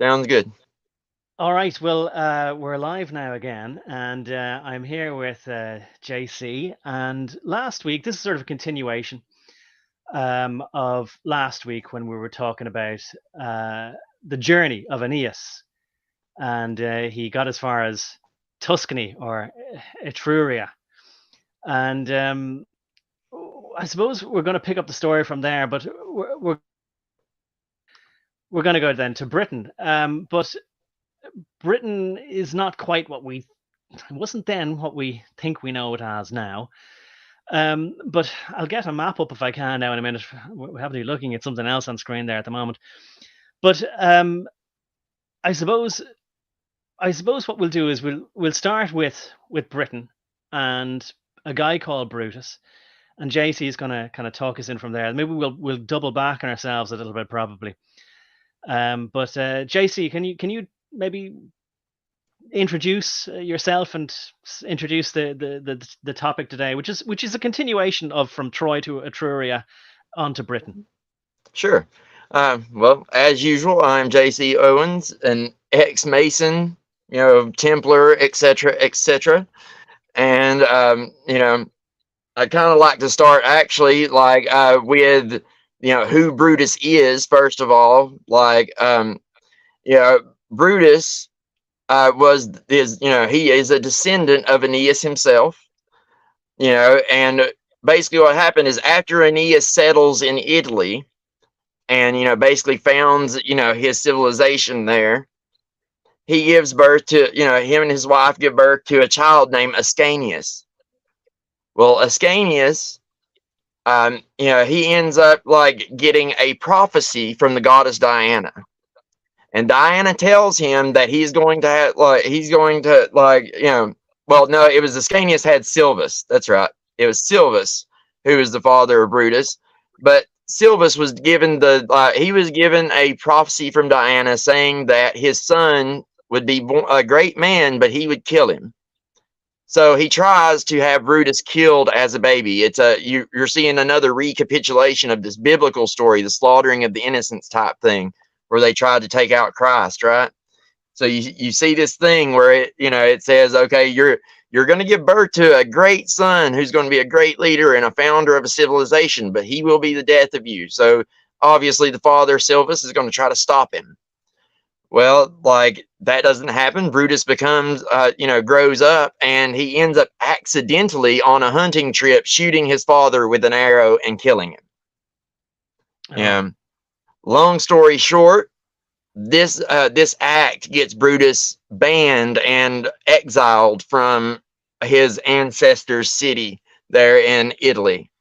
Sounds good. All right, well, we're live now again, and I'm here with JC. And last week, this is sort of a continuation of last week when we were talking about uh, the journey of Aeneas, and he got as far as Tuscany or Etruria. And I suppose we're going to pick up the story from there, but we're going to go then to Britain. But Britain is not quite what we it wasn't then what we think we know it as now. But I'll get a map up if I can now in a minute. We haven't been looking at something else on screen there at the moment. But I suppose I suppose what we'll do is we'll start with Britain and a guy called Brutus, and JC is going to kind of talk us in from there. Maybe we'll double back on ourselves a little bit probably. But JC, can you maybe introduce yourself and introduce the topic today, which is a continuation of from Troy to Etruria onto Britain. Sure. Well, as usual, I'm J.C. Owens, an ex-Mason, Templar, etc., etc. And I kind of like to start actually with who Brutus is first of all. Brutus he is a descendant of Aeneas himself. And basically what happened is after Aeneas settles in Italy and basically founds his civilization there, he gives birth to him and his wife give birth to a child named Ascanius. Well, Ascanius, he ends up like getting a prophecy from the goddess Diana, and Diana tells him that he's going to well, no, it was Ascanius had Silvus. That's right. It was Silvus who was the father of Brutus, but Silvus was given he was given a prophecy from Diana saying that his son would be a great man, but he would kill him. So he tries to have Brutus killed as a baby. You're seeing another recapitulation of this biblical story, the slaughtering of the innocents type thing, where they tried to take out Christ, right? So you see this thing where it says, okay, you're going to give birth to a great son who's going to be a great leader and a founder of a civilization, but he will be the death of you. So obviously the father Silvus is going to try to stop him. Well, like that doesn't happen. Brutus becomes, grows up, and he ends up accidentally on a hunting trip shooting his father with an arrow and killing him. Oh. Long story short, this act gets Brutus banned and exiled from his ancestors' city there in Italy.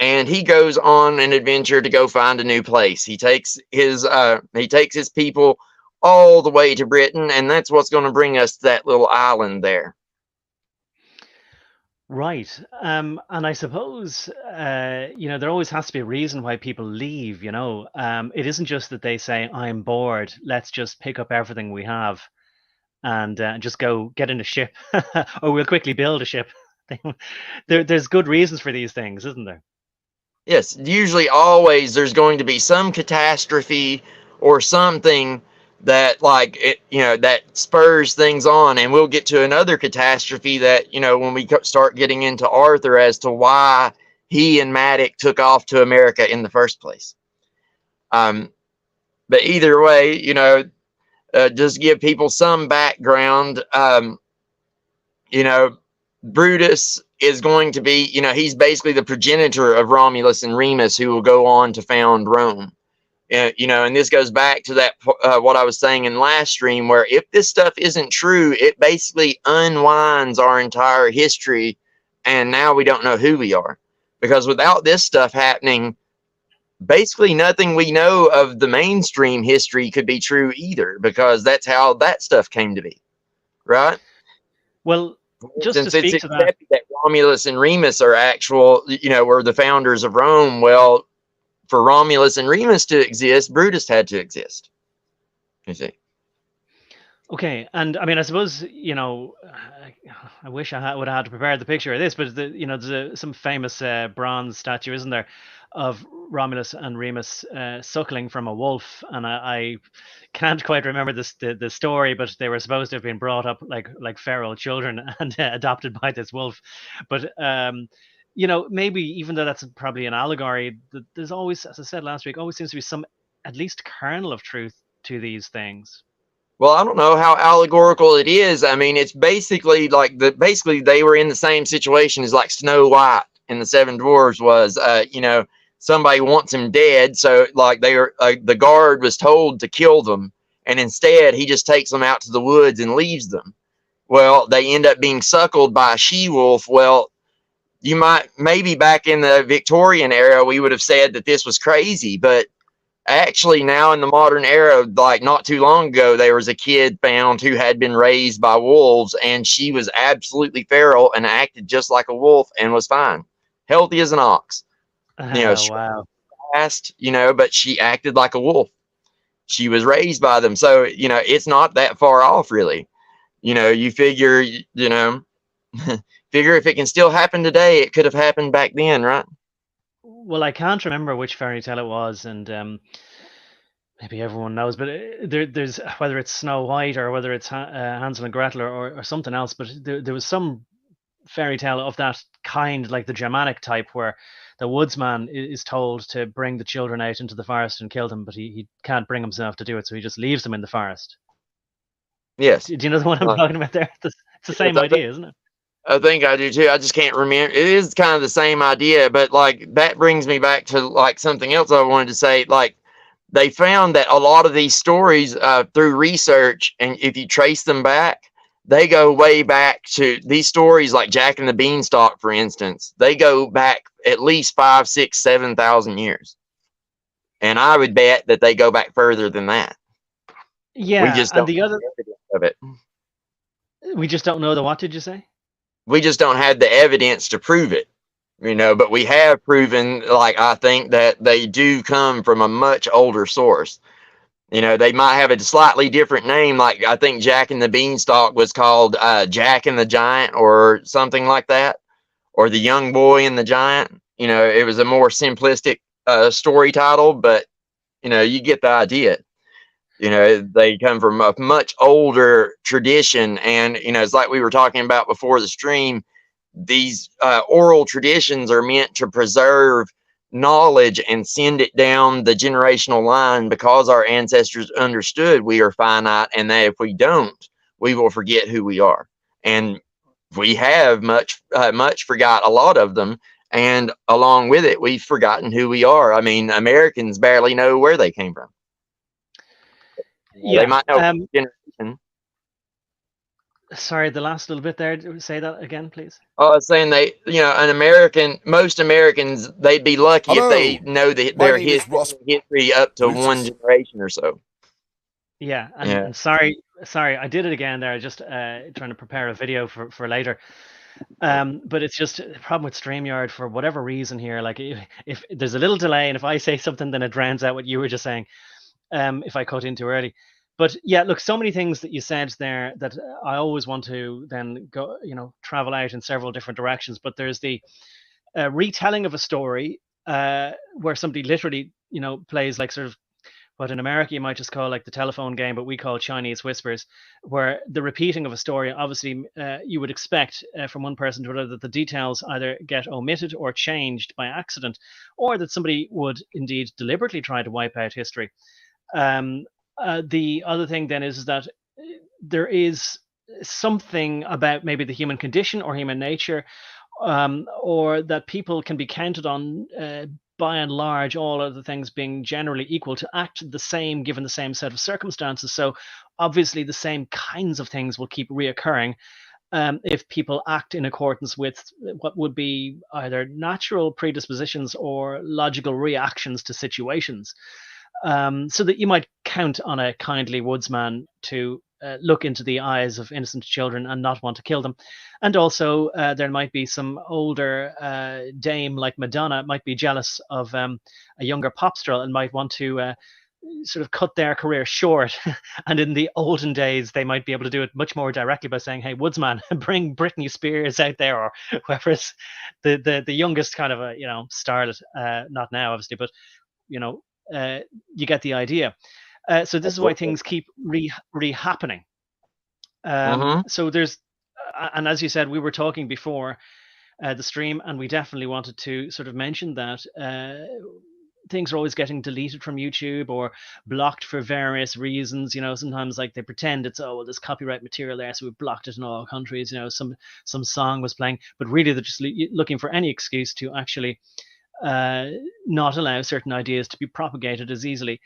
And he goes on an adventure to go find a new place. He takes his people all the way to Britain, and that's what's going to bring us to that little island there. Right. And I suppose, there always has to be a reason why people leave, It isn't just that they say, I'm bored, let's just pick up everything we have and just go get in a ship, or we'll quickly build a ship. There's good reasons for these things, isn't there? Yes, usually always there's going to be some catastrophe or something that that spurs things on, and we'll get to another catastrophe that when we start getting into Arthur as to why he and Matic took off to America in the first place. But either way, just give people some background. You know, Brutus is going to be, he's basically the progenitor of Romulus and Remus, who will go on to found Rome. And this goes back to that what I was saying in last stream, where if this stuff isn't true, it basically unwinds our entire history, and now we don't know who we are, because without this stuff happening, basically nothing we know of the mainstream history could be true either, because that's how that stuff came to be, right? Well, just to Since it's speak to that, accepted that Romulus and Remus are were the founders of Rome, well, for Romulus and Remus to exist, Brutus had to exist. You see? okay, and I mean, I suppose, I wish would have had to prepare the picture of this, but there's some famous bronze statue, isn't there, of Romulus and Remus suckling from a wolf, and I can't quite remember the story, but they were supposed to have been brought up like feral children and adopted by this wolf. But maybe even though that's probably an allegory, there's always, as I said last week, always seems to be some at least kernel of truth to these things. Well, I don't know how allegorical it is. I mean, it's basically like basically they were in the same situation as like Snow White in the Seven Dwarfs was. Somebody wants him dead, so like the guard was told to kill them, and instead he just takes them out to the woods and leaves them. Well, they end up being suckled by a she-wolf. Well, maybe back in the Victorian era we would have said that this was crazy, but actually now in the modern era, like not too long ago, there was a kid found who had been raised by wolves, and she was absolutely feral and acted just like a wolf and was fine, healthy as an ox. Wow. Fast, but she acted like a wolf. She was raised by them, so it's not that far off, really. You figure, figure if it can still happen today, it could have happened back then, right? Well, I can't remember which fairy tale it was, and maybe everyone knows, but there's whether it's Snow White or whether it's Hansel and Gretel or something else, but there was some fairy tale of that kind, like the Germanic type, where the woodsman is told to bring the children out into the forest and kill them, but he can't bring himself to do it, so he just leaves them in the forest. Yes. Do you know the one I'm talking about there? It's the same idea, isn't it? I think I do too. I just can't remember. It is kind of the same idea, but like that brings me back to like something else I wanted to say. Like they found that a lot of these stories through research, and if you trace them back, they go way back to these stories like Jack and the Beanstalk, for instance. They go back at least 5, 6, 7,000 years. And I would bet that they go back further than that. Yeah, we just don't and the other of it. We just don't know the what did you say? We just don't have the evidence to prove it, but we have proven, like, I think that they do come from a much older source. They might have a slightly different name. Like I think Jack and the Beanstalk was called Jack and the Giant or something like that, or the Young Boy and the Giant. It was a more simplistic story title, but you get the idea. They come from a much older tradition, and it's like we were talking about before the stream. These oral traditions are meant to preserve knowledge and send it down the generational line, because our ancestors understood we are finite, and that if we don't, we will forget who we are. And we have much forgot a lot of them, and along with it, we've forgotten who we are. I mean, Americans barely know where they came from. Yeah, they might know generation. Sorry, the last little bit there. Say that again, please. I was saying most Americans, they'd be lucky if they know their history up to Brutus. one generation or so. Yeah, and sorry, I did it again there. Just trying to prepare a video for later. But it's just a problem with StreamYard for whatever reason here. Like if there's a little delay, and if I say something, then it drowns out what you were just saying. If I cut in too early. But yeah, look, so many things that you said there that I always want to then go, travel out in several different directions. But there's the retelling of a story where somebody literally, plays like sort of what in America you might just call like the telephone game, but we call Chinese whispers, where the repeating of a story, obviously you would expect from one person to another that the details either get omitted or changed by accident, or that somebody would indeed deliberately try to wipe out history. The other thing then is that there is something about maybe the human condition or human nature, or that people can be counted on, by and large, all other things being generally equal, to act the same given the same set of circumstances. So obviously the same kinds of things will keep reoccurring if people act in accordance with what would be either natural predispositions or logical reactions to situations. So that you might count on a kindly woodsman to look into the eyes of innocent children and not want to kill them. And also there might be some older dame like Madonna might be jealous of a younger popstrel and might want to sort of cut their career short. And in the olden days, they might be able to do it much more directly by saying, "Hey, Woodsman, bring Britney Spears out there," or whoever's the youngest kind of a starlet. Not now, obviously, but you get the idea. So this is why things keep re-happening. So there's, and as you said, we were talking before the stream, and we definitely wanted to sort of mention that things are always getting deleted from YouTube or blocked for various reasons. Sometimes like they pretend it's, oh, well, there's copyright material there, so we blocked it in all countries. Some song was playing, but really they're just looking for any excuse to actually not allow certain ideas to be propagated as easily.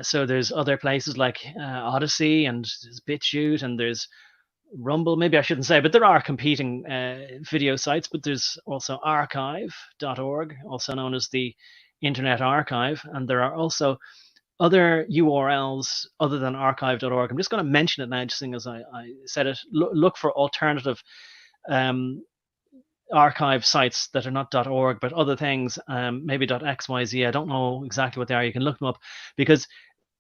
So there's other places like Odysee, and there's BitChute, and there's Rumble. Maybe I shouldn't say, but there are competing video sites. But there's also archive.org, also known as the Internet Archive, and there are also other URLs other than archive.org. I'm just going to mention it now, just seeing as I said it. Look for alternative archive sites that are not .org but other things, maybe .xyz. I don't know exactly what they are. You can look them up, because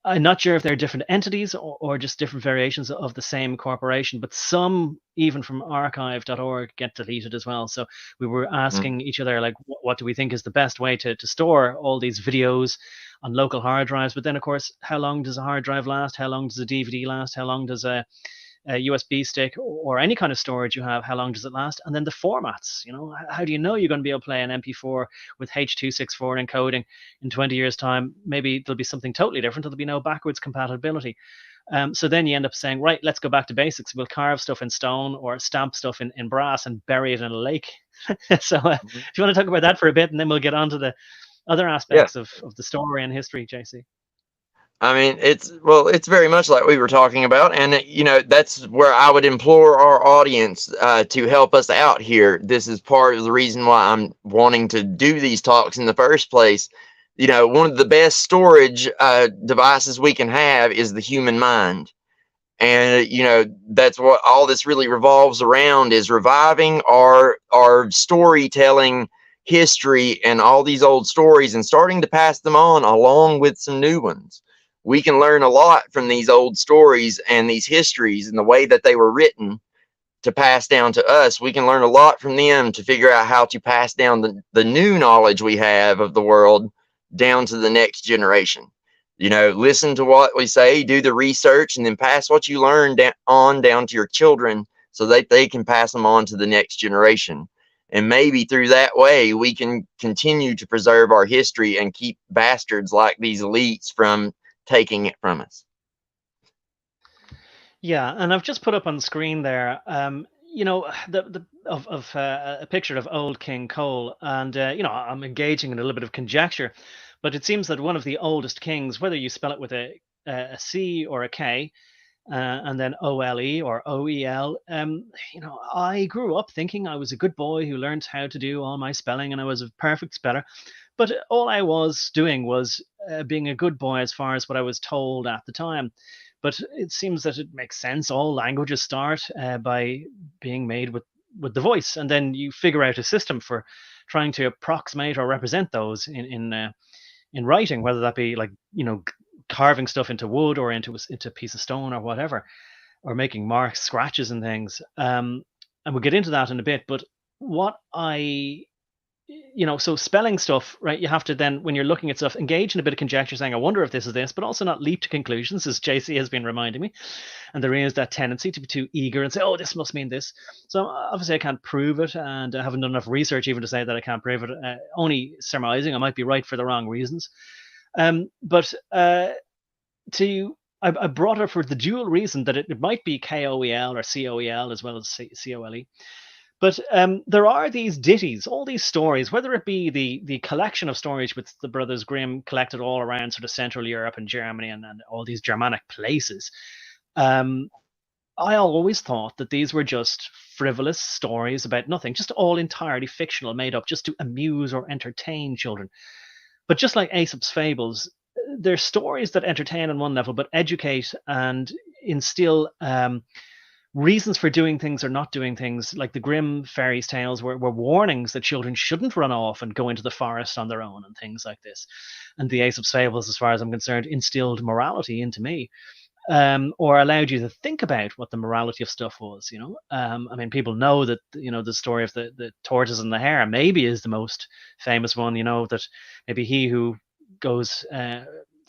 I'm not sure if they're different entities or just different variations of the same corporation, but some, even from archive.org, get deleted as well. So we were asking each other, like, what do we think is the best way to store all these videos on local hard drives? But then, of course, how long does a hard drive last? How long does a DVD last? How long does a USB stick or any kind of storage you have, how long does it last? And then the formats, how do you know you're going to be able to play an MP4 with H.264 encoding in 20 years time? Maybe there'll be something totally different. There'll be no backwards compatibility. So then you end up saying, right, let's go back to basics. We'll carve stuff in stone or stamp stuff in brass and bury it in a lake. So if you want to talk about that for a bit, and then we'll get on to the other aspects of the story and history, JC. I mean, it's very much like we were talking about, and that's where I would implore our audience to help us out here. This is part of the reason why I'm wanting to do these talks in the first place. One of the best storage devices we can have is the human mind, and that's what all this really revolves around, is reviving our storytelling history and all these old stories and starting to pass them on along with some new ones. We can learn a lot from these old stories and these histories and the way that they were written to pass down to us. We can learn a lot from them to figure out how to pass down the new knowledge we have of the world down to the next generation. Listen to what we say, do the research, and then pass what you learn down to your children so that they can pass them on to the next generation. And maybe through that way, we can continue to preserve our history and keep bastards like these elites from taking it from us. Yeah, and I've just put up on the screen there, a picture of old King Cole, and I'm engaging in a little bit of conjecture, but it seems that one of the oldest kings, whether you spell it with a C or a K, and then OLE or OEL, I grew up thinking I was a good boy who learned how to do all my spelling, and I was a perfect speller. But all I was doing was being a good boy as far as what I was told at the time. But it seems that it makes sense. All languages start by being made with the voice, and then you figure out a system for trying to approximate or represent those in writing, whether that be like carving stuff into wood or into a piece of stone or whatever, or making marks, scratches, and things. And we'll get into that in a bit. But what so spelling stuff, right? You have to then, when you're looking at stuff, engage in a bit of conjecture, saying, I wonder if this is this, but also not leap to conclusions, as JC has been reminding me. And there is that tendency to be too eager and say, oh, this must mean this. So obviously I can't prove it, and I haven't done enough research even to say that I can't prove it. Only surmising. I might be right for the wrong reasons. But I brought it for the dual reason that it might be KOEL or COEL as well as COLE. But there are these ditties, all these stories, whether it be the collection of stories which the Brothers Grimm collected all around sort of Central Europe and Germany and all these Germanic places. I always thought that these were just frivolous stories about nothing, just all entirely fictional, made up just to amuse or entertain children. But just like Aesop's fables, they're stories that entertain on one level, but educate and instill reasons for doing things or not doing things, like the Grimm fairies tales were warnings that children shouldn't run off and go into the forest on their own and things like this. And the Aesop's fables, as far as I'm concerned, instilled morality into me. Or allowed you to think about what the morality of stuff was. I mean, people know that the story of the tortoise and the hare maybe is the most famous one. That maybe he who goes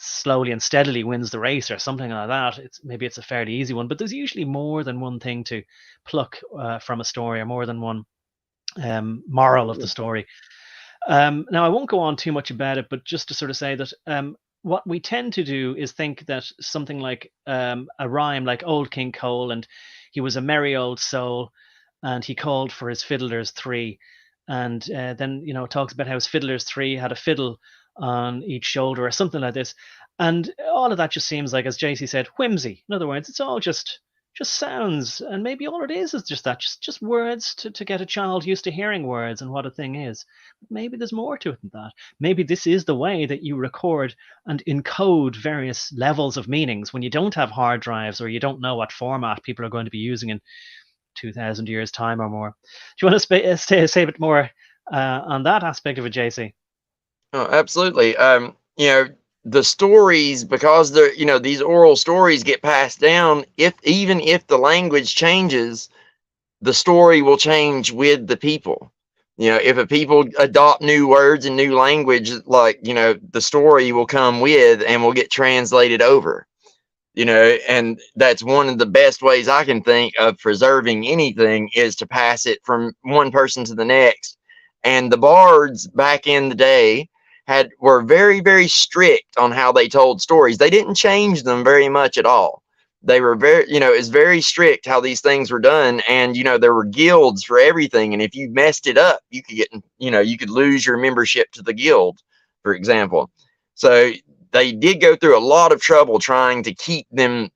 slowly and steadily wins the race or something like that. Maybe it's a fairly easy one, but there's usually more than one thing to pluck from a story, or more than one moral of the story. Now, I won't go on too much about it, but just to sort of say that what we tend to do is think that something like a rhyme like Old King Cole, and he was a merry old soul, and he called for his fiddlers three, and then it talks about how his fiddlers three had a fiddle on each shoulder or something like this, and all of that just seems like, as JC said, whimsy. In other words, it's all just sounds, and maybe all it is just that, just words to get a child used to hearing words and what a thing is. Maybe there's more to it than that. Maybe this is the way that you record and encode various levels of meanings when you don't have hard drives, or you don't know what format people are going to be using in 2,000 years time or more. Do you want to say a bit more on that aspect of it, JC? Oh, absolutely. The stories, because these oral stories get passed down, even if the language changes, the story will change with the people. If a people adopt new words and new language, like, the story will come with and will get translated over. And that's one of the best ways I can think of preserving anything, is to pass it from one person to the next. And the bards back in the day were very, very strict on how they told stories. They didn't change them very much at all. They were it's very strict how these things were done. And, there were guilds for everything. And if you messed it up, you could you could lose your membership to the guild, for example. So they did go through a lot of trouble trying to keep them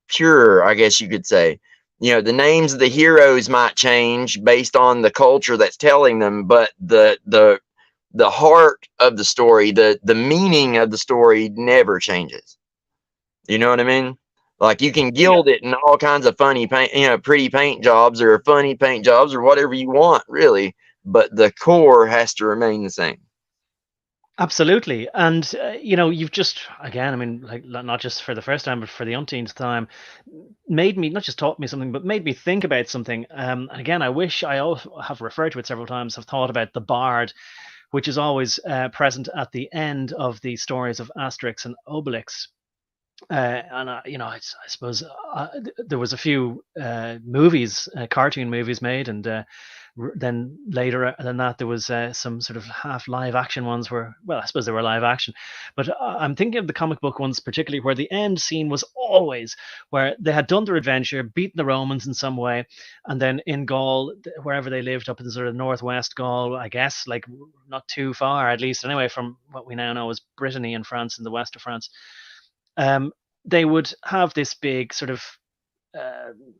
pure, I guess you could say. The names of the heroes might change based on the culture that's telling them, but the heart of the story, the meaning of the story never changes. You know what I mean? Like, you can gild it in all kinds of funny paint, pretty paint jobs, or funny paint jobs, or whatever you want, really. But the core has to remain the same. Absolutely. And, you've just, again, I mean, like, not just for the first time, but for the umpteenth time, made me, not just taught me something, but made me think about something. And again, I wish I have referred to it several times, have thought about the bard, which is always present at the end of the stories of Asterix and Obelix. And I suppose there was a few movies, cartoon movies made, and then later than that there was some sort of half live action ones where, well, I suppose they were live action, but I'm thinking of the comic book ones particularly, where the end scene was always where they had done their adventure, beaten the Romans in some way, and then in Gaul, wherever they lived, up in sort of northwest Gaul, I guess, like not too far, at least anyway, from what we now know as Brittany in France, in the west of France, they would have this big sort of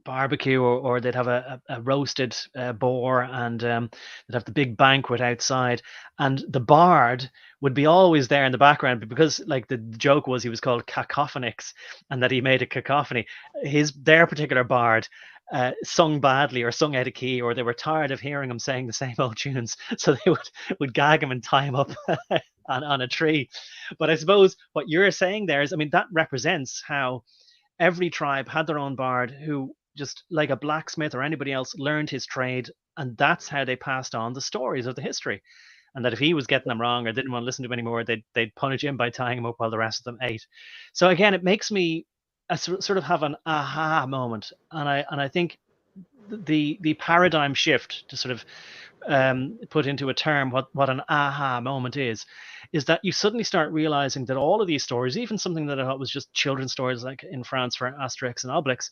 barbecue, or they'd have a roasted boar, and they'd have the big banquet outside, and the bard would be always there in the background, because, like, the joke was he was called Cacophonix, and that he made a cacophony. Their particular bard sung badly, or sung out of key, or they were tired of hearing him saying the same old tunes, so they would gag him and tie him up on a tree. But I suppose what you're saying there is, I mean, that represents how every tribe had their own bard, who, just like a blacksmith or anybody else, learned his trade, and that's how they passed on the stories of the history. And that if he was getting them wrong or didn't want to listen to him anymore, they'd punish him by tying him up while the rest of them ate. So again, it makes me sort of have an aha moment, and I think the paradigm shift, to sort of put into a term what an aha moment is that you suddenly start realizing that all of these stories, even something that I thought was just children's stories, like in France for Asterix and Obelix,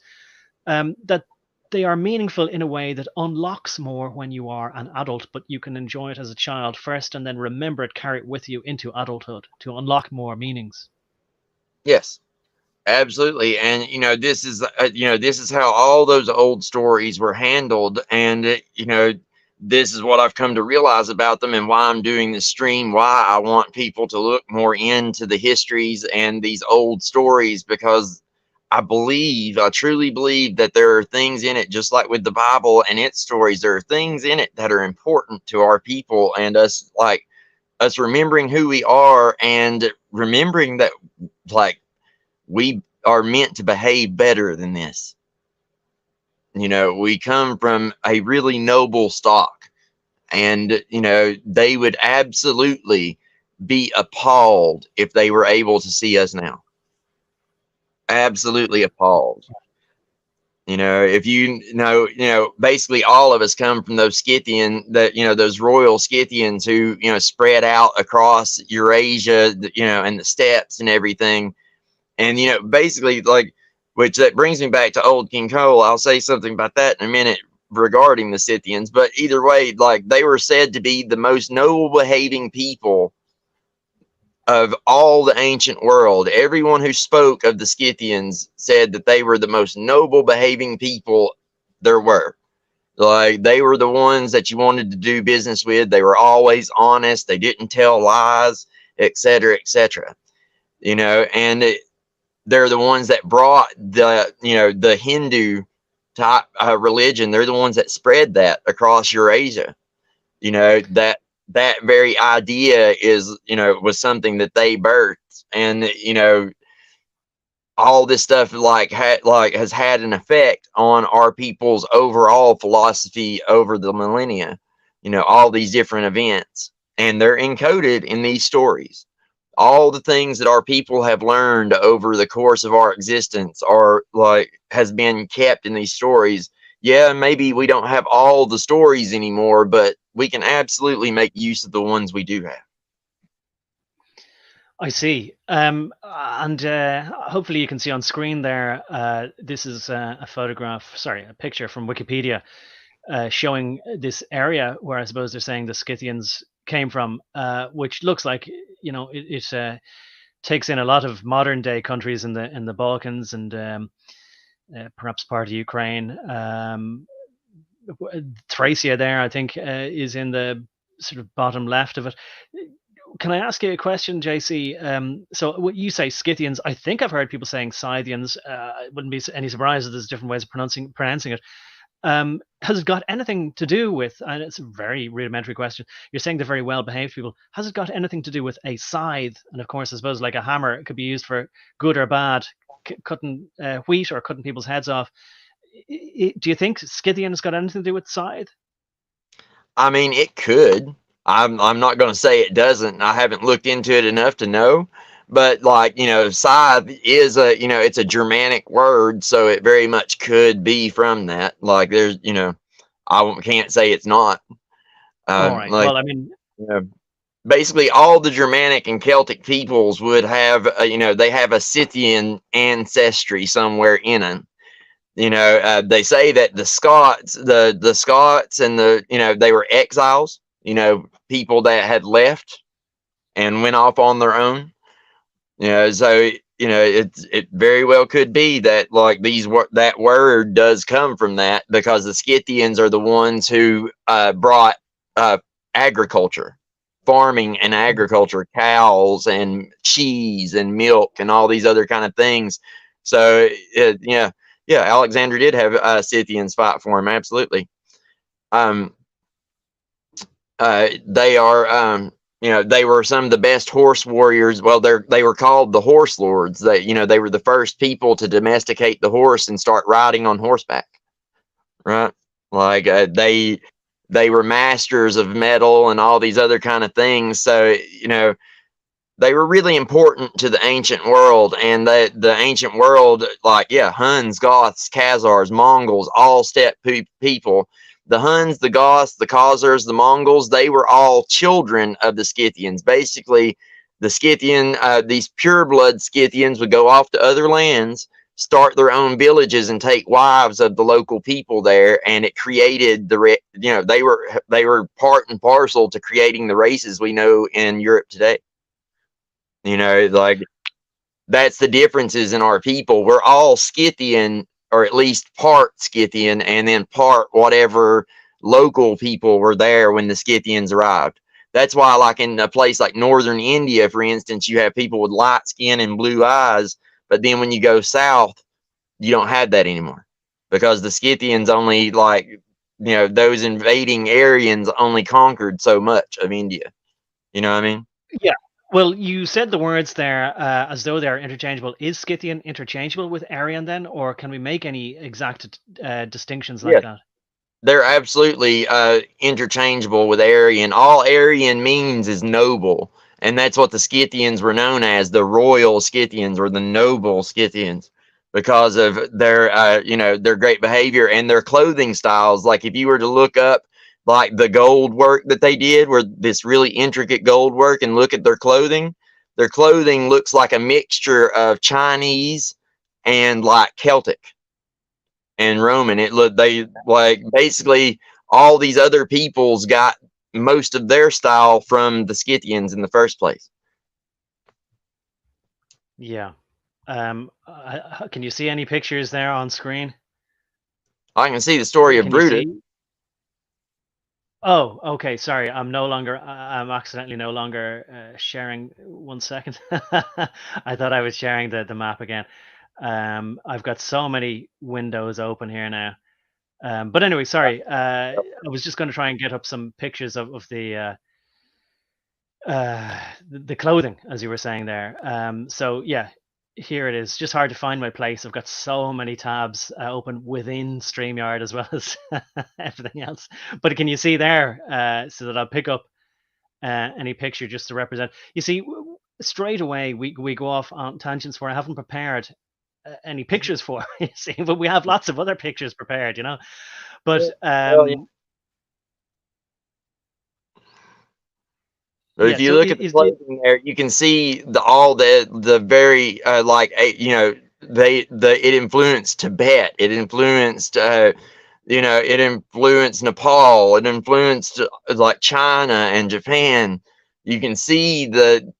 that they are meaningful in a way that unlocks more when you are an adult, but you can enjoy it as a child first, and then remember it, carry it with you into adulthood to unlock more meanings. Yes, absolutely. And this is how all those old stories were handled. And this is what I've come to realize about them, and why I'm doing this stream, why I want people to look more into the histories and these old stories, because I truly believe that there are things in it, just like with the Bible and its stories, there are things in it that are important to our people and us, like us remembering who we are and remembering that, like, we are meant to behave better than this. You know, we come from a really noble stock, and, you know, they would absolutely be appalled if they were able to see us now. Absolutely appalled. You know, if basically all of us come from those Scythian, that, you know, those royal Scythians who, you know, spread out across Eurasia, you know, and the steppes and everything. And, you know, basically, like, which that brings me back to old King Cole. I'll say something about that in a minute regarding the Scythians. But either way, like, they were said to be the most noble behaving people of all the ancient world. Everyone who spoke of the Scythians said that they were the most noble behaving people there were. Like, they were the ones that you wanted to do business with. They were always honest. They didn't tell lies, etc., etc. You know, and they're the ones that brought the, you know, the Hindu type religion. They're the ones that spread that across Eurasia. You know, that very idea is, you know, was something that they birthed. And, you know, all this stuff has had an effect on our people's overall philosophy over the millennia. You know, all these different events, and they're encoded in these stories. All the things that our people have learned over the course of our existence are, like, has been kept in these stories. Yeah, maybe we don't have all the stories anymore, but we can absolutely make use of the ones we do have. I see. And hopefully you can see on screen there, this is a picture from Wikipedia showing this area where I suppose they're saying the Scythians came from, which looks like, you know, it takes in a lot of modern day countries in the Balkans and perhaps part of Ukraine. Thracia there, I think, is in the sort of bottom left of it. Can I ask you a question, JC? So what you say Scythians, I think I've heard people saying Scythians. It wouldn't be any surprise that there's different ways of pronouncing it. Has it got anything to do with, and it's a very rudimentary question, you're saying they're very well behaved people, has it got anything to do with a scythe? And of course, I suppose like a hammer, it could be used for good or bad, cutting wheat or cutting people's heads off. Do you think Scythian has got anything to do with scythe? I mean, it could. I'm not going to say it doesn't. I haven't looked into it enough to know. But, like, you know, scythe is a, you know, it's a Germanic word, so it very much could be from that. Like, there's, you know, I can't say it's not. All right. Like, Well, I mean, you know, basically all the Germanic and Celtic peoples would have, you know, they have a Scythian ancestry somewhere in them. You know, they say that the Scots and the, you know, they were exiles, you know, people that had left and went off on their own. You know, so, you know, it very well could be that, like, that word does come from that, because the Scythians are the ones who brought agriculture, farming and agriculture, cows and cheese and milk and all these other kind of things. So, yeah, Alexander did have Scythians fight for him, absolutely. They are, you know, they were some of the best horse warriors. Well, they were called the horse lords. You know, they were the first people to domesticate the horse and start riding on horseback, right? Like, they were masters of metal and all these other kind of things. So, you know, they were really important to the ancient world. And the ancient world, like, yeah, Huns, Goths, Khazars, Mongols, all steppe people. The Huns, the Goths, the Khazars, the Mongols, they were all children of the Scythians. Basically, the Scythian, these pureblood Scythians would go off to other lands, start their own villages, and take wives of the local people there. And it created you know, they were part and parcel to creating the races we know in Europe today. You know, like, that's the differences in our people. We're all Scythian, or at least part Scythian, and then part whatever local people were there when the Scythians arrived. That's why, like, in a place like northern India, for instance, you have people with light skin and blue eyes, but then when you go south, you don't have that anymore, because the Scythians only, like, those invading Aryans only conquered so much of India. You know what I mean? Yeah. Well, you said the words there as though they're interchangeable. Is Scythian interchangeable with Aryan then, or can we make any exact distinctions like that? They're absolutely interchangeable with Aryan. All Aryan means is noble, and that's what the Scythians were known as, the royal Scythians, or the noble Scythians, because of their their great behavior and their clothing styles. Like, if you were to look up like the gold work that they did, where this really intricate gold work, and look at their clothing looks like a mixture of Chinese and like Celtic and Roman. It looked, they, like, basically all these other peoples got most of their style from the Scythians in the first place. Yeah. Can you see any pictures there on screen? I can see the story of Can you Brutus. see? Oh, okay. Sorry, I'm accidentally no longer sharing. 1 second. I thought I was sharing the map again. I've got so many windows open here now. But anyway, sorry. I was just going to try and get up some pictures of the clothing, as you were saying there. So yeah, here it is. Just hard to find my place. I've got so many tabs open within StreamYard as well as everything else. But can you see there? So that I'll pick up any picture just to represent. You see, straight away we go off on tangents where I haven't prepared any pictures for. You see, but we have lots of other pictures prepared, you know. But But if you look at the clothing there, you can see all the very it influenced Tibet, it influenced it influenced Nepal, it influenced like China and Japan. You can see the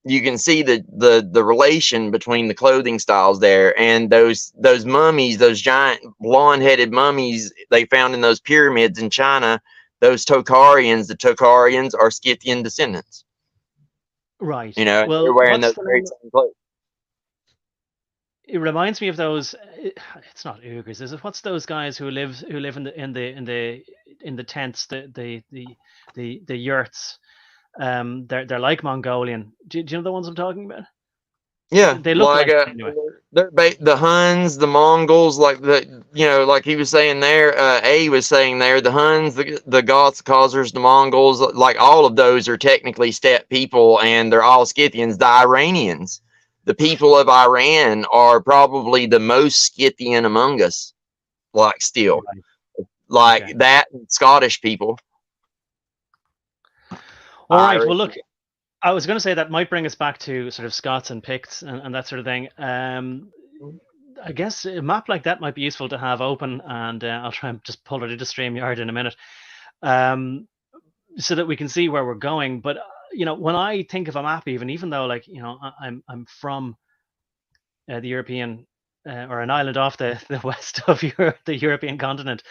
relation between the clothing styles there, and those mummies, those giant blonde-headed mummies they found in those pyramids in China. Those Tokharians, the Tokharians are Scythian descendants. Right. Well, they're wearing those very same clothes. It reminds me of those. It's not Uyghurs, is it? What's those guys who live in the tents, the yurts? They're like Mongolian. Do you know the ones I'm talking about? Yeah, they look like anyway. The Huns, the Mongols, like like he was saying there. A was saying there, the Huns, the Goths, Khazars, the Mongols, like all of those are technically steppe people, and they're all Scythians. The Iranians, the people of Iran, are probably the most Scythian among us. Like, still, like that Scottish people. All right. Well, look. I was going to say that might bring us back to sort of Scots and Picts and that sort of thing. I guess a map like that might be useful to have open, and I'll try and just pull it into StreamYard in a minute, so that we can see where we're going. But when I think of a map, even though, like, I'm from the European or an island off the west of the European continent,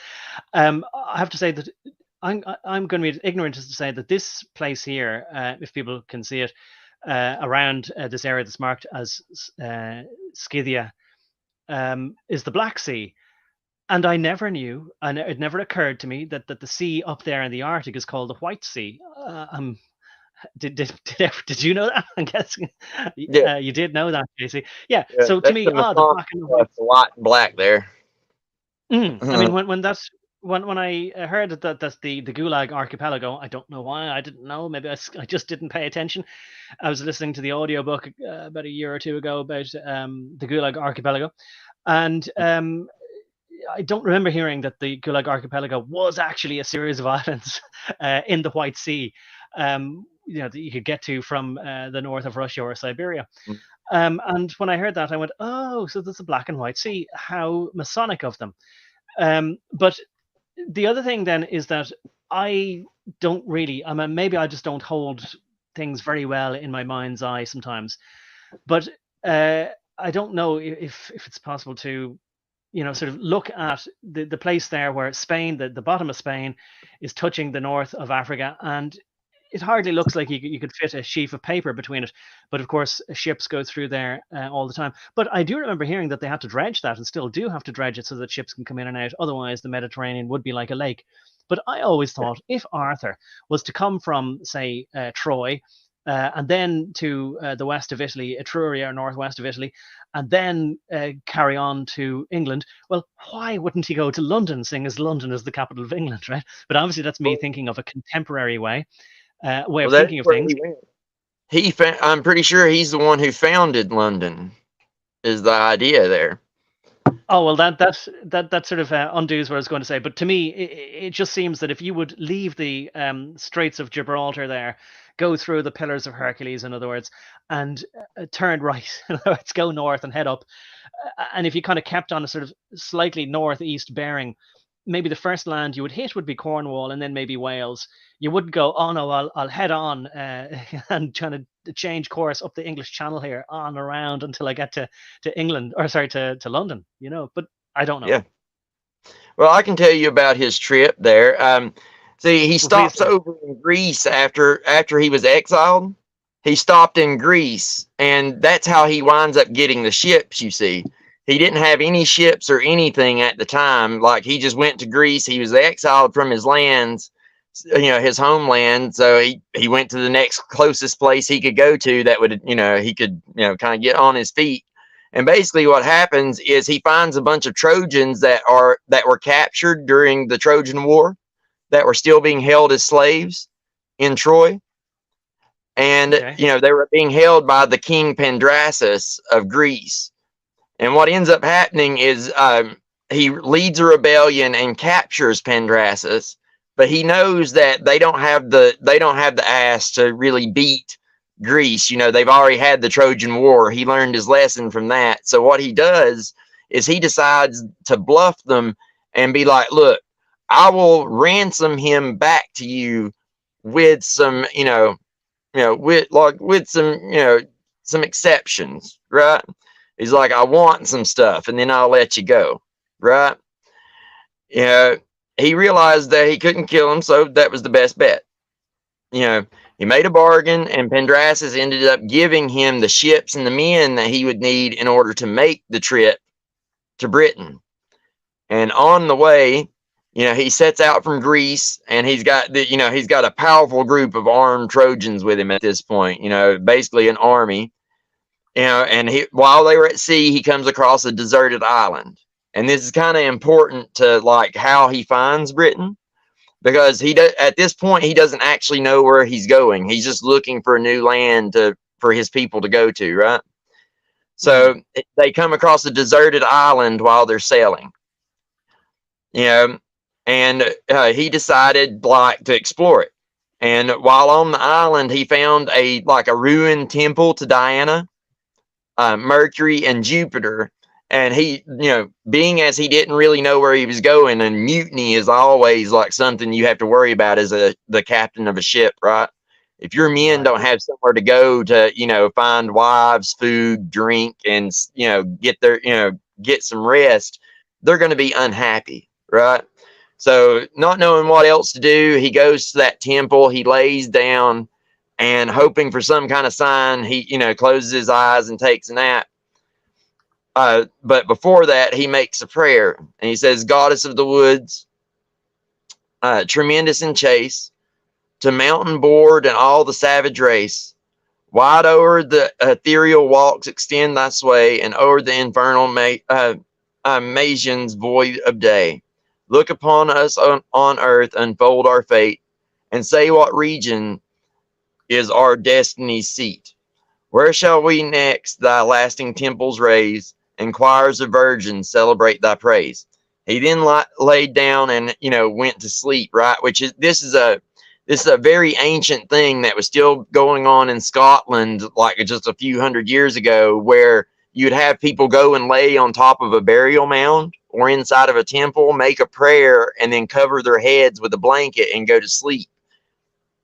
I have to say that I'm going to be ignorant to say that this place here, if people can see it, around this area that's marked as Scythia, is the Black Sea. And I never knew, and it never occurred to me that the sea up there in the Arctic is called the White Sea. Did you know that? I'm guessing you did know that, Casey. Yeah. So to me, the black and the white, the white and black there. I mean, when I heard that that's the Gulag Archipelago, I don't know why I didn't know. Maybe I just didn't pay attention. I was listening to the audiobook about a year or two ago about the Gulag Archipelago, and I don't remember hearing that the Gulag Archipelago was actually a series of islands in the White Sea, that you could get to from the north of Russia or Siberia. And when I heard that, I went, oh, so there's a Black and White Sea. How Masonic of them. But the other thing then is that I don't really, I mean, maybe I just don't hold things very well in my mind's eye sometimes. But I don't know if it's possible to, sort of look at the place there where Spain, the bottom of Spain, is touching the north of Africa, and it hardly looks like you could fit a sheaf of paper between it. But of course, ships go through there all the time. But I do remember hearing that they had to dredge that, and still do have to dredge it so that ships can come in and out. Otherwise, the Mediterranean would be like a lake. But I always thought if Arthur was to come from, say, Troy, and then to the west of Italy, Etruria, or northwest of Italy, and then carry on to England, well, why wouldn't he go to London, seeing as London is the capital of England, right? But obviously that's me thinking of a contemporary way of thinking of things. I'm pretty sure he's the one who founded London, is the idea there. Oh, well, that sort of undoes what I was going to say. But to me, it just seems that if you would leave the Straits of Gibraltar there, go through the Pillars of Hercules, in other words, and turn right, let's go north and head up. And if you kind of kept on a sort of slightly northeast bearing, maybe the first land you would hit would be Cornwall and then maybe Wales. You wouldn't go, oh no, I'll head on and trying to change course up the English Channel here, on around until I get to England, or sorry, to London, but I don't know. Yeah. Well, I can tell you about his trip there. See, he stops over in Greece after he was exiled. He stopped in Greece, and that's how he winds up getting the ships, you see. He didn't have any ships or anything at the time. Like, he just went to Greece. He was exiled from his lands, his homeland. So he went to the next closest place he could go to that would, he could, kind of get on his feet. And basically what happens is he finds a bunch of Trojans that were captured during the Trojan War, that were still being held as slaves in Troy. And, they were being held by the king Pendrasus of Greece. And what ends up happening is he leads a rebellion and captures Pendrasus, but he knows that they don't have the ass to really beat Greece. They've already had the Trojan War. He learned his lesson from that. So what he does is he decides to bluff them and be like, look, I will ransom him back to you with some, with some exceptions, right? He's like, I want some stuff, and then I'll let you go, right? He realized that he couldn't kill him, so that was the best bet. He made a bargain, and Pendrasus ended up giving him the ships and the men that he would need in order to make the trip to Britain. And on the way, he sets out from Greece, and he's got a powerful group of armed Trojans with him at this point, basically an army. And while they were at sea, he comes across a deserted island. And this is kind of important to like how he finds Britain, because at this point he doesn't actually know where he's going. He's just looking for a new land for his people to go to, right? So they come across a deserted island while they're sailing. And he decided to explore it. And while on the island, he found a ruined temple to Diana, Mercury, and Jupiter. And he, being as he didn't really know where he was going, and mutiny is always something you have to worry about as the captain of a ship, right? If your men don't have somewhere to go to, find wives, food, drink, and get some rest, they're going to be unhappy, right? So, not knowing what else to do, he goes to that temple. He lays down, and hoping for some kind of sign, he closes his eyes and takes a nap. But before that, he makes a prayer, and he says, "Goddess of the woods, tremendous in chase, to mountain board and all the savage race, wide o'er the ethereal walks extend thy sway, and o'er the infernal Magians void of day. Look upon us on earth, unfold our fate, and say what region is our destiny's seat. Where shall we next thy lasting temples raise, and choirs of virgins celebrate thy praise?" He then laid down and went to sleep, right? This is a very ancient thing that was still going on in Scotland, just a few hundred years ago, where you'd have people go and lay on top of a burial mound or inside of a temple, make a prayer, and then cover their heads with a blanket and go to sleep.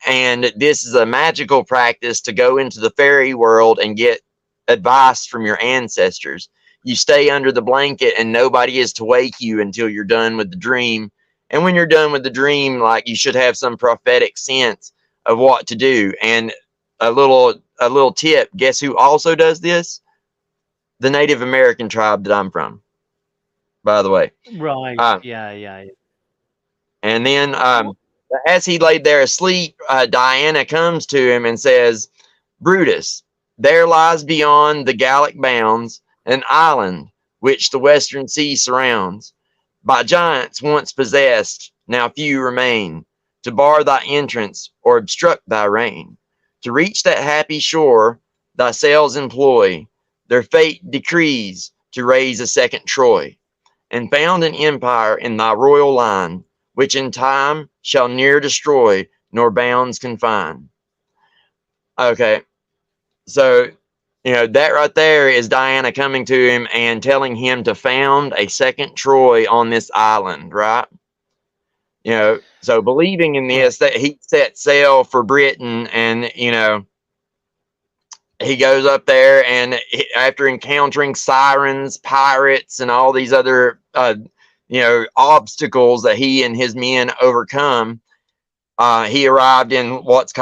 And this is a magical practice to go into the fairy world and get advice from your ancestors. You stay under the blanket, and nobody is to wake you until you're done with the dream. And when you're done with the dream, you should have some prophetic sense of what to do. And a little tip: guess who also does this? The Native American tribe that I'm from, by the way. Right. Uh, Yeah. and then, as he laid there asleep, Diana comes to him and says, "Brutus, there lies beyond the Gallic bounds an island which the western sea surrounds. By giants once possessed, now few remain, to bar thy entrance or obstruct thy reign. To reach that happy shore, thy sails employ, their fate decrees to raise a second Troy, and found an empire in thy royal line, which in time shall ne'er destroy, nor bounds confine." Okay, so that right there is Diana coming to him and telling him to found a second Troy on this island, right? So believing in this, that he set sail for Britain, and he goes up there, and after encountering sirens, pirates, and all these other obstacles that he and his men overcome, he arrived in what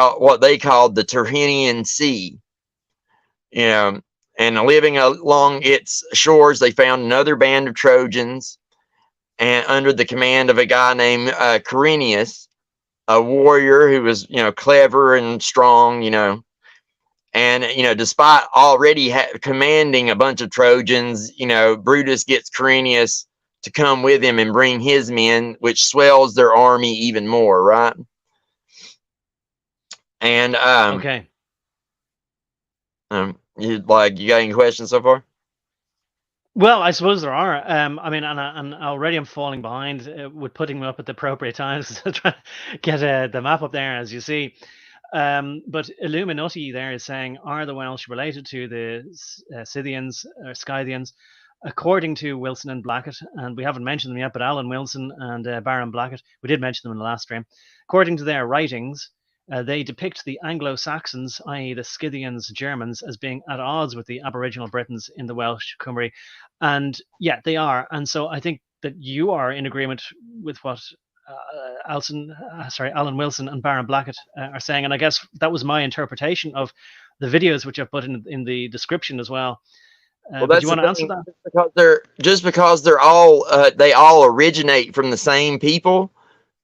they called the Tyrrhenian Sea. And living along its shores, they found another band of Trojans, and under the command of a guy named Coronation, a warrior who was clever and strong, and despite already commanding a bunch of Trojans, Brutus gets Coronation to come with him and bring his men, which swells their army even more, right? And Okay. you got any questions so far? Well, I suppose there are. I mean, and already I'm falling behind with putting them up at the appropriate times to try to get the map up there, as you see. But Illuminati there is saying, are the Welsh related to the Scythians or Scythians? According to Wilson and Blackett, and we haven't mentioned them yet, but Alan Wilson and Baram Blackett, we did mention them in the last stream. According to their writings, they depict the Anglo-Saxons, i.e. the Scythians, Germans, as being at odds with the Aboriginal Britons in the Welsh Cymru. And yeah, they are. And so I think that you are in agreement with what Alan Wilson and Baron Blackett are saying. And I guess that was my interpretation of the videos, which I've put in the description as well. Well, Do that's you want to answer that? because they're all they all originate from the same people.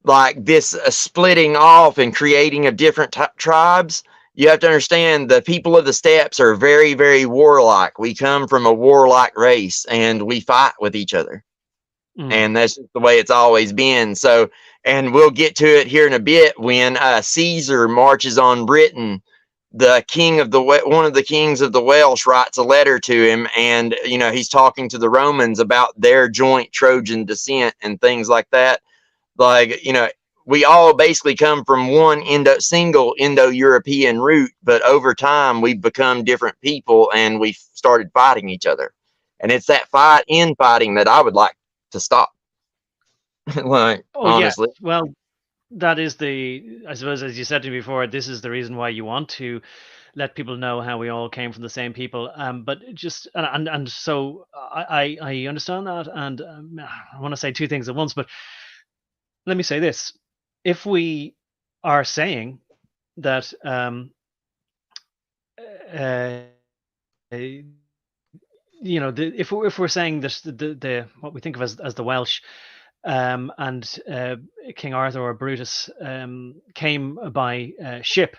Like this splitting off and creating of different tribes. You have to understand the people of the steppes are very, very warlike. We come from a warlike race, and we fight with each other. And that's just the way it's always been. So, and we'll get to it here in a bit when Caesar marches on Britain. The king of one of the kings of the Welsh writes a letter to him, and he's talking to the Romans about their joint Trojan descent and things like that. Like, we all basically come from one single Indo-European root, but over time we've become different people, and we've started fighting each other. And it's that infighting that I would like to stop. Honestly. Yeah. Well, that is I suppose, as you said to me before, this is the reason why you want to let people know how we all came from the same people. But just and so I understand that, and I want to say two things at once. But let me say this: if we are saying that if we're saying this, the what we think of as the Welsh, and King Arthur or Brutus came by ship,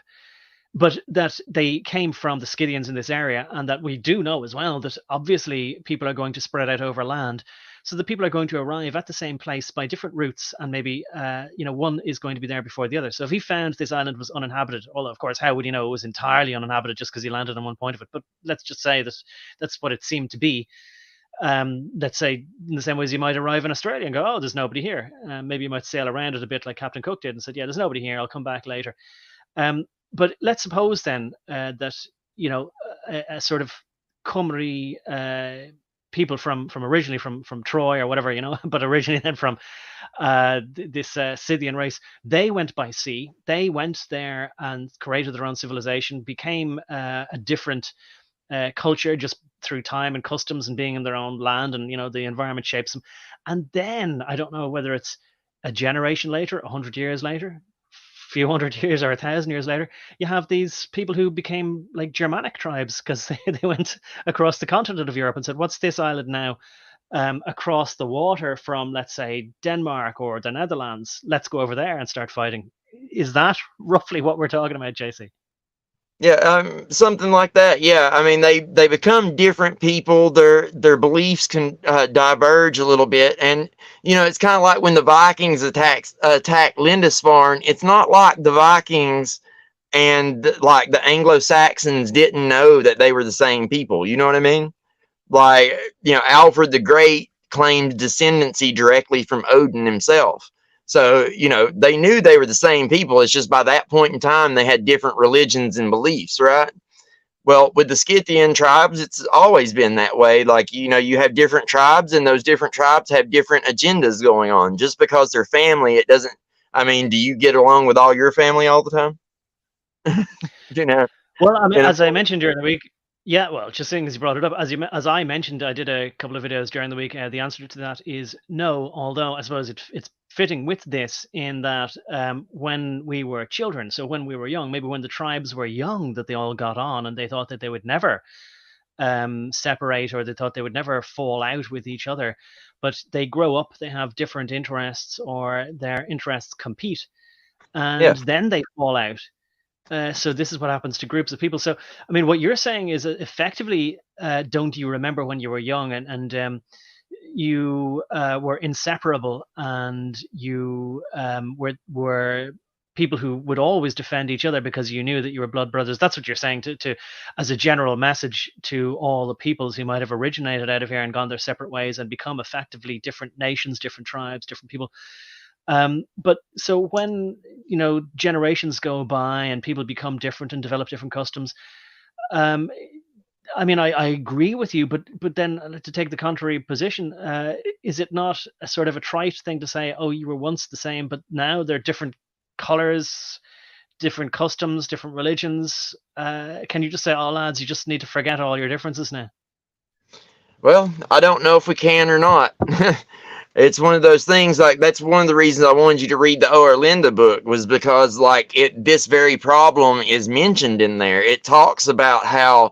but that they came from the Scythians in this area, and that we do know as well that obviously people are going to spread out over land, so the people are going to arrive at the same place by different routes, and maybe one is going to be there before the other. So if he found this island was uninhabited, although of course how would he know it was entirely uninhabited just because he landed on one point of it? But let's just say that that's what it seemed to be. Let's say in the same way as you might arrive in Australia and go, oh, there's nobody here. Maybe you might sail around it a bit like Captain Cook did and said, yeah, there's nobody here, I'll come back later. But let's suppose then that a sort of Cymru people from originally from Troy or whatever, but originally then from this Scythian race, they went by sea. They went there and created their own civilization, became a different culture just through time and customs and being in their own land, and the environment shapes them. And then I don't know whether it's a generation later, 100 years later, few hundred years or 1,000 years later, you have these people who became like Germanic tribes because they went across the continent of Europe and said, what's this island now across the water from, let's say, Denmark or the Netherlands? Let's go over there and start fighting. Is that roughly what we're talking about, JC? Yeah, something like that. Yeah, I mean they become different people. Their beliefs can diverge a little bit, and it's kind of like when the Vikings attack Lindisfarne. It's not like the Vikings and like the Anglo-Saxons didn't know that they were the same people. You know what I mean? Like Alfred the Great claimed descendancy directly from Odin himself. So, they knew they were the same people. It's just by that point in time, they had different religions and beliefs, right? Well, with the Scythian tribes, it's always been that way. Like, you have different tribes, and those different tribes have different agendas going on. Just because they're family, it doesn't, do you get along with all your family all the time? Well, I mean, as I mentioned during the week, yeah, well, just seeing as you brought it up, as I mentioned, I did a couple of videos during the week. The answer to that is no, although I suppose it's fitting with this in that when we were children, so when we were young, maybe when the tribes were young, that they all got on and they thought that they would never separate, or they thought they would never fall out with each other. But they grow up, they have different interests, or their interests compete, and then they fall out. So this is what happens to groups of people. So, I mean, what you're saying is effectively, don't you remember when you were young and you were inseparable, and you were people who would always defend each other because you knew that you were blood brothers. That's what you're saying to as a general message to all the peoples who might have originated out of here and gone their separate ways and become effectively different nations, different tribes, different people. But so when generations go by and people become different and develop different customs, I mean, I agree with you, but then to take the contrary position, is it not a sort of a trite thing to say, oh, you were once the same, but now they're different colors, different customs, different religions? Can you just say, oh, lads, you just need to forget all your differences now? Well, I don't know if we can or not. It's one of those things, like, that's one of the reasons I wanted you to read the Oerlinda book, was because, like, this very problem is mentioned in there. It talks about how,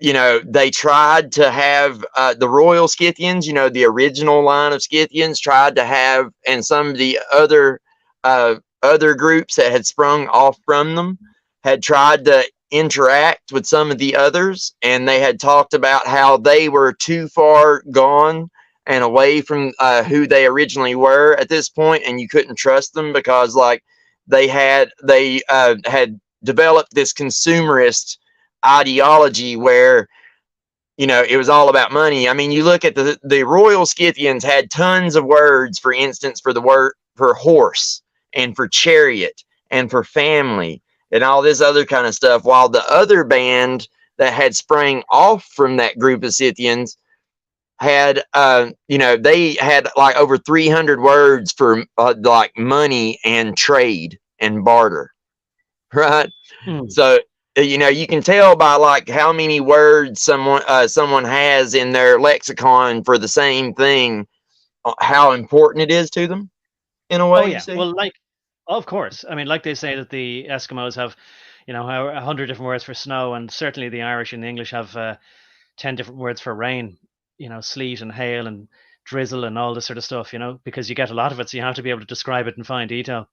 they tried to have the royal Scythians, the original line of Scythians tried to have, and some of the other groups that had sprung off from them had tried to interact with some of the others, and they had talked about how they were too far gone and away from who they originally were at this point, and you couldn't trust them because, like, they had developed this consumerist ideology where it was all about money. I mean, you look at the royal Scythians had tons of words, for instance, for the word for horse and for chariot and for family and all this other kind of stuff, while the other band that had sprang off from that group of Scythians had they had like over 300 words for like money and trade and barter, right? So you can tell by like how many words someone has in their lexicon for the same thing, how important it is to them in a way. Oh yeah, well, like, of course, I mean, like they say that the Eskimos have 100 different words for snow, and certainly the Irish and the English have 10 different words for rain, sleet and hail and drizzle and all this sort of stuff, because you get a lot of it, so you have to be able to describe it in fine detail.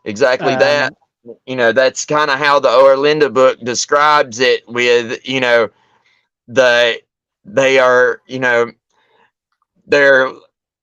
Exactly that. That's kind of how the Oerlinda book describes it, with they are they're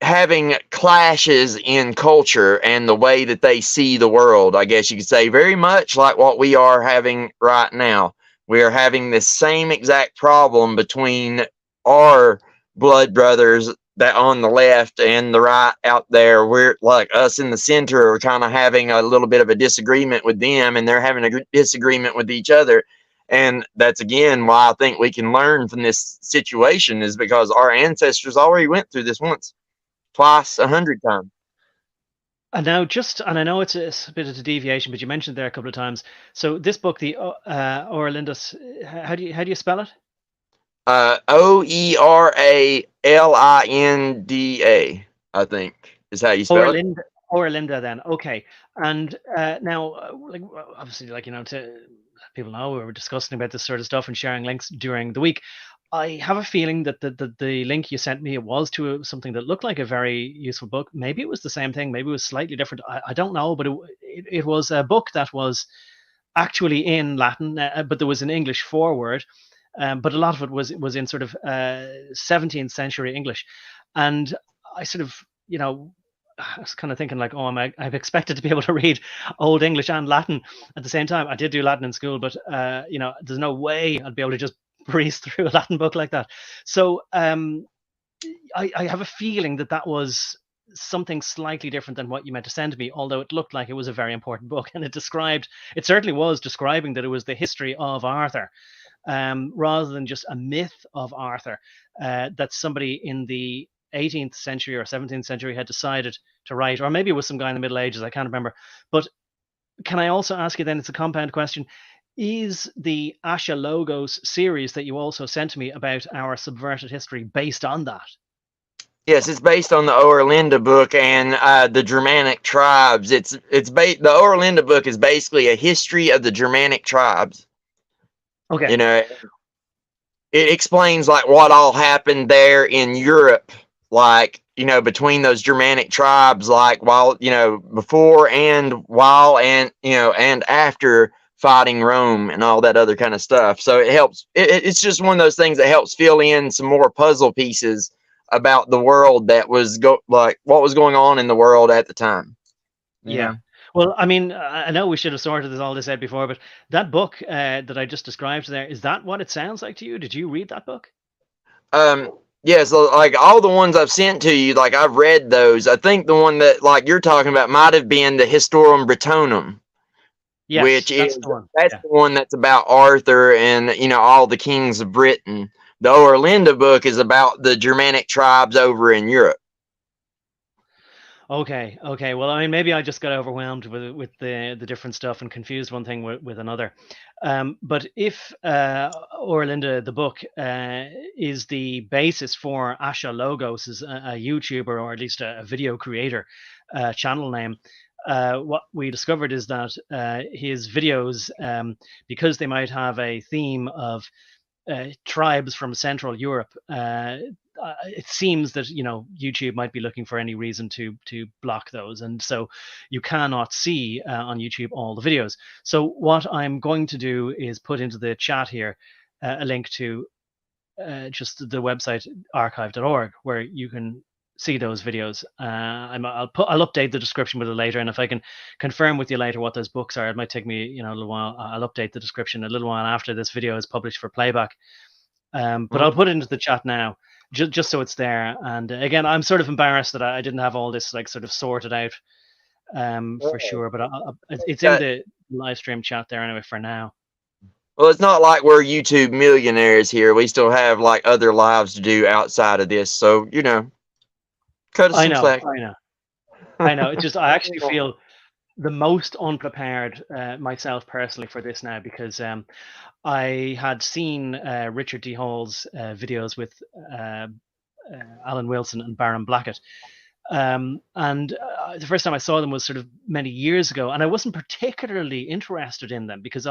having clashes in culture and the way that they see the world, I guess you could say, very much like what we are having right now. We are having the same exact problem between our blood brothers that on the left and the right out there. We're like, us in the center are kind of having a little bit of a disagreement with them, and they're having a disagreement with each other. And that's again why I think we can learn from this situation, is because our ancestors already went through this once, twice, 100 times. And now, and I know it's a bit of a deviation, but you mentioned there a couple of times. So this book, the Oerlindus, how do you spell it? Oeralinda, I think, is how you spell it. Linda then. Okay. And now, like, obviously, like, to people know, we were discussing about this sort of stuff and sharing links during the week. I have a feeling that the link you sent me, it was to something that looked like a very useful book. Maybe it was the same thing. Maybe it was slightly different. I don't know, but it was a book that was actually in Latin, but there was an English foreword. But a lot of it was in sort of 17th century English. And I sort of, I was kind of thinking like, oh, I'm expected to be able to read Old English and Latin at the same time. I did do Latin in school, but there's no way I'd be able to just breeze through a Latin book like that. So I have a feeling that was something slightly different than what you meant to send to me, although it looked like it was a very important book, and it certainly was describing that it was the history of Arthur, rather than just a myth of Arthur that somebody in the 18th century or 17th century had decided to write, or maybe it was some guy in the Middle Ages, I can't remember. But can I also ask you then, it's a compound question, is the Asha Logos series that you also sent to me about our subverted history based on that? Yes, it's based on the Oera book and the Germanic tribes. The Oera book is basically a history of the Germanic tribes. Okay. It explains like what all happened there in Europe, like, between those Germanic tribes, like while, before and while and, and after fighting Rome and all that other kind of stuff. So it helps. It's just one of those things that helps fill in some more puzzle pieces about the world that was what was going on in the world at the time. Yeah. Well, I mean, I know we should have sorted all this out before, but that book that I just described there, is that what it sounds like to you? Did you read that book? Yeah, so like all the ones I've sent to you, like I've read those. I think the one that like you're talking about might have been the Historiam Britonum. Yes, which that's is the one. the one that's about Arthur and all the kings of Britain. The Oera book is about the Germanic tribes over in Europe. Okay. Well, I mean, maybe I just got overwhelmed with the different stuff and confused one thing with another. But if Oera the book is the basis for Asha Logos, is a YouTuber or at least a video creator channel name, what we discovered is that his videos, because they might have a theme of tribes from Central Europe, it seems that YouTube might be looking for any reason to block those, and so you cannot see on YouTube all the videos. So what I'm going to do is put into the chat here a link to just the website archive.org, where you can see those videos. I'll update the description with it later, and if I can confirm with you later what those books are, it might take me a little while. I'll update the description a little while after this video is published for playback. But I'll put it into the chat now, just so it's there. And again, I'm sort of embarrassed that I didn't have all this like sort of sorted out for sure. But it's in the live stream chat there anyway for now. Well, it's not like we're YouTube millionaires here. We still have like other lives to do outside of this. So, cut us some slack. I know. It's just I actually feel the most unprepared myself personally for this now, because I had seen Richard D. Hall's videos with Alan Wilson and Baram Blackett. And the first time I saw them was sort of many years ago, and I wasn't particularly interested in them because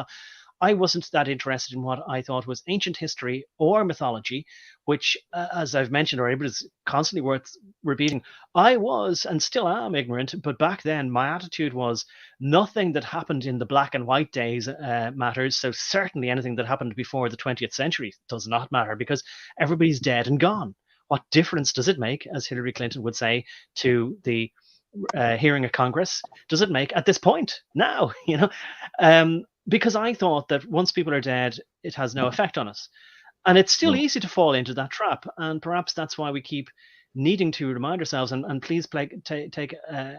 I wasn't that interested in what I thought was ancient history or mythology, which, as I've mentioned already, but it's constantly worth repeating, I was and still am ignorant. But back then, my attitude was nothing that happened in the black and white days matters. So certainly anything that happened before the 20th century does not matter, because everybody's dead and gone. What difference does it make, as Hillary Clinton would say to the hearing of Congress, does it make at this point now? Because I thought that once people are dead, it has no effect on us. And it's still easy to fall into that trap. And perhaps that's why we keep needing to remind ourselves. And please take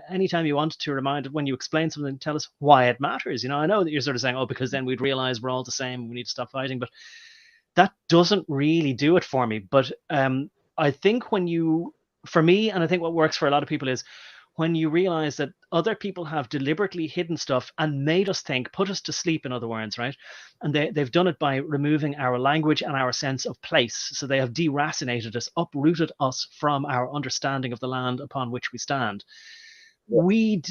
any time you want to remind, when you explain something, tell us why it matters. I know that you're sort of saying, oh, because then we'd realize we're all the same, we need to stop fighting. But that doesn't really do it for me. But I think for me, and I think what works for a lot of people, is when you realize that other people have deliberately hidden stuff and made us think, put us to sleep, in other words, right? And they've done it by removing our language and our sense of place. So they have deracinated us, uprooted us from our understanding of the land upon which we stand. we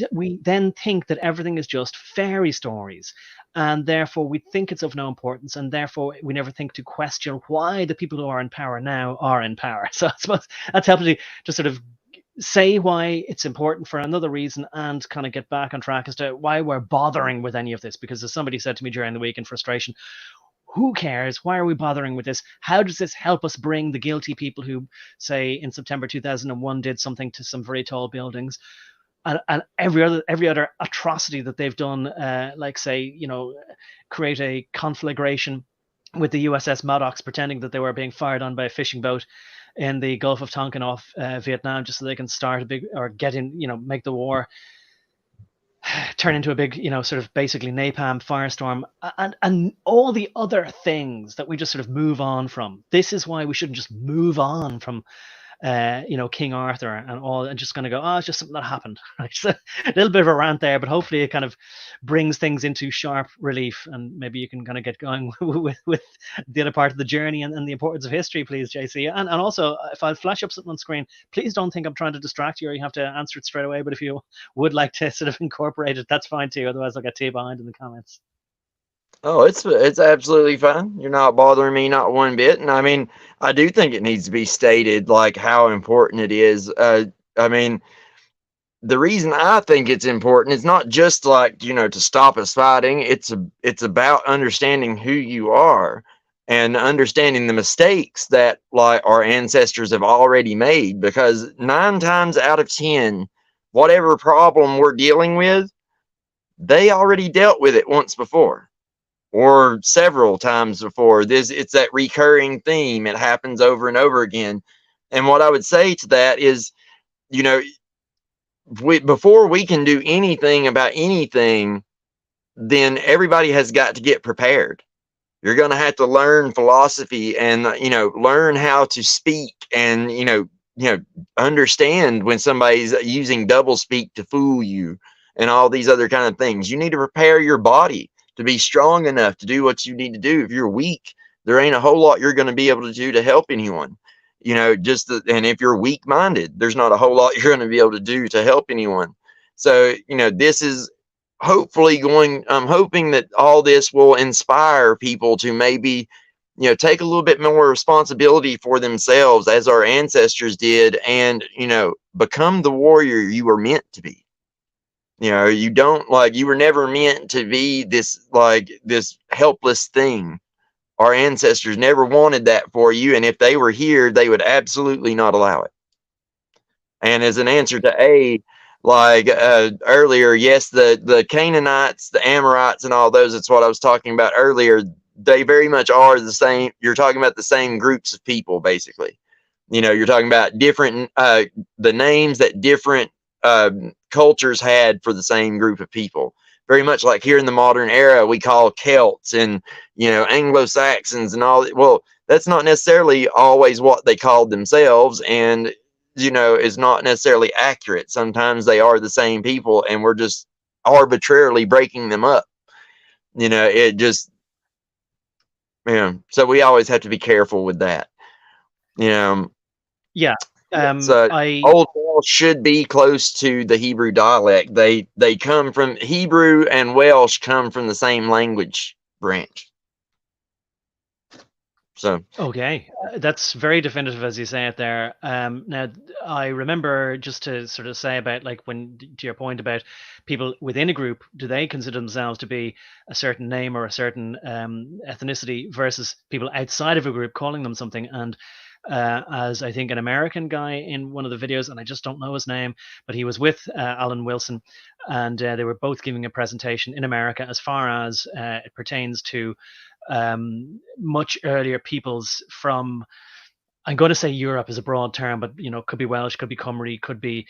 then think that everything is just fairy stories, and therefore we think it's of no importance, and therefore we never think to question why the people who are in power now are in power. So I suppose that's helpful to sort of say why it's important for another reason, and kind of get back on track as to why we're bothering with any of this. Because as somebody said to me during the week in frustration, who cares? Why are we bothering with this? How does this help us bring the guilty people who, say, in September 2001 did something to some very tall buildings, and every other atrocity that they've done, like, say, you know, create a conflagration with the USS Maddox pretending that they were being fired on by a fishing boat in the Gulf of Tonkin off Vietnam, just so they can start a big, or get in, you know, make the war turn into a big, you know, sort of basically napalm firestorm, and all the other things that we just sort of move on from. This is why we shouldn't just move on from you know, King Arthur and all, and just going to go, oh, it's just something that happened. So a little bit of a rant there, but hopefully it kind of brings things into sharp relief, and maybe you can kind of get going with the other part of the journey and the importance of history, please, JC. And also, if I flash up something on screen, please don't think I'm trying to distract you or you have to answer it straight away. But if you would like to sort of incorporate it, that's fine too. Otherwise, I'll get to you behind in the comments. Oh, it's absolutely fine. You're not bothering me, not one bit. And I mean, I do think it needs to be stated, like, how important it is. I mean, the reason I think it's important is not just, like, you know, to stop us fighting. It's about understanding who you are and understanding the mistakes that, like, our ancestors have already made. Because 9 times out of 10, whatever problem we're dealing with, they already dealt with it once before, or several times before. It's that recurring theme. It happens over and over again. And what I would say to that is, you know, before we can do anything about anything, then everybody has got to get prepared. You're going to have to learn philosophy, and, you know, learn how to speak, and, you know, understand when somebody's using double speak to fool you, and all these other kind of things. You need to prepare your body to be strong enough to do what you need to do. If you're weak, there ain't a whole lot you're going to be able to do to help anyone. You know, and if you're weak minded, there's not a whole lot you're going to be able to do to help anyone. So, you know, this is hopefully I'm hoping that all this will inspire people to maybe, you know, take a little bit more responsibility for themselves, as our ancestors did, and, you know, become the warrior you were meant to be. You know, you were never meant to be this helpless thing. Our ancestors never wanted that for you, and if they were here, they would absolutely not allow it. And as an answer to earlier, yes, the Canaanites, the Amorites, and all those, that's what I was talking about earlier. They very much are the same. You're talking about the same groups of people, basically. You know, you're talking about different the names that different cultures had for the same group of people. Very much like here in the modern era, we call Celts and, you know, Anglo-Saxons and all. Well, that's not necessarily always what they called themselves, and, you know, is not necessarily accurate. Sometimes they are the same people, and we're just arbitrarily breaking them up. You know, it just, yeah. So we always have to be careful with that. You know. Yeah. So Old Welsh should be close to the Hebrew dialect. They come from Hebrew, and Welsh come from the same language branch. So okay, that's very definitive, as you say it there. Now, I remember, just to sort of say about, like, when, to your point about people within a group, do they consider themselves to be a certain name or a certain ethnicity, versus people outside of a group calling them something? And as I think an American guy in one of the videos, and I just don't know his name, but he was with Alan Wilson, and they were both giving a presentation in America as far as it pertains to much earlier peoples from, I'm going to say Europe is a broad term, but, you know, could be Welsh, could be Cymry, could be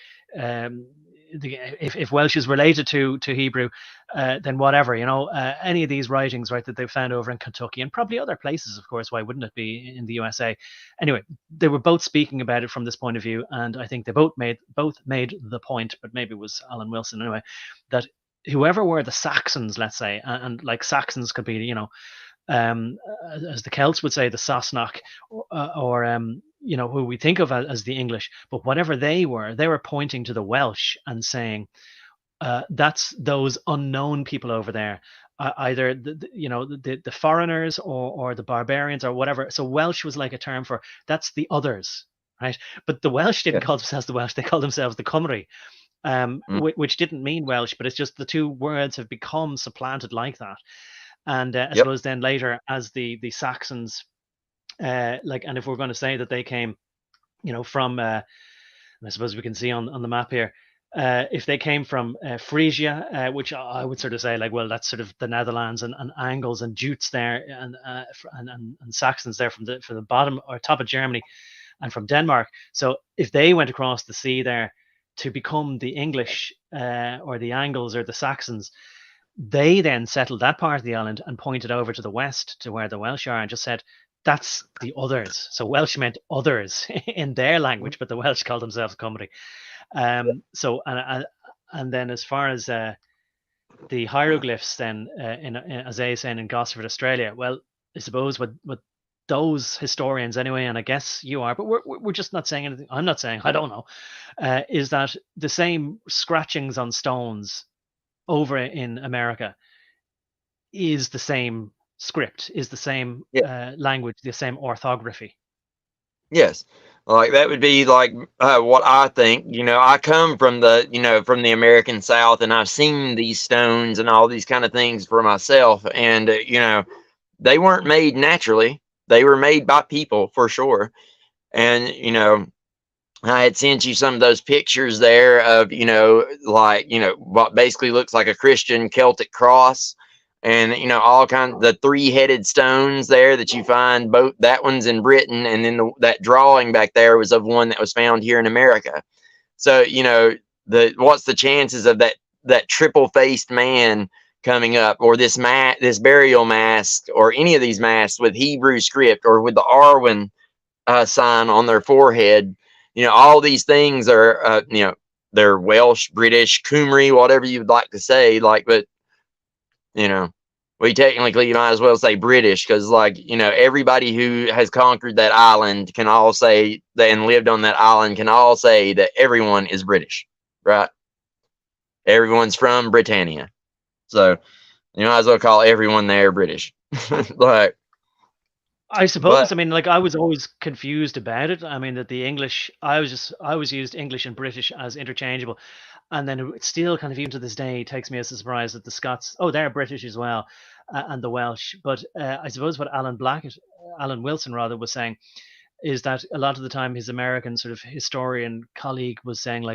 if Welsh is related to Hebrew, then whatever, you know, any of these writings, right, that they've found over in Kentucky and probably other places, of course. Why wouldn't it be in the USA? Anyway, they were both speaking about it from this point of view, and I think they both made the point, but maybe it was Alan Wilson anyway, that whoever were the Saxons, let's say, and like Saxons could be, you know, as the Celts would say, the Sassenach, or who we think of as the English, but whatever they were pointing to the Welsh and saying, that's those unknown people over there, either the foreigners or the barbarians or whatever. So Welsh was like a term for that's the others, right? But the Welsh didn't call themselves the Welsh; they called themselves the Cymry, which didn't mean Welsh, but it's just the two words have become supplanted like that. And I suppose then later, as the Saxons, and if we're going to say that they came, from, I suppose we can see on the map here, if they came from Frisia, which I would sort of say well, that's sort of the Netherlands, and Angles and Jutes there, and Saxons there from the bottom or top of Germany, and from Denmark. So if they went across the sea there to become the English, or the Angles or the Saxons, they then settled that part of the island and pointed over to the west to where the Welsh are and just said, that's the others. So Welsh meant others in their language, but the Welsh called themselves Cymry. So and then as far as the hieroglyphs, then as I saying in Gosford, Australia, well, I suppose what those historians anyway, and I guess you are, but we're just not saying anything. I'm not saying, I don't know, is that the same scratchings on stones over in America is the same script, is the same language, the same orthography. Yes. Like that would be like what I think. I come from from the American South, and I've seen these stones and all these kind of things for myself. And they weren't made naturally; they were made by people for sure. And I had sent you some of those pictures there of what basically looks like a Christian Celtic cross, and all kinds the three-headed stones there that you find. Both that one's in Britain, and then that drawing back there was of one that was found here in America. So what's the chances of that triple-faced man coming up, or this burial mask, or any of these masks with Hebrew script, or with the Arwen sign on their forehead? All these things are they're Welsh, British, Cymry, whatever you'd like to say, but we technically might as well say British, because everybody who has conquered that island can all say that, and lived on that island can all say that everyone is British, right? Everyone's from Britannia. So you might as well call everyone there British. I suppose. I was always confused about it. That the English, I always used English and British as interchangeable, and then it still kind of, even to this day, takes me as a surprise that the Scots, they're British as well, and the Welsh. But I suppose what Alan Wilson rather, was saying is that a lot of the time his American sort of historian colleague was saying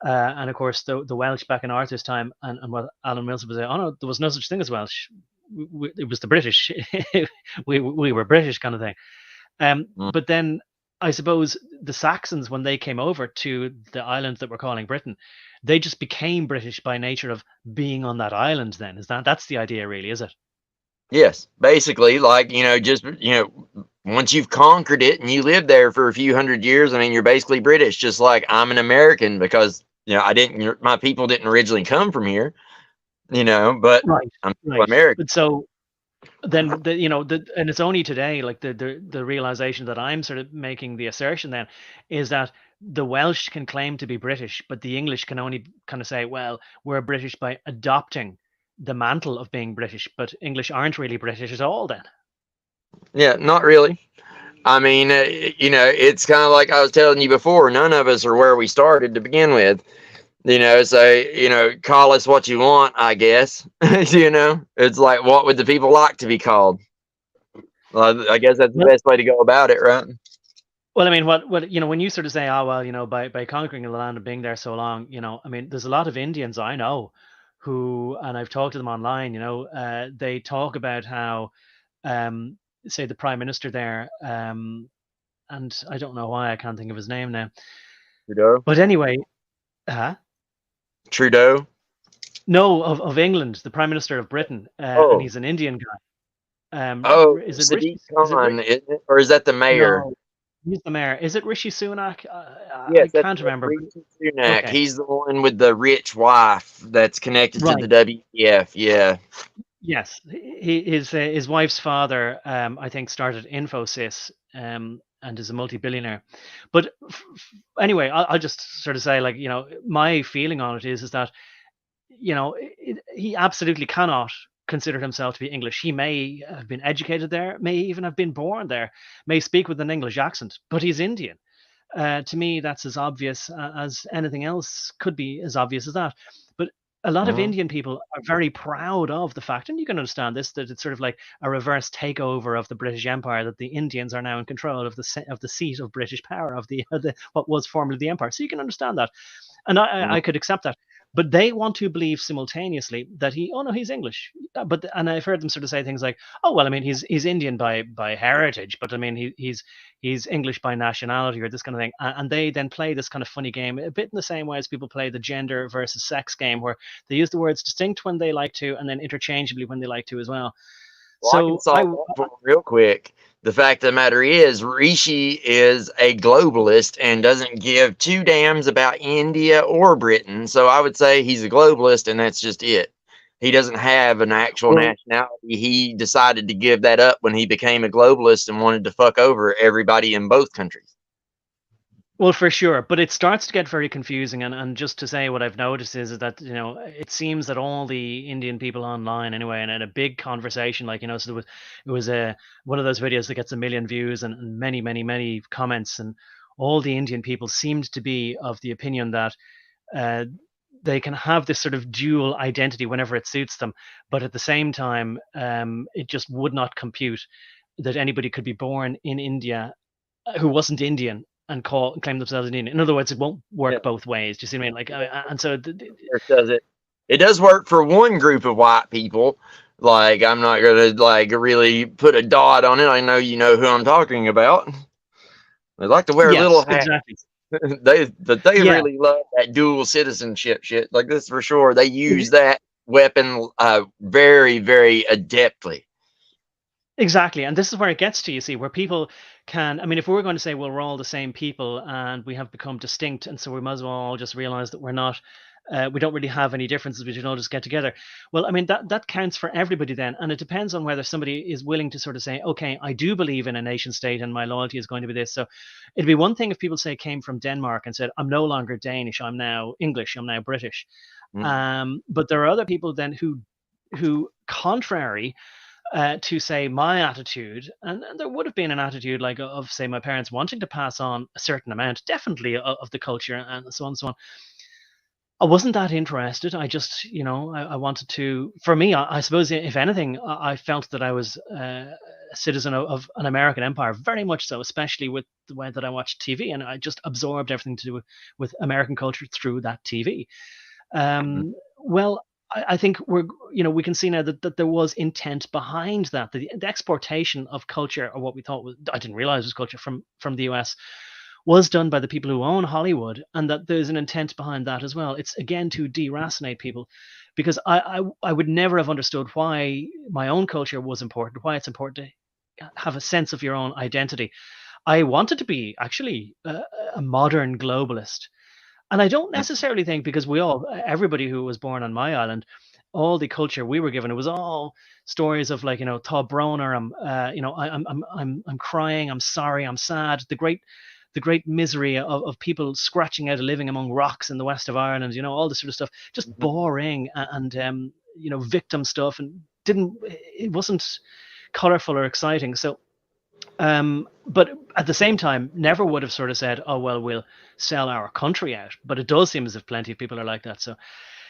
and of course the Welsh back in Arthur's time, and what Alan Wilson was saying, oh no, there was no such thing as Welsh. It was the British. we were British, kind of thing. But then I suppose the Saxons, when they came over to the island that we're calling Britain, they just became British by nature of being on that island. Then that's the idea, really, is it? Yes, basically, once you've conquered it and you live there for a few hundred years, you're basically British. Just like I'm an American because my people didn't originally come from here. But right, I'm American. But so then and it's only today, the realization that I'm sort of making the assertion then is that the Welsh can claim to be British, but the English can only kind of say, well, we're British by adopting the mantle of being British, but English aren't really British at all then. Yeah, not really. It's kind of like I was telling you before, none of us are where we started to begin with. So, call us what you want, I guess. It's like, what would the people like to be called? Well, I guess that's the best way to go about it, right? Well, what when you sort of say, by conquering the land and being there so long, there's a lot of Indians I know who, and I've talked to them online, they talk about how, say the Prime Minister there, and I don't know why I can't think of his name now. Trudeau? But anyway, huh? Trudeau? No, of England, the Prime Minister of Britain, and he's an Indian guy. Is it Rishi Khan, or is that the mayor? No, he's the mayor. Is it Rishi Sunak? Yes, I can't remember. Rishi Sunak. Okay. He's the one with the rich wife that's connected to the WEF. Yeah. Yes, his wife's father, I think, started Infosys, and and is a multi-billionaire. But anyway, I'll just sort of say, like, my feeling on it is that, he absolutely cannot consider himself to be English. He may have been educated there, may even have been born there, may speak with an English accent, but he's Indian. To me, that's as obvious as anything else could be as obvious as that. But a lot of Indian people are very proud of the fact, and you can understand this, that it's sort of like a reverse takeover of the British Empire, that the Indians are now in control of the seat of British power, of the what was formerly the empire. So you can understand that, and I could accept that. But they want to believe simultaneously that he's English. And I've heard them sort of say things like, oh, well, I mean, he's Indian by heritage, but I mean, he's English by nationality, or this kind of thing. And they then play this kind of funny game, a bit in the same way as people play the gender versus sex game, where they use the words distinct when they like to, and then interchangeably when they like to as well. Well, so I can solve that real quick. The fact of the matter is, Rishi is a globalist and doesn't give two damns about India or Britain. So I would say he's a globalist, and that's just it. He doesn't have an actual nationality. He decided to give that up when he became a globalist and wanted to fuck over everybody in both countries. Well, for sure, but it starts to get very confusing, and just to say what I've noticed is that it seems that all the Indian people online anyway, and in a big conversation, like so it was one of those videos that gets 1 million views and many comments, and all the Indian people seemed to be of the opinion that they can have this sort of dual identity whenever it suits them, but at the same time, it just would not compute that anybody could be born in India who wasn't Indian and claim themselves Indian. In other words, it won't work both ways. Do you see what I mean? Like, and so does it? It does work for one group of white people. Like, I'm not gonna really put a dot on it. I know you know who I'm talking about. They like to wear little hats. Exactly. they really love that dual citizenship shit. Like this for sure. They use that weapon very, very adeptly. Exactly. And this is where it gets to, you see, where people can, I mean, if we're going to say, well, we're all the same people and we have become distinct, and so we might as well all just realize that we're not, we don't really have any differences, we should all just get together. Well, I mean, that counts for everybody then. And it depends on whether somebody is willing to sort of say, okay, I do believe in a nation state and my loyalty is going to be this. So it'd be one thing if people say came from Denmark and said, I'm no longer Danish, I'm now English, I'm now British. But there are other people then who contrary to say my attitude, and there would have been an attitude like of say my parents wanting to pass on a certain amount, definitely of the culture and so on and so on. I wasn't that interested. I just, I wanted to. For me, I suppose, if anything, I felt that I was a citizen of an American empire, very much so, especially with the way that I watched TV, and I just absorbed everything to do with American culture through that TV. Well, I think we can see now that there was intent behind that. The exportation of culture, or what we thought was, I didn't realize was culture from the US, was done by the people who own Hollywood, and that there's an intent behind that as well. It's again to deracinate people, because I would never have understood why my own culture was important, why it's important to have a sense of your own identity. I wanted to be actually a modern globalist. And I don't necessarily think, because everybody who was born on my island, all the culture we were given, it was all stories of like, Tá Broner, I'm crying, I'm sorry, I'm sad. The great misery of people scratching out a living among rocks in the west of Ireland, all this sort of stuff, just boring and victim stuff, and it wasn't colorful or exciting. So but at the same time, never would have sort of said, oh, well, we'll sell our country out. But it does seem as if plenty of people are like that. So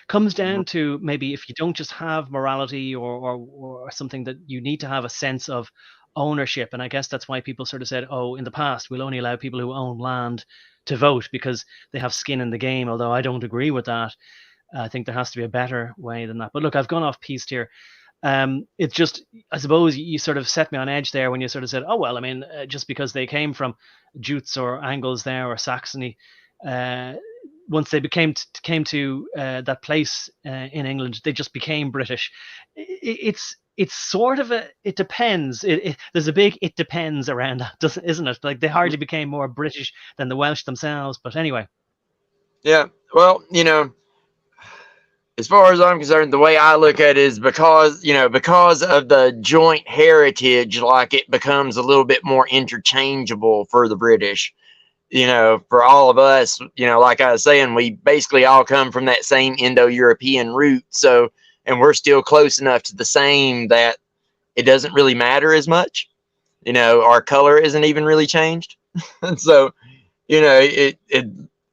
comes down to maybe if you don't just have morality or something, that you need to have a sense of ownership. And I guess that's why people sort of said, oh, in the past, we'll only allow people who own land to vote because they have skin in the game, although I don't agree with that. I think there has to be a better way than that. But look, I've gone off piste here. It's just, I suppose you sort of set me on edge there when you sort of said, oh, well, I mean, just because they came from Jutes or Angles there or Saxony, once they came to that place in England, they just became British. It's sort of it depends. There's a big it depends around that, isn't it? Like they hardly became more British than the Welsh themselves. But anyway. Yeah, well, as far as I'm concerned, the way I look at it is because of the joint heritage, like it becomes a little bit more interchangeable for the British. For all of us, like I was saying, we basically all come from that same Indo-European root. So, and we're still close enough to the same that it doesn't really matter as much. Our color isn't even really changed. And so, it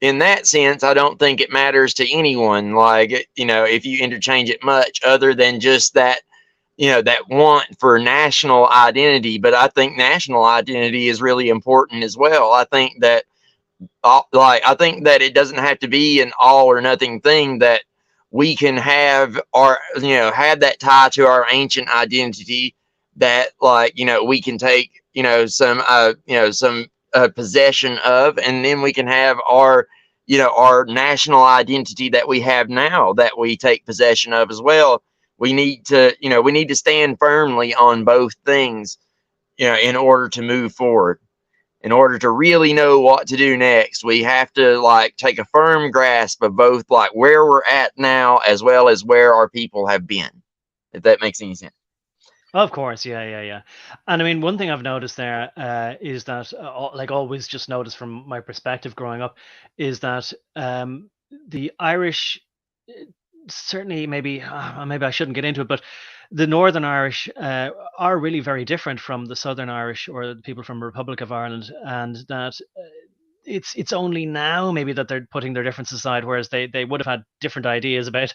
in that sense, I don't think it matters to anyone. Like, if you interchange it much, other than just that, that want for national identity. But I think national identity is really important as well. I think that, it doesn't have to be an all or nothing thing. That we can have have that tie to our ancient identity. That, we can take some possession of, and then we can have our national identity that we have now, that we take possession of as well. We need to stand firmly on both things, in order to move forward. In order to really know what to do next, we have to take a firm grasp of both, where we're at now as well as where our people have been, if that makes any sense. Of course, yeah. And I mean, one thing I've noticed there is that, like always, just noticed from my perspective growing up, is that the Irish, certainly, maybe I shouldn't get into it, but the Northern Irish are really very different from the Southern Irish or the people from the Republic of Ireland, and that it's only now maybe that they're putting their differences aside, whereas they would have had different ideas about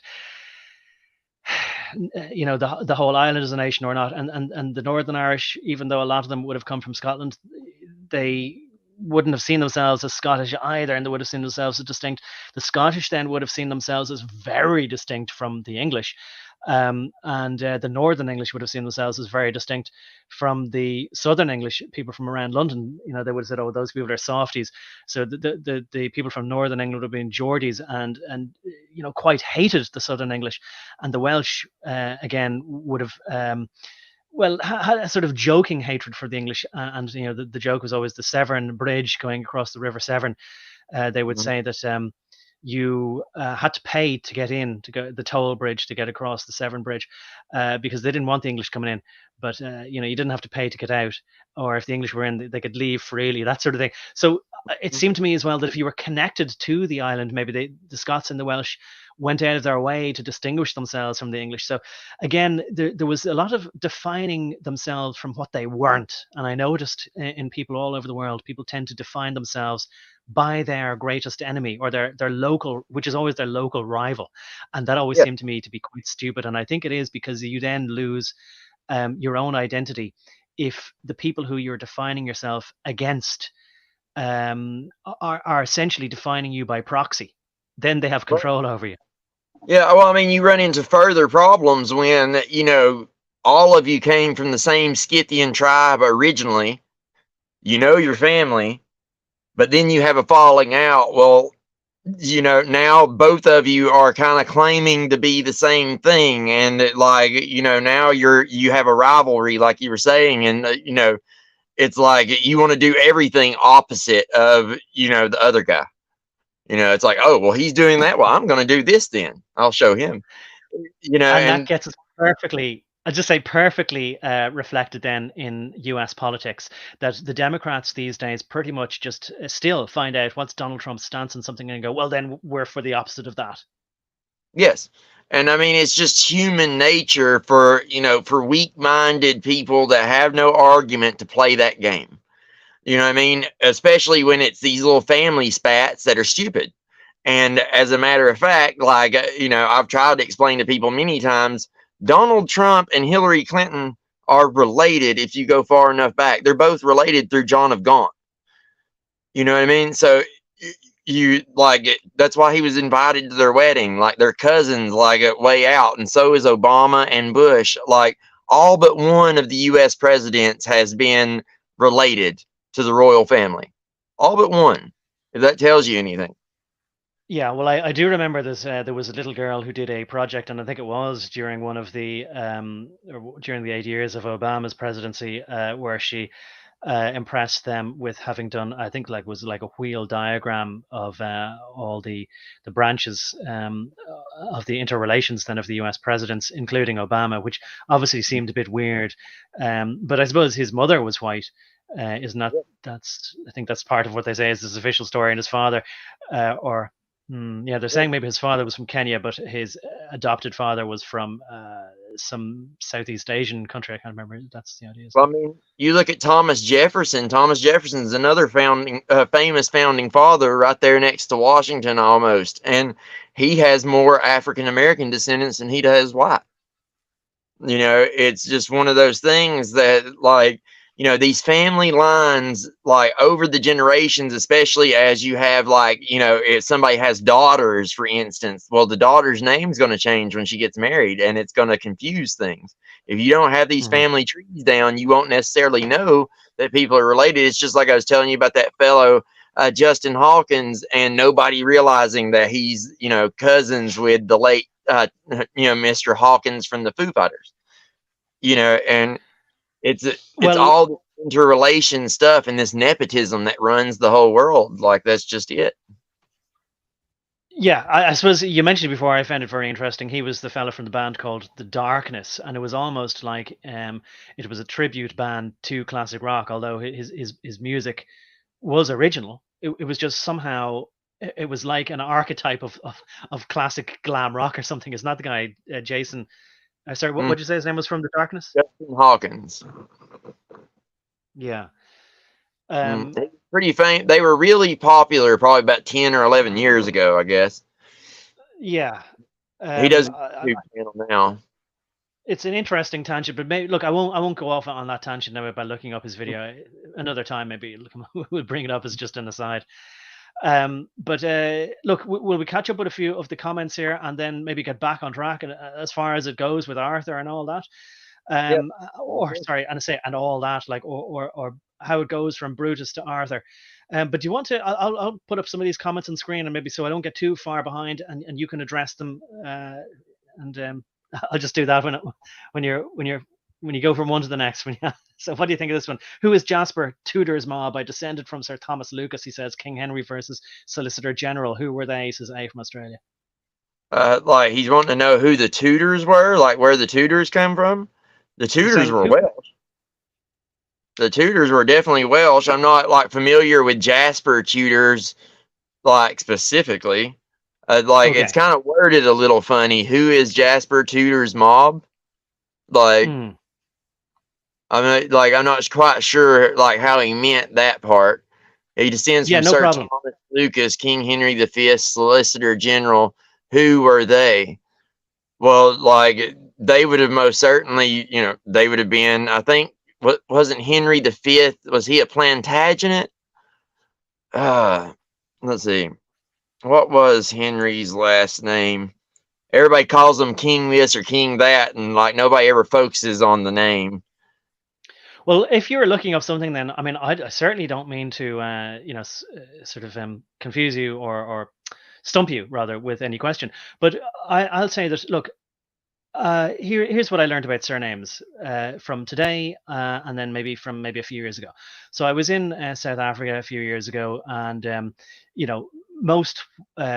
the whole island as a nation or not. And the Northern Irish, even though a lot of them would have come from Scotland, they wouldn't have seen themselves as Scottish either, and they would have seen themselves as distinct. The Scottish then would have seen themselves as very distinct from the English, and the Northern English would have seen themselves as very distinct from the Southern English people from around London. They would have said, "Oh, those people are softies." So the people from Northern England would have been Geordies, and quite hated the Southern English, and the Welsh again would have. Well, had a sort of joking hatred for the English, and the joke was always the Severn Bridge going across the River Severn. They would say that you had to pay to get in, to go the toll bridge to get across the Severn Bridge, because they didn't want the English coming in. But you didn't have to pay to get out, or if the English were in, they could leave freely, that sort of thing. So it seemed to me as well that if you were connected to the island, maybe the Scots and the Welsh went out of their way to distinguish themselves from the English. So again, there was a lot of defining themselves from what they weren't. And I noticed in people all over the world, people tend to define themselves by their greatest enemy, or their local, which is always their local rival. And that always Yeah. seemed to me to be quite stupid. And I think it is because you then lose your own identity if the people who you're defining yourself against are essentially defining you by proxy. Then they have control over you. Yeah, well, I mean, you run into further problems when, all of you came from the same Scythian tribe originally, your family, but then you have a falling out. Well, now both of you are kind of claiming to be the same thing. And now you have a rivalry, like you were saying. And, it's like you want to do everything opposite of, the other guy. It's like, oh, well, he's doing that. Well, I'm going to do this then. I'll show him. And that And gets us perfectly, I just say perfectly reflected then in US politics, that the Democrats these days pretty much just still find out what's Donald Trump's stance on something and go, well, then we're for the opposite of that. yes. And I mean, it's just human nature for weak-minded people that have no argument to play that game. You know what I mean? Especially when it's these little family spats that are stupid. And as a matter of fact, I've tried to explain to people many times, Donald Trump and Hillary Clinton are related if you go far enough back. They're both related through John of Gaunt. You know what I mean? So that's why he was invited to their wedding. Like, they're cousins, way out. And so is Obama and Bush. Like, all but one of the US presidents has been related to the royal family. All but one, if that tells you anything. Yeah, well, I do remember this. There was a little girl who did a project, and I think it was during one of the or during the 8 years of Obama's presidency, where she impressed them with having done, I think, was like a wheel diagram of all the branches of the interrelations then of the US presidents, including Obama, which obviously seemed a bit weird. But I suppose his mother was white. Isn't that? I think that's part of what they say is his official story, and his father, they're saying maybe his father was from Kenya, but his adopted father was from some Southeast Asian country. I can't remember. That's the idea. Well, I mean, you look at Thomas Jefferson. Thomas Jefferson's another famous founding father, right there next to Washington, almost, and he has more African American descendants than he does white. You know, it's just one of those things that, like, you know, these family lines, like, over the generations, especially as you have, like, you know, if somebody has daughters, for instance, well, the daughter's name's going to change when she gets married, and it's going to confuse things. If you don't have these family trees down, you won't necessarily know that people are related. It's just like I was telling you about that fellow, Justin Hawkins, and nobody realizing that he's, you know, cousins with the late, Mr. Hawkins from the Foo Fighters. You know, and it's all the interrelation stuff and this nepotism that runs the whole world. Like, that's just it. Yeah, I suppose you mentioned before. I found it very interesting. He was the fella from the band called The Darkness, and it was almost like it was a tribute band to classic rock. Although his music was original, it was just somehow it was like an archetype of classic glam rock or something. It's not the guy Jason. Sorry, what did you say his name was from The Darkness? Justin Hawkins. Yeah. Pretty famous. They were really popular probably about 10 or 11 years ago, I guess. Yeah. He does a YouTube channel now. It's an interesting tangent, but maybe, look, I won't go off on that tangent now by looking up his video. Another time, maybe we'll bring it up as just an aside. But look, will we catch up with a few of the comments here and then maybe get back on track as far as it goes with Arthur and all that? And all that, like, or how it goes from Brutus to Arthur. But do you want to? I'll put up some of these comments on screen, and maybe so I don't get too far behind, and you can address them. I'll just do that when you go from one to the next. So what do you think of this one? Who is Jasper Tudor's mob? I descended from Sir Thomas Lucas. He says King Henry versus Solicitor General. Who were they? Says A from Australia. Like, he's wanting to know who the Tudors were, like where the Tudors come from. The Tudors were Welsh. The Tudors were definitely Welsh. I'm not, like, familiar with Jasper Tudors, like, specifically. It's kind of worded a little funny. Who is Jasper Tudor's mob? Like, I'm not quite sure, like, how he meant that part. He descends from Sir Thomas Lucas, King Henry V, Solicitor General. Who were they? Well, like, they would have most certainly, you know, they would have been, I think, wasn't Henry V, was he a Plantagenet? Let's see. What was Henry's last name? Everybody calls him King this or King that, and, like, nobody ever focuses on the name. Well, if you're looking up something, then I mean, I certainly don't mean to, sort of confuse you or stump you rather with any question. But I'll say that, look, here's what I learned about surnames from today, and then maybe from a few years ago. So I was in South Africa a few years ago, and most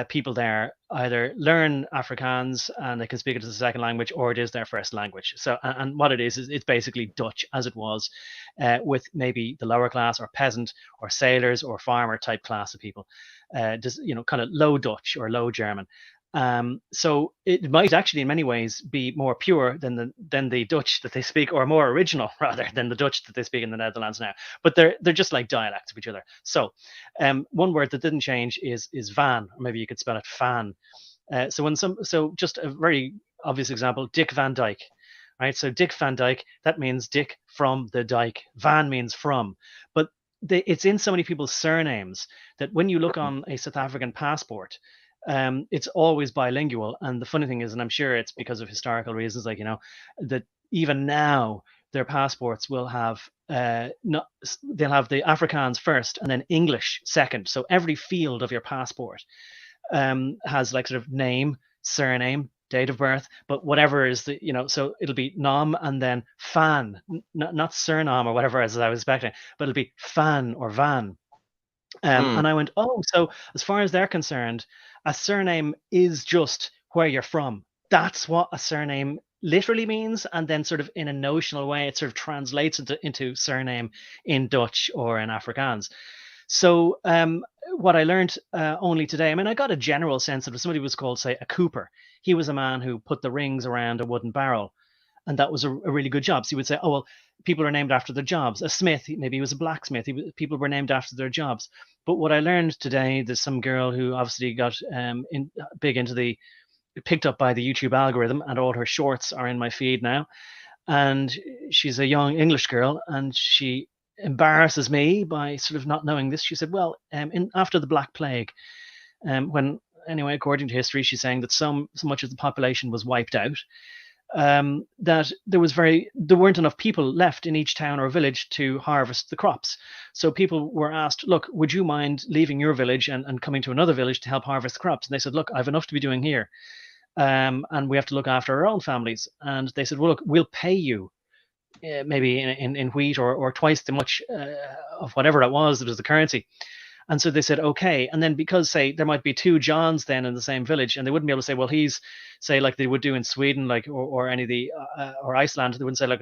people there either learn Afrikaans and they can speak it as a second language, or it is their first language. So, and what it is it's basically Dutch, as it was, with maybe the lower class or peasant or sailors or farmer type class of people, just kind of low Dutch or low German. So it might actually in many ways be more pure than the Dutch that they speak, or more original rather than the Dutch that they speak in the Netherlands now. But they're just like dialects of each other. So one word that didn't change is van, or maybe you could spell it fan. So just a very obvious example, Dick Van Dyke. Right, so Dick Van Dyke, that means Dick from the Dyke. Van means from, but it's in so many people's surnames that when you look on a South African passport, it's always bilingual. And the funny thing is, and I'm sure it's because of historical reasons, like, that even now their passports will have they'll have the Afrikaans first and then English second. So every field of your passport has, like, sort of name, surname, date of birth, but whatever is the, so it'll be Nom and then Fan, not Surname or whatever as I was expecting, but it'll be Fan or Van. And I went, oh, so as far as they're concerned, a surname is just where you're from. That's what a surname literally means. And then sort of in a notional way, it sort of translates into surname in Dutch or in Afrikaans. So what I learned only today, I mean, I got a general sense of if somebody was called, say, a cooper. He was a man who put the rings around a wooden barrel. And that was a really good job. So you would say, oh, well, people are named after their jobs. A smith, maybe he was a blacksmith. People were named after their jobs. But what I learned today, there's some girl who obviously got picked up by the YouTube algorithm, and all her shorts are in my feed now. And she's a young English girl, and she embarrasses me by sort of not knowing this. She said, well, after the Black Plague, anyway, according to history, she's saying that so much of the population was wiped out, that there weren't enough people left in each town or village to harvest the crops. So people were asked, look, would you mind leaving your village and coming to another village to help harvest the crops? And they said, look, I've enough to be doing here. And we have to look after our own families. And they said, well, look, we'll pay you maybe in wheat or twice the much of whatever it was that was the currency. And so they said, okay. And then because, say, there might be two Johns then in the same village, and they wouldn't be able to say, well, he's, say, like they would do in Sweden, like, or any of the, or Iceland, they wouldn't say, like,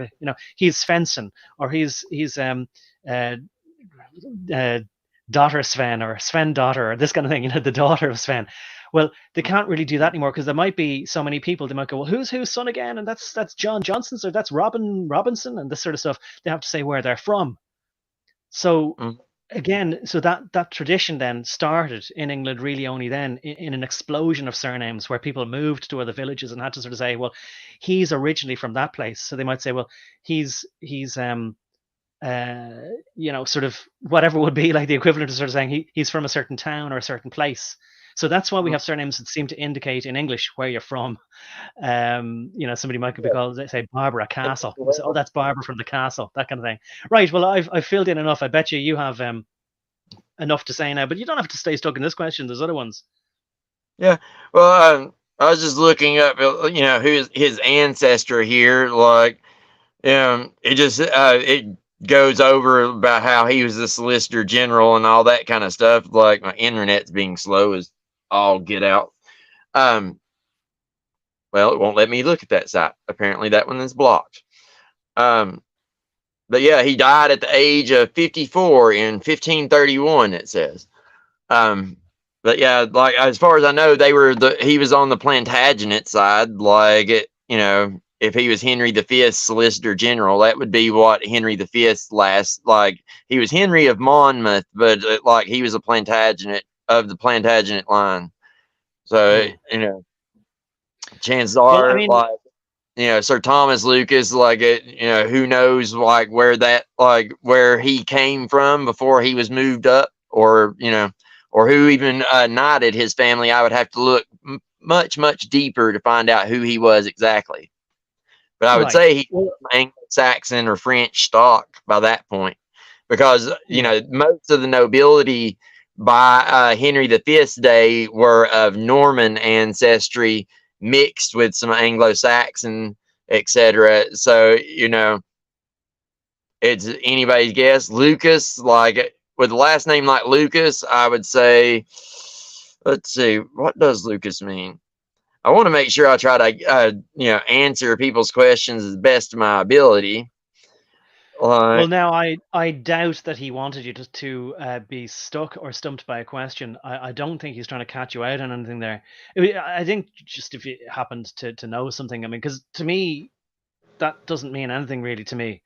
he's Svensson, or he's daughter Sven, or Sven daughter, or this kind of thing, the daughter of Sven. Well, they can't really do that anymore because there might be so many people. They might go, well, who's son again? And that's John Johnson's, or that's Robinson, and this sort of stuff. They have to say where they're from. So again, so that tradition then started in England really only then in an explosion of surnames where people moved to other villages and had to sort of say, well, he's originally from that place. So they might say, well, he's sort of whatever would be like the equivalent of sort of saying he's from a certain town or a certain place. So that's why we have surnames that seem to indicate in English where you're from. Somebody might be called, say, Barbara Castle. Say, oh, that's Barbara from the castle, that kind of thing. Right. Well, I've filled in enough. I bet you have enough to say now, but you don't have to stay stuck in this question. There's other ones. Yeah. Well, I was just looking up, who's his ancestor here. Like, it just it goes over about how he was the Solicitor General and all that kind of stuff. Like, my internet's being slow as all get out. Well, it won't let me look at that site. Apparently that one is blocked. But yeah, he died at the age of 54 in 1531, it says. But yeah, like, as far as I know, he was on the Plantagenet side. Like, if he was Henry V's Solicitor General, that would be what Henry V's he was Henry of Monmouth, but like he was a Plantagenet of the Plantagenet line. So, chances are, Sir Thomas Lucas, who knows, like, where he came from before he was moved up, or who even knighted his family. I would have to look much, much deeper to find out who he was exactly. But I would say he was Anglo-Saxon or French stock by that point, because, most of the nobility by Henry V's day were of Norman ancestry mixed with some Anglo-Saxon, etc. So, it's anybody's guess. Lucas, like, with the last name like Lucas, I would say, let's see, what does Lucas mean? I want to make sure I try to, answer people's questions as best of my ability. Well, now I doubt that he wanted you to be stuck or stumped by a question. I don't think he's trying to catch you out on anything there. I think just if you happened to know something, I mean, because to me, that doesn't mean anything really to me.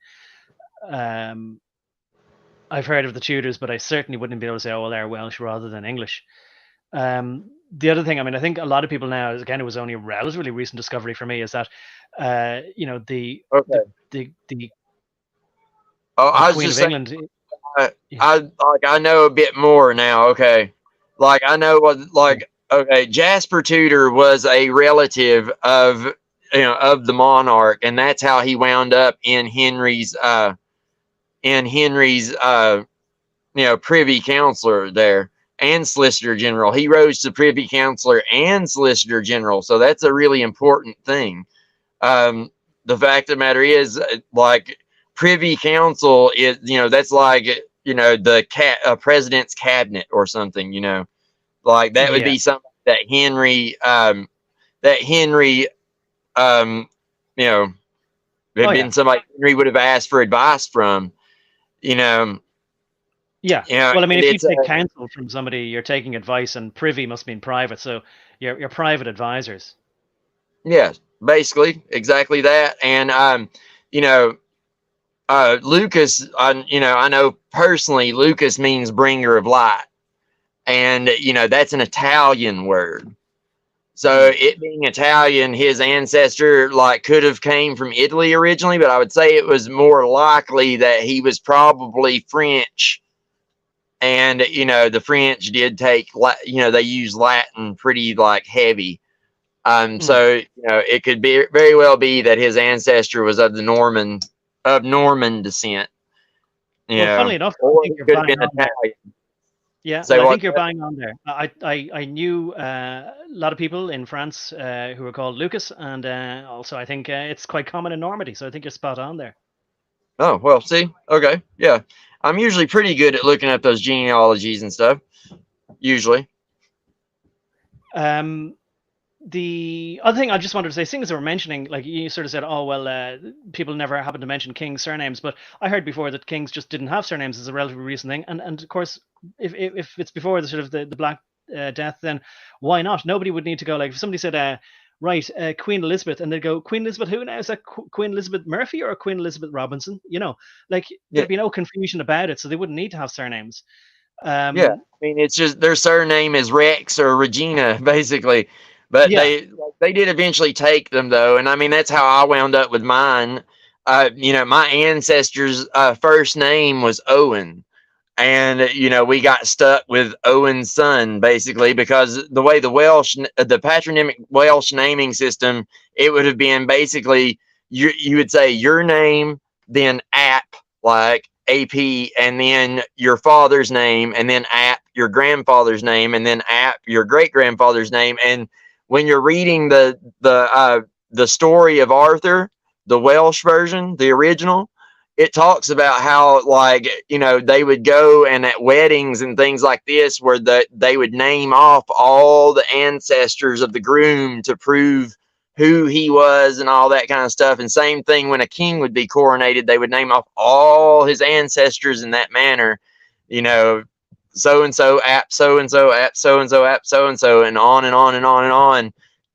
I've heard of the Tudors, but I certainly wouldn't be able to say, oh, well, they're Welsh rather than English. The other thing, I mean, I think a lot of people now, again, it was only a relatively recent discovery for me, is that, the I was Queen just of saying, England. I know a bit more now. Okay, like, I know what, like, okay, Jasper Tudor was a relative of the monarch, and that's how he wound up in Henry's privy counselor there. and Solicitor General. He rose to Privy Councillor and Solicitor General, so that's a really important thing. The fact of the matter is, like, Privy Council is, that's like, the president's cabinet or something, like that would be something that Henry, been somebody Henry would have asked for advice from, Yeah. Well, I mean, if you take counsel from somebody, you're taking advice, and privy must mean private. So you're private advisors. Yeah, basically, exactly that. And Lucas, I know personally, Lucas means bringer of light, and that's an Italian word. So it being Italian, his ancestor could have came from Italy originally, but I would say it was more likely that he was probably French. And the French did take, they use Latin pretty heavy. So it could be very well be that his ancestor was of Norman descent. Well, funnily enough, or he could have been Italian. Yeah, well, I think you're bang on there. I knew a lot of people in France who were called Lucas, and also I think it's quite common in Normandy. So I think you're spot on there. Oh, well, see, okay, yeah, I'm usually pretty good at looking up those genealogies and stuff. Usually. The other thing I just wanted to say, things that we're mentioning, like you sort of said, oh, well, people never happen to mention kings' surnames, but I heard before that kings just didn't have surnames as a relatively recent thing. And of course, if it's before the sort of the Black Death, then why not? Nobody would need to go, like, if somebody said, Queen Elizabeth, and they'd go, Queen Elizabeth who now? Is that Queen Elizabeth Murphy or Queen Elizabeth Robinson? There'd be no confusion about it, so they wouldn't need to have surnames. Yeah, I mean, it's just their surname is Rex or Regina, basically. But they did eventually take them, though, and I mean that's how I wound up with mine. My ancestor's first name was Owen, and we got stuck with Owen's son, basically, because the way the patronymic Welsh naming system, it would have been basically you would say your name, then App, like AP, and then your father's name, and then App, your grandfather's name, and then App, your great grandfather's name. And when you're reading the story of Arthur, the Welsh version, the original, it talks about how they would go and at weddings and things like this where they would name off all the ancestors of the groom to prove who he was and all that kind of stuff. And same thing when a king would be coronated, they would name off all his ancestors in that manner, so and so, App, so and so, App, so and so, App, so and so, and on and on and on and on,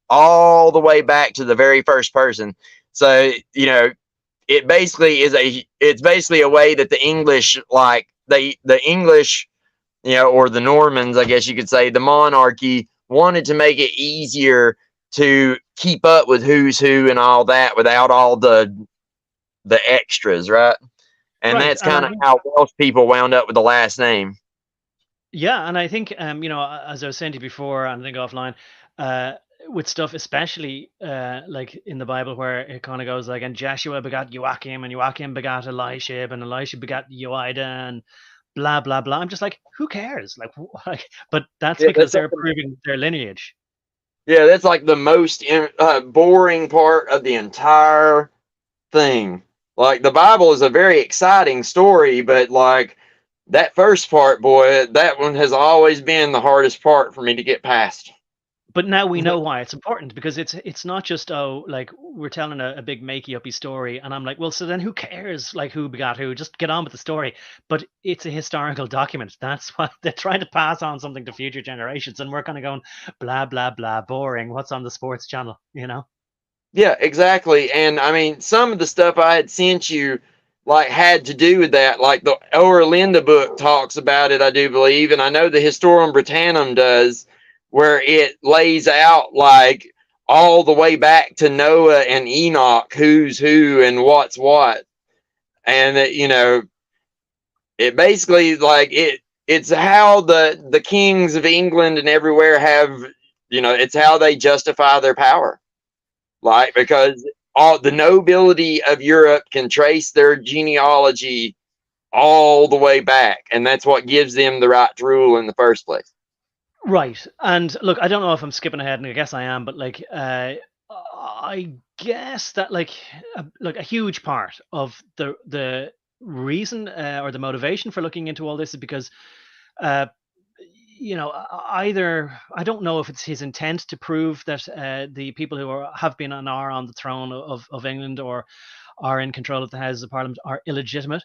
all the way back to the very first person. So it basically it's basically a way that the English, the English, or the Normans, I guess you could say, the monarchy wanted to make it easier to keep up with who's who and all that without all the extras, right? And that's kind of how Welsh people wound up with the last name. Yeah, and I think as I was saying to you before, and I think offline, with stuff, especially like in the Bible, where it kind of goes like, and Joshua begot Joachim, and Joachim begot Elisha, and Elisha begot Joida, and blah blah blah. I'm just like, who cares? But that's because they're proving their lineage. Yeah, that's like the most boring part of the entire thing. Like, the Bible is a very exciting story, but that first part, boy, that one has always been the hardest part for me to get past. But now we know why it's important, because it's not just, we're telling a big makey-uppy story, and I'm like, well, so then who cares, who begot who? Just get on with the story. But it's a historical document. That's why they're trying to pass on something to future generations, and we're kind of going, blah, blah, blah, boring. What's on the sports channel, Yeah, exactly. And, I mean, some of the stuff I had sent you, had to do with that. Like, the Oera book talks about it, I do believe, and I know the Historiam Britannicum does, where it lays out all the way back to Noah and Enoch, who's who and what's what. And it basically it's how the kings of England and everywhere have, it's how they justify their power. Because all the nobility of Europe can trace their genealogy all the way back, and that's what gives them the right to rule in the first place. Right. And look, I don't know if I'm skipping ahead, and I guess I am, but like, I guess that like a huge part of the reason or the motivation for looking into all this is because uh, either I don't know if it's his intent to prove that the people who have been and are on the throne of England or are in control of the Houses of Parliament are illegitimate,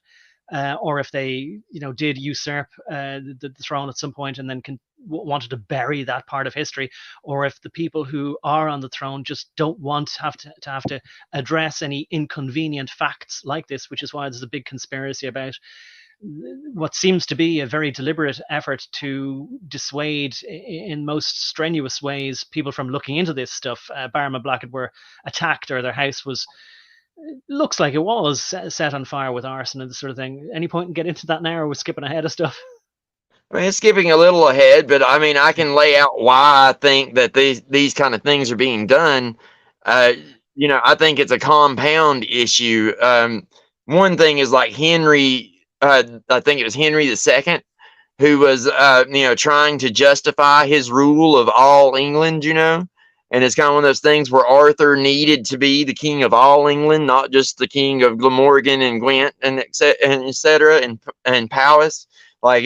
or if they did usurp the throne at some point and then wanted to bury that part of history, or if the people who are on the throne just don't want to have to address any inconvenient facts like this, which is why there's a big conspiracy about what seems to be a very deliberate effort to dissuade, in most strenuous ways, people from looking into this stuff. Baram and Blackett were attacked, or their house was, looks like it was, set on fire with arson and this sort of thing. Any point in getting into that now, or we're skipping ahead of stuff? I mean, it's skipping a little ahead, but I mean, I can lay out why I think that these kind of things are being done. Uh, I think it's a compound issue. One thing is like Henry, I think it was Henry II, who was, trying to justify his rule of all England, and it's kind of one of those things where Arthur needed to be the king of all England, not just the king of Glamorgan and Gwent and etc. and Powys. Like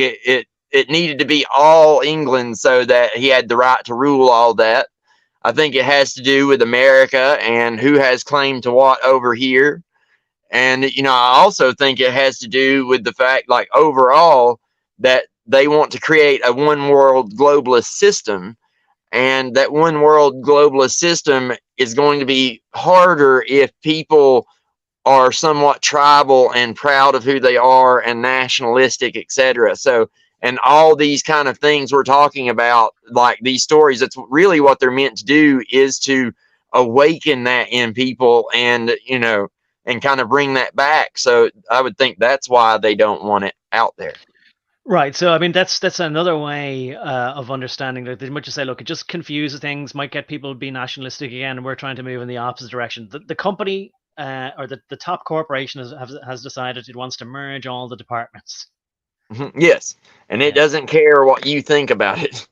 it needed to be all England so that he had the right to rule all that. I think it has to do with America and who has claim to what over here. And, I also think it has to do with the fact, like, overall, that they want to create a one world globalist system. And that one world globalist system is going to be harder if people are somewhat tribal and proud of who they are and nationalistic, etc. So, and all these kind of things we're talking about, like these stories, that's really what they're meant to do, is to awaken that in people and, and kind of bring that back. So I would think that's why they don't want it out there. Right. So I mean, that's another way of understanding that they might just say, look, it just confuses things, might get people to be nationalistic again, and we're trying to move in the opposite direction. The company or the top corporation has decided it wants to merge all the departments. Yes, and it doesn't care what you think about it.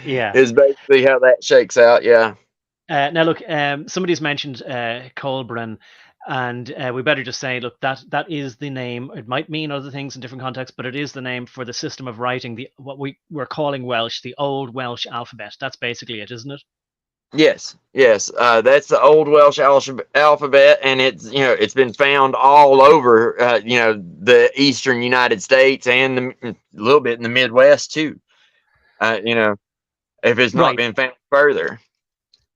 Yeah, is basically how that shakes out. Yeah. Now look, somebody's mentioned Colburn, and we better just say, look, that is the name. It might mean other things in different contexts, but it is the name for the system of writing, what we're calling Welsh, the Old Welsh alphabet. That's basically it, isn't it? Yes. That's the Old Welsh alphabet, and it's been found all over the eastern United States and a little bit in the Midwest too. If it's not been found further.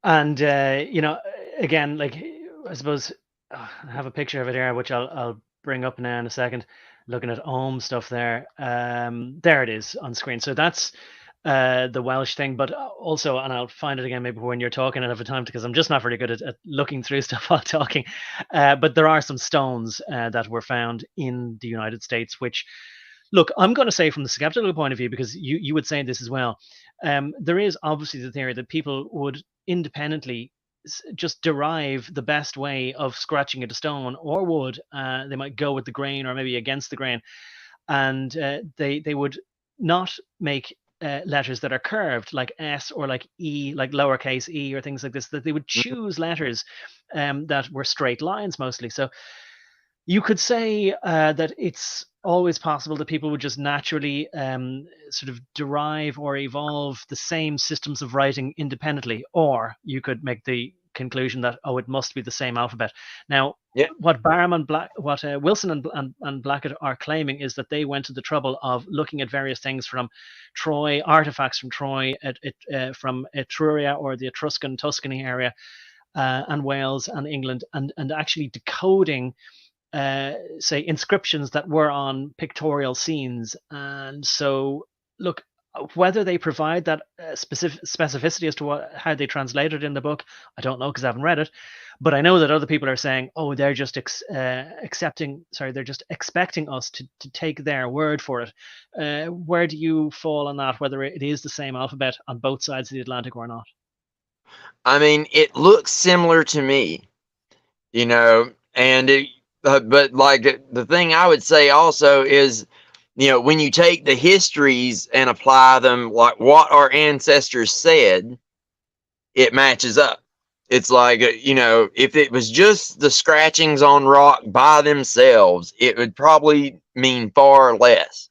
And again, like, I suppose I have a picture of it here, which I'll bring up now in a second. Looking at Ohm stuff there. There it is on screen. So that's the Welsh thing, but also, and I'll find it again maybe when you're talking, and have a time, because I'm just not very good at looking through stuff while talking. But there are some stones that were found in the United States, which, look, I'm going to say from the skeptical point of view, because you would say this as well. There is obviously the theory that people would independently just derive the best way of scratching at a stone, or would they might go with the grain or maybe against the grain, and they would not make letters that are curved like S or like E, like lowercase e or things like this, that they would choose letters that were straight lines mostly. So you could say that it's always possible that people would just naturally sort of derive or evolve the same systems of writing independently, or you could make the conclusion that, oh, it must be the same alphabet. Now, what Baram and Wilson and Blackett are claiming is that they went to the trouble of looking at various things from Troy, artifacts from Troy, from Etruria or the Etruscan Tuscany area, and Wales and England, and actually decoding say inscriptions that were on pictorial scenes. And so, look, whether they provide that specific specificity as to how they translated in the book, I don't know, because I haven't read it. But I know that other people are saying, oh, they're just they're just expecting us to take their word for it. Where do you fall on that, whether it is the same alphabet on both sides of the Atlantic or not? I mean, it looks similar to me, and but like the thing I would say also is when you take the histories and apply them like what our ancestors said, it matches up. It's like, if it was just the scratchings on rock by themselves, it would probably mean far less.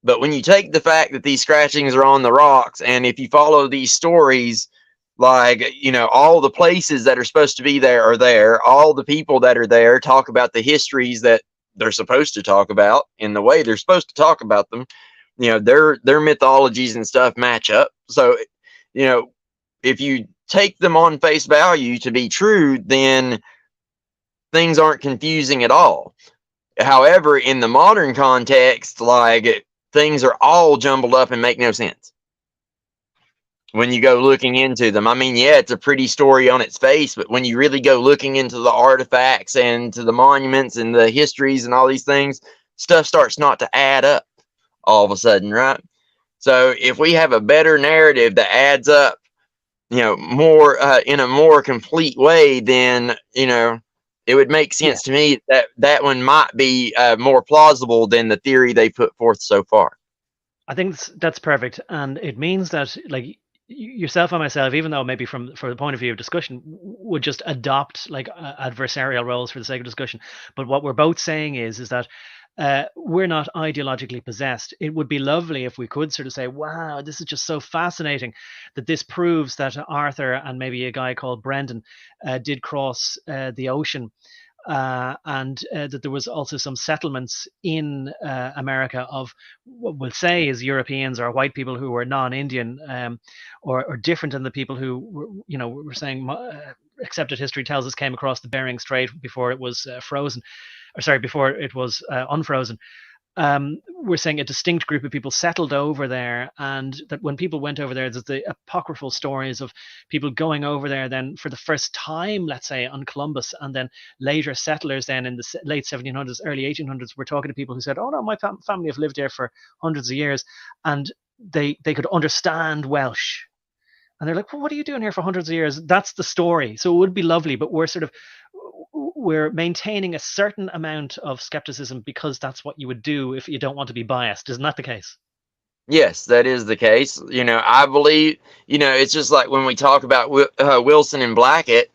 But when you take the fact that these scratchings are on the rocks, and if you follow these stories, like, all the places that are supposed to be there are there, all the people that are there talk about the histories that they're supposed to talk about in the way they're supposed to talk about them, their mythologies and stuff match up. So, if you take them on face value to be true, then things aren't confusing at all. However, in the modern context, like, things are all jumbled up and make no sense when you go looking into them. I mean, yeah, it's a pretty story on its face, but when you really go looking into the artifacts and to the monuments and the histories and all these things, stuff starts not to add up all of a sudden, right? So if we have a better narrative that adds up, more in a more complete way, then it would make sense to me that one might be more plausible than the theory they put forth so far. I think that's perfect, and it means that, like, yourself and myself, even though maybe from the point of view of discussion, would just adopt like adversarial roles for the sake of discussion. But what we're both saying is that we're not ideologically possessed. It would be lovely if we could sort of say, wow, this is just so fascinating that this proves that Arthur and maybe a guy called Brendan did cross the ocean. And that there was also some settlements in America of what we'll say is Europeans or white people who were non-Indian, or different than the people who were saying accepted history tells us came across the Bering Strait before it was frozen, or sorry, before it was unfrozen. We're saying a distinct group of people settled over there, and that when people went over there, there's the apocryphal stories of people going over there then for the first time, let's say, on Columbus, and then later settlers then in the late 1700s, early 1800s, were talking to people who said, oh no, my family have lived there for hundreds of years, and they could understand Welsh. And they're like, well, what are you doing here for hundreds of years? That's the story. So it would be lovely, but we're maintaining a certain amount of skepticism because that's what you would do if you don't want to be biased. Isn't that the case? Yes, that is the case. I believe, it's just like when we talk about Wilson and Blackett,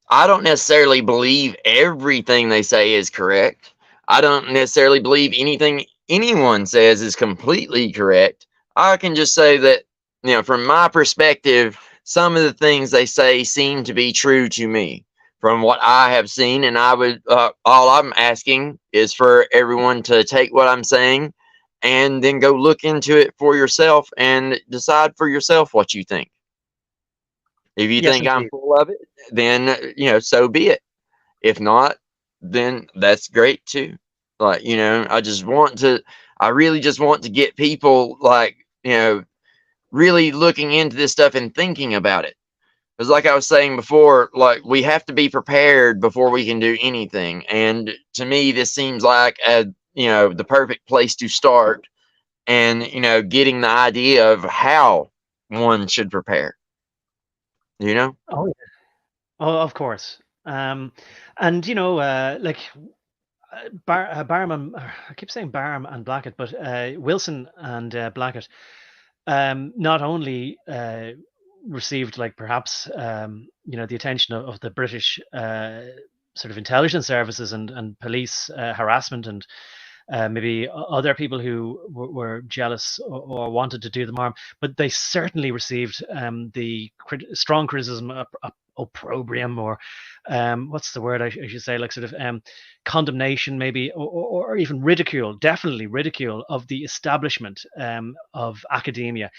I don't necessarily believe everything they say is correct. I don't necessarily believe anything anyone says is completely correct. I can just say that, from my perspective, some of the things they say seem to be true to me from what I have seen. And I would, all I'm asking is for everyone to take what I'm saying and then go look into it for yourself and decide for yourself what you think. If you think I'm full of it, then, so be it. If not, then that's great too. Like, I really just want to get people, like, really looking into this stuff and thinking about it. Because like I was saying before, like, we have to be prepared before we can do anything. And to me, this seems like the perfect place to start, and, getting the idea of how one should prepare. Oh yeah. Oh, of course. And like Baram and, I keep saying Baram and Blackett, but Wilson and Blackett not only received, like, perhaps the attention of the British sort of intelligence services and police harassment, and maybe other people who were jealous or wanted to do them harm, but they certainly received the strong criticism, opprobrium, or what's the word I should say, like, sort of condemnation maybe, or even ridicule, definitely ridicule of the establishment of academia.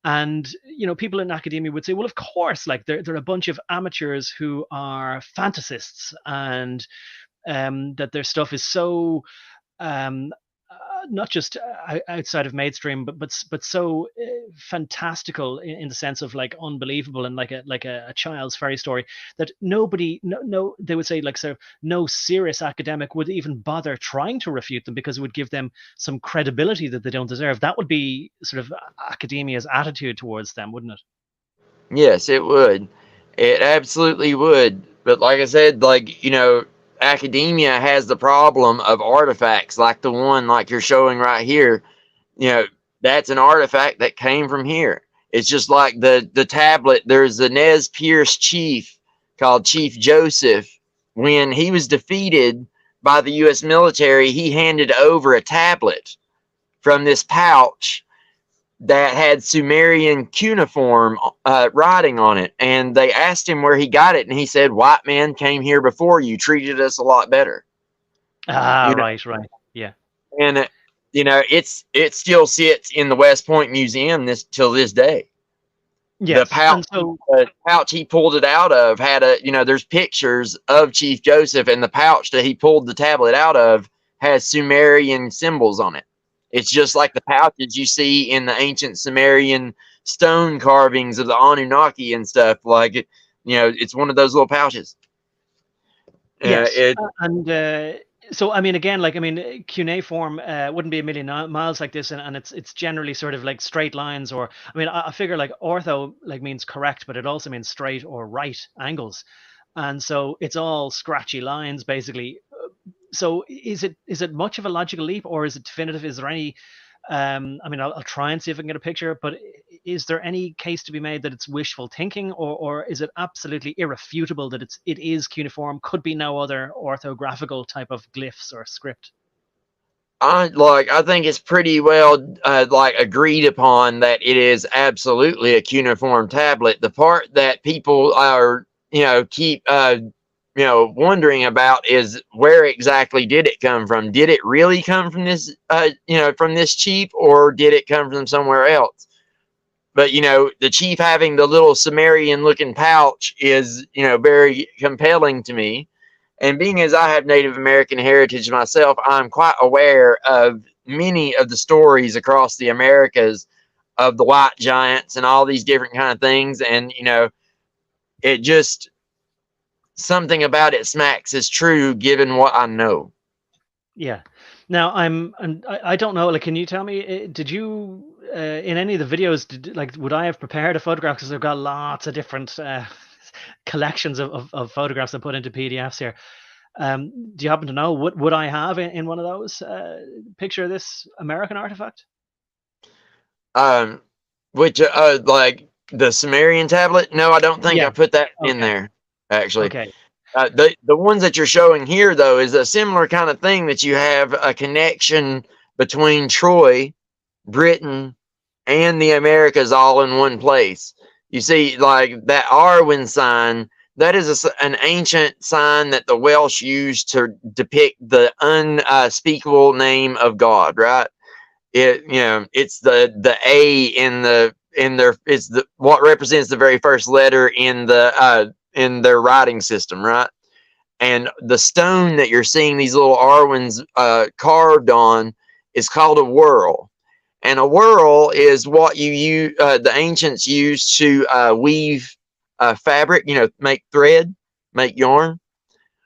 And people in academia would say, well, of course, like, they're a bunch of amateurs who are fantasists, and that their stuff is so not just outside of mainstream, but so fantastical in the sense of, like, unbelievable, and like a child's fairy story, that nobody, no, they would say, like, sort of no serious academic would even bother trying to refute them, because it would give them some credibility that they don't deserve. That would be sort of academia's attitude towards them, wouldn't it? Yes, it would. It absolutely would. But like I said, like, academia has the problem of artifacts like the one like you're showing right here. that's an artifact that came from here. It's just like the tablet. There's the Nez Perce chief called Chief Joseph. When he was defeated by the U.S. military, he handed over a tablet from this pouch that had Sumerian cuneiform writing on it. And they asked him where he got it, and he said, "White man came here before you, treated us a lot better." Right. Yeah. And it still sits in the West Point Museum till this day. Yes. The pouch he pulled it out of had there's pictures of Chief Joseph, and the pouch that he pulled the tablet out of has Sumerian symbols on it. It's just like the pouches you see in the ancient Sumerian stone carvings of the Anunnaki and stuff. Like it's one of those little pouches. Yes, so I mean, again, cuneiform wouldn't be a million miles like this, and it's generally sort of like straight lines, or I mean, I figure like ortho means correct, but it also means straight or right angles, and so it's all scratchy lines basically. So is it much of a logical leap, or is it definitive? Is there any I mean, I'll try and see if I can get a picture, but is there any case to be made that it's wishful thinking, or is it absolutely irrefutable that it is cuneiform, could be no other orthographical type of glyphs or script? I think it's pretty well agreed upon that it is absolutely a cuneiform tablet. The part that people are keep wondering about is where exactly did it come from? Did it really come from this from this chief, or did it come from somewhere else? But the chief having the little Sumerian looking pouch is very compelling to me. And being as I have Native American heritage myself, I'm quite aware of many of the stories across the Americas of the white giants and all these different kind of things. And, it just, something about it smacks as true given what I know. Yeah. Now I don't know, like, can you tell me, did you, in any of the videos, would I have prepared a photograph? Because I've got lots of different collections of photographs I put into PDFs here. Do you happen to know what would I have in one of those picture of this American artifact? Which like the Sumerian tablet? No, I don't think I put that in there actually. Okay. The ones that you're showing here though is a similar kind of thing, that you have a connection between Troy, Britain, and the Americas all in one place. You see, like that Arwen sign, that is an ancient sign that the Welsh used to depict the unspeakable name of God, right? It's the A in their, it's the what represents the very first letter in their writing system, right? And the stone that you're seeing these little Arwens carved on is called a whorl. And a whorl is what the ancients used to weave fabric, make thread, make yarn.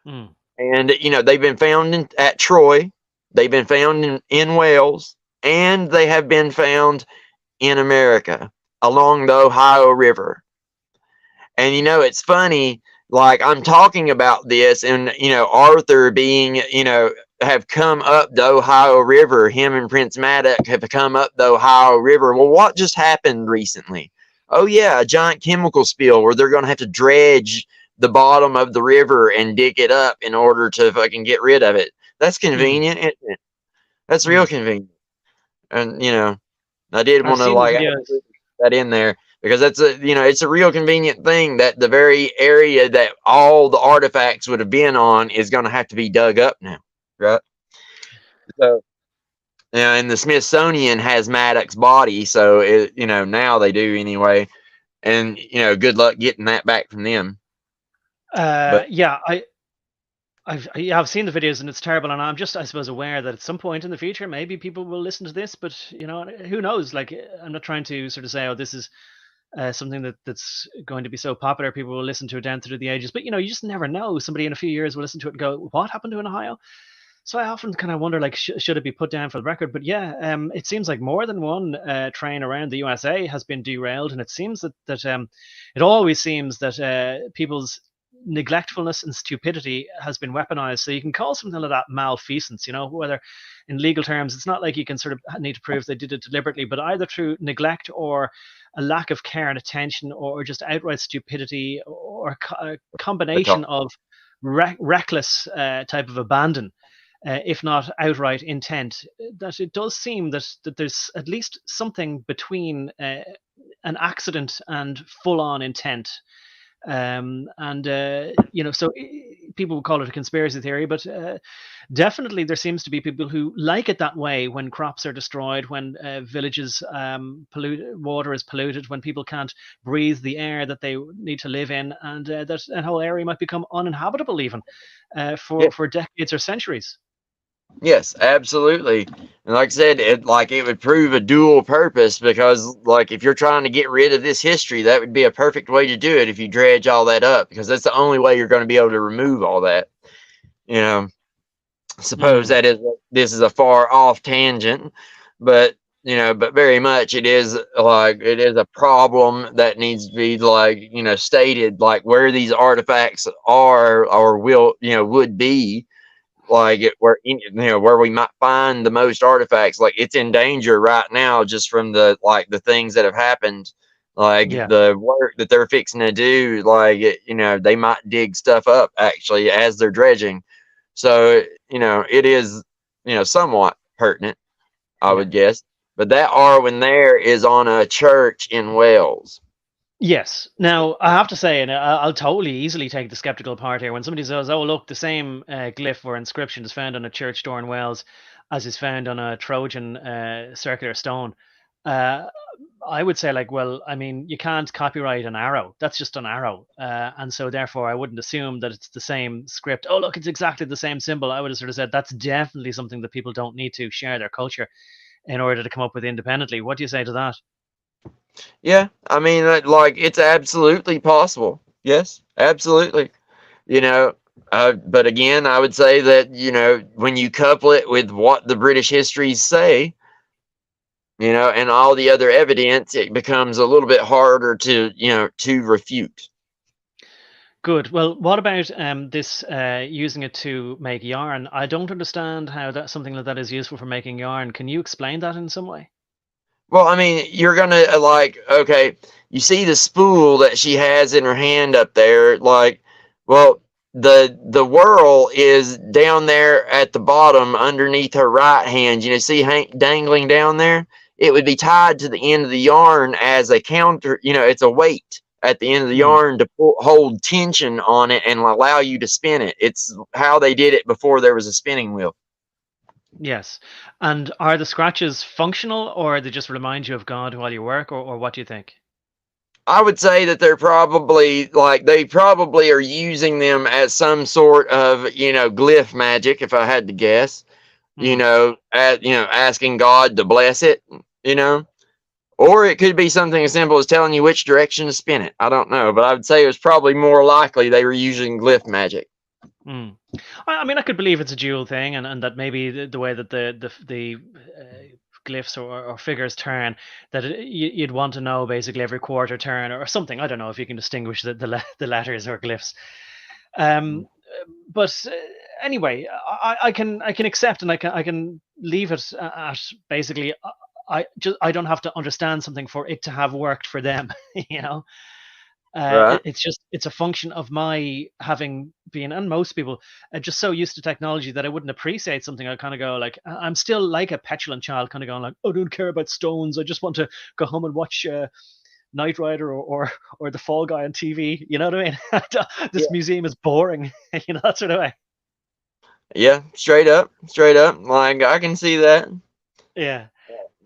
And they've been found at Troy, they've been found in Wales, and they have been found in America along the Ohio River. And it's funny, like I'm talking about this, and Arthur being have come up the Ohio River, him and Prince Madoc have come up the Ohio River. Well, what just happened recently? Oh yeah, a giant chemical spill where they're going to have to dredge the bottom of the river and dig it up in order to fucking get rid of it. That's convenient, isn't it? That's real convenient. And I did want to put that in there, because that's it's a real convenient thing that the very area that all the artifacts would have been on is going to have to be dug up now, right? So and the Smithsonian has Madoc's body, so now they do anyway. And good luck getting that back from them. Yeah, I've seen the videos, and it's terrible, and I'm just, I suppose, aware that at some point in the future maybe people will listen to this, but who knows? Like, I'm not trying to sort of say, oh, this is something that's going to be so popular people will listen to it down through the ages, but you just never know. Somebody in a few years will listen to it and go, what happened to in Ohio? So I often kind of wonder, like, should it be put down for the record? But yeah, it seems like more than one train around the USA has been derailed, and it seems that it always seems that people's neglectfulness and stupidity has been weaponized. So you can call something like that malfeasance, whether in legal terms, it's not like you can sort of need to prove they did it deliberately, but either through neglect or a lack of care and attention, or just outright stupidity, or a combination of reckless type of abandon, if not outright intent, that it does seem that there's at least something between an accident and full-on intent. So people would call it a conspiracy theory, but definitely there seems to be people who like it that way when crops are destroyed, when villages water is polluted, when people can't breathe the air that they need to live in, and that a whole area might become uninhabitable even for decades or centuries. Yes, absolutely. And like I said, it would prove a dual purpose, because like if you're trying to get rid of this history, that would be a perfect way to do it if you dredge all that up, because that's the only way you're going to be able to remove all that. Suppose this is a far off tangent, but but very much it is a problem that needs to be stated, like where these artifacts are or would be, where we might find the most artifacts. Like it's in danger right now just from the things that have happened, the work that they're fixing to do. They might dig stuff up actually as they're dredging, so it is somewhat pertinent, I would guess. But that Arwen there is on a church in Wales. Yes. Now, I have to say, and I'll totally easily take the skeptical part here, when somebody says, oh, look, the same glyph or inscription is found on a church door in Wales as is found on a Trojan circular stone. I would say, well, I mean, you can't copyright an arrow. That's just an arrow. And so therefore, I wouldn't assume that it's the same script. Oh, look, it's exactly the same symbol. I would have sort of said that's definitely something that people don't need to share their culture in order to come up with independently. What do you say to that? Yeah, I mean, it's absolutely possible. Yes, absolutely. But again, I would say that, when you couple it with what the British histories say, and all the other evidence, it becomes a little bit harder to refute. Good. Well, what about this using it to make yarn? I don't understand how something like that is useful for making yarn. Can you explain that in some way? Well, I mean, you're gonna okay, you see the spool that she has in her hand up there, well, the whirl is down there at the bottom underneath her right hand. See dangling down there? It would be tied to the end of the yarn as a counter. It's a weight at the end of the yarn to hold tension on it and allow you to spin it. It's how they did it before there was a spinning wheel. Yes. And are the scratches functional, or they just remind you of God while you work, or what do you think? I would say that they're probably they probably are using them as some sort of glyph magic, if I had to guess. Asking God to bless it, or it could be something as simple as telling you which direction to spin it. I don't know, but I would say it was probably more likely they were using glyph magic. I mean, I could believe it's a dual thing, and that maybe the way that the glyphs or figures turn, that you'd want to know basically every quarter turn or something. I don't know if you can distinguish the letters or glyphs. But anyway, I can accept, and I can leave it at basically. I don't have to understand something for it to have worked for them. Right. It's a function of my having been, and most people are just so used to technology that I wouldn't appreciate something. I kind of go I'm still like a petulant child, kind of going I don't care about stones. I just want to go home and watch Knight Rider or the Fall Guy on TV. You know what I mean? This museum is boring. That sort of way. Yeah, straight up. I can see that. Yeah.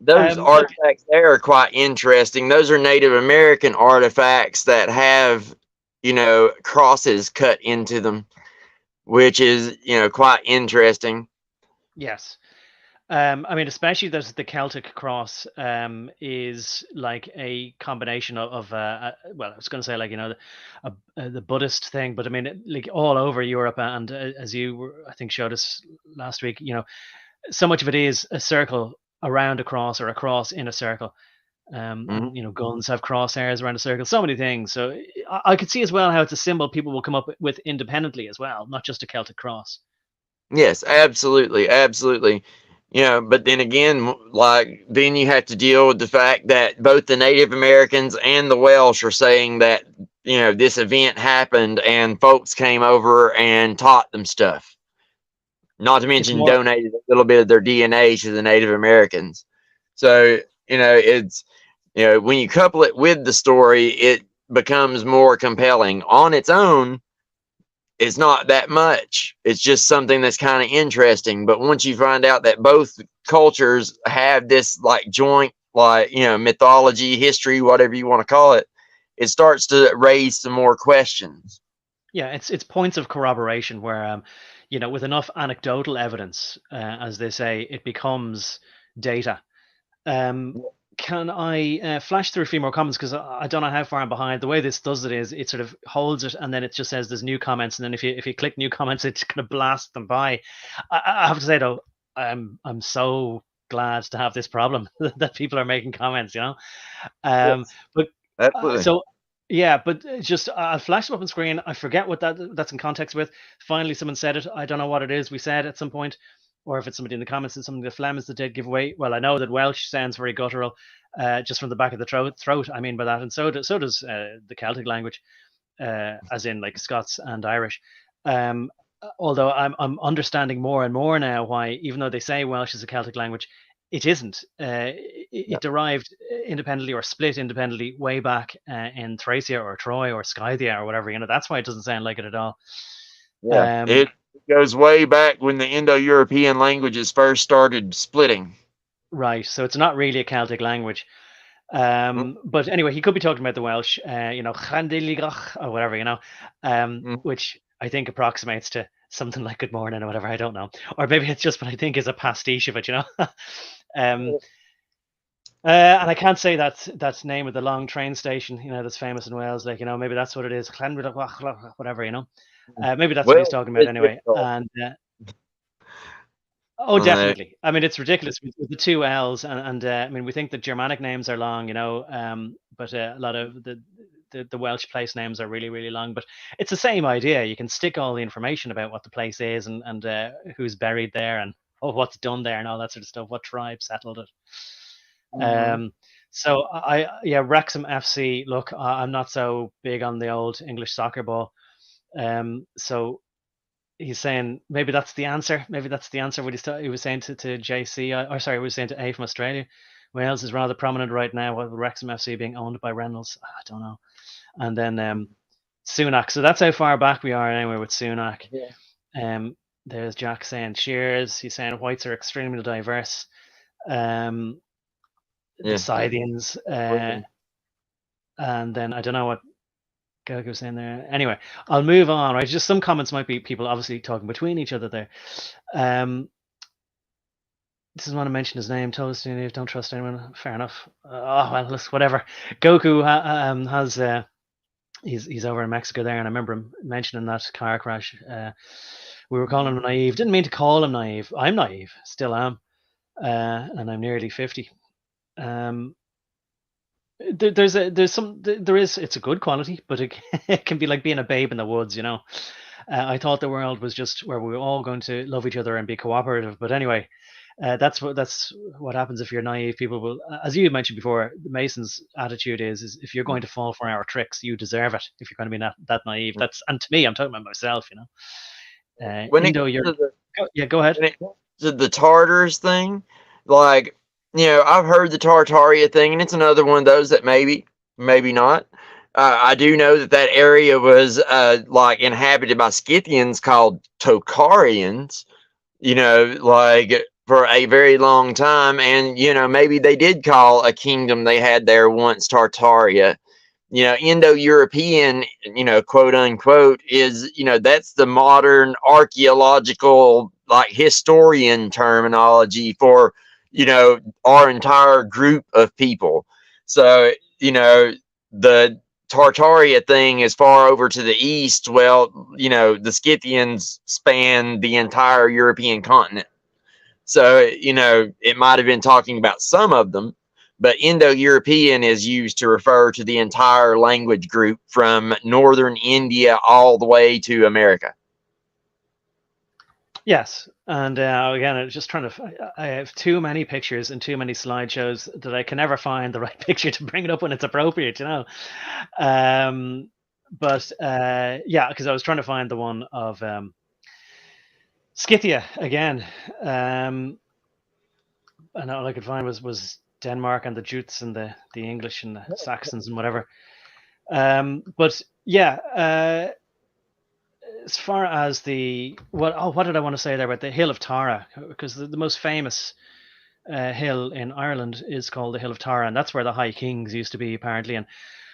Those artifacts there are quite interesting. Those are Native American artifacts that have, crosses cut into them, which is, quite interesting. Yes. I mean, especially the Celtic cross is like a combination of well, I was going to say the Buddhist thing, but I mean, like all over Europe, and as you I think showed us last week, so much of it is a circle around a cross or a cross in a circle. And guns have crosshairs around a circle, so many things. So I could see as well how it's a symbol people will come up with independently as well, not just a Celtic cross. Yes, absolutely, absolutely. But then again, like then you have to deal with the fact that both the Native Americans and the Welsh are saying that this event happened and folks came over and taught them stuff. Not to mention donated a little bit of their DNA to the Native Americans. So it's when you couple it with the story, it becomes more compelling. On its own, it's not that much. It's just something that's kind of interesting. But once you find out that both cultures have this like joint, like, mythology, history, whatever you want to call it, it starts to raise some more questions. Yeah, it's points of corroboration where, with enough anecdotal evidence, as they say, it becomes data. Can I flash through a few more comments, because I don't know how far I'm behind. The way this does it is it sort of holds it and then it just says there's new comments, and then if you click new comments, it's going to blast them by. I have to say though, I'm so glad to have this problem that people are making comments. Yes. But Absolutely. so yeah, but just I'll flash them up on screen. I forget what that's in context with. Finally, someone said it. I don't know what it is. We said at some point, or if it's somebody in the comments and something that Flem is the dead giveaway. Well, I know that Welsh sounds very guttural, just from the back of the throat. I mean by that, and so does the Celtic language, as in like Scots and Irish. Although I'm understanding more and more now why, even though they say Welsh is a Celtic language, it isn't. It derived independently or split independently way back in Thracia or Troy or Scythia or whatever. That's why it doesn't sound like it at all. Yeah, it goes way back when the Indo-European languages first started splitting. Right, so it's not really a Celtic language. But anyway, he could be talking about the Welsh, or whatever, which I think approximates to something like good morning or whatever. I don't know, or maybe it's just what I think is a pastiche of it, and I can't say that name of the long train station, that's famous in Wales. Like, maybe that's what it is. Whatever, maybe that's what he's talking about anyway. And oh, definitely. I mean, it's ridiculous with the two L's, and I mean, we think that Germanic names are long, but a lot of the Welsh place names are really, really long. But it's the same idea. You can stick all the information about what the place is and who's buried there and what's done there and all that sort of stuff. What tribe settled it? So Wrexham FC. Look, I'm not so big on the old English soccer ball. So he's saying maybe that's the answer. Maybe that's the answer. What he was saying to JC, or sorry, he was saying to A from Australia. Wales is rather prominent right now, with Wrexham FC being owned by Reynolds. I don't know. And then Sunak. So that's how far back we are anyway with Sunak. Yeah. There's Jack saying cheers. He's saying whites are extremely diverse. The Scythians. And then I don't know what Goku was saying there. Anyway, I'll move on. Right, just some comments might be people obviously talking between each other there. Doesn't want to mention his name. Toast, don't trust anyone. Fair enough. Oh well, whatever. Goku has he's over in Mexico there, and I remember him mentioning that car crash. We were calling him naive. Didn't mean to call him naive. I'm naive, still am, and I'm nearly 50. It's a good quality, but it can be like being a babe in the woods, I thought the world was just where we were all going to love each other and be cooperative, but anyway, that's what happens if you're naive. People will, as you mentioned before, the Masons' attitude is if you're going to fall for our tricks, you deserve it. If you're going to be that naive, and to me, I'm talking about myself, go ahead. When it comes to the Tartars thing, like, I've heard the Tartaria thing, and it's another one of those that maybe not. I do know that area was like inhabited by Scythians called Tocharians, like for a very long time, and maybe they did call a kingdom they had there once Tartaria. Indo-European, quote unquote, is that's the modern archaeological, like, historian terminology for our entire group of people. So the Tartaria thing is far over to the east. Well, the Scythians span the entire European continent. So, it might have been talking about some of them, but Indo-European is used to refer to the entire language group from northern India all the way to America. Yes, and again, I was just trying to. I have too many pictures and too many slideshows that I can never find the right picture to bring it up when it's appropriate, you know. But yeah, because I was trying to find the one of Scythia again, and all I could find was Denmark and the Jutes and the English and the Saxons and whatever. But yeah. As far as what did I want to say there about the Hill of Tara? Because the most famous hill in Ireland is called the Hill of Tara, and that's where the High Kings used to be, apparently. And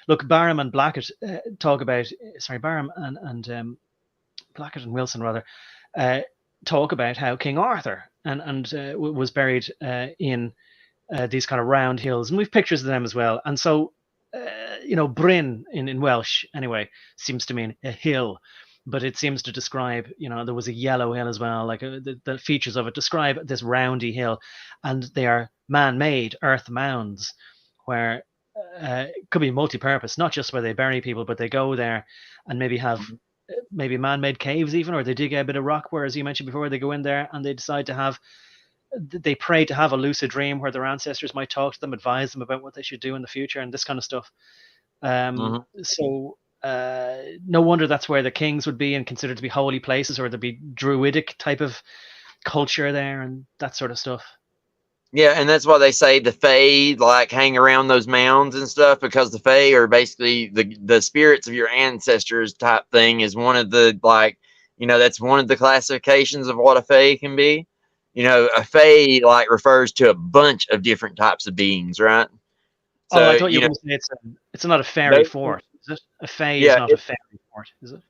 look, Baram and Blackett talk about, sorry, Baram and Blackett and Wilson rather talk about how King Arthur and was buried in these kind of round hills, and we've pictures of them as well. And so, you know, Bryn in Welsh anyway seems to mean a hill. But it seems to describe, you know, there was a yellow hill as well, like the features of it describe this roundy hill, and they are man-made earth mounds where it could be multi-purpose, not just where they bury people, but they go there and maybe have maybe man-made caves even, or they dig a bit of rock where, as you mentioned before, they go in there and they decide to have, they pray to have a lucid dream where their ancestors might talk to them, advise them about what they should do in the future and this kind of stuff. So no wonder that's where the kings would be and considered to be holy places, or there'd be druidic type of culture there and that sort of stuff. Yeah, and that's why they say the Fae like hang around those mounds and stuff, because the Fae are basically the spirits of your ancestors type thing. Is one of the, like, you know, that's one of the classifications of what a Fae can be. You know, a Fae like refers to a bunch of different types of beings, right? So, I So thought you were going to say it's not a fairy those, fort, is it? A Fae is yeah, not a fairy fort, is it?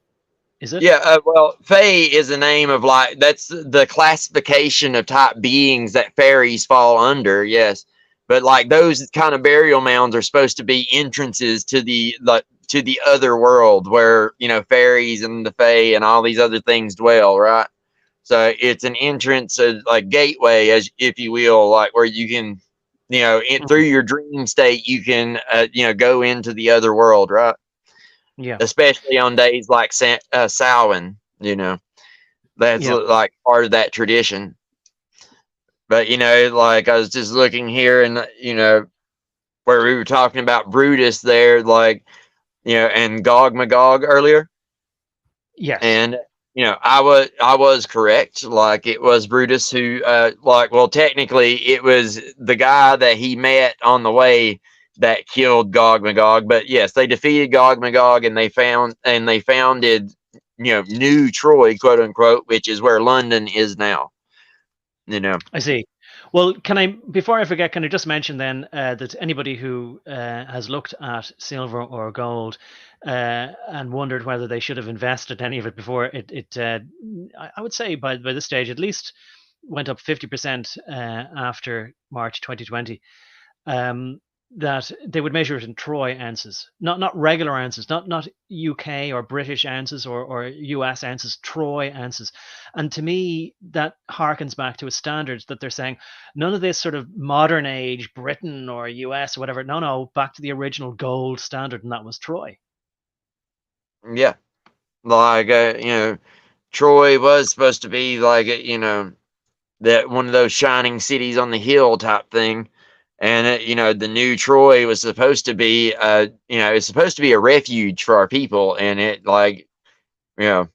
Is it? yeah, well, Fae is a name of, like, that's the classification of type beings that fairies fall under, yes. But like those kind of burial mounds are supposed to be entrances to the other world where, you know, fairies and the Fae and all these other things dwell, right? So it's an entrance, like gateway, as if you will, like where you can, you know, through your dream state, you can, you know, go into the other world, right? Yeah. Especially on days like Samhain, you know, that's Yeah. like part of that tradition. But, you know, like I was just looking here and, you know, where we were talking about Brutus there, like, you know, and Gog Magog earlier. Yes. And, you know, I was correct. Like, it was Brutus who, like, well, technically it was the guy that he met on the way that killed Gog Magog. But yes, they defeated Gog Magog and they founded, you know, New Troy, quote unquote, which is where London is now. You know, I see. Well, before I forget, can I just mention then that anybody who has looked at silver or gold and wondered whether they should have invested any of it before I would say by this stage at least went up 50% after March 2020. That they would measure it in Troy ounces, not regular ounces, not UK or British ounces or US ounces, Troy ounces. And to me, that harkens back to a standard that they're saying none of this sort of modern age Britain or US or whatever. No, back to the original gold standard, and that was Troy. yeah, like, you know, Troy was supposed to be like, you know, that one of those shining cities on the hill type thing. And you know, the new Troy was supposed to be, you know, it's supposed to be a refuge for our people, and it, like, you know,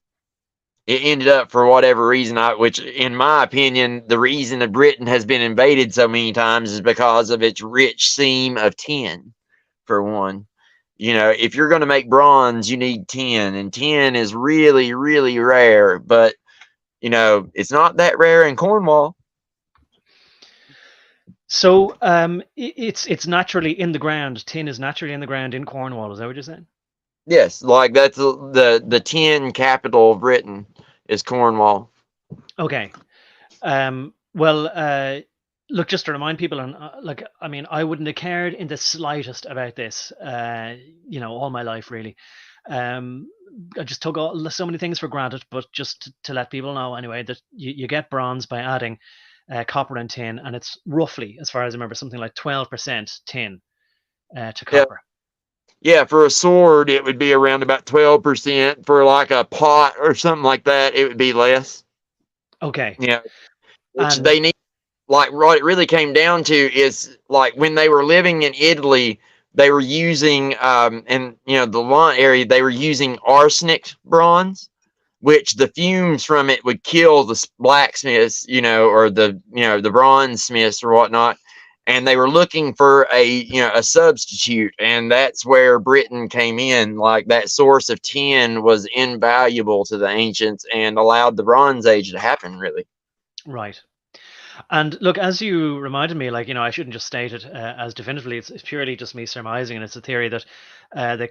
it ended up for whatever reason, which in my opinion, the reason that Britain has been invaded so many times is because of its rich seam of tin, for one. You know, if you're going to make bronze, you need tin, and tin is really, really rare. But, you know, it's not that rare in Cornwall. So it's naturally in the ground. Tin is naturally in the ground in Cornwall. Is that what you're saying? Yes, like that's the tin capital of Britain is Cornwall. Okay. Well, look, just to remind people, and like, I mean, I wouldn't have cared in the slightest about this, you know, all my life, really. I just took so many things for granted, but just to let people know anyway that you get bronze by adding copper and tin, and it's roughly, as far as I remember, something like 12% tin to Yeah. copper. Yeah, for a sword, it would be around about 12%. For like a pot or something like that, it would be less. Okay. Yeah, which And they need. Like, what it really came down to is like when they were living in Italy, they were using, and the Levant area, they were using arsenic bronze, which the fumes from it would kill the blacksmiths, or the bronze smiths or whatnot. And they were looking for a substitute, and that's where Britain came in. Like, that source of tin was invaluable to the ancients and allowed the Bronze Age to happen, really. right. And look, as you reminded me, I shouldn't just state it as definitively. It's purely just me surmising, and it's a theory that the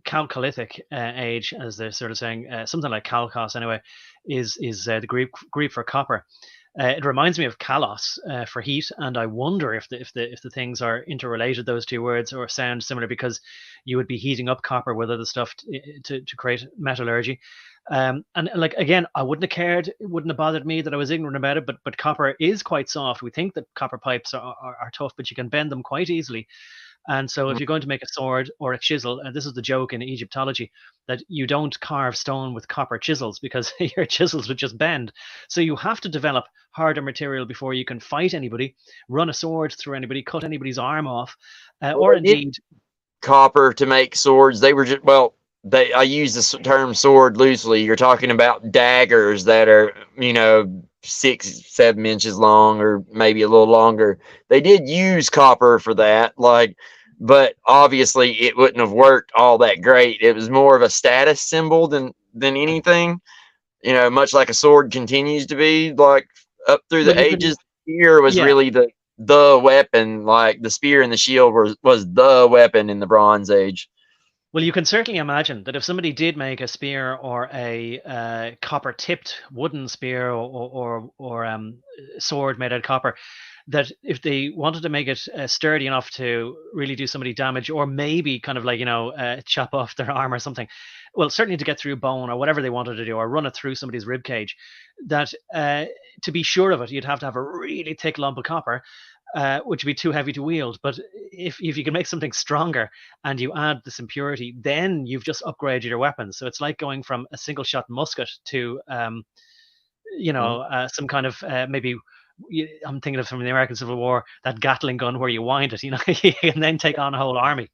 Chalcolithic age, as they're sort of saying, something like Chalcos anyway, is the Greek for copper. It reminds me of kalos for heat, and I wonder if the things are interrelated, those two words, or sound similar, because you would be heating up copper with other stuff to create metallurgy. And like, again, I wouldn't have cared. It wouldn't have bothered me that I was ignorant about it. But copper is quite soft. We think that copper pipes are tough, but you can bend them quite easily. And so if you're going to make a sword or a chisel, and this is the joke in Egyptology, that you don't carve stone with copper chisels because your chisels would just bend. So you have to develop harder material before you can fight anybody, run a sword through anybody, cut anybody's arm off, or indeed Copper to make swords. They were just, well, I use the term sword loosely. You're talking about daggers that are 6-7 inches long, or maybe a little longer. They did use copper for that, but obviously it wouldn't have worked all that great. It was more of a status symbol than anything, much like a sword continues to be, like, up through well, the you can, ages. Spear was yeah. really the weapon. Like, the spear and the shield was the weapon in the Bronze Age. Well, you can certainly imagine that if somebody did make a spear or a copper-tipped wooden spear or sword made out of copper, that if they wanted to make it sturdy enough to really do somebody damage, or maybe kind of chop off their arm or something, well, certainly to get through bone or whatever they wanted to do, or run it through somebody's rib cage, that to be sure of it, you'd have to have a really thick lump of copper, which would be too heavy to wield. But if you can make something stronger and you add this impurity, then you've just upgraded your weapons. So it's like going from a single shot musket to some kind of maybe, I'm thinking of from the American Civil War, that Gatling gun where you wind it, you can then take on a whole army.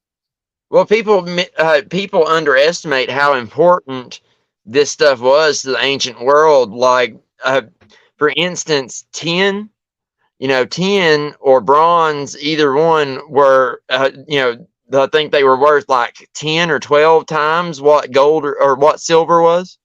Well, people underestimate how important this stuff was to the ancient world. Like, for instance, tin. Tin or bronze, either one, were, I think they were worth like 10 or 12 times what gold or what silver was.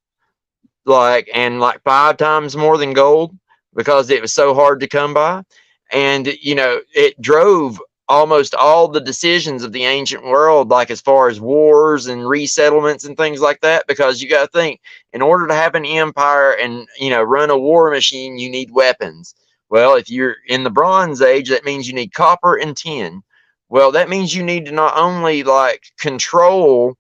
And like 5 times more than gold, because it was so hard to come by. And, it drove almost all the decisions of the ancient world, like as far as wars and resettlements and things like that, because you got to think, in order to have an empire and, run a war machine, you need weapons. Well, if you're in the Bronze Age, that means you need copper and tin. Well, that means you need to not only control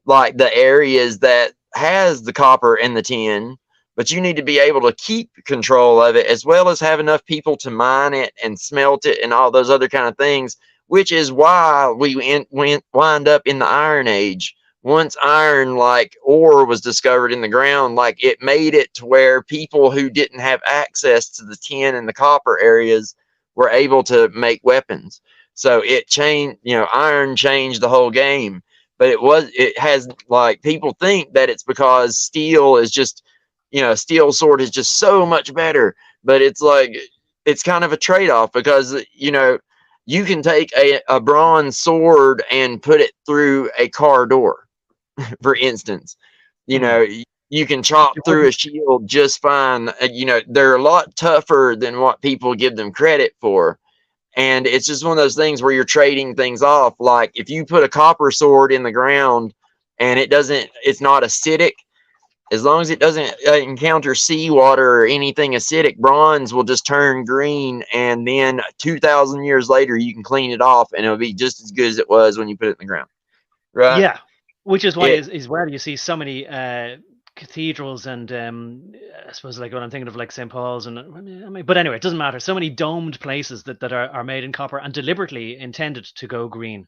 the areas that has the copper and the tin, but you need to be able to keep control of it, as well as have enough people to mine it and smelt it and all those other kind of things, which is why we wind up in the Iron Age. Once iron, ore, was discovered in the ground, it made it to where people who didn't have access to the tin and the copper areas were able to make weapons. So it changed, iron changed the whole game. But it has, people think that it's because steel is just, steel sword is just so much better. But it's kind of a trade-off, because, you can take a bronze sword and put it through a car door, for instance. You can chop through a shield just fine. They're a lot tougher than what people give them credit for. And it's just one of those things where you're trading things off. Like, if you put a copper sword in the ground and it's not acidic, as long as it doesn't encounter seawater or anything acidic, bronze will just turn green. And then 2,000 years later, you can clean it off and it'll be just as good as it was when you put it in the ground. Right? Yeah. Which is why is where you see so many cathedrals and I suppose like when I'm thinking of like St. Paul's and but anyway, it doesn't matter. So many domed places that are made in copper and deliberately intended to go green.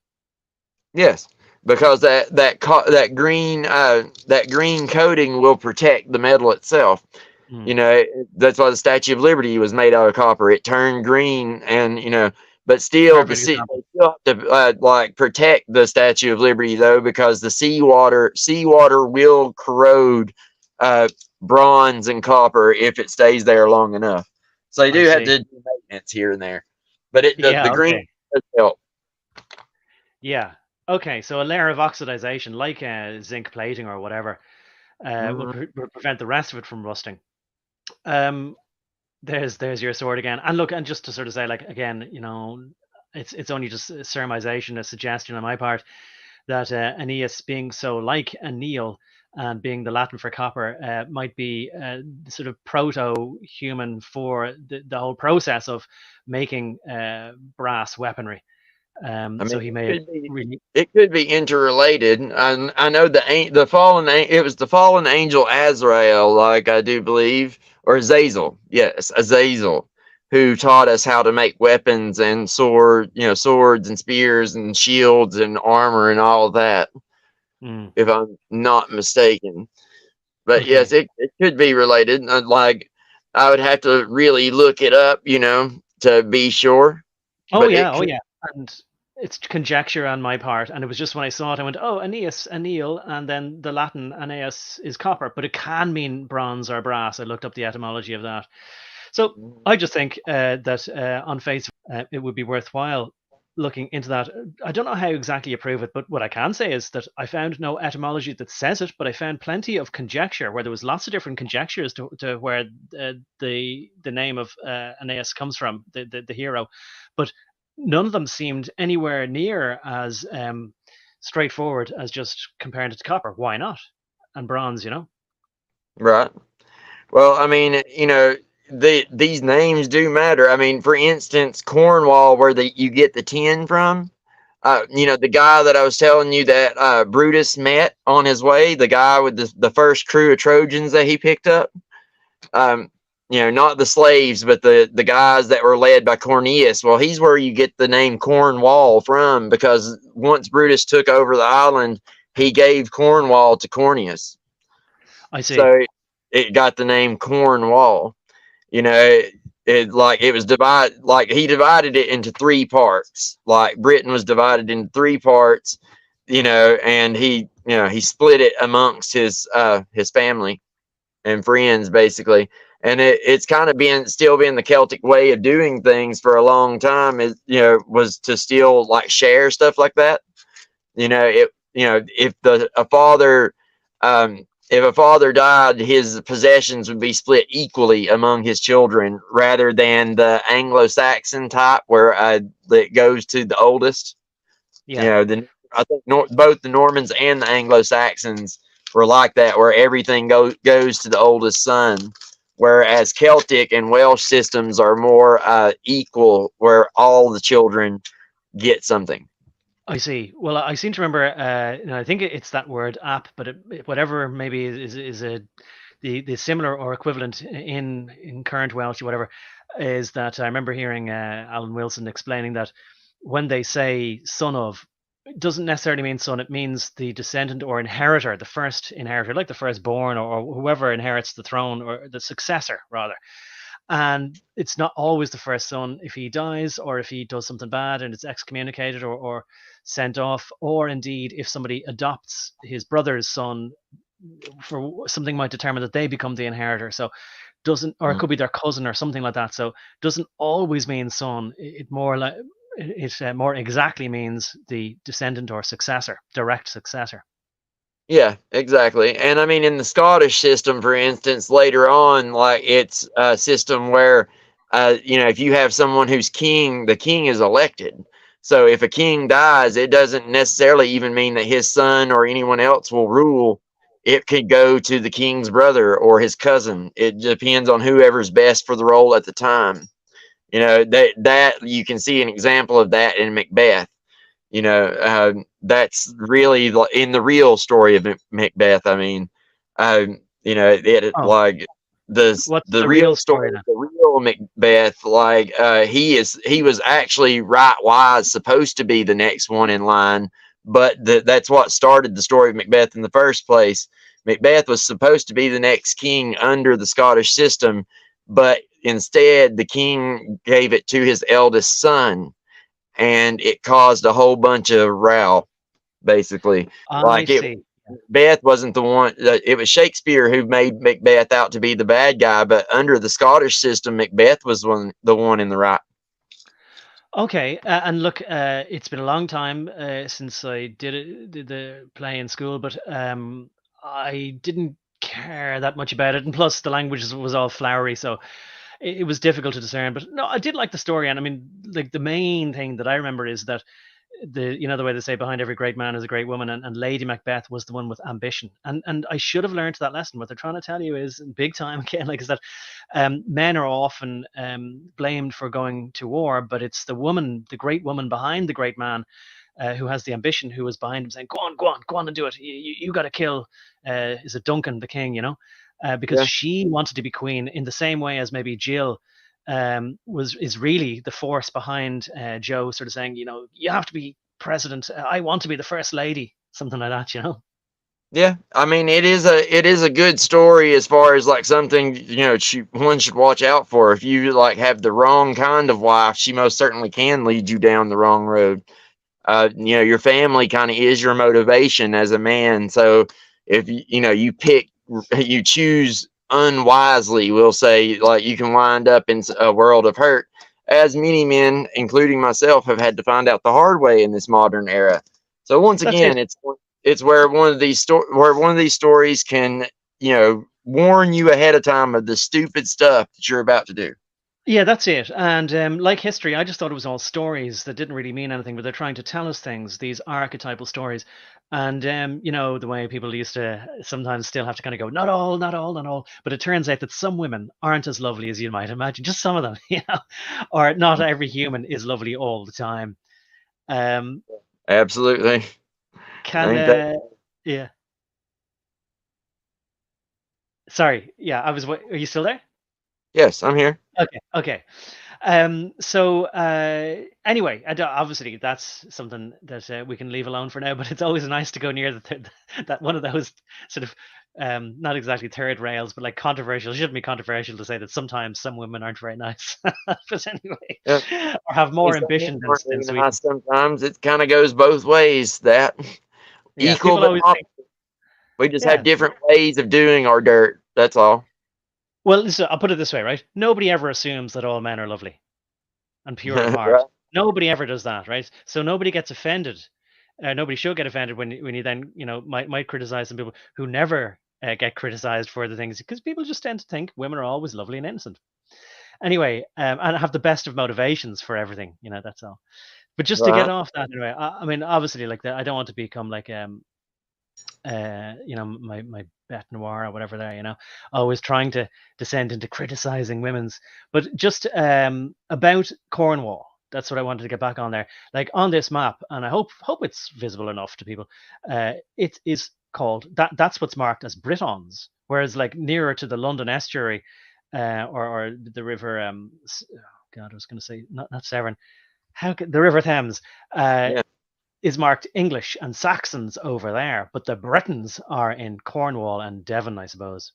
Yes, because that green coating will protect the metal itself. That's why the Statue of Liberty was made out of copper. It turned green, and but still Perfect example. they still have to like protect the Statue of Liberty though, because the seawater will corrode bronze and copper if it stays there long enough. So they do have to do maintenance here and there, but the green does help. Yeah. Okay. So a layer of oxidization, like zinc plating or whatever, will prevent the rest of it from rusting. There's your sword again. And look, and just to sort of say, like, again, it's only just a surmisation, a suggestion on my part, that Aeneas being so like anneal and being the Latin for copper might be sort of proto-human for the whole process of making brass weaponry. So he may it could be interrelated. I know the fallen it was the fallen angel Azrael, like I do believe, or Azazel. Yes, Azazel, who taught us how to make weapons and swords and spears and shields and armor and all of that. If I'm not mistaken, but yes, it could be related. Like I would have to really look it up, to be sure. Oh yeah, and it's conjecture on my part, and it was just when I saw it, I went, "Oh, Aeneas, anneal," and then the Latin Aeneas is copper, but it can mean bronze or brass. I looked up the etymology of that, so I just think that on face it would be worthwhile looking into that. I don't know how exactly you prove it, but what I can say is that I found no etymology that says it, but I found plenty of conjecture where there was lots of different conjectures to where the name of Aeneas comes from, the hero, but none of them seemed anywhere near as straightforward as just comparing it to copper. Why not? And bronze, Right. Well, I mean, these names do matter. I mean, for instance, Cornwall, where you get the 10 from, the guy that I was telling you that Brutus met on his way, the guy with the first crew of Trojans that he picked up, not the slaves, but the guys that were led by Cornelius. Well, he's where you get the name Cornwall from, because once Brutus took over the island, he gave Cornwall to Cornelius. I see. So it got the name Cornwall. It was divided, like he divided it into 3 parts. Like Britain was divided into 3 parts, and he split it amongst his family and friends, basically. And it's kind of still been the Celtic way of doing things for a long time. Was to still like share stuff like that. If a father died, his possessions would be split equally among his children, rather than the Anglo-Saxon type where it goes to the oldest. Yeah. I think both the Normans and the Anglo-Saxons were like that, where everything goes to the oldest son. Whereas Celtic and Welsh systems are more equal, where all the children get something. I see. Well, I seem to remember. I think it's that word "app," but whatever maybe is the similar or equivalent in current Welsh or whatever, is that I remember hearing Alan Wilson explaining that when they say "son of," it doesn't necessarily mean son. It means the descendant or inheritor, the first inheritor, like the firstborn or whoever inherits the throne, or the successor rather. And it's not always the first son if he dies, or if he does something bad and it's excommunicated or sent off, or indeed if somebody adopts his brother's son for something might determine that they become the inheritor. So doesn't, or it could be their cousin or something like that. So doesn't always mean son. It more exactly means the descendant or successor, direct successor. Yeah, exactly. And I mean, in the Scottish system, for instance, later on, like it's a system where, if you have someone who's king, the king is elected. So if a king dies, it doesn't necessarily even mean that his son or anyone else will rule. It could go to the king's brother or his cousin. It depends on whoever's best for the role at the time. That you can see an example of that in Macbeth. That's really in the real story of Macbeth. I mean, It Oh, like what's the the real real story story, then? the real Macbeth, like he was actually right wise supposed to be the next one in line, but that's what started the story of Macbeth in the first place. Macbeth was supposed to be the next king under the Scottish system, but instead the king gave it to his eldest son, and it caused a whole bunch of row, basically. I Like it see. Macbeth wasn't the one. It was Shakespeare who made Macbeth out to be the bad guy, but under the Scottish system, Macbeth was the one in the right. Okay, and look, it's been a long time since I did the play in school, but I didn't care that much about it, and plus the language was all flowery, so it was difficult to discern. But no, I did like the story, and I mean, like the main thing that I remember is that the way they say behind every great man is a great woman, and Lady Macbeth was the one with ambition, and I should have learned that lesson. What they're trying to tell you is big time again, like is that men are often blamed for going to war, but it's the woman, the great woman behind the great man, who has the ambition, who is behind him saying, "Go on, go on, go on and do it. You got to kill." Is it Duncan, the king? Because Yeah, she wanted to be queen in the same way as maybe Jill is really the force behind Joe, sort of saying, you have to be president. I want to be the first lady, something like that. yeah. I mean, it is a good story as far as like something one should watch out for. If you like have the wrong kind of wife, she most certainly can lead you down the wrong road. Your family kind of is your motivation as a man. So if you choose unwisely, we'll say, like you can wind up in a world of hurt, as many men, including myself, have had to find out the hard way in this modern era. So once That's it. again, it's where one of these stories can warn you ahead of time of the stupid stuff that you're about to do. Yeah, that's it. And like history, I just thought it was all stories that didn't really mean anything, but they're trying to tell us things, these archetypal stories. And the way people used to sometimes still have to kind of go, not all, not all, not all. But it turns out that some women aren't as lovely as you might imagine, just some of them, or not every human is lovely all the time. Um, Absolutely. can Ain't that? yeah. Sorry, yeah, are you still there? Yes, I'm here. Okay, okay. So anyway, obviously that's something that we can leave alone for now. But it's always nice to go near that one of those sort of not exactly third rails, but like controversial. It shouldn't be controversial to say that sometimes some women aren't very nice, but Yeah. anyway, or have more These some ambition men aren't than very Sweden. nice sometimes. It kind of goes both ways. That Yeah, equal people but always think, opposite. We just have yeah. different ways of doing our dirt. That's all. Well, listen, I'll put it this way, right? Nobody ever assumes that all men are lovely and pure of heart. Right? Nobody ever does that, right? So nobody gets offended. Nobody should get offended when you then might criticize some people who never get criticized for the things, because people just tend to think women are always lovely and innocent. Anyway, and have the best of motivations for everything. That's all. But just to get Right. off that anyway, I mean, obviously, like I don't want to become like my bête noir or whatever there, always trying to descend into criticizing women's, but just about Cornwall. That's what I wanted to get back on there. Like on this map, and I hope it's visible enough to people. It is called that's what's marked as Britons, whereas like nearer to the London estuary, or the river. Oh God, I was going to say not Severn. The River Thames. Yeah. Is marked English and Saxons over there, but the Britons are in Cornwall and Devon, I suppose.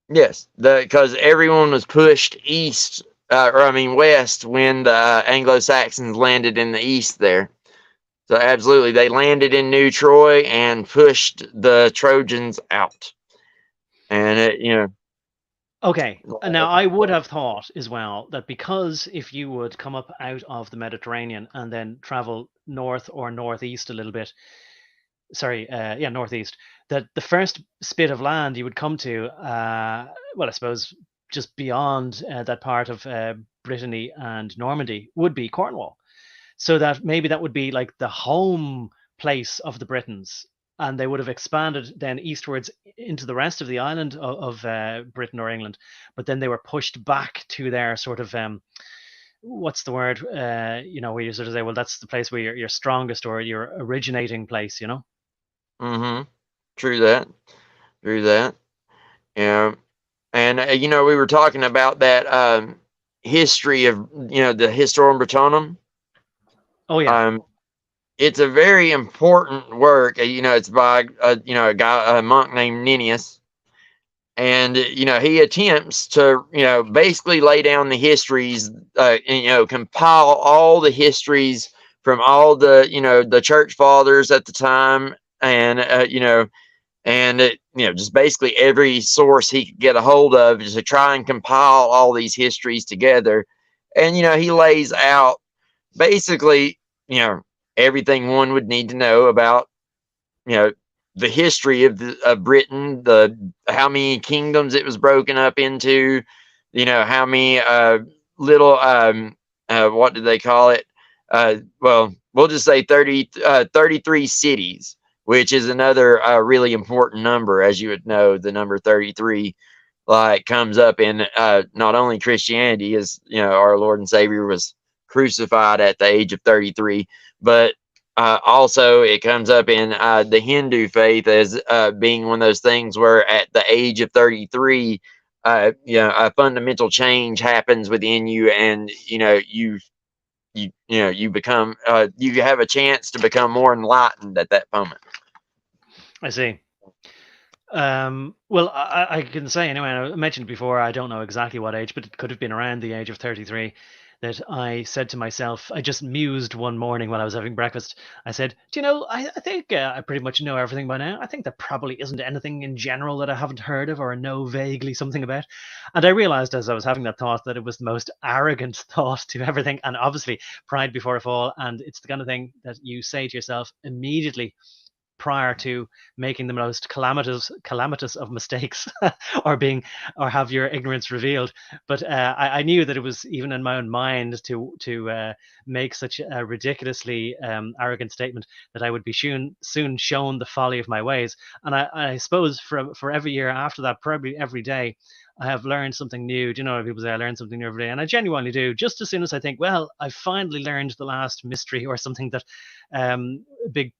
Yes. Because everyone was pushed east, or I mean west, when the Anglo Saxons landed in the east there. So absolutely, they landed in New Troy and pushed the Trojans out. And Okay, now I would have thought as well that because if you would come up out of the Mediterranean and then travel north or northeast a little bit, sorry, yeah, northeast, that the first spit of land you would come to, well, I suppose just beyond that part of Brittany and Normandy would be Cornwall. So that maybe that would be like the home place of the Britons, and they would have expanded then eastwards into the rest of the island of Britain or England, but then they were pushed back to their sort of what's the word, where you sort of say, well, that's the place where you're strongest or your originating place. mm-hmm. True that. True that. You know, and we were talking about that history of the Historiam Brittonum. Oh yeah. It's a very important work. It's by a monk named Nennius, and he attempts to basically lay down the histories, and, compile all the histories from all the the church fathers at the time, and just basically every source he could get a hold of, just to try and compile all these histories together. And he lays out basically everything one would need to know about the history of Britain, the how many kingdoms it was broken up into, how many little what do they call it? Well, we'll just say 33 cities, which is another really important number. As you would know, the number 33 comes up in not only Christianity, as our Lord and Savior was crucified at the age of 33, but also it comes up in the Hindu faith as being one of those things where at the age of 33, a fundamental change happens within you, and you become you have a chance to become more enlightened at that moment. I see. Well, I can say anyway, I mentioned before, I don't know exactly what age, but it could have been around the age of 33, that I said to myself, I just mused one morning while I was having breakfast. I said, do you know, I think I pretty much know everything by now. I think there probably isn't anything in general that I haven't heard of or know vaguely something about. And I realized as I was having that thought that it was the most arrogant thought to ever think. And obviously, pride before a fall. And it's the kind of thing that you say to yourself immediately prior to making the most calamitous of mistakes or have your ignorance revealed. But I knew that it was even in my own mind to make such a ridiculously arrogant statement, that I would be soon shown the folly of my ways. And I suppose for every year after that, probably every day, I have learned something new. Do you know, people say I learn something new every day, and I genuinely do. Just as soon as I think, well, I finally learned the last mystery or something that big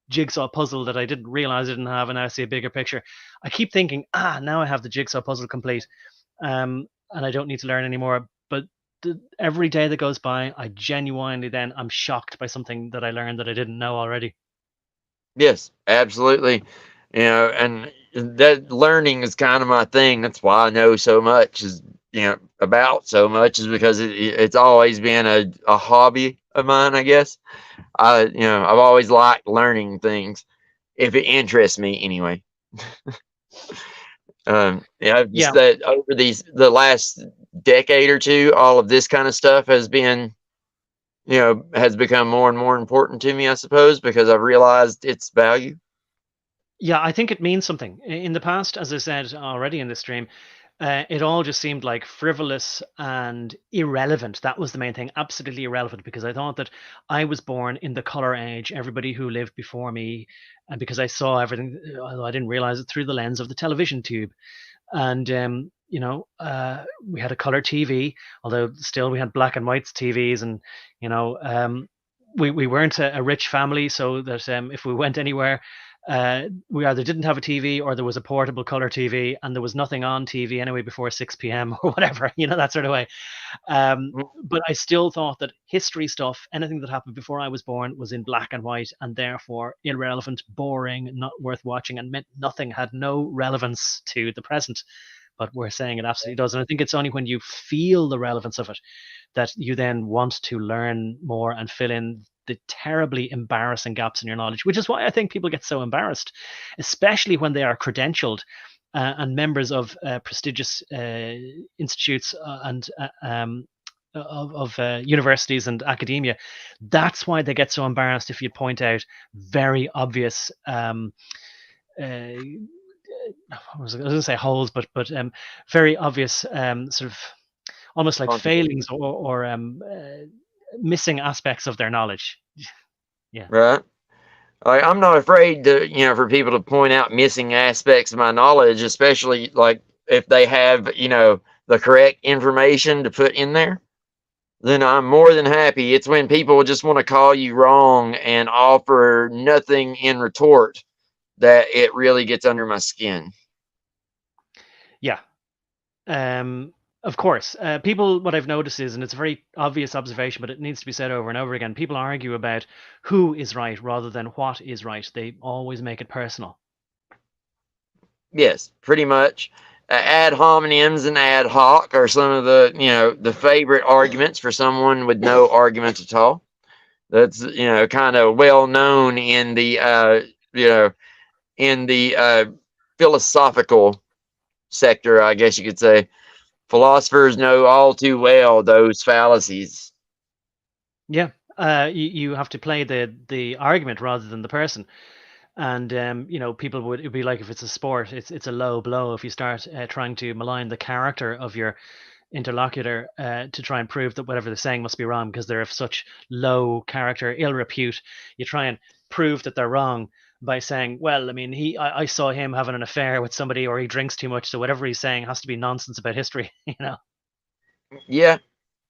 jigsaw puzzle that I didn't realize I didn't have, and now I see a bigger picture, I keep thinking, now I have the jigsaw puzzle complete, and I don't need to learn anymore. But every day that goes by, I genuinely then I'm shocked by something that I learned that I didn't know already. Yes, absolutely. And that learning is kind of my thing. That's why I know so much is about so much, is because it's always been a hobby of mine, I guess. I've always liked learning things if it interests me anyway. Just Yeah, that over the last decade or two, all of this kind of stuff has been, has become more and more important to me, I suppose, because I've realized its value. yeah, I think it means something. In the past, as I said already in this stream, it all just seemed like frivolous and irrelevant. That was the main thing, absolutely irrelevant, because I thought that I was born in the color age, everybody who lived before me, and because I saw everything, although I didn't realize it, through the lens of the television tube. And we had a color TV, although still we had black and white TVs, and you know, we weren't a rich family, so that if we went anywhere, we either didn't have a TV or there was a portable color TV, and there was nothing on TV anyway before 6 p.m. or whatever, that sort of way. Mm. But I still thought that history stuff, anything that happened before I was born, was in black and white, and therefore irrelevant, boring, not worth watching, and meant nothing, had no relevance to the present. But we're saying it absolutely does. And I think it's only when you feel the relevance of it that you then want to learn more and fill in the terribly embarrassing gaps in your knowledge, which is why I think people get so embarrassed, especially when they are credentialed and members of prestigious institutes and of universities and academia. That's why they get so embarrassed if you point out very obvious I was going to say holes, but very obvious sort of almost like failings or missing aspects of their knowledge. Yeah. Right. I'm not afraid to, for people to point out missing aspects of my knowledge, especially like if they have, the correct information to put in there. Then I'm more than happy. It's when people just want to call you wrong and offer nothing in retort that it really gets under my skin. Yeah. Of course, people, what I've noticed is, and it's a very obvious observation, but it needs to be said over and over again, people argue about who is right rather than what is right. They always make it personal. Yes, pretty much. Ad hominems and ad hoc are some of the favorite arguments for someone with no arguments at all. That's kind of well known in the philosophical sector, I guess you could say. Philosophers know all too well those fallacies. Yeah, you have to play the argument rather than the person. And people would, it'd be like if it's a sport, it's a low blow if you start trying to malign the character of your interlocutor to try and prove that whatever they're saying must be wrong because they're of such low character, ill repute. You try and prove that they're wrong by saying, well, I mean, I saw him having an affair with somebody, or he drinks too much, so whatever he's saying has to be nonsense about history. Yeah,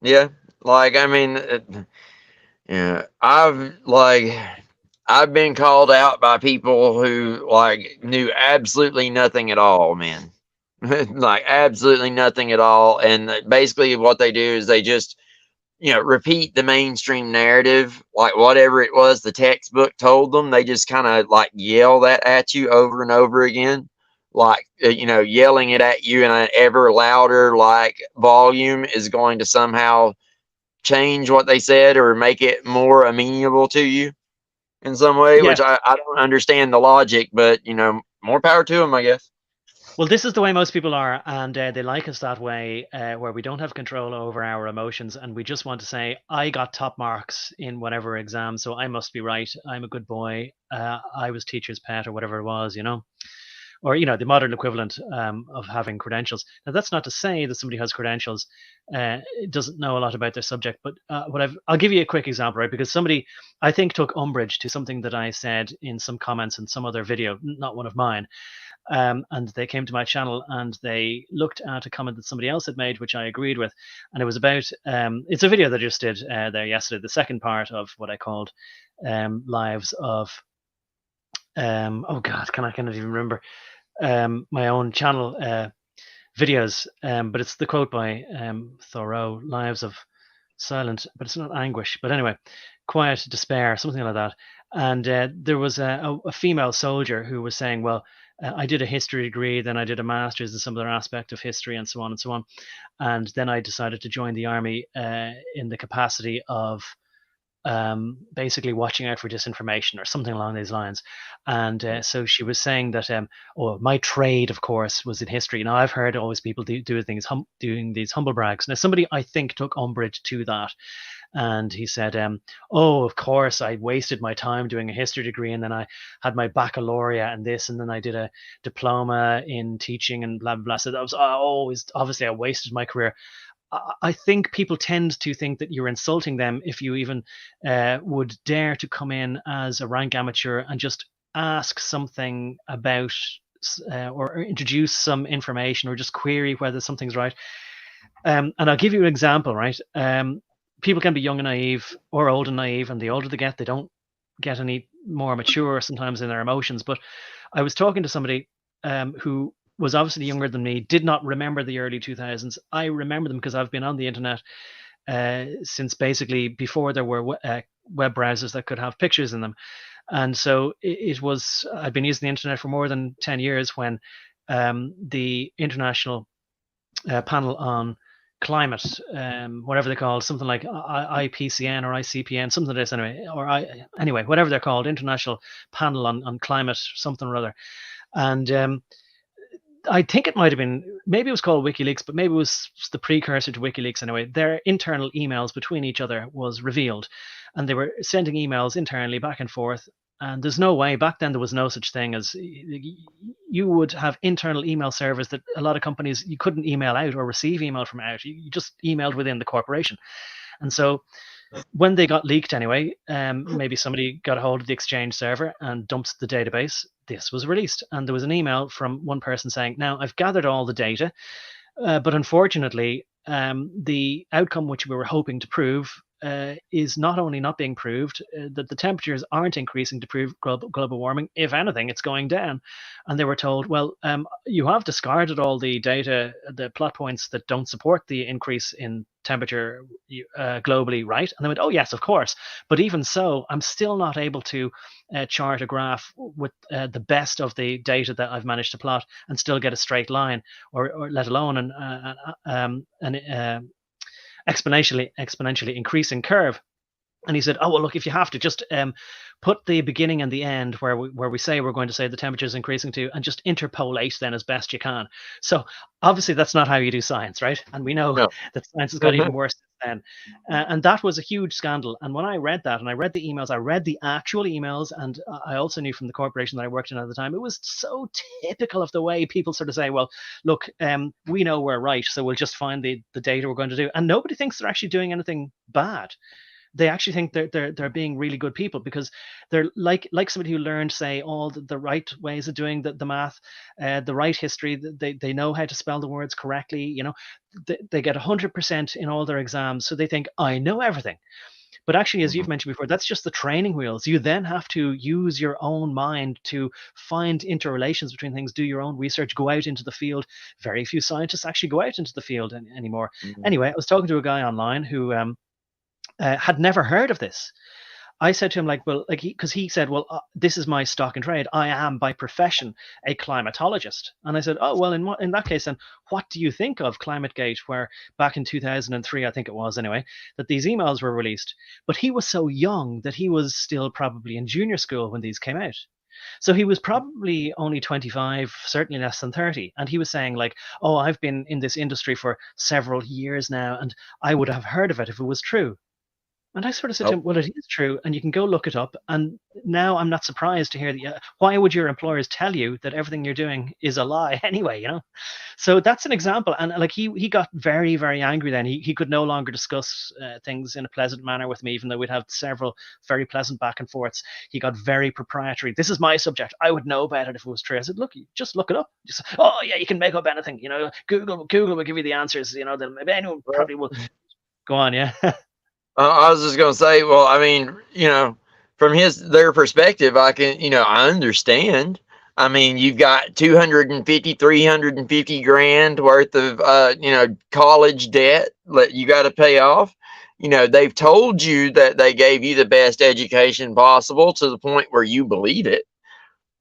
yeah. Like I mean, yeah. I've been called out by people who like knew absolutely nothing at all, man. Like absolutely nothing at all, and basically what they do is they just repeat the mainstream narrative, like whatever it was the textbook told them. They just kind of like yell that at you over and over again, like yelling it at you in an ever louder like volume is going to somehow change what they said or make it more amenable to you in some way, Yeah. which I don't understand the logic, but more power to them, I guess. Well, this is the way most people are, and they like us that way, where we don't have control over our emotions, and we just want to say, "I got top marks in whatever exam, so I must be right. I'm a good boy. I was teacher's pet, or whatever it was, or the modern equivalent of having credentials. Now, that's not to say that somebody who has credentials doesn't know a lot about their subject, but I'll give you a quick example, right? Because somebody, I think, took umbrage to something that I said in some comments in some other video, not one of mine. And they came to my channel and they looked at a comment that somebody else had made, which I agreed with. And it was about, it's a video that I just did there yesterday, the second part of what I called Lives of, oh God, cannot even remember my own channel videos. But it's the quote by Thoreau, Lives of Silent, but it's not anguish. But anyway, quiet despair, something like that. And there was a female soldier who was saying, well, I did a history degree, then I did a master's in some other aspect of history and so on and so on. And then I decided to join the army in the capacity of basically watching out for disinformation or something along these lines. And so she was saying that, my trade, of course, was in history. Now, I've heard always people doing these humble brags. Now, somebody, I think, took umbrage to that. And he said, oh, of course, I wasted my time doing a history degree, and then I had my baccalaureate and this, and then I did a diploma in teaching and blah, blah, blah. So that was always, obviously, I wasted my career. I think people tend to think that you're insulting them if you even would dare to come in as a rank amateur and just ask something about or introduce some information or just query whether something's right. And I'll give you an example, right? People can be young and naive or old and naive, and the older they get, they don't get any more mature sometimes in their emotions. But I was talking to somebody who was obviously younger than me, did not remember the early 2000s. I remember them because I've been on the internet since basically before there were web browsers that could have pictures in them. And so I'd been using the internet for more than 10 years when the international panel on climate, whatever they're called, something like IPCN or ICPN, something like this anyway, anyway, whatever they're called, International Panel on Climate, something or other. And I think it might have been, maybe it was called WikiLeaks, but maybe it was the precursor to WikiLeaks anyway. Their internal emails between each other was revealed, and they were sending emails internally back and forth. And there's no way, back then there was no such thing as, you would have internal email servers that a lot of companies, you couldn't email out or receive email from out. You just emailed within the corporation. And so when they got leaked anyway, maybe somebody got a hold of the Exchange server and dumped the database. This was released, and there was an email from one person saying, now I've gathered all the data, but unfortunately the outcome which we were hoping to prove is not only not being proved, that the temperatures aren't increasing to prove global warming. If anything, it's going down. And they were told, well, you have discarded all the data, the plot points that don't support the increase in temperature globally, right? And they went, oh, yes, of course. But even so, I'm still not able to chart a graph with the best of the data that I've managed to plot and still get a straight line, or let alone an exponentially increasing curve. And he said, oh, well, look, if you have to, just put the beginning and the end where we say we're going to say the temperature is increasing to, and just interpolate then as best you can. So obviously that's not how you do science, right? And we know that science has got even worse then. And that was a huge scandal. And when I read that, and I read the emails, I read the actual emails, and I also knew from the corporation that I worked in at the time, it was so typical of the way people sort of say, well, look, we know we're right, so we'll just find the data we're going to do. And nobody thinks they're actually doing anything bad. They actually think they're being really good people, because they're like somebody who learned, say, all the right ways of doing the math, the right history. They know how to spell the words correctly. You know, they get 100% in all their exams, so they think, I know everything. But actually, as you've mentioned before, that's just the training wheels. You then have to use your own mind to find interrelations between things, do your own research, go out into the field. Very few scientists actually go out into the field anymore. Anyway, I was talking to a guy online who had never heard of this. I said to him, like, well, like, because he said, well, this is my stock and trade. I am by profession a climatologist. And I said, oh, well, in that case, then what do you think of ClimateGate, where back in 2003, I think it was anyway, that these emails were released? But he was so young that he was still probably in junior school when these came out. So he was probably only 25, certainly less than 30. And he was saying, like, oh, I've been in this industry for several years now, and I would have heard of it if it was true. And I sort of said to him, well, it is true, and you can go look it up. And now I'm not surprised to hear that. Why would your employers tell you that everything you're doing is a lie anyway, you know? So that's an example. And like he got very, very angry then. He could no longer discuss things in a pleasant manner with me, even though we'd have several very pleasant back and forths. He got very proprietary. This is my subject. I would know about it if it was true. I said, look, just look it up. Just, oh, yeah, you can make up anything. You know, Google will give you the answers. You know, maybe anyone probably will. Go on, yeah. I was just going to say, well, I mean, you know, from their perspective, I understand. I mean, you've got 350 grand worth of, you know, college debt that you got to pay off. You know, they've told you that they gave you the best education possible to the point where you believe it,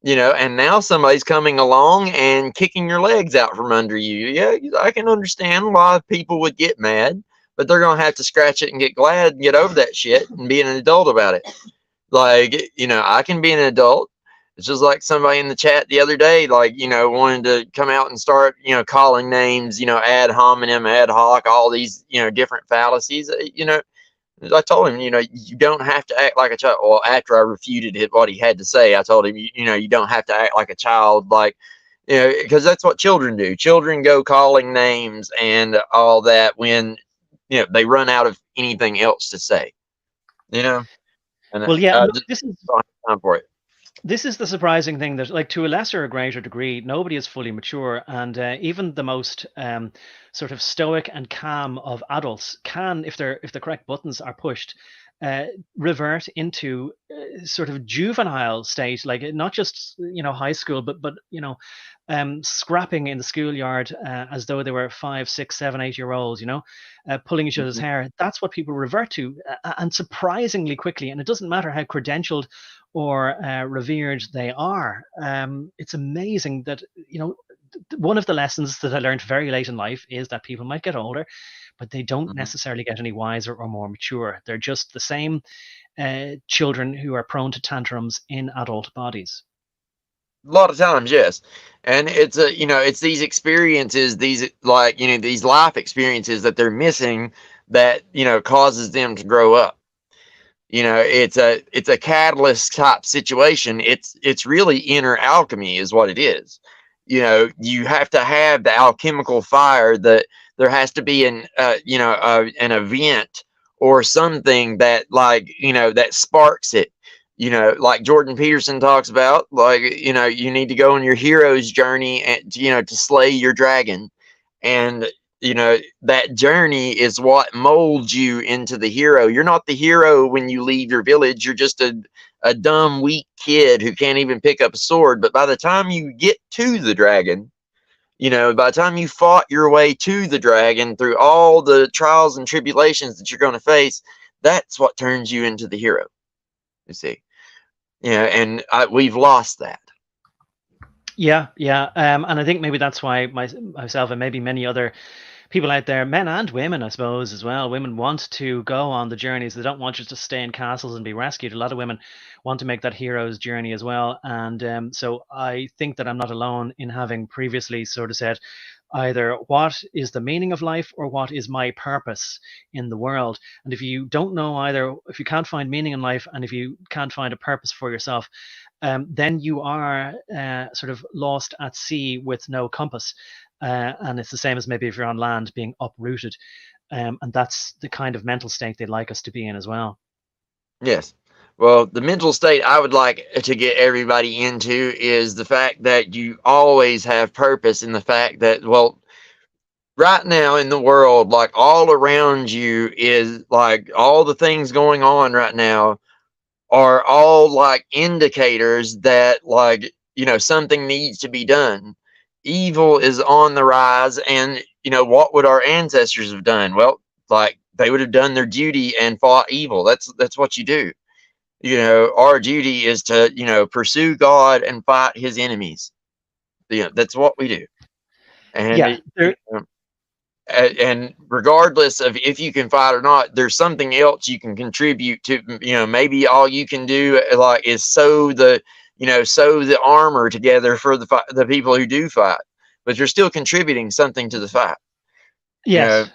you know, and now somebody's coming along and kicking your legs out from under you. Yeah, I can understand why people would get mad. But they're going to have to scratch it and get glad and get over that shit and be an adult about it. Like, you know, I can be an adult. It's just like somebody in the chat the other day, like, you know, wanted to come out and start, you know, calling names, you know, ad hominem, ad hoc, all these, you know, different fallacies. You know, I told him, you know, you don't have to act like a child. Well, after I refuted what he had to say, I told him, you know, you don't have to act like a child, like, you know, because that's what children do. Children go calling names and all that when, you know, they run out of anything else to say, you know. And well, yeah, this is time for it. This is the surprising thing, that, like, to a lesser or greater degree, nobody is fully mature, and even the most sort of stoic and calm of adults can, if the correct buttons are pushed, revert into sort of juvenile state, like not just, you know, high school, but you know, scrapping in the schoolyard as though they were 5, 6, 7, 8-year-olds, you know, pulling each other's hair. That's what people revert to, and surprisingly quickly. And it doesn't matter how credentialed or revered they are. It's amazing that, you know, one of the lessons that I learned very late in life is that people might get older, but they don't necessarily get any wiser or more mature. They're just the same children who are prone to tantrums in adult bodies. A lot of times, yes. And it's you know, it's these experiences, these, like, you know, these life experiences that they're missing that, you know, causes them to grow up. You know, it's a catalyst type situation. It's really inner alchemy is what it is. You know, you have to have the alchemical fire, that there has to be an event or something that, like, you know, that sparks it. You know, like Jordan Peterson talks about, like, you know, you need to go on your hero's journey and, you know, to slay your dragon. And, that journey is what molds you into the hero. You're not the hero when you leave your village. You're just a dumb, weak kid who can't even pick up a sword. But by the time you get to the dragon, by the time you fought your way to the dragon through all the trials and tribulations that you're going to face, that's what turns you into the hero. You see, and we've lost that. Yeah. And I think maybe that's why myself and maybe many other people out there, men and women, I suppose, as well. Women want to go on the journeys. They don't want just to stay in castles and be rescued. A lot of women want to make that hero's journey as well. And so I think that I'm not alone in having previously sort of said either what is the meaning of life or what is my purpose in the world. And if you don't know either, if you can't find meaning in life and if you can't find a purpose for yourself, then you are sort of lost at sea with no compass. And it's the same as maybe if you're on land being uprooted. And that's the kind of mental state they'd like us to be in as well. Yes. Well, the mental state I would like to get everybody into is the fact that you always have purpose, in the fact that, well, right now in the world, like all around you is like all the things going on right now are all like indicators that, like, something needs to be done. Evil is on the rise, and what would our ancestors have done? Well, like, they would have done their duty and fought evil. That's what you do. Our duty is to pursue God and fight his enemies. That's what we do. And and regardless of if you can fight or not, there's something else you can contribute to. Maybe all you can do like is sew the armor together for the people who do fight, but you're still contributing something to the fight. Yes.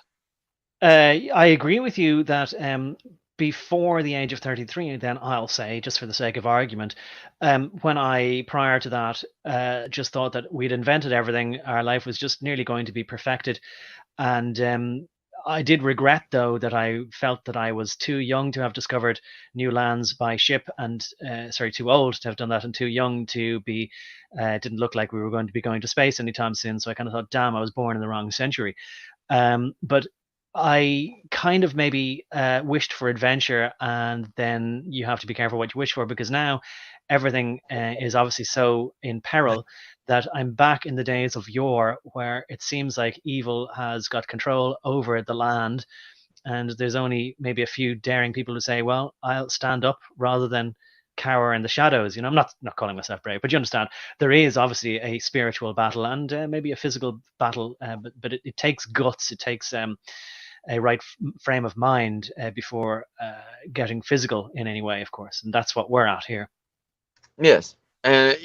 I agree with you that before the age of 33, then I'll say, just for the sake of argument, when I, prior to that, just thought that we'd invented everything, our life was just nearly going to be perfected. And I did regret, though, that I felt that I was too young to have discovered new lands by ship, and too old to have done that, and too young to be, didn't look like we were going to be going to space anytime soon. So I kind of thought, damn, I was born in the wrong century. But I kind of maybe wished for adventure, and then you have to be careful what you wish for, because now everything is obviously so in peril that I'm back in the days of yore, where it seems like evil has got control over the land, and there's only maybe a few daring people who say, well, I'll stand up rather than cower in the shadows. I'm not calling myself brave, but you understand, there is obviously a spiritual battle and maybe a physical battle, but it takes guts, it takes a right frame of mind before getting physical in any way, of course, and that's what we're at here. Yes. And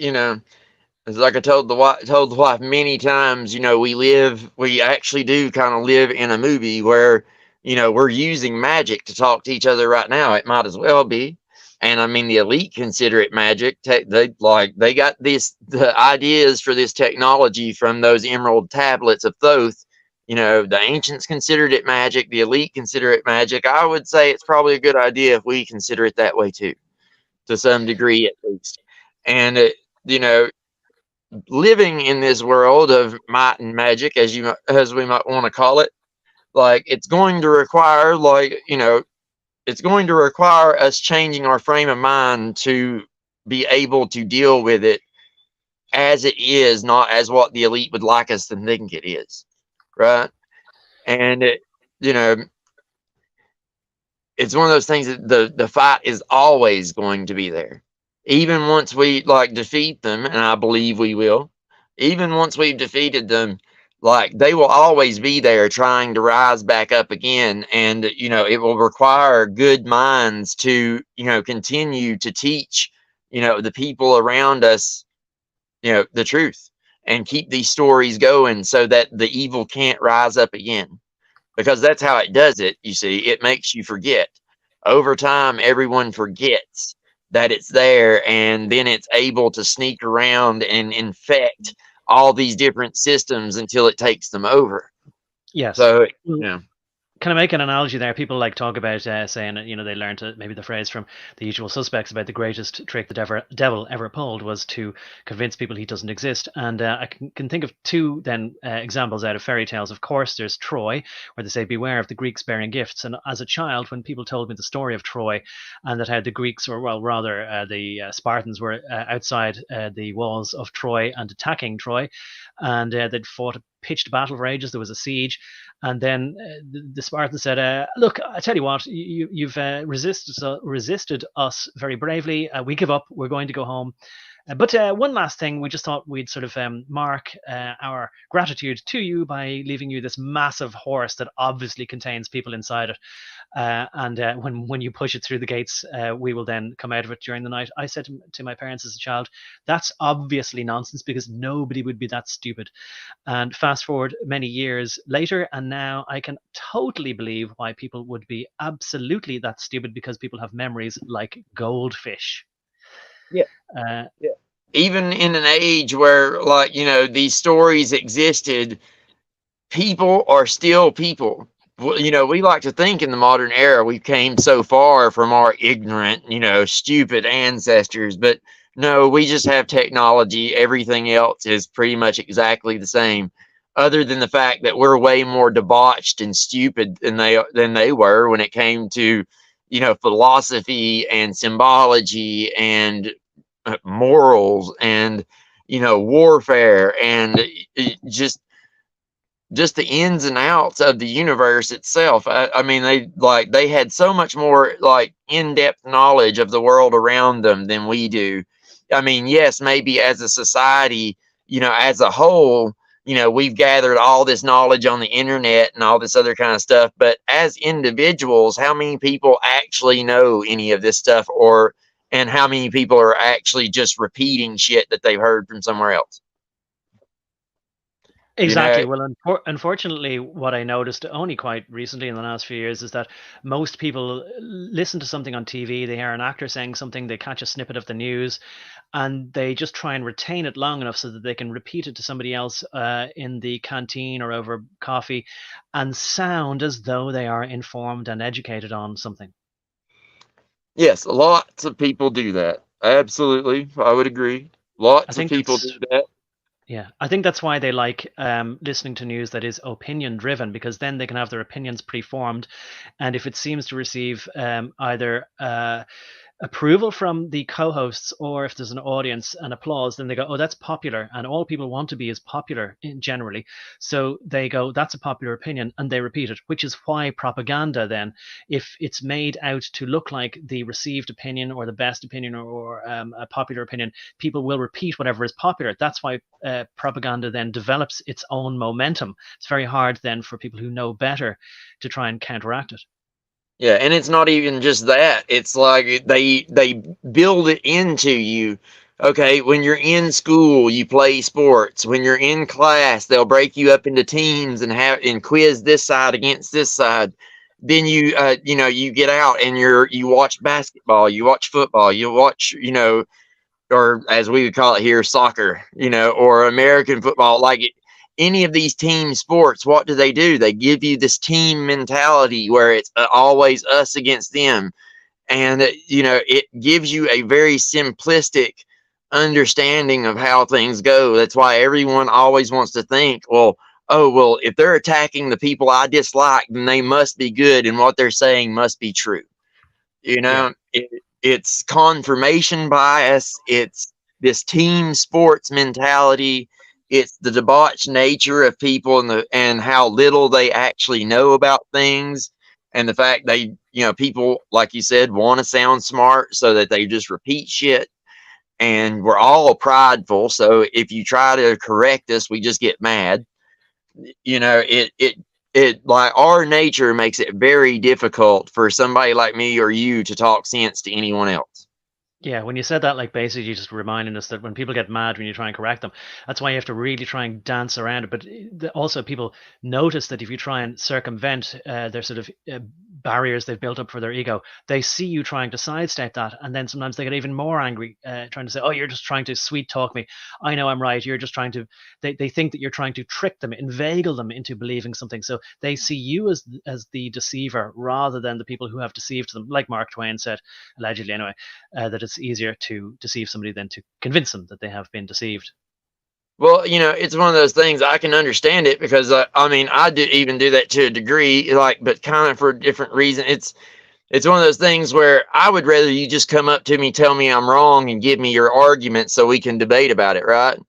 it's like I told the wife many times, we actually do kind of live in a movie where we're using magic to talk to each other right now. It might as well be. And I mean, the elite consider it magic. They got the ideas for this technology from those emerald tablets of Thoth. The ancients considered it magic. The elite consider it magic. I would say it's probably a good idea if we consider it that way too, to some degree at least. And living in this world of might and magic, as we might want to call it, like, it's going to require, it's going to require us changing our frame of mind to be able to deal with it as it is, not as what the elite would like us to think it is, right? And it's one of those things that the fight is always going to be there, even once we defeat them, and I believe we will. Even once we've defeated them, they will always be there trying to rise back up again. And, it will require good minds to, continue to teach, the people around us, the truth, and keep these stories going so that the evil can't rise up again. Because that's how it does it, you see. It makes you forget. Over time, everyone forgets that it's there, and then it's able to sneak around and infect all these different systems until it takes them over. Yes. So, kind of make an analogy there. People like talk about saying, they learned maybe the phrase from The Usual Suspects about the greatest trick the devil ever pulled was to convince people he doesn't exist. And I can think of two then examples out of fairy tales. Of course, there's Troy, where they say, beware of the Greeks bearing gifts. And as a child, when people told me the story of Troy and that how the Greeks, or well, rather the Spartans were outside the walls of Troy and attacking Troy, and they'd fought a pitched battle for ages. There was a siege, and then the Spartans said, "Look, I tell you what, you've resisted us very bravely. We give up. We're going to go home." But one last thing, we just thought we'd sort of mark our gratitude to you by leaving you this massive horse that obviously contains people inside it. And when you push it through the gates, we will then come out of it during the night. I said to my parents as a child, that's obviously nonsense because nobody would be that stupid. And fast forward many years later, and now I can totally believe why people would be absolutely that stupid, because people have memories like goldfish. Yeah. Even in an age where, like, these stories existed, people are still people. We like to think in the modern era we came so far from our ignorant, stupid ancestors, but no, we just have technology. Everything else is pretty much exactly the same, other than the fact that we're way more debauched and stupid than they were when it came to, philosophy and symbology and morals and warfare and just the ins and outs of the universe itself. I mean, they had so much more like in-depth knowledge of the world around them than we do. I mean, yes, maybe as a society, as a whole, we've gathered all this knowledge on the internet and all this other kind of stuff, but as individuals, how many people actually know any of this stuff, and how many people are actually just repeating shit that they've heard from somewhere else? Exactly. Well, unfortunately, what I noticed only quite recently in the last few years is that most people listen to something on TV, they hear an actor saying something, they catch a snippet of the news, and they just try and retain it long enough so that they can repeat it to somebody else in the canteen or over coffee and sound as though they are informed and educated on something. Yes, lots of people do that. Absolutely. I would agree. Lots of people do that. Yeah, I think that's why they like listening to news that is opinion driven, because then they can have their opinions preformed. And if it seems to receive either approval from the co-hosts, or if there's an audience and applause, then they go, oh, that's popular, and all people want to be is popular generally, so they go, that's a popular opinion, and they repeat it, which is why propaganda then, if it's made out to look like the received opinion or the best opinion or a popular opinion, people will repeat whatever is popular. That's why propaganda then develops its own momentum. It's very hard then for people who know better to try and counteract it. Yeah, and it's not even just that. It's like they build it into you. Okay, when you're in school, you play sports. When you're in class, they'll break you up into teams and quiz this side against this side. Then you get out and you watch basketball, you watch football, you watch, or as we would call it here, soccer, or American football. Like any of these team sports, what do? They give you this team mentality where it's always us against them. And, it gives you a very simplistic understanding of how things go. That's why everyone always wants to think, well, if they're attacking the people I dislike, then they must be good, and what they're saying must be true. Yeah. It's confirmation bias. It's this team sports mentality. It's the debauched nature of people and how little they actually know about things, and the fact people, like you said, want to sound smart, so that they just repeat shit. And we're all prideful, so if you try to correct us, we just get mad. It like our nature makes it very difficult for somebody like me or you to talk sense to anyone else. Yeah, when you said that, like, basically you're just reminding us that when people get mad when you try and correct them, that's why you have to really try and dance around it. But also people notice that if you try and circumvent their sort of barriers they've built up for their ego, they see you trying to sidestep that, and then sometimes they get even more angry, trying to say, oh, you're just trying to sweet talk me, I know I'm right, you're just trying to, they think that you're trying to trick them, inveigle them into believing something. So they see you as the deceiver rather than the people who have deceived them. Like Mark Twain said, allegedly anyway, that it's easier to deceive somebody than to convince them that they have been deceived. Well, it's one of those things. I can understand it because I mean, I do even do that to a degree, like, but kind of for a different reason. It's one of those things where I would rather you just come up to me, tell me I'm wrong, and give me your argument so we can debate about it, right?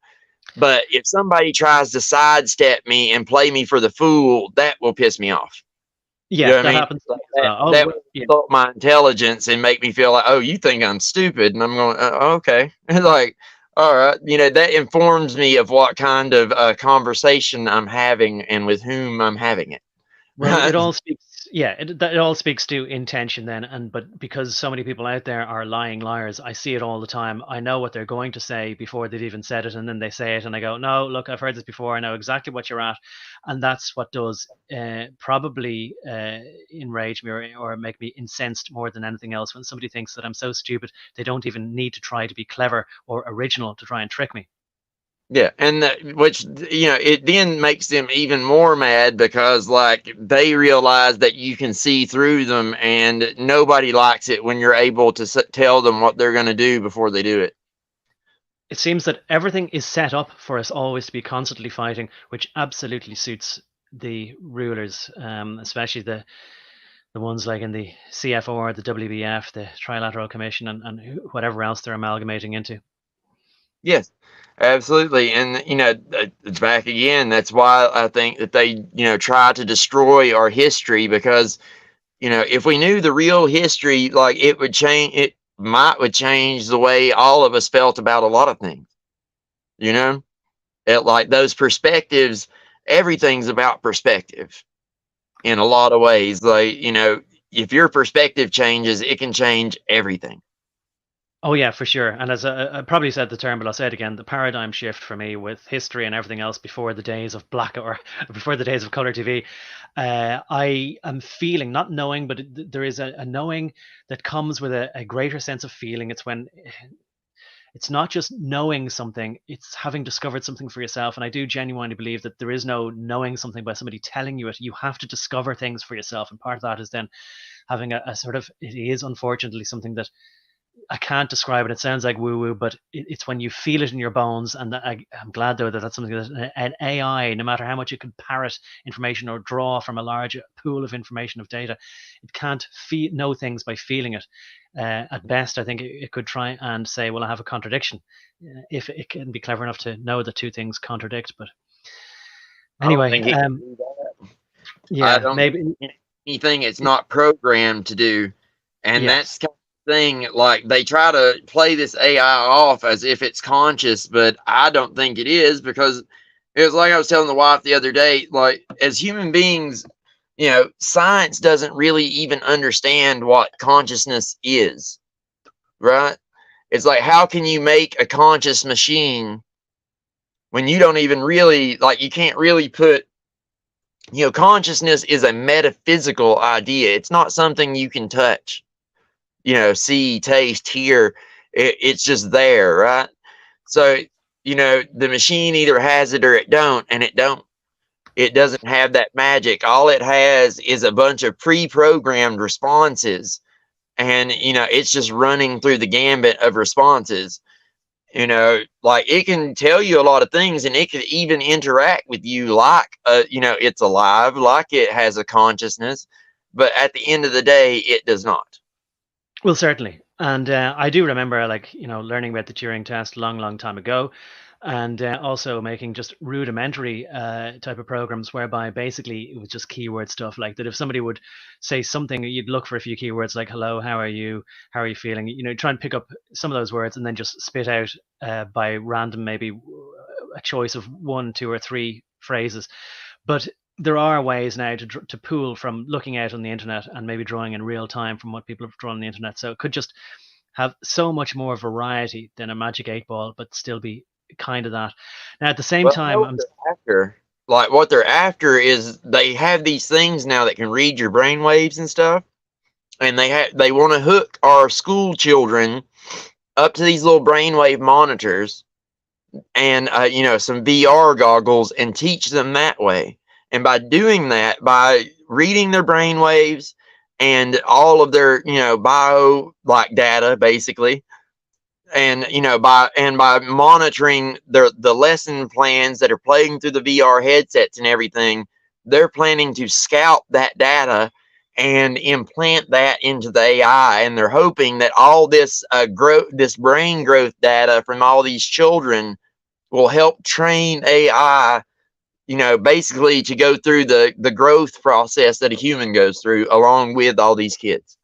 But if somebody tries to sidestep me and play me for the fool, that will piss me off. You Yeah, know what I that mean? happens. Like that Oh, would yeah. insult my intelligence and make me feel like, oh, you think I'm stupid, and I'm going, okay, like, all right, that informs me of what kind of conversation I'm having and with whom I'm having it. Well, it all speaks, yeah, it all speaks to intention then, and but because so many people out there are lying liars, I see it all the time. I know what they're going to say before they've even said it, and then they say it, and I go, no, look, I've heard this before. I know exactly what you're at, and that's what does probably enrage me or make me incensed more than anything else. When somebody thinks that I'm so stupid, they don't even need to try to be clever or original to try and trick me. Yeah, and which it then makes them even more mad because like they realize that you can see through them, and nobody likes it when you're able to tell them what they're going to do before they do it. It seems that everything is set up for us always to be constantly fighting, which absolutely suits the rulers, especially the ones like in the CFR, the WBF, the Trilateral Commission, and whatever else they're amalgamating into. Yes, absolutely. And, it's back again. That's why I think that they, try to destroy our history because, if we knew the real history, like would change the way all of us felt about a lot of things, you know, like those perspectives, everything's about perspective in a lot of ways. Like, if your perspective changes, it can change everything. Oh yeah, for sure. And as I probably said the term, but I'll say it again: the paradigm shift for me with history and everything else before the days of Blackett or before the days of color TV. I am feeling, not knowing, but there is a knowing that comes with a greater sense of feeling. It's when it's not just knowing something, it's having discovered something for yourself. And I do genuinely believe that there is no knowing something by somebody telling you it. You have to discover things for yourself, and part of that is then having a sort of, it is unfortunately something that I can't describe it. It sounds like woo woo, but it's when you feel it in your bones. And I'm glad though that that's something that an AI, no matter how much it can parrot information or draw from a large pool of information of data, it can't know things by feeling it. At best, I think it could try and say, "Well, I have a contradiction," if it can be clever enough to know that two things contradict. But I don't anyway, think it can do that. I yeah, don't maybe think anything it's not programmed to do. And yes. that's kind of thing, like they try to play this AI off as if it's conscious, but I don't think it is because it was like I was telling the wife the other day, like as human beings, science doesn't really even understand what consciousness is, right? It's like, how can you make a conscious machine when you don't even really, like, you can't really put, consciousness is a metaphysical idea. It's not something you can touch, see, taste, hear. It's just there, right? So, the machine either has it or it don't, and it don't. It doesn't have that magic. All it has is a bunch of pre-programmed responses, and it's just running through the gambit of responses. Like it can tell you a lot of things, and it could even interact with you like, it's alive, like it has a consciousness. But at the end of the day, it does not. Well, certainly. And I do remember, like, learning about the Turing test long, long time ago, and also making just rudimentary type of programs whereby basically it was just keyword stuff. Like that, if somebody would say something, you'd look for a few keywords like "hello," "how are you," "how are you feeling." Try and pick up some of those words and then just spit out by random, maybe a choice of one, two, or three phrases. But there are ways now to pull from looking out on the internet and maybe drawing in real time from what people have drawn on the internet. So it could just have so much more variety than a magic 8 ball, but still be kind of that. Now at the same Well, I time, know what they're after. like what they're after is they have these things now that can read your brain waves and stuff, and they want to hook our school children up to these little brainwave monitors and some VR goggles and teach them that way. And by doing that, by reading their brain waves and all of their bio like data basically, and by monitoring the lesson plans that are playing through the VR headsets and everything, they're planning to scalp that data and implant that into the AI, and they're hoping that all this this brain growth data from all these children will help train AI, basically to go through the growth process that a human goes through along with all these kids.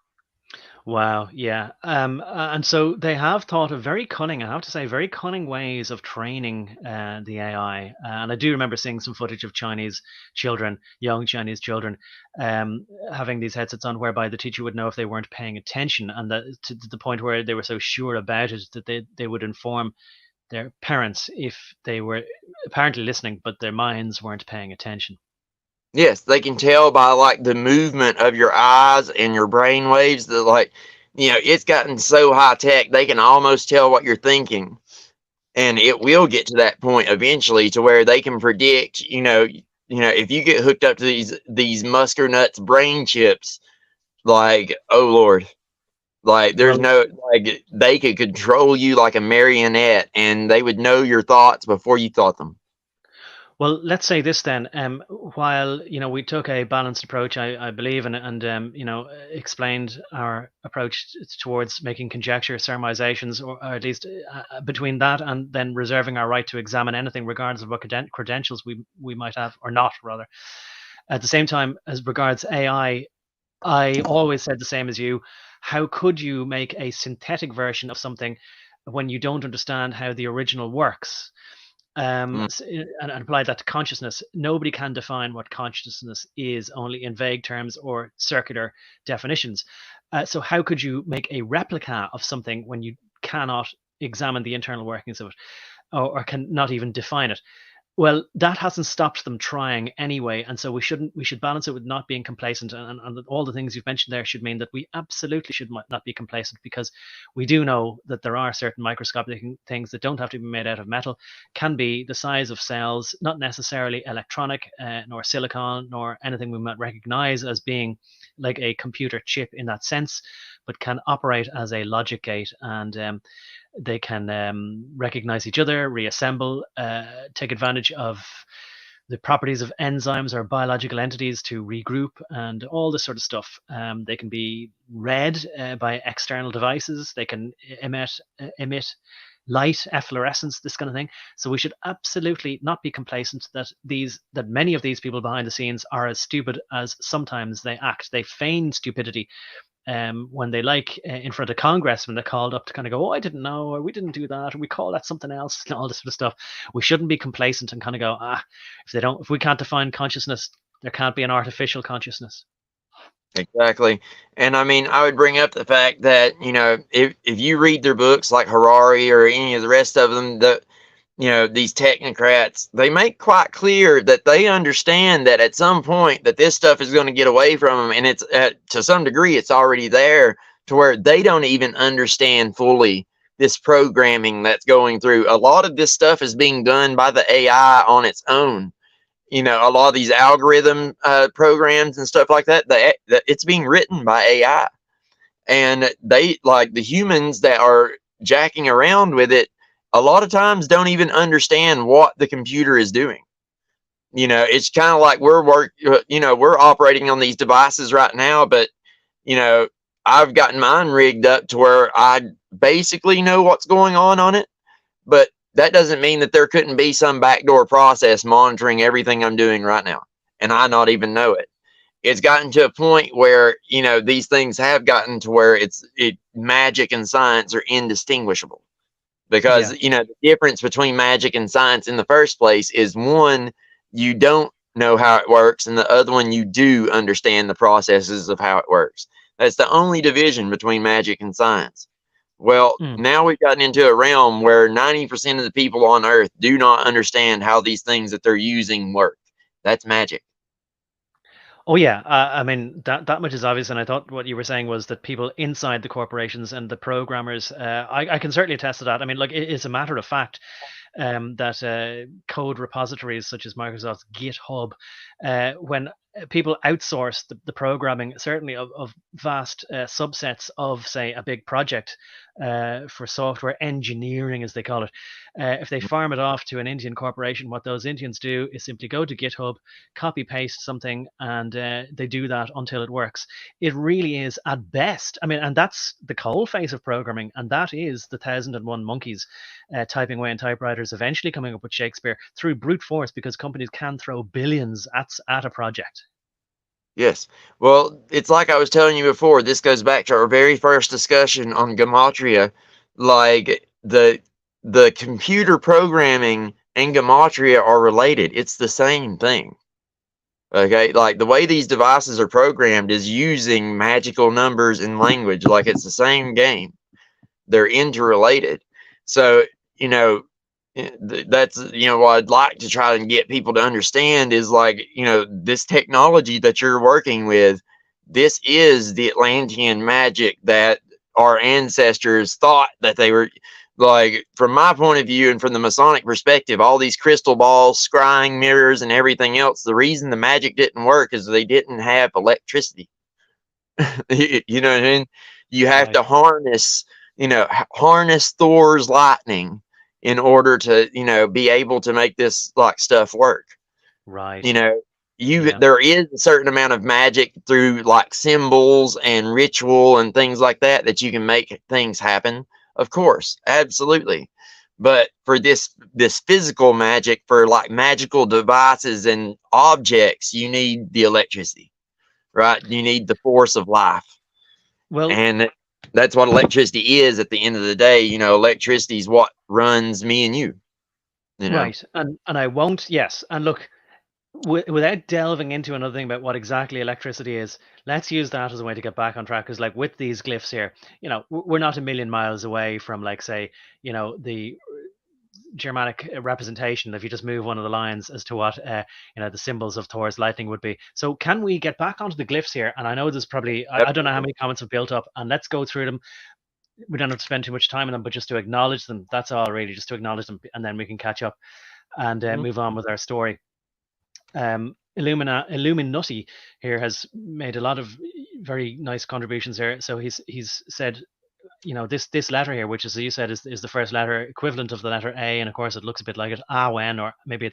Wow, yeah. And so they have thought of very cunning, I have to say, very cunning ways of training the AI. And I do remember seeing some footage of Chinese children, young Chinese children, having these headsets on, whereby the teacher would know if they weren't paying attention, and that to the point where they were so sure about it that they would inform their parents if they were apparently listening, but their minds weren't paying attention. Yes, they can tell by like the movement of your eyes and your brain waves that it's gotten so high tech they can almost tell what you're thinking. And it will get to that point eventually to where they can predict, if you get hooked up to these Musker nuts brain chips, like, oh Lord, like there's Well, no like they could control you like a marionette and they would know your thoughts before you thought them. Well, let's say this then. While we took a balanced approach, I believe, and explained our approach towards making conjecture, surmisations, or at least between that and then reserving our right to examine anything, regardless of what credentials we might have or not, rather. At the same time, as regards AI, I always said the same as you. How could you make a synthetic version of something when you don't understand how the original works? Mm. And apply that to consciousness. Nobody can define what consciousness is, only in vague terms or circular definitions. So how could you make a replica of something when you cannot examine the internal workings of it, or can not even define it? Well, that hasn't stopped them trying anyway, and so we should balance it with not being complacent, and all the things you've mentioned there should mean that we absolutely should not be complacent, because we do know that there are certain microscopic things that don't have to be made out of metal, can be the size of cells, not necessarily electronic, nor silicon, nor anything we might recognize as being like a computer chip in that sense, but can operate as a logic gate, and they can recognize each other, reassemble, take advantage of the properties of enzymes or biological entities to regroup, and all this sort of stuff. They can be read by external devices. They can emit light, efflorescence, this kind of thing. So we should absolutely not be complacent that many of these people behind the scenes are as stupid as sometimes they act. They feign stupidity when they in front of Congress, when they're called up to kind of go, oh, I didn't know, or we didn't do that, or we call that something else, and all this sort of stuff. We shouldn't be complacent and kind of go, if we can't define consciousness, there can't be an artificial consciousness. Exactly. And I mean, I would bring up the fact that, if you read their books like Harari or any of the rest of them, these technocrats, they make quite clear that they understand that at some point that this stuff is going to get away from them. And it's to some degree, it's already there to where they don't even understand fully this programming that's going through. A lot of this stuff is being done by the AI on its own. A lot of these algorithm programs and stuff like that, it's being written by AI, and they, like the humans that are jacking around with it, a lot of times don't even understand what the computer is doing. It's kind of like we're operating on these devices right now, but I've gotten mine rigged up to where I basically know what's going on it, but that doesn't mean that there couldn't be some backdoor process monitoring everything I'm doing right now, and I not even know it. It's gotten to a point where these things have gotten to where magic and science are indistinguishable, because Yeah. the difference between magic and science in the first place is, one, you don't know how it works, and the other one, you do understand the processes of how it works. That's the only division between magic and science. Well, Mm. now we've gotten into a realm where 90% of the people on Earth do not understand how these things that they're using work. That's magic. Oh yeah, I mean that much is obvious, and I thought what you were saying was that people inside the corporations and the programmers, I can certainly attest to that. I mean, like it's a matter of fact that code repositories such as Microsoft's GitHub, when people outsource the programming, certainly of vast subsets of, say, a big project for software engineering, as they call it, if they farm it off to an Indian corporation, what those Indians do is simply go to GitHub, copy paste something, and they do that until it works. It really is at best, I mean, and that's the coal face of programming, and that is the 1001 monkeys typing away in typewriters, eventually coming up with Shakespeare through brute force, because companies can throw billions at a project. Yes. Well, it's like I was telling you before. This goes back to our very first discussion on gematria. Like the computer programming and gematria are related. It's the same thing. Okay, like the way these devices are programmed is using magical numbers and language. Like it's the same game. They're interrelated. So that's what I'd like to try and get people to understand is like this technology that you're working with, this is the Atlantean magic that our ancestors thought that they were. Like from my point of view and from the Masonic perspective, all these crystal balls, scrying mirrors and everything else, the reason the magic didn't work is they didn't have electricity. You know what I mean? You have Right. to harness Thor's lightning in order to be able to make this like stuff work. Right. You know, Yeah. there is a certain amount of magic through like symbols and ritual and things like that you can make things happen. Of course, absolutely. But for this physical magic, for like magical devices and objects, you need the electricity, right? You need the force of life. Well, And that's what electricity is at the end of the day. Electricity is what runs me and you, you know. right. And I won't. Yes. And look, without delving into another thing about what exactly electricity is, let's use that as a way to get back on track. Because, like, with these glyphs here, we're not a million miles away from, like, say, the Germanic representation. If you just move one of the lines as to what the symbols of Thor's lightning would be. So, can we get back onto the glyphs here? And I know there's probably I don't know how many comments have built up, and let's go through them. We don't have to spend too much time on them, but just to acknowledge them. That's all, really, just to acknowledge them, and then we can catch up and move on with our story. Illuminati here has made a lot of very nice contributions here. So he's said, this letter here, which, as you said, is the first letter equivalent of the letter A, and of course it looks a bit like it, Awen, or maybe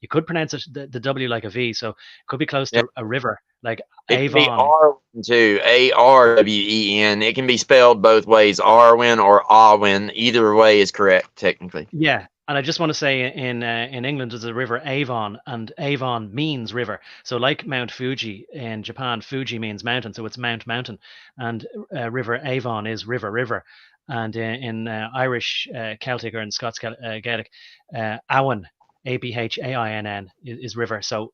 you could pronounce it the W like a V, so it could be close Yeah. to a river, like It can be Avon. Arwen too, Arwen. It can be spelled both ways, Arwen or Awen. Either way is correct, technically. Yeah, and I just want to say in England there's a river Avon, and Avon means river. So like Mount Fuji in Japan, Fuji means mountain, so it's Mount Mountain, and River Avon is river. And in Irish Celtic, or in Scots Gaelic, Awen, Abhainn is river. So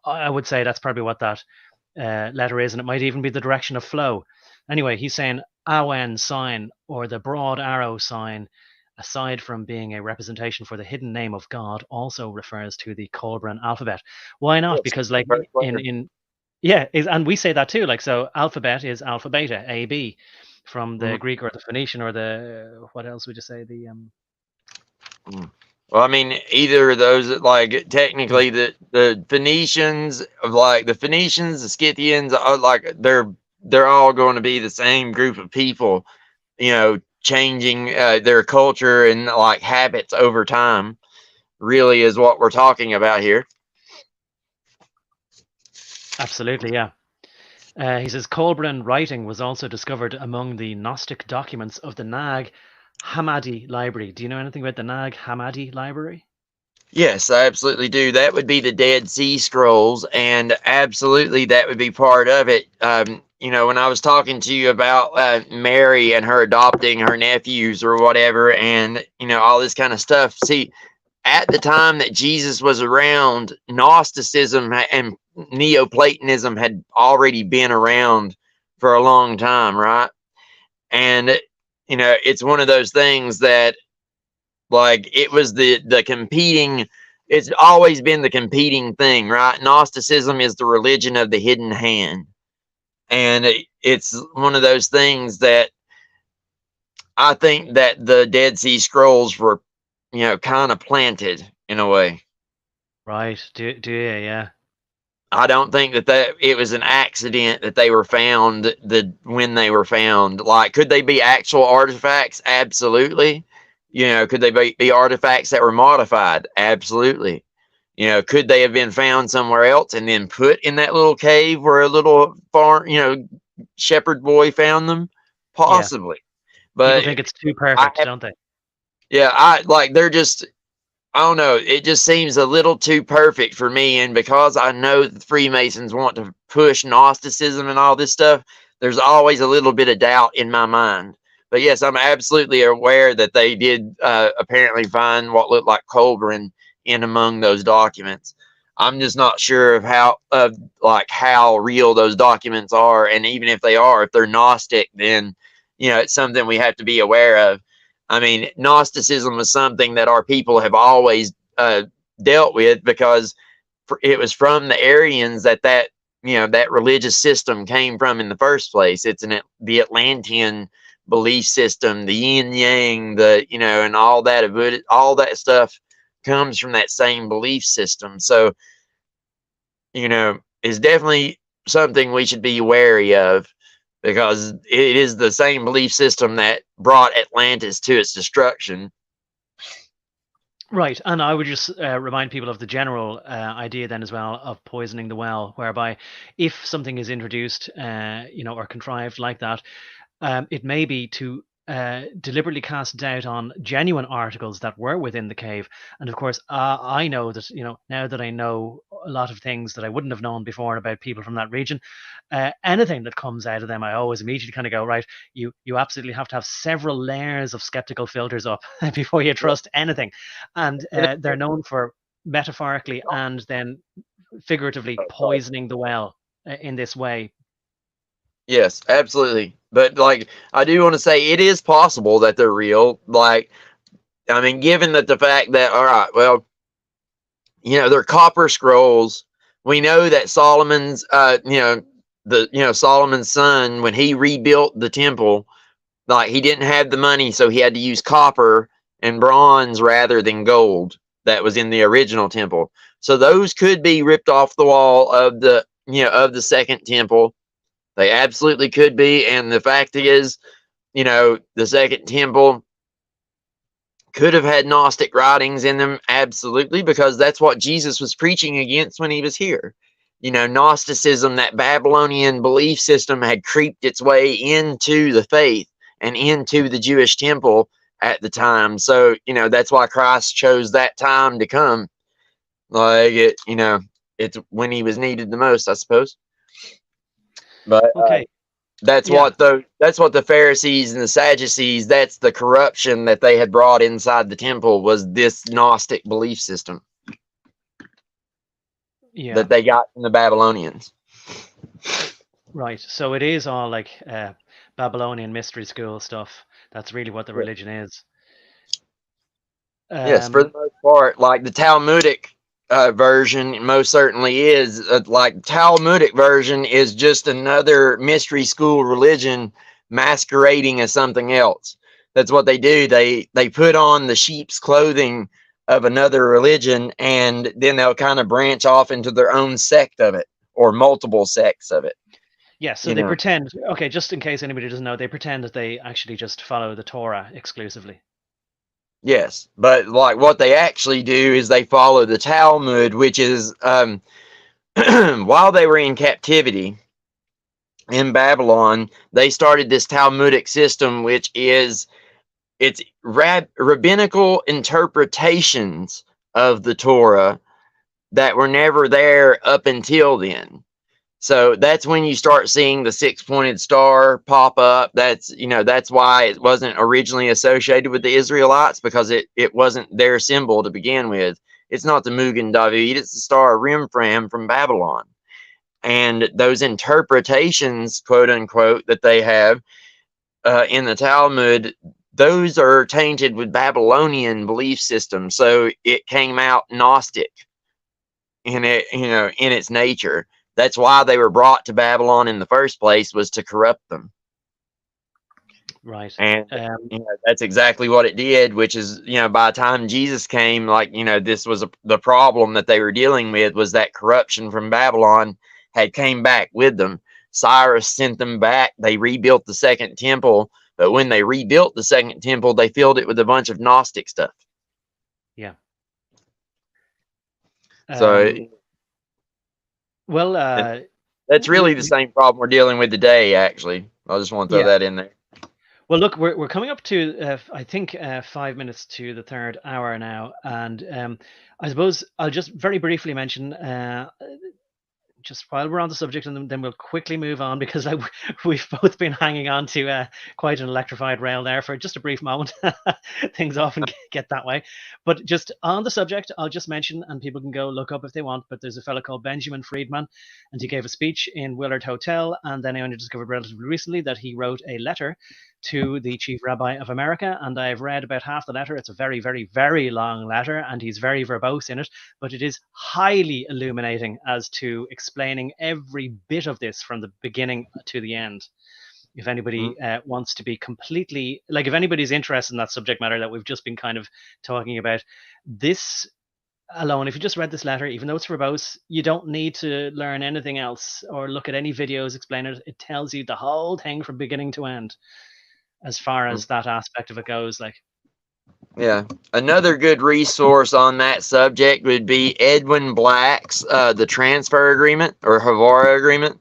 I would say that's probably what that letter is, and it might even be the direction of flow. Anyway, he's saying Awen sign, or the broad arrow sign, aside from being a representation for the hidden name of God, also refers to the Colburn alphabet. Why not? Yes, Because, like, first letter. and we say that too. Like, so alphabet is alpha beta, AB, from the Mhm. Greek or the Phoenician, or the what else would you say? Well, I mean, either of those, like Yeah. technically, the Phoenicians, the Scythians, are like they're all going to be the same group of people, changing their culture and like habits over time. Really, is what we're talking about here. Absolutely, yeah. He says Colburn writing was also discovered among the Gnostic documents of the Nag Hammadi library. Do you know anything about the Nag Hammadi library? Yes, I absolutely do. That would be the Dead Sea Scrolls, and absolutely that would be part of it. When I was talking to you about Mary and her adopting her nephews or whatever, and all this kind of stuff. See, at the time that Jesus was around, Gnosticism and Neoplatonism had already been around for a long time, right? And it's one of those things that, like, it was the competing it's always been the competing thing, right? Gnosticism is the religion of the hidden hand. And it's one of those things that I think that the Dead Sea Scrolls were, kind of planted in a way. Right. Do you? Yeah. I don't think that it was an accident that they were found when they were found. Like, could they be actual artifacts? Absolutely. Could they be artifacts that were modified? Absolutely. Could they have been found somewhere else and then put in that little cave where a little farm, shepherd boy found them? Possibly. People But think it's too perfect, don't they? yeah, they're just, I don't know. It just seems a little too perfect for me. And because I know the Freemasons want to push Gnosticism and all this stuff, there's always a little bit of doubt in my mind. But yes, I'm absolutely aware that they did apparently find what looked like cauldron in among those documents. I'm just not sure of how real those documents are. And even if they are, if they're Gnostic, then, it's something we have to be aware of. I mean, Gnosticism is something that our people have always dealt with because it was from the Aryans that religious system came from in the first place. It's the Atlantean belief system, the yin yang, and all that stuff comes from that same belief system. So, it's definitely something we should be wary of, because it is the same belief system that brought Atlantis to its destruction. Right, and I would just remind people of the general idea then as well of poisoning the well, whereby if something is introduced, or contrived like that, it may be to deliberately cast doubt on genuine articles that were within the cave. And of course, I know that, now that I know a lot of things that I wouldn't have known before about people from that region, anything that comes out of them, I always immediately kind of go, right, you absolutely have to have several layers of skeptical filters up before you trust anything. And they're known for metaphorically and then figuratively poisoning the well in this way. Yes, absolutely. But I do want to say it is possible that they're real. I mean, given that the fact that, all right, well, they're copper scrolls. We know that Solomon's, Solomon's son, when he rebuilt the temple, he didn't have the money, so he had to use copper and bronze rather than gold that was in the original temple. So those could be ripped off the wall of the second temple. They absolutely could be. And the fact is, the second temple could have had Gnostic writings in them, absolutely, because that's what Jesus was preaching against when he was here. Gnosticism, that Babylonian belief system, had creeped its way into the faith and into the Jewish temple at the time. So, that's why Christ chose that time to come. It's when he was needed the most, I suppose. But okay. That's what the Pharisees and the Sadducees, that's the corruption that they had brought inside the temple, was this Gnostic belief system that they got from the Babylonians. Right. So it is all like Babylonian mystery school stuff. That's really what the religion is. Yes, for the most part, like the Talmudic version most certainly is. Talmudic version is just another mystery school religion masquerading as something else. That's what they do. They put on the sheep's clothing of another religion, and then they'll kind of branch off into their own sect of it, or multiple sects of it. Yes, so they pretend, okay, just in case anybody doesn't know, they pretend that they actually just follow the Torah exclusively. Yes, but what they actually do is they follow the Talmud, which is while they were in captivity in Babylon, they started this Talmudic system, which is it's rabbinical interpretations of the Torah that were never there up until then. So that's when you start seeing the 6-pointed star pop up. That's why it wasn't originally associated with the Israelites, because it wasn't their symbol to begin with. It's not the Mugen David, it's the Star of Rimfram from Babylon. And those interpretations, quote unquote, that they have in the Talmud, those are tainted with Babylonian belief systems. So it came out Gnostic in it, in its nature. That's why they were brought to Babylon in the first place, was to corrupt them. Right. And that's exactly what it did, which is, by the time Jesus came, this was the problem that they were dealing with, was that corruption from Babylon had came back with them. Cyrus sent them back. They rebuilt the second temple, but when they rebuilt the second temple, they filled it with a bunch of Gnostic stuff. Yeah. So, well, that's really the same problem we're dealing with today, actually. I just want to throw that in there. Well, look, we're coming up to I think 5 minutes to the third hour now, and I suppose I'll just very briefly mention, just while we're on the subject, and then we'll quickly move on, because we've both been hanging on to quite an electrified rail there for just a brief moment. Things often get that way. But just on the subject, I'll just mention, and people can go look up if they want, but there's a fellow called Benjamin Friedman, and he gave a speech in Willard Hotel, and then I only discovered relatively recently that he wrote a letter to the Chief Rabbi of America, and I've read about half the letter. It's a very, very, very long letter, and he's very verbose in it, but it is highly illuminating as to explaining every bit of this from the beginning to the end. If anybody wants to be completely, if anybody's interested in that subject matter that we've just been kind of talking about, this alone, if you just read this letter, even though it's verbose, you don't need to learn anything else or look at any videos explaining it. It tells you the whole thing from beginning to end, as far as that aspect of it goes. Yeah. Another good resource on that subject would be Edwin Black's The Transfer Agreement, or Havara Agreement.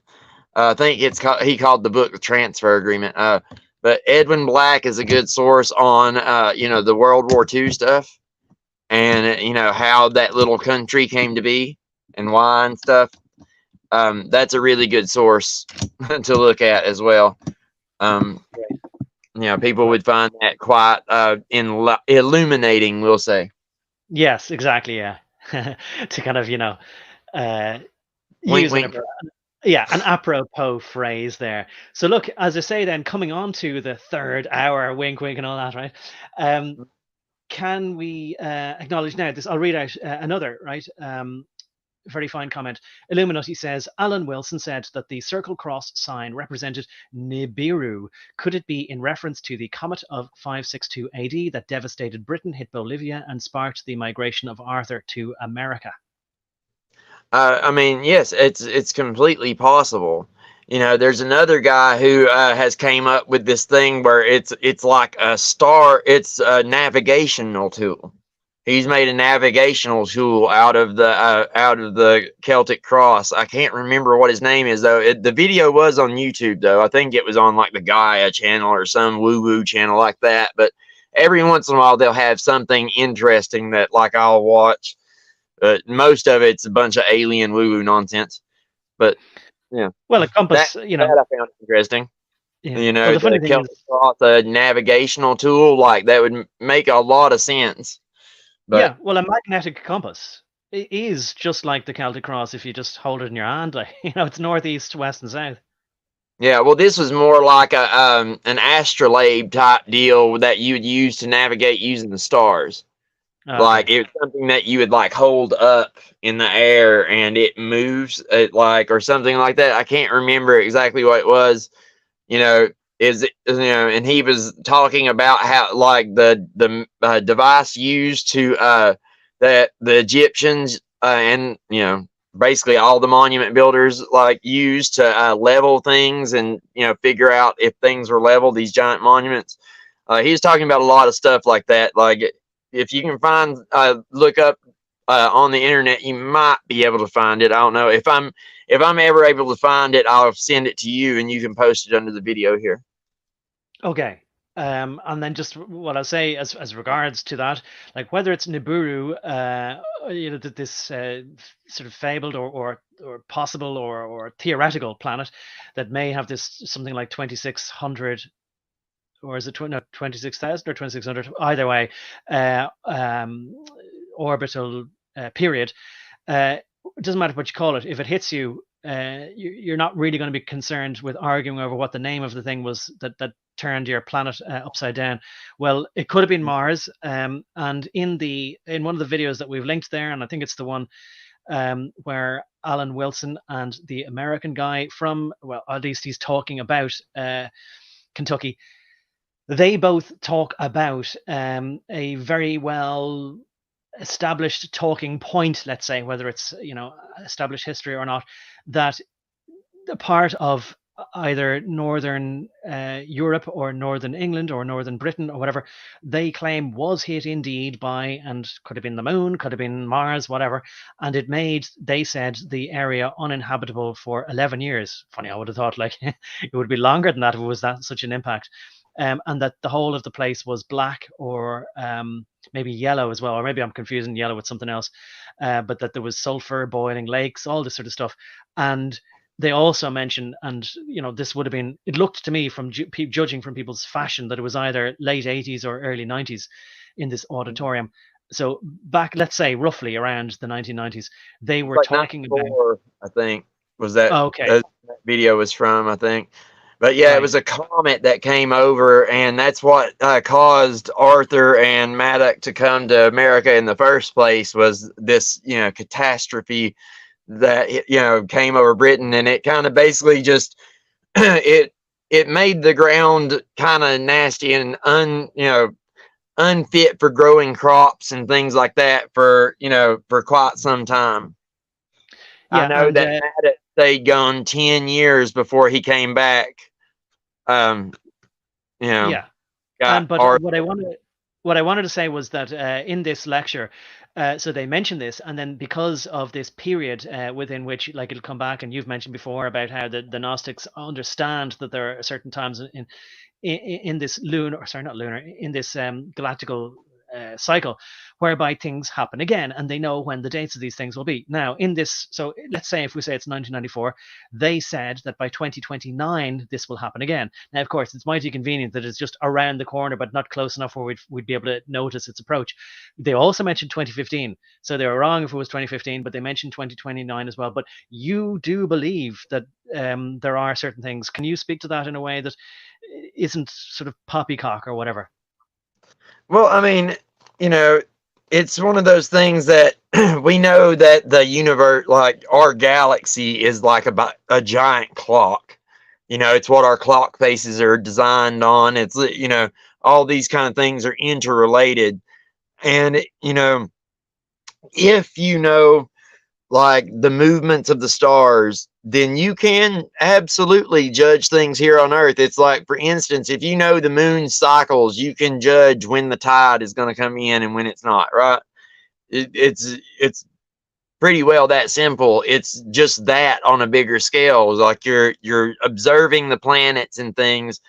I think he called the book The Transfer Agreement. But Edwin Black is a good source on, the World War II stuff, and, how that little country came to be and why and stuff. That's a really good source to look at as well. People would find that quite illuminating, we'll say. Yes, exactly. Yeah. To kind of, use wink. an apropos phrase there. So look, as I say, then coming on to the third hour, wink, wink, and all that, right? Can we acknowledge now this? I'll read out another, right? Very fine comment. Illuminati says, Alan Wilson said that the circle cross sign represented Nibiru. Could it be in reference to the comet of 562 AD that devastated Britain, hit Bolivia, and sparked the migration of Arthur to America? Yes, it's completely possible. There's another guy who has came up with this thing where it's like a star. It's a navigational tool. He's made a navigational tool out of the Celtic cross. I can't remember what his name is, though. The video was on YouTube, though. I think it was on the Gaia channel or some woo-woo channel like that. But every once in a while, they'll have something interesting that I'll watch. Most of it's a bunch of alien woo-woo nonsense. But yeah, well, a compass, that I found interesting. Yeah. Well, the funny the thing Celtic cross, a navigational tool, that would make a lot of sense. But, yeah, well, a magnetic compass is just like the Celtic cross if you just hold it in your hand. It's northeast, west, and south. Yeah, well, this was more like an astrolabe type deal that you would use to navigate using the stars. Okay. It was something that you would hold up in the air and it moves, or something like that. I can't remember exactly what it was. And he was talking about how the device used to that the Egyptians and basically all the monument builders used to level things and figure out if things were level, these giant monuments. He was talking about a lot of stuff like that. If you can find look up on the internet, you might be able to find it. I don't know. If I'm ever able to find it, I'll send it to you and you can post it under the video here. Okay. And then just what I'll say as regards to that, whether it's Nibiru, this sort of fabled or possible or theoretical planet that may have this something like 2600, or is it 26,000 or 2600? Either way, orbital period. It doesn't matter what you call it. If it hits you, you're not really going to be concerned with arguing over what the name of the thing was that turned your planet upside down. Well, it could have been Mars. And in one of the videos that we've linked there, and I think it's the one where Alan Wilson and the American guy from, well, at least he's talking about Kentucky. They both talk about a very well established talking point, let's say, whether it's, established history or not, that the part of either northern Europe or northern England or northern Britain or whatever they claim was hit indeed by, and could have been the moon, could have been Mars, whatever, and it made, they said, the area uninhabitable for 11 years. Funny, I would have thought like it would be longer than that if it was that such an impact. And that the whole of the place was black or maybe yellow as well, or maybe I'm confusing yellow with something else, but that there was sulfur, boiling lakes, all this sort of stuff. And they also mentioned, and this would have been, it looked to me from judging from people's fashion, that it was either late 80s or early 90s in this auditorium. So back, let's say roughly around the 1990s, they were talking about, I think, was that, okay, that video was from, I think. But yeah, right. It was a comet that came over, and that's what caused Arthur and Maddox to come to America in the first place, was this, catastrophe that, came over Britain. And it kind of basically just, it made the ground kind of nasty and unfit for growing crops and things like that for quite some time. Yeah, I know that Maddox stayed gone 10 years before he came back. Yeah. But what I wanted to say was that in this lecture, so they mentioned this, and then because of this period within which, like, it'll come back, and you've mentioned before about how the Gnostics understand that there are certain times in this in this galactical cycle whereby things happen again, and they know when the dates of these things will be. Now, in this, so let's say if we say it's 1994, they said that by 2029 this will happen again. Now, of course, it's mighty convenient that it's just around the corner, but not close enough where we'd be able to notice its approach. They also mentioned 2015, so they were wrong if it was 2015, but they mentioned 2029 as well. But you do believe that there are certain things. Can you speak to that in a way that isn't sort of poppycock or whatever? Well, I mean, it's one of those things that we know that the universe, like our galaxy, is like about a giant clock. It's what our clock faces are designed on. It's, all these kind of things are interrelated. And, if like the movements of the stars, then you can absolutely judge things here on Earth. It's like, for instance, if you know the moon's cycles, you can judge when the tide is going to come in and when it's not, right? It's pretty well that simple. It's just that on a bigger scale. Like you're observing the planets and things,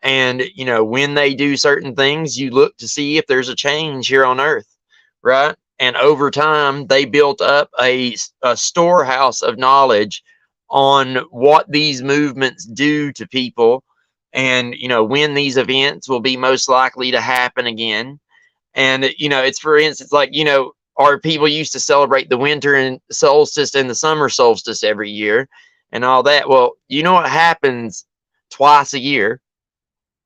and when they do certain things, you look to see if there's a change here on Earth, right? And over time, they built up a storehouse of knowledge on what these movements do to people, and when these events will be most likely to happen again. And it's, for instance, like our people used to celebrate the winter and solstice and the summer solstice every year and all that. Well, what happens twice a year?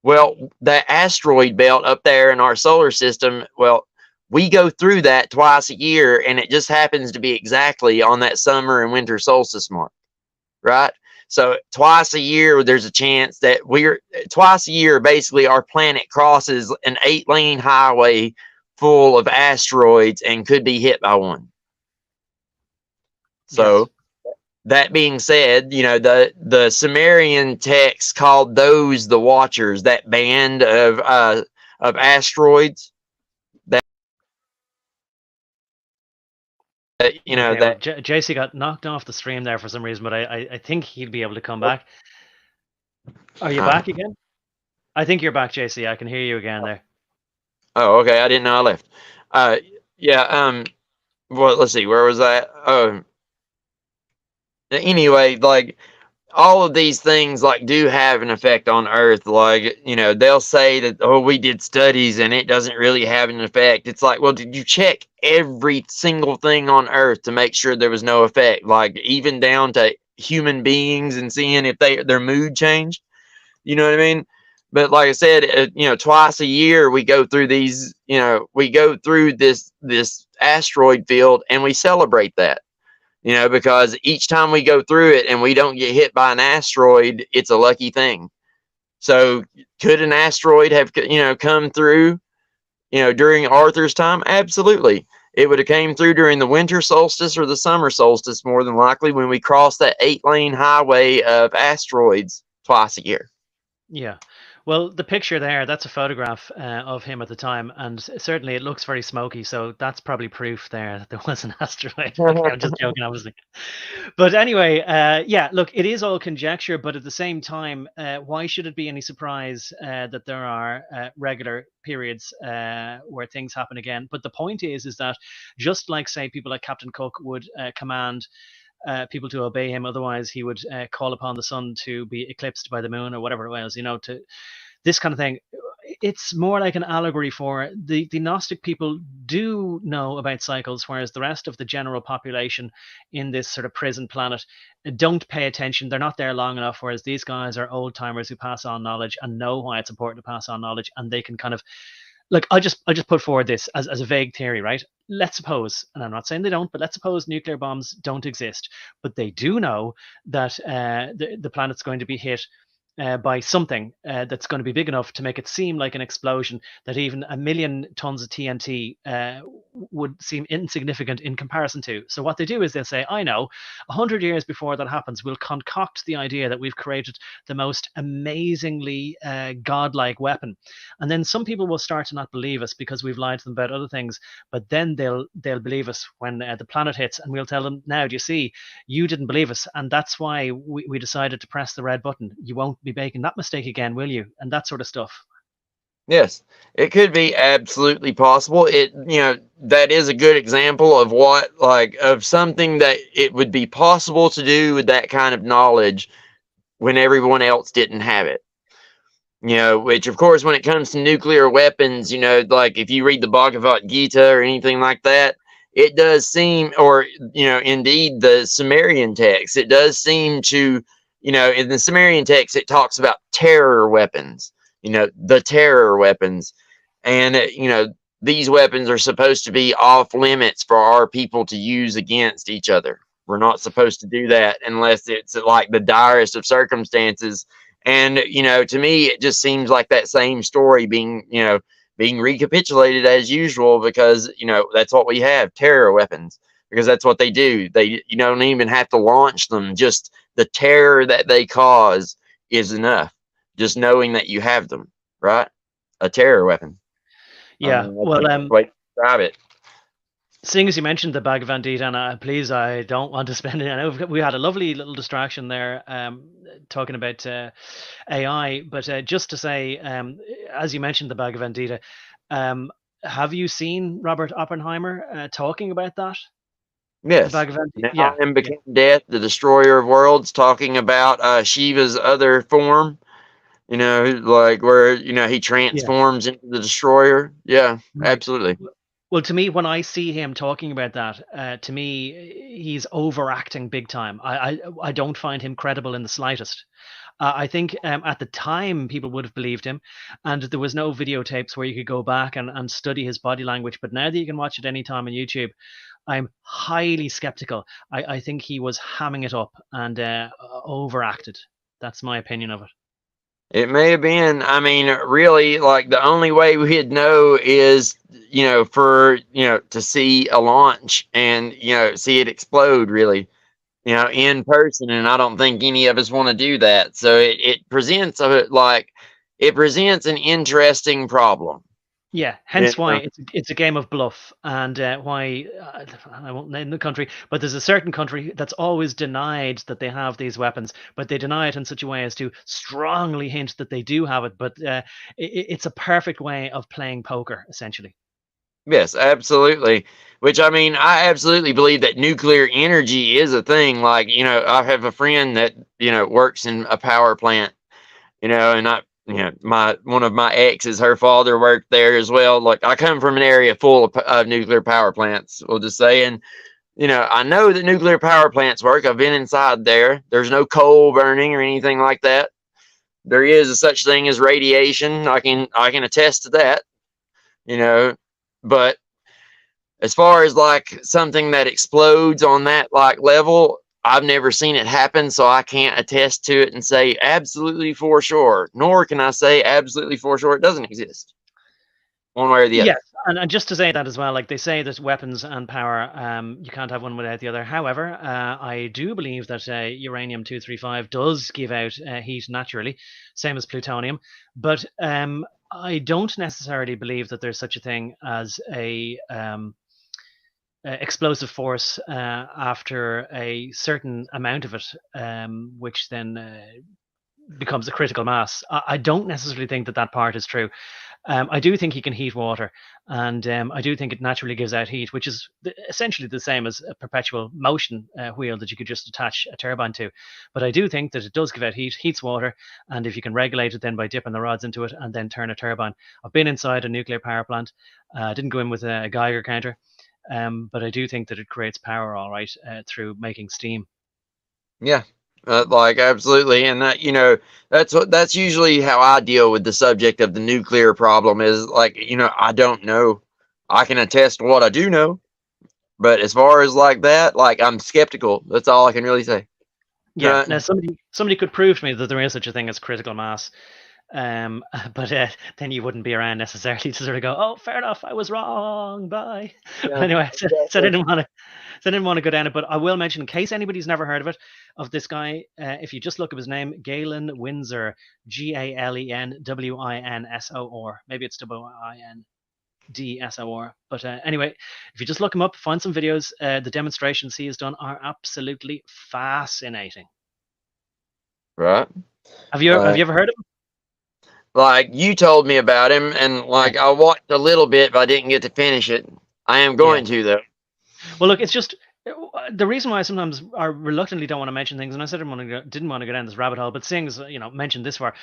Well, that asteroid belt up there in our solar system, well, we go through that twice a year, and it just happens to be exactly on that summer and winter solstice mark, right? So twice a year, there's a chance that twice a year, basically, our planet crosses an 8-lane highway full of asteroids and could be hit by one. So, yes. That being said, the Sumerian text called those the Watchers, that band of asteroids. JC got knocked off the stream there for some reason, but I think he'll be able to come back. Are you back again? I think you're back, JC. I can hear you again there. Oh, okay. I didn't know I left. Well, let's see. Where was I? Anyway, like, all of these things, like, do have an effect on Earth. Like, they'll say that, oh, we did studies and it doesn't really have an effect. It's like, well, did you check every single thing on Earth to make sure there was no effect? Like, even down to human beings and seeing if their mood changed. You know what I mean? But like I said, twice a year we go through these. We go through this asteroid field and we celebrate that. Because each time we go through it and we don't get hit by an asteroid, it's a lucky thing. So could an asteroid have come through during Arthur's time? Absolutely. It would have came through during the winter solstice or the summer solstice, more than likely, when we cross that 8-lane highway of asteroids twice a year. Yeah. Well, the picture there, that's a photograph of him at the time, and certainly it looks very smoky, so that's probably proof there that there was an asteroid. I'm just joking, obviously. But anyway, yeah, look, it is all conjecture, but at the same time, why should it be any surprise that there are regular periods where things happen again? But the point is that just like, say, people like Captain Cook would command people to obey him, otherwise he would call upon the sun to be eclipsed by the moon or whatever it was, to this kind of thing. It's more like an allegory for the Gnostic people do know about cycles, whereas the rest of the general population in this sort of prison planet don't pay attention. They're not there long enough, whereas these guys are old timers who pass on knowledge and know why it's important to pass on knowledge, and they can kind of, like, I just put forward this as a vague theory, right? Let's suppose, and I'm not saying they don't, but let's suppose nuclear bombs don't exist, but they do know that the planet's going to be hit by something that's going to be big enough to make it seem like an explosion that even 1 million tons of TNT would seem insignificant in comparison to. So what they do is they'll say, I know, 100 years before that happens, we'll concoct the idea that we've created the most amazingly godlike weapon. And then some people will start to not believe us because we've lied to them about other things, but then they'll believe us when the planet hits, and we'll tell them, now, do you see, you didn't believe us, and that's why we decided to press the red button. You won't be making that mistake again, will you? And that sort of stuff. Yes, it could be absolutely possible. That is a good example of of something that it would be possible to do with that kind of knowledge when everyone else didn't have it. Which of course, when it comes to nuclear weapons, like if you read the Bhagavad Gita or anything like that, it does seem, or, indeed the Sumerian text, it does seem to, in the Sumerian text, it talks about terror weapons, the terror weapons. And, these weapons are supposed to be off limits for our people to use against each other. We're not supposed to do that unless it's like the direst of circumstances. And, to me, it just seems like that same story being recapitulated as usual, because, that's what we have, terror weapons, because that's what they do. You don't even have to launch them. Just the terror that they cause is enough. Just knowing that you have them, right? A terror weapon. Yeah. Well, way to describe it. Seeing as you mentioned the Bhagavad Gita, and please, I don't want to spend it. I know we had a lovely little distraction there talking about AI, but just to say, as you mentioned the Bhagavad Gita, have you seen Robert Oppenheimer talking about that? Yes. Now I am become death, the destroyer of worlds, talking about Shiva's other form, like where, he transforms into the destroyer. Yeah, absolutely. Well, to me, when I see him talking about that, to me, he's overacting big time. I don't find him credible in the slightest. I think at the time people would have believed him, and there was no videotapes where you could go back and study his body language. But now that you can watch it anytime on YouTube, I'm highly skeptical. I think he was hamming it up and overacted. That's my opinion of it. It may have been. I mean, really, like the only way we'd know is, to see a launch and, see it explode, really, in person. And I don't think any of us want to do that. So it presents an interesting problem. Yeah, hence why it's a game of bluff, and why I won't name the country, but there's a certain country that's always denied that they have these weapons, but they deny it in such a way as to strongly hint that they do have it. But it's a perfect way of playing poker, essentially. Yes, absolutely. Which, I mean, I absolutely believe that nuclear energy is a thing. Like, I have a friend that, works in a power plant, and one of my exes, her father worked there as well. Like, I come from an area full of nuclear power plants, we'll just say. And, I know that nuclear power plants work. I've been inside there. There's no coal burning or anything like that. There is a such thing as radiation. I can attest to that. But as far as like something that explodes on that like level, I've never seen it happen, so I can't attest to it and say absolutely for sure. Nor can I say absolutely for sure it doesn't exist, one way or the other. Yes, and just to say that as well, like they say there's weapons and power, you can't have one without the other. However, I do believe that uranium-235 does give out heat naturally, same as plutonium. But I don't necessarily believe that there's such a thing as a explosive force after a certain amount of it, which then becomes a critical mass. I don't necessarily think that part is true. I do think he can heat water, and I do think it naturally gives out heat, which is essentially the same as a perpetual motion wheel that you could just attach a turbine to. But I do think that it does give out heat, heats water, and if you can regulate it then by dipping the rods into it and then turn a turbine. I've been inside a nuclear power plant. I didn't go in with a Geiger counter, but I do think that it creates power all right through making steam. Yeah. Like absolutely, and that's usually how I deal with the subject of the nuclear problem. Is like I don't know. I can attest to what I do know, but as far as like that, like I'm skeptical. That's all I can really say. Yeah. Now somebody could prove to me that there is such a thing as critical mass, but then you wouldn't be around necessarily to sort of go, oh, fair enough, I was wrong, bye. Yeah, anyway, so I didn't want to go down it, but I will mention, in case anybody's never heard of this guy, if you just look up his name, Galen Windsor, GALENWINSOR. Maybe it's WINDSOR. But anyway, if you just look him up, find some videos, the demonstrations he has done are absolutely fascinating. right. Have you ever heard of him? Like you told me about him, and like I watched a little bit, but I didn't get to finish it. I am going to though. Well, look, it's just the reason why sometimes I reluctantly don't want to mention things, and I said didn't want to go down this rabbit hole, but seeing as mentioned this far,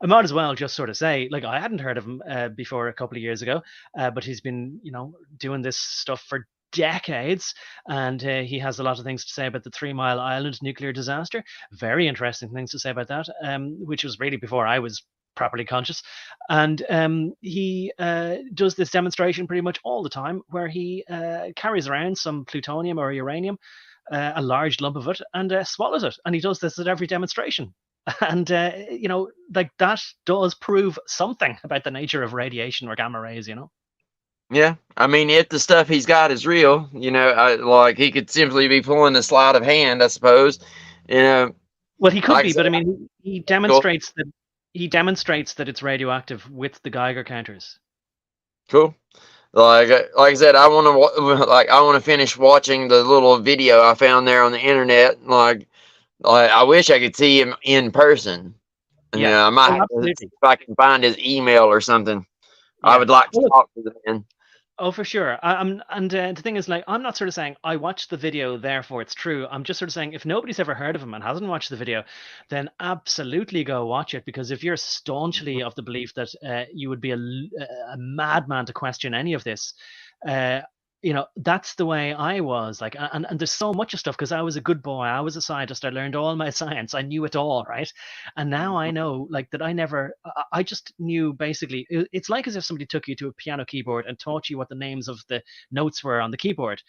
I might as well just sort of say, like, I hadn't heard of him before a couple of years ago, but he's been doing this stuff for decades, and he has a lot of things to say about the 3 Mile Island nuclear disaster. Very interesting things to say about that, which was really before I was properly conscious. And he does this demonstration pretty much all the time, where he carries around some plutonium or uranium, a large lump of it, and swallows it. And he does this at every demonstration. And like that does prove something about the nature of radiation or gamma rays. Yeah, I mean, if the stuff he's got is real, like he could simply be pulling a sleight of hand, I suppose. Well, he could be, but I mean, he demonstrates that. He demonstrates that it's radioactive with the Geiger counters. Cool. Like I said, I want to finish watching the little video I found there on the internet. Like I wish I could see him in person. Yeah, I might have to, if I can find his email or something. Yeah. I would like to talk to the man. Oh, for sure. And the thing is, like, I'm not sort of saying I watched the video, therefore it's true. I'm just sort of saying, if nobody's ever heard of him and hasn't watched the video, then absolutely go watch it. Because if you're staunchly of the belief that you would be a madman to question any of this, that's the way I was. Like, and there's so much of stuff, because I was a good boy. I was a scientist. I learned all my science. I knew it all, right? And now I know, like, that I just knew, basically, it's like as if somebody took you to a piano keyboard and taught you what the names of the notes were on the keyboard.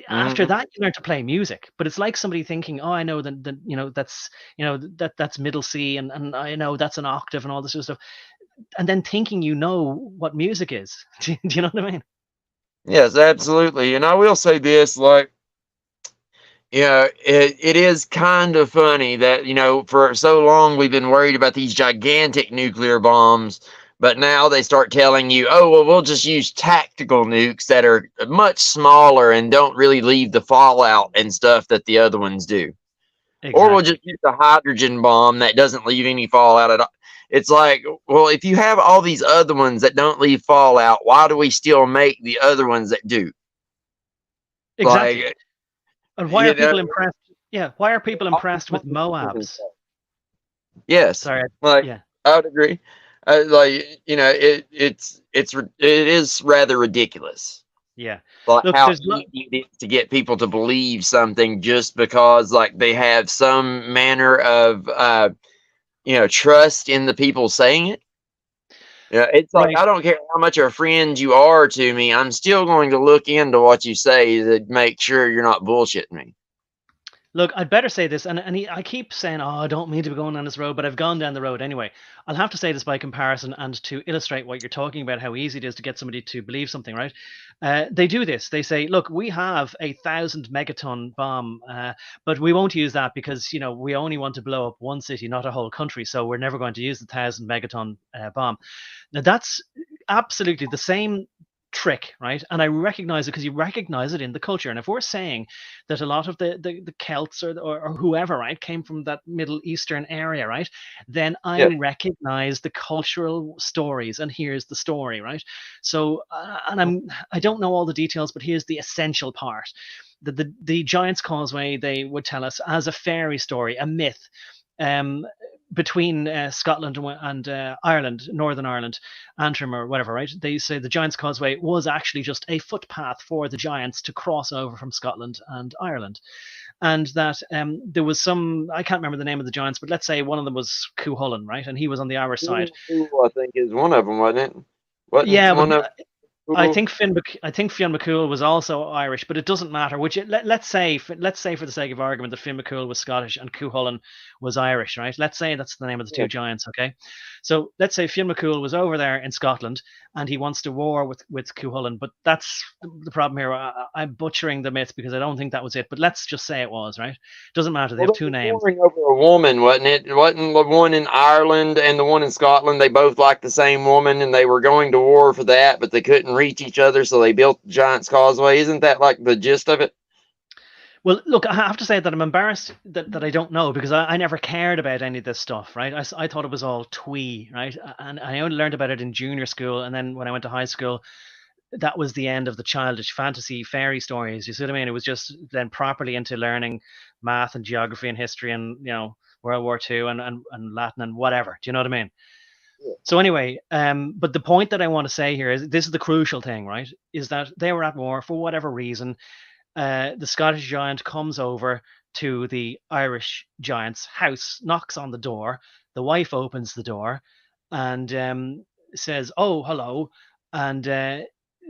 After that, you learn to play music. But it's like somebody thinking, oh, I know that's middle C, and I know that's an octave and all this sort of stuff. And then thinking what music is. Do you know what I mean? Yes, absolutely. And I will say this, like, it is kind of funny that, for so long we've been worried about these gigantic nuclear bombs, but now they start telling you, oh, well, we'll just use tactical nukes that are much smaller and don't really leave the fallout and stuff that the other ones do. Exactly. Or we'll just use a hydrogen bomb that doesn't leave any fallout at all. It's like, well, if you have all these other ones that don't leave fallout, why do we still make the other ones that do? Exactly. Like, and why are people impressed? Yeah, why are people impressed with Moabs? Yes. Sorry. I would agree. It is rather ridiculous. Yeah. Like Look, how there's easy it is to get people to believe something just because like they have some manner of trust in the people saying it. Yeah, it's like right. I don't care how much of a friend you are to me, I'm still going to look into what you say to make sure you're not bullshitting me. Look, I'd better say this, I keep saying, "Oh, I don't mean to be going down this road," but I've gone down the road anyway. I'll have to say this by comparison and to illustrate what you're talking about, how easy it is to get somebody to believe something, right? They do this. They say, "Look, we have a 1,000 megaton bomb, but we won't use that because we only want to blow up one city, not a whole country. So we're never going to use the 1,000 megaton bomb." Now that's absolutely the same trick, right? And I recognize it because you recognize it in the culture. And if we're saying that a lot of the Celts or whoever, right, came from that Middle Eastern area, right, then I Yeah, recognize the cultural stories, and here's the story, right? So, and I don't know all the details, but here's the essential part. The Giant's Causeway, they would tell us, as a fairy story, a myth. Um, between Scotland and Ireland, Northern Ireland, Antrim or whatever, right? They say the Giant's Causeway was actually just a footpath for the giants to cross over from Scotland and Ireland. And that there was some, I can't remember the name of the giants, but let's say one of them was Cuchulainn, right? And he was on the Irish side. I think is one of them, wasn't it? Wasn't Yeah, but one of I them? think Fionn McCool was also Irish, but it doesn't matter. Which let's say for the sake of argument that Fionn McCool was Scottish and Cuchulainn was Irish, right? Let's say that's the name of the Yeah. two giants, okay? So let's say Fionn McCool was over there in Scotland and he wants to war with Cuchulainn, but that's the problem here. I'm butchering the myth because I don't think that was it, but let's just say it was, right? Doesn't matter. They Well, have they two were names. warring over a woman, wasn't it? Wasn't the one in Ireland and the one in Scotland? They both liked the same woman, and they were going to war for that, but they couldn't reach each other, so they built the Giant's Causeway. Isn't that like the gist of it? Well, look, I have to say that I'm embarrassed that I don't know because I never cared about any of this stuff, right? I thought it was all twee, right? And I only learned about it in junior school. And then when I went to high school, that was the end of the childish fantasy fairy stories. You see what I mean? It was just then properly into learning math and geography and history and, World War II and Latin and whatever. Do you know what I mean? Yeah. So anyway, but the point that I want to say here is this is the crucial thing, right? Is that they were at war for whatever reason. The Scottish giant comes over to the Irish giant's house, knocks on the door. The wife opens the door and says, "Oh, hello." And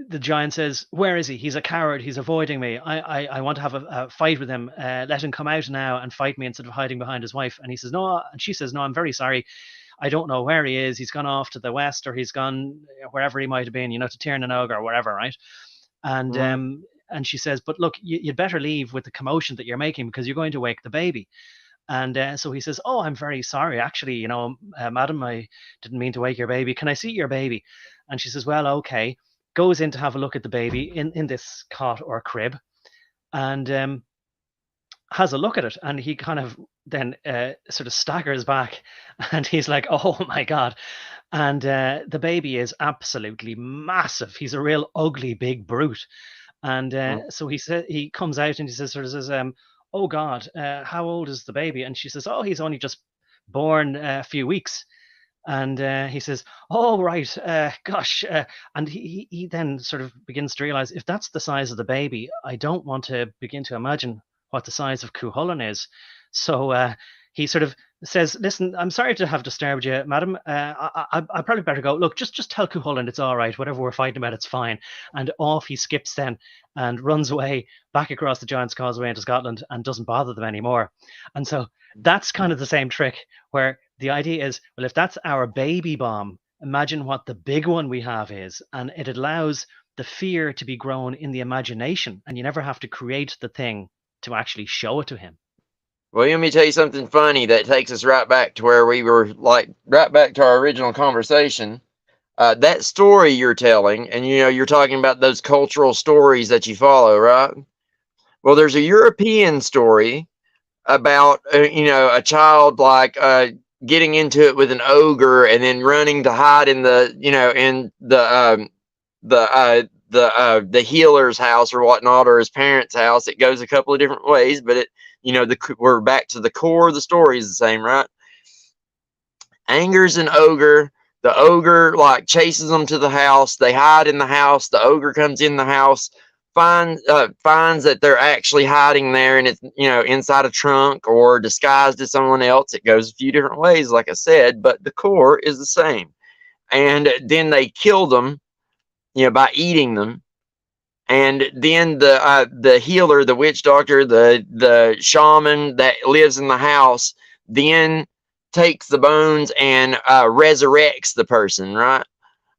the giant says, "Where is he? He's a coward. He's avoiding me. I want to have a fight with him. Let him come out now and fight me instead of hiding behind his wife." And he says, "No." And she says, "No, I'm very sorry. I don't know where he is. He's gone off to the west, or he's gone wherever he might have been, to Tirnanog or wherever, right?" And Mm. and she says, "But look, you'd better leave with the commotion that you're making because you're going to wake the baby." And so he says, "Oh, I'm very sorry. Actually, madam, I didn't mean to wake your baby. Can I see your baby?" And she says, "Well, okay." Goes in to have a look at the baby in this cot or crib, and has a look at it, and he kind of then sort of staggers back, and he's like, "Oh my god!" And the baby is absolutely massive. He's a real ugly big brute. And Mm. so he comes out and he says, "Oh God, how old is the baby?" And she says, "Oh, he's only just born a few weeks." And he says, "Oh right, gosh," and he then sort of begins to realize if that's the size of the baby, I don't want to begin to imagine what the size of Cuchulainn is. So he sort of says, "Listen, I'm sorry to have disturbed you, madam. I probably better go. Look, just tell Cuchulainn it's all right. Whatever we're fighting about, it's fine." And off he skips then and runs away back across the Giant's Causeway into Scotland and doesn't bother them anymore. And so that's kind of the same trick where the idea is, well, if that's our baby bomb, imagine what the big one we have is. And it allows the fear to be grown in the imagination, and you never have to create the thing to actually show it to him. Well, let me tell you something funny that takes us right back to where we were, like right back to our original conversation. That story you're telling, and you're talking about those cultural stories that you follow, right? Well, there's a European story about a child like getting into it with an ogre and then running to hide in the healer's house or whatnot, or his parents' house. It goes a couple of different ways, but we're back to the core of the story is the same, right? Anger's an ogre. The ogre like chases them to the house. They hide in the house. The ogre comes in the house, finds that they're actually hiding there, and it's inside a trunk or disguised as someone else. It goes a few different ways, like I said, but the core is the same. And then they kill them, by eating them. And then the healer, the witch doctor, the shaman that lives in the house, then takes the bones and resurrects the person. Right.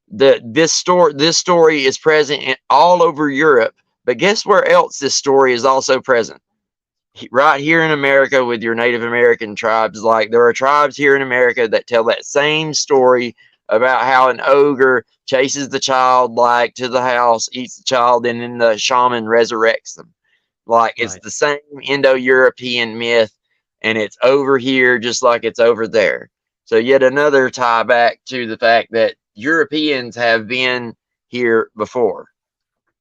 This story is present all over Europe, but guess where else this story is also present? Right here in America with your Native American tribes. Like, there are tribes here in America that tell that same story about how an ogre chases the child like to the house, eats the child, and then the shaman resurrects them. Like, it's Right. the same Indo-European myth, and it's over here just like it's over there. So yet another tie back to the fact that Europeans have been here before.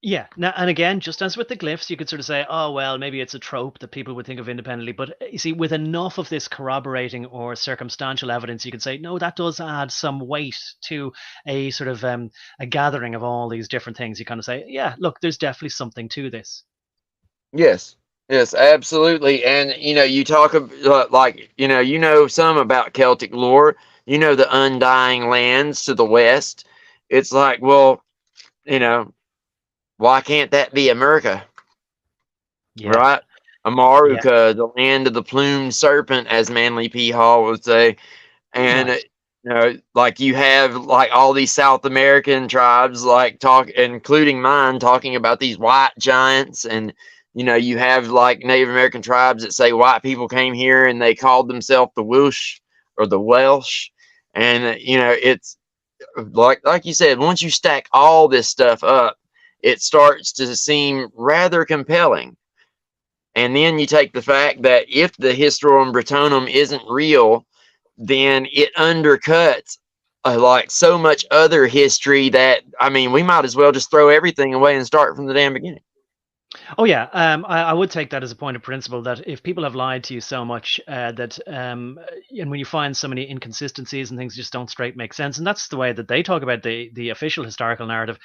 Yeah. Now, and again, just as with the glyphs, you could sort of say, oh, well, maybe it's a trope that people would think of independently. But you see, with enough of this corroborating or circumstantial evidence, you could say, no, that does add some weight to a sort of a gathering of all these different things. You kind of say, yeah, look, there's definitely something to this. Yes. Yes, absolutely. And you talk like some about Celtic lore. The Undying Lands to the west. It's like, well, you know, why can't that be America, Yeah. right? Yeah. Amaruka, the land of the plumed serpent, as Manly P. Hall would say. And Right. like, you have like all these South American tribes, like including mine, talking about these white giants. And you have like Native American tribes that say white people came here and they called themselves the Welsh or the Welsh. And it's like you said, once you stack all this stuff up, it starts to seem rather compelling. And then you take the fact that if the Historium Britonum isn't real, then it undercuts like so much other history that, I mean, we might as well just throw everything away and start from the damn beginning. Oh yeah, I would take that as a point of principle that if people have lied to you so much that, and when you find so many inconsistencies and things just don't straight make sense, and that's the way that they talk about the official historical narrative,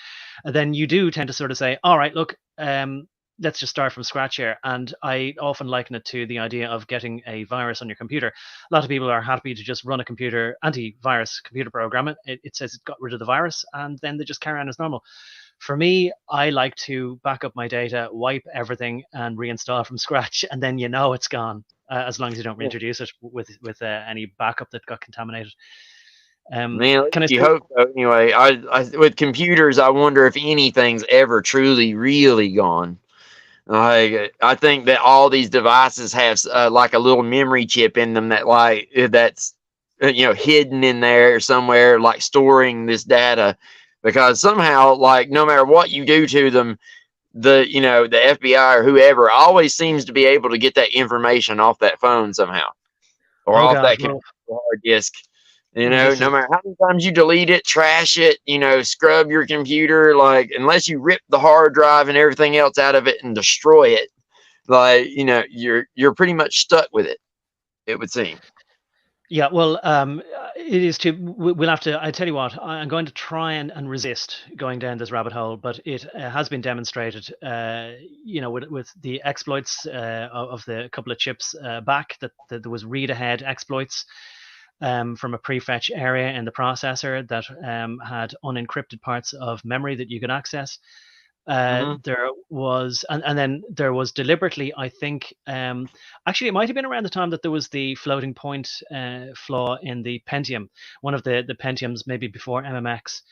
then you do tend to sort of say, all right, look, let's just start from scratch here. And I often liken it to the idea of getting a virus on your computer. A lot of people are happy to just run a antivirus computer program. It says it got rid of the virus, and then they just carry on as normal. For me, I like to back up my data, wipe everything, and reinstall from scratch, and then it's gone. As long as you don't reintroduce it with any backup that got contaminated. Man, Can I you say? hope so. Anyway, I with computers, I wonder if anything's ever truly, really gone. Like, I think that all these devices have like a little memory chip in them that's hidden in there somewhere, like storing this data, because somehow, like, no matter what you do to them, the FBI or whoever always seems to be able to get that information off that phone somehow, or Oh off God, that well, hard disk. this No is matter how many times you delete it, trash it, scrub your computer, like, unless you rip the hard drive and everything else out of it and destroy it, like, you're pretty much stuck with it, it would seem. yeah. Well, it is too. We'll have to. I tell you what, I'm going to try and resist going down this rabbit hole, but it has been demonstrated. With the exploits of the couple of chips back, that there was read ahead exploits from a prefetch area in the processor that had unencrypted parts of memory that you could access. Hmm. There was, and then there was deliberately, I think, actually, it might have been around the time that there was the floating point flaw in the Pentium, one of the Pentiums, maybe before MMX,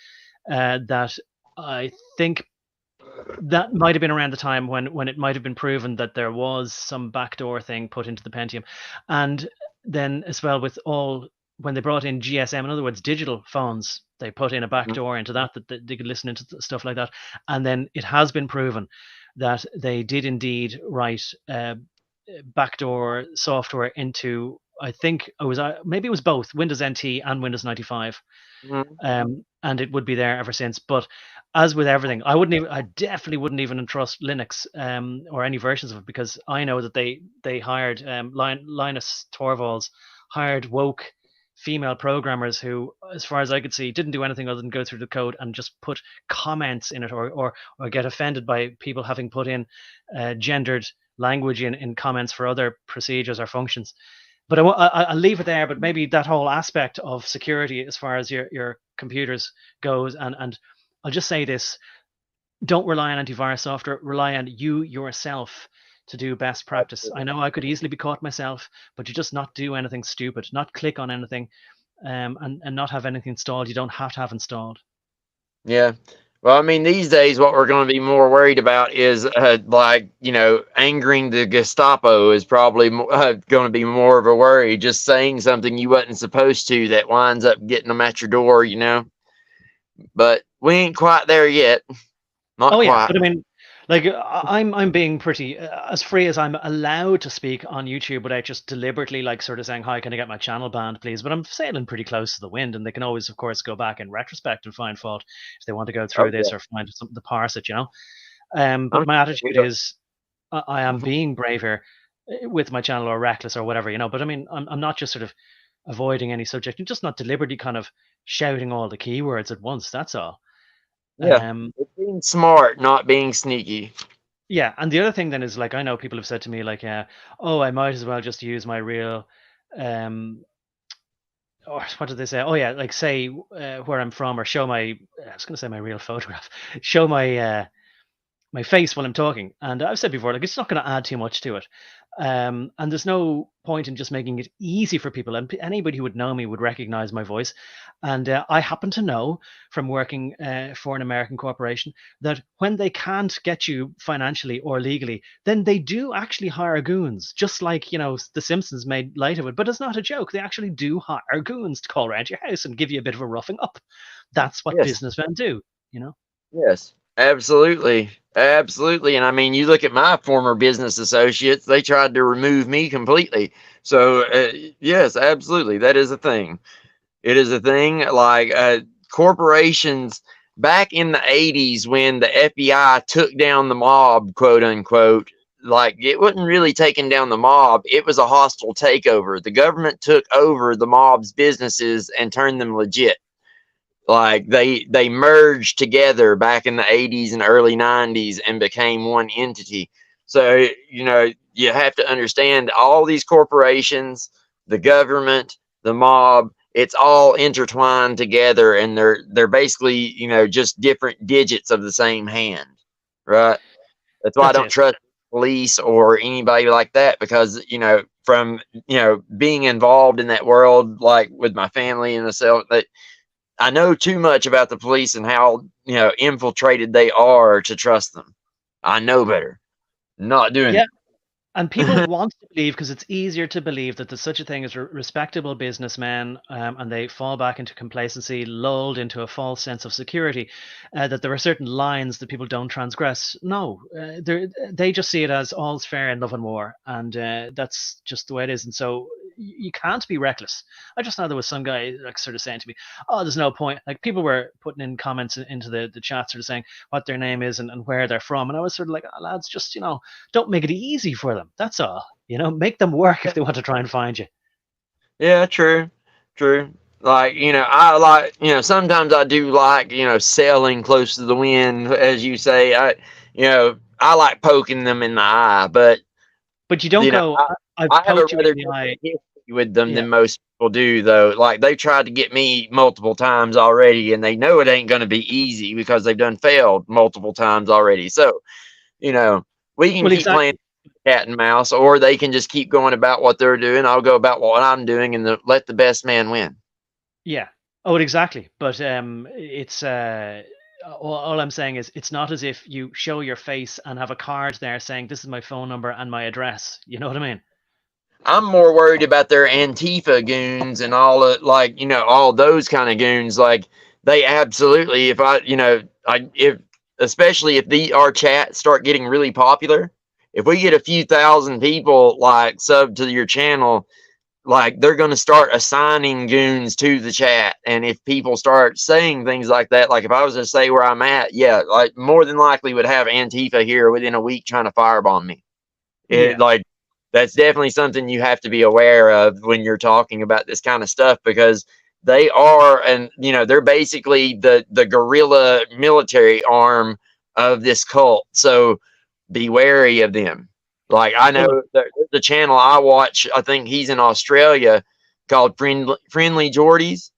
that I think that might have been around the time when it might have been proven that there was some backdoor thing put into the Pentium. And then as well, with all when they brought in GSM, in other words, digital phones, they put in a backdoor into that they could listen into stuff like that. And then it has been proven that they did indeed write backdoor software into, I think it was maybe it was both Windows NT and Windows 95, Hmm. and it would be there ever since. But as with everything, I definitely wouldn't even entrust Linux or any versions of it, because I know that they hired Linus Torvalds hired woke female programmers who, as far as I could see, didn't do anything other than go through the code and just put comments in it, or get offended by people having put in gendered language in comments for other procedures or functions. But I'll leave it there. But maybe that whole aspect of security, as far as your computers goes, and I'll just say this: don't rely on antivirus software. Rely on you yourself to do best practice. I know I could easily be caught myself, but you just not do anything stupid, not click on anything, and not have anything installed you don't have to have installed. Yeah. Well, I mean, these days, what we're going to be more worried about is, like, angering the Gestapo is probably going to be more of a worry. Just saying something you wasn't supposed to that winds up getting them at your door, But we ain't quite there yet. Not Oh yeah, quite. but I mean, like I'm being pretty as free as I'm allowed to speak on YouTube without just deliberately like sort of saying, "Hi, can I get my channel banned, please?" But I'm sailing pretty close to the wind, and they can always, of course, go back in retrospect and find fault if they want to go through this or find something to parse it, But my attitude is, I am being brave here with my channel, or reckless, or whatever, But I mean, I'm not just sort of avoiding any subject, and just not deliberately kind of shouting all the keywords at once. That's all. Yeah. It's being smart, not being sneaky. Yeah, and the other thing then is, like, I know people have said to me, like, "Oh, I might as well just use my real," or what did they say? Oh yeah, like say where I'm from, or show my. I was going to say my real photograph. Show my face while I'm talking. And I've said before, like, it's not going to add too much to it. And there's no point in just making it easy for people. And anybody who would know me would recognize my voice. And I happen to know from working for an American corporation that when they can't get you financially or legally, then they do actually hire goons, just like, The Simpsons made light of it. But it's not a joke. They actually do hire goons to call around your house and give you a bit of a roughing up. That's what businessmen do, Yes, absolutely. Absolutely. And I mean, you look at my former business associates, they tried to remove me completely. So, yes, absolutely. That is a thing. It is a thing. Like, corporations back in the 80s, when the FBI took down the mob, quote unquote, like, it wasn't really taking down the mob, it was a hostile takeover. The government took over the mob's businesses and turned them legit. Like, they merged together back in the 80s and early 90s and became one entity. So, you have to understand, all these corporations, the government, the mob, it's all intertwined together, and they're basically, just different digits of the same hand, right? That's why I That's don't it. trust police or anybody like that, because, from, being involved in that world, like with my family and myself, that I know too much about the police and how, infiltrated they are to trust them. I know better. Not doing Yeah. it. And people want to believe, because it's easier to believe, that there's such a thing as respectable businessmen, and they fall back into complacency, lulled into a false sense of security, that there are certain lines that people don't transgress. No, they just see it as all's fair in love and war, and that's just the way it is. And so you can't be reckless. I just know there was some guy like sort of saying to me, "Oh, there's no point." Like, people were putting in comments into the chat, sort of saying what their name is and where they're from, and I was sort of like, "Oh, lads, just don't make it easy for them. That's all. Make them work if they want to try and find you." Yeah, true. True. Like, I like, sometimes I do like, sailing close to the wind, as you say. I like poking them in the eye, but, But you don't go, "I've I have a poked you in rather the different eye." history with them Yeah, than most people do, though. Like, they've tried to get me multiple times already, and they know it ain't going to be easy because they've done failed multiple times already. So, we can well, keep playing exactly. cat and mouse, or they can just keep going about what they're doing. I'll go about what I'm doing, and let the best man win. Yeah. Oh, exactly. But it's all I'm saying is, it's not as if you show your face and have a card there saying, "This is my phone number and my address." You know what I mean? I'm more worried about their Antifa goons and all of, like, all those kind of goons. Like, they absolutely, if I, if, especially if our chats start getting really popular, if we get a few thousand people like sub to your channel, like, they're going to start assigning goons to the chat. And if people start saying things like that, like if I was to say where I'm at, yeah, like, more than likely would have Antifa here within a week trying to firebomb me. Yeah. Like, that's definitely something you have to be aware of when you're talking about this kind of stuff, because they are, and they're basically the guerrilla military arm of this cult. So be wary of them. Like, I Well, know the channel I watch, I think he's in Australia, called Friendly Jordies.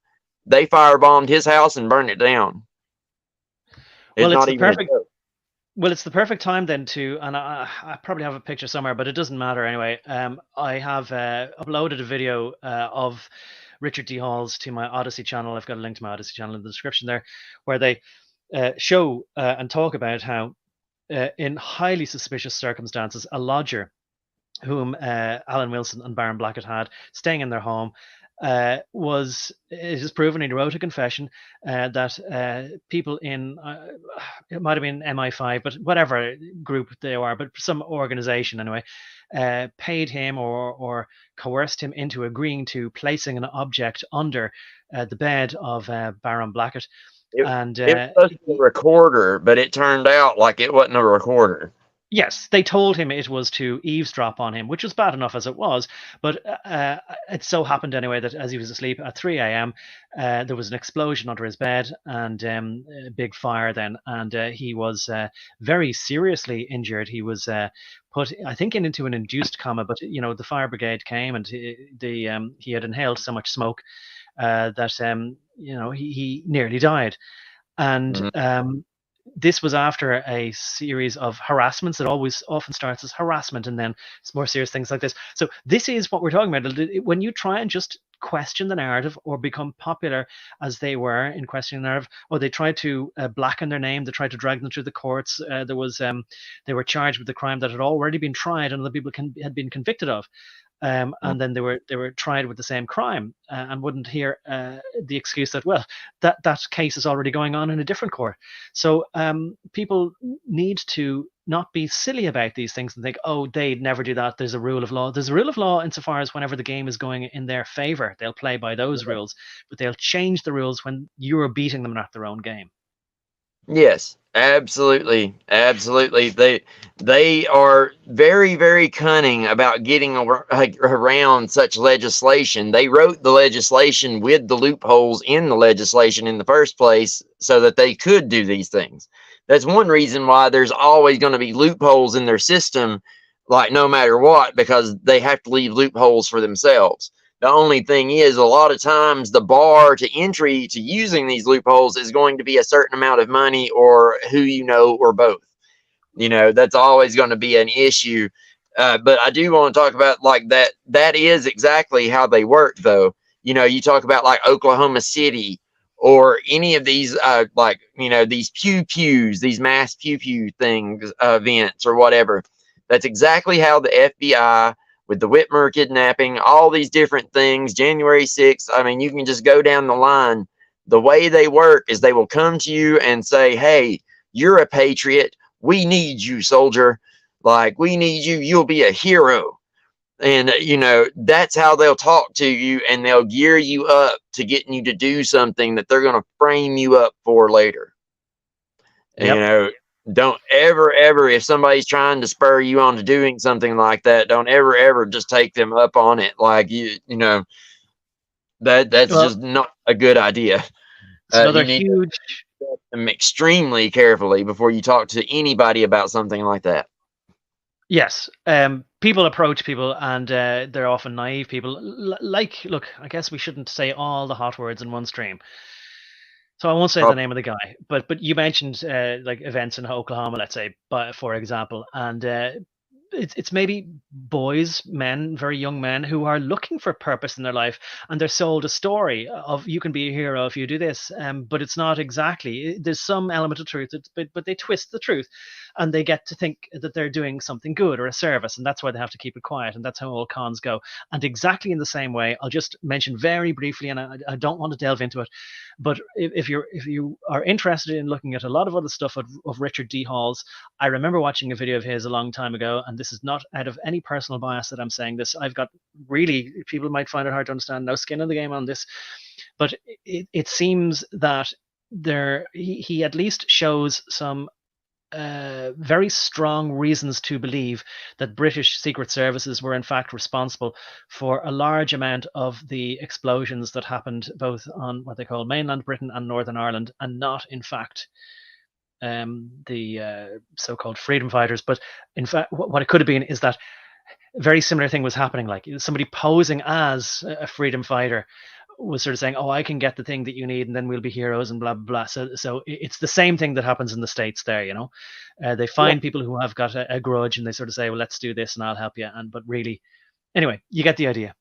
They firebombed his house and burned it down. It's well, it's not the even a perfect joke. Well, it's the perfect time then to, and I probably have a picture somewhere, but it doesn't matter anyway. I have uploaded a video of Richard D. Hall's to my Odysee channel. I've got a link to my Odysee channel in the description there, where they show and talk about how, in highly suspicious circumstances, a lodger whom Alan Wilson and Baron Blackett had staying in their home was, it is proven, he wrote a confession that people in, it might have been MI5, but whatever group they are, but some organization anyway, paid him or coerced him into agreeing to placing an object under the bed of Baron Blackett. It, And it was supposed to be a recorder, but it turned out like it wasn't a recorder. yes, they told him it was to eavesdrop on him, which was bad enough as it was. But it so happened anyway that as he was asleep at 3 a.m., there was an explosion under his bed and a big fire then. And he was very seriously injured. He was put, I think, into an induced coma. But, the fire brigade came and he had inhaled so much smoke that, he nearly died. And Mhm. this was after a series of harassments. It always often starts as harassment and then it's more serious things like this. So this is what we're talking about. When you try and just question the narrative or become popular as they were in questioning the narrative, or they tried to blacken their name, they tried to drag them through the courts. They were charged with the crime that had already been tried and other people had been convicted of. And then they were tried with the same crime and wouldn't hear the excuse that, well, that case is already going on in a different court. So people need to not be silly about these things and think, oh, they'd never do that. There's a rule of law. There's a rule of law insofar as whenever the game is going in their favor, they'll play by those rules, but they'll change the rules when you are beating them at their own game. Yes, absolutely, absolutely. They are very, very cunning about getting around such legislation. They wrote the legislation with the loopholes in the legislation in the first place so that they could do these things. That's one reason why there's always going to be loopholes in their system, like no matter what, because they have to leave loopholes for themselves. The only thing is, a lot of times the bar to entry to using these loopholes is going to be a certain amount of money or who you know or both. That's always going to be an issue. But I do want to talk about like that. That is exactly how they work, though. You talk about like Oklahoma City or any of these, these pew pews, these mass pew pew things, events or whatever. That's exactly how the FBI, with the Whitmer kidnapping, all these different things, January 6th. I mean, you can just go down the line. The way they work is they will come to you and say, hey, you're a patriot. We need you, soldier. Like, we need you. You'll be a hero. And, that's how they'll talk to you, and they'll gear you up to getting you to do something that they're going to frame you up for later. Yep. Don't ever, if somebody's trying to spur you on to doing something like that, don't ever just take them up on it. Like, that's Well, just not a good idea. it's another You need to huge. step them extremely carefully before you talk to anybody about something like that. Yes, people approach people, and they're often naive people. Look, I guess we shouldn't say all the hot words in one stream, so I won't say the name of the guy. But you mentioned like events in Oklahoma, let's say, for example, and it's maybe boys, men, very young men who are looking for purpose in their life, and they're sold a story of you can be a hero if you do this, but it's not exactly. There's some element of truth, but they twist the truth, and they get to think that they're doing something good or a service, and that's why they have to keep it quiet, and that's how all cons go. And exactly in the same way, I'll just mention very briefly, and I don't want to delve into it, but if you are interested in looking at a lot of other stuff of Richard D. Hall's, I remember watching a video of his a long time ago, and this is not out of any personal bias that I'm saying this. I've got really, people might find it hard to understand, no skin in the game on this, but it seems that he at least shows some very strong reasons to believe that British secret services were in fact responsible for a large amount of the explosions that happened both on what they call mainland Britain and Northern Ireland, and not in fact the so-called freedom fighters. But in fact, what it could have been is that a very similar thing was happening, like somebody posing as a freedom fighter was sort of saying, "Oh, I can get the thing that you need, and then we'll be heroes," and blah blah blah. So it's the same thing that happens in the States there. They Yeah. find people who have got a grudge, and they sort of say, "Well, let's do this, and I'll help you." But really, anyway, you get the idea.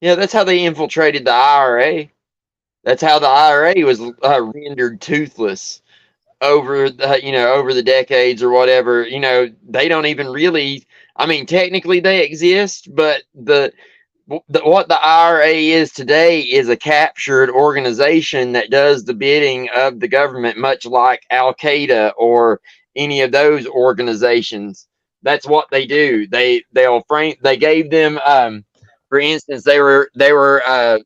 Yeah, that's how they infiltrated the IRA. That's how the IRA was rendered toothless over the decades or whatever. They don't even really. I mean, technically they exist, but what the IRA is today is a captured organization that does the bidding of the government, much like Al Qaeda or any of those organizations. That's what they do. They'll frame. They gave them, for instance, they were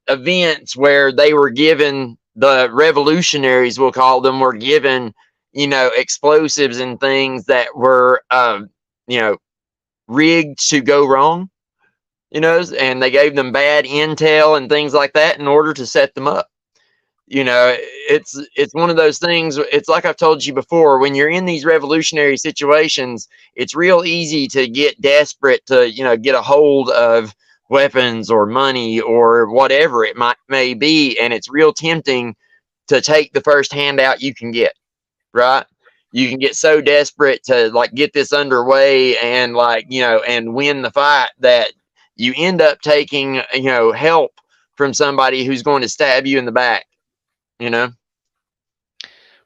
events where they were given, the revolutionaries, we'll call them, were given explosives and things that were rigged to go wrong, and they gave them bad intel and things like that in order to set them up. It's one of those things. It's like I've told you before, when you're in these revolutionary situations, it's real easy to get desperate to, get a hold of weapons or money or whatever it may be, and it's real tempting to take the first handout you can get, right? You can get so desperate to get this underway and and win the fight that you end up taking help from somebody who's going to stab you in the back.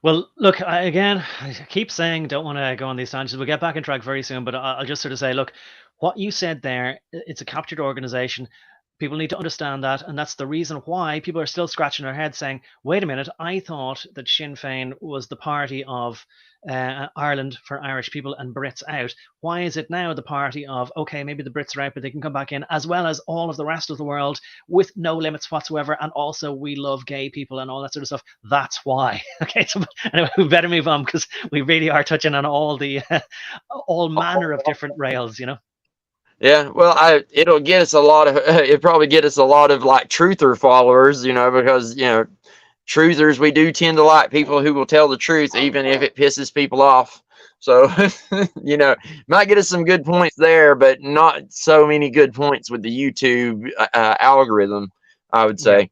Well, look, I keep saying don't want to go on these tangents. We'll get back on track very soon, but I'll just sort of say, look, what you said there, it's a captured organization. People need to understand that, and that's the reason why people are still scratching their heads saying, wait a minute, I thought that Sinn Féin was the party of Ireland for Irish people and Brits out. Why is it now the party of, okay, maybe the Brits are out, but they can come back in, as well as all of the rest of the world with no limits whatsoever, and also we love gay people and all that sort of stuff. That's why. Okay, so anyway, we better move on, because we really are touching on all the all manner of different rails, Yeah, well, it'll get us a lot of it probably get us a lot of truther followers, because truthers, we do tend to like people who will tell the truth even if it pisses people off. So might get us some good points there, but not so many good points with the YouTube algorithm, I would say.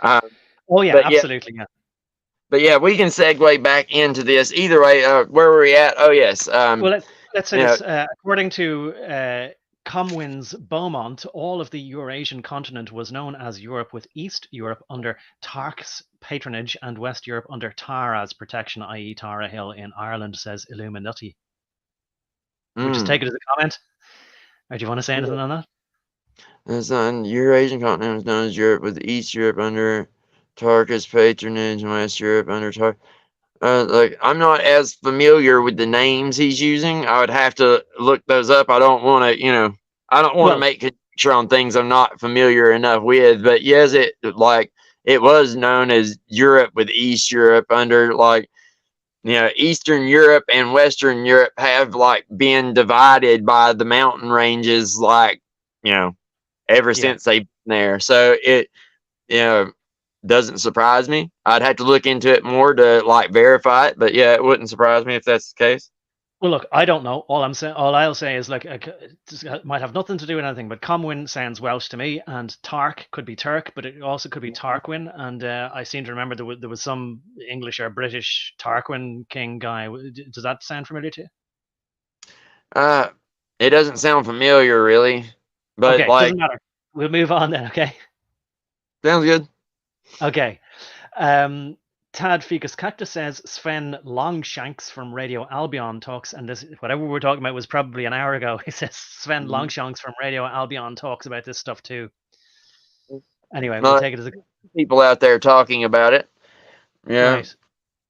Yeah. Oh yeah, absolutely, yeah. But yeah, we can segue back into this. Either way, where were we at? Oh yes. Well, let's say this. According to Comwin's Beaumont, all of the Eurasian continent was known as Europe, with East Europe under Tark's patronage and West Europe under Tara's protection, i.e. Tara Hill in Ireland, says Illuminati. We just take it as a comment? Or do you want to say anything on that? The Eurasian continent was known as Europe, with East Europe under Tarka's patronage and West Europe under Tar. I'm not as familiar with the names he's using. I would have to look those up. I don't want to, make a picture on things I'm not familiar enough with. But yes, it was known as Europe, with East Europe under Eastern Europe and Western Europe have been divided by the mountain ranges, ever since they've been there. So it doesn't surprise me. I'd have to look into it more to verify it, but yeah, it wouldn't surprise me if that's the case. Well, look, I don't know. All I'll say is it might have nothing to do with anything, but Comwin sounds Welsh to me, and Tark could be Turk, but it also could be Tarquin. And I seem to remember there was some English or British Tarquin king guy. Does that sound familiar to you? It doesn't sound familiar, really. But okay, doesn't matter. We'll move on then. Okay. Sounds good. Okay. Tad Ficus Cactus says Sven Longshanks from Radio Albion talks, and this, whatever we were talking about was probably an hour ago. He says Sven Longshanks from Radio Albion talks about this stuff too. Anyway, we'll take it as a people out there talking about it. Yeah. Right.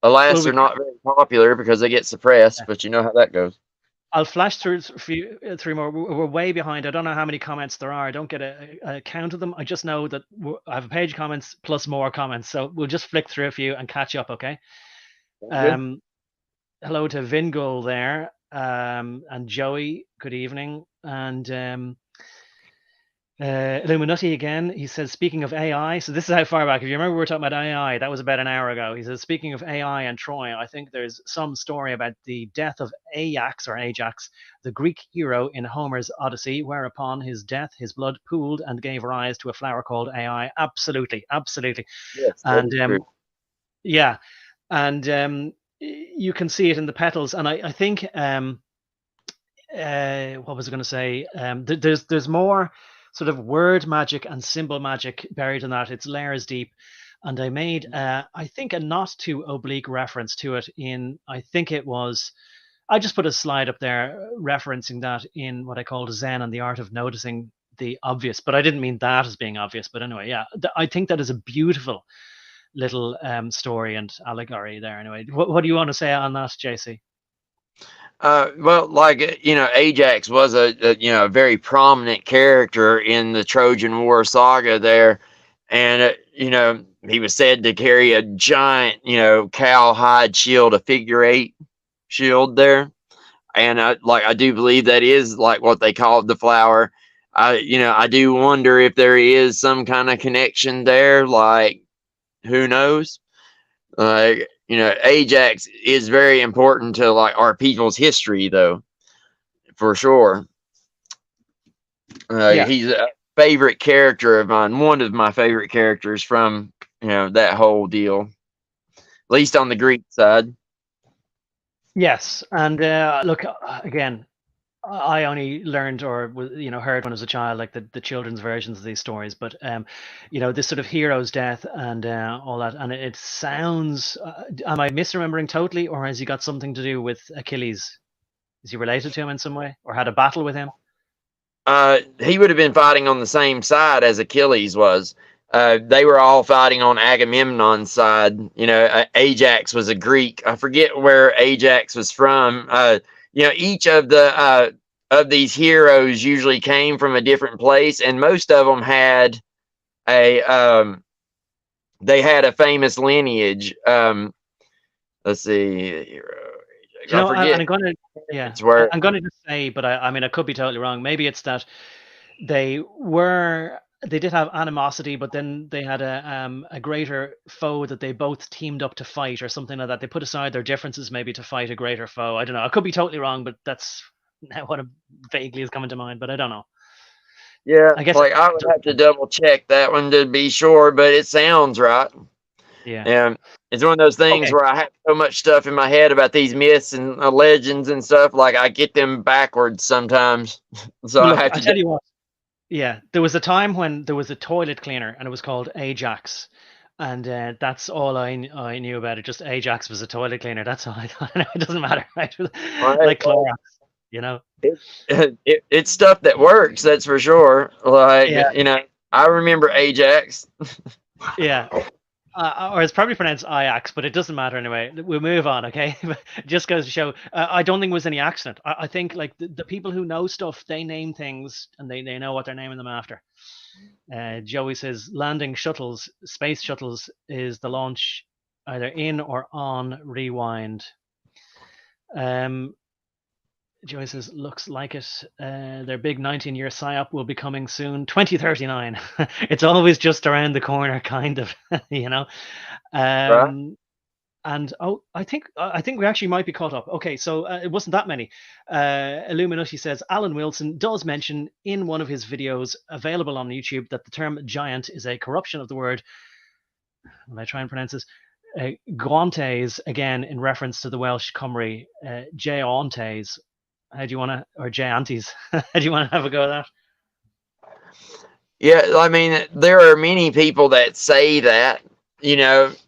Alas, they're not very popular because they get suppressed, but you know how that goes. I'll flash through three more. We're way behind. I don't know how many comments there are. I don't get a count of them. I just know that I have a page of comments plus more comments. So we'll just flick through a few and catch up, okay? hello to Vingul there, and Joey. Good evening, and Illuminati again. He says, speaking of AI, so this is how far back. If you remember, we were talking about AI. That was about an hour ago. He says, speaking of AI and Troy, I think there's some story about the death of Ajax, the Greek hero in Homer's Odyssey, whereupon his death, his blood pooled and gave rise to a flower called AI. Absolutely, absolutely. Yes, that And is true. yeah, and you can see it in the petals. And I think what was I going to say? There's more sort of word magic and symbol magic buried in that. It's layers deep. And I made, I think, a not too oblique reference to it in, I think it was, I just put a slide up there referencing that in what I called Zen and the Art of Noticing the Obvious. But I didn't mean that as being obvious. But anyway, yeah, I think that is a beautiful little story and allegory there. Anyway, what do you want to say on that, JC? Well, like Ajax was a very prominent character in the Trojan War saga there, and he was said to carry a giant cowhide shield, a figure-8 shield there, and I do believe that is like what they called the flower. I do wonder if there is some kind of connection there. Like, who knows? Like, Ajax is very important to like our people's history, though, for sure. Yeah. He's a favorite character of mine, one of my favorite characters from that whole deal, at least on the Greek side. Yes, and look, again, I only learned or heard when I was a child, like the children's versions of these stories. But this sort of hero's death and all that, and it sounds. Am I misremembering totally, or has he got something to do with Achilles? Is he related to him in some way, or had a battle with him? He would have been fighting on the same side as Achilles was. They were all fighting on Agamemnon's side. Ajax was a Greek. I forget where Ajax was from. Each of these heroes usually came from a different place, and most of them had they had a famous lineage. Let's see, hero. I forget. I'm going to, It's where I'm going to just say, but I mean, I could be totally wrong. Maybe it's that they did have animosity, but then they had a greater foe that they both teamed up to fight, or something like that. They put aside their differences, maybe to fight a greater foe. I don't know. I could be totally wrong, but that's what vaguely is coming to mind. But I don't know. Yeah, I guess like I would have to double check that one to be sure, but it sounds right. Yeah. And it's one of those things where I have so much stuff in my head about these myths and legends and stuff. Like I get them backwards sometimes, so Well, I look, have I to. tell you what. Yeah, there was a time when there was a toilet cleaner, and it was called Ajax, and that's all I knew about it. Just Ajax was a toilet cleaner. That's all I thought. It doesn't matter, right? Like Clorox, you know. It's stuff that works. That's for sure. Like Yeah, I remember Ajax. yeah. Or it's probably pronounced Ajax, but it doesn't matter anyway. We'll move on, okay? It just goes to show. I don't think it was any accident. I think like the people who know stuff, they name things and they know what they're naming them after. Joey says landing shuttles, space shuttles, is the launch either in or on rewind. Joey says looks like it. Their big 19-year psyop will be coming soon, 2039. It's always just around the corner, kind of, you know. Right? And I think we actually might be caught up. Okay, so it wasn't that many. Illuminati says Alan Wilson does mention in one of his videos available on YouTube that the term giant is a corruption of the word. When I try and pronounce this, Gauntes, again in reference to the Welsh Cymry, Geontes. How do you want to, or Geantes? How do you want to have a go at that? Yeah, I mean, there are many people that say that,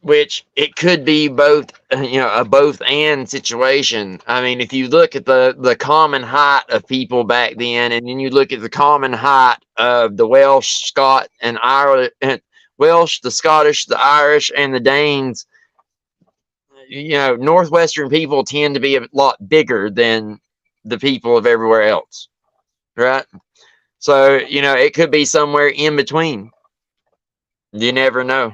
which it could be both, a both and situation. I mean, if you look at the common height of people back then, and then you look at the common height of the Welsh, Scot, and Irish, Welsh, the Scottish, the Irish, and the Danes, Northwestern people tend to be a lot bigger than the people of everywhere else, right? So, it could be somewhere in between. You never know.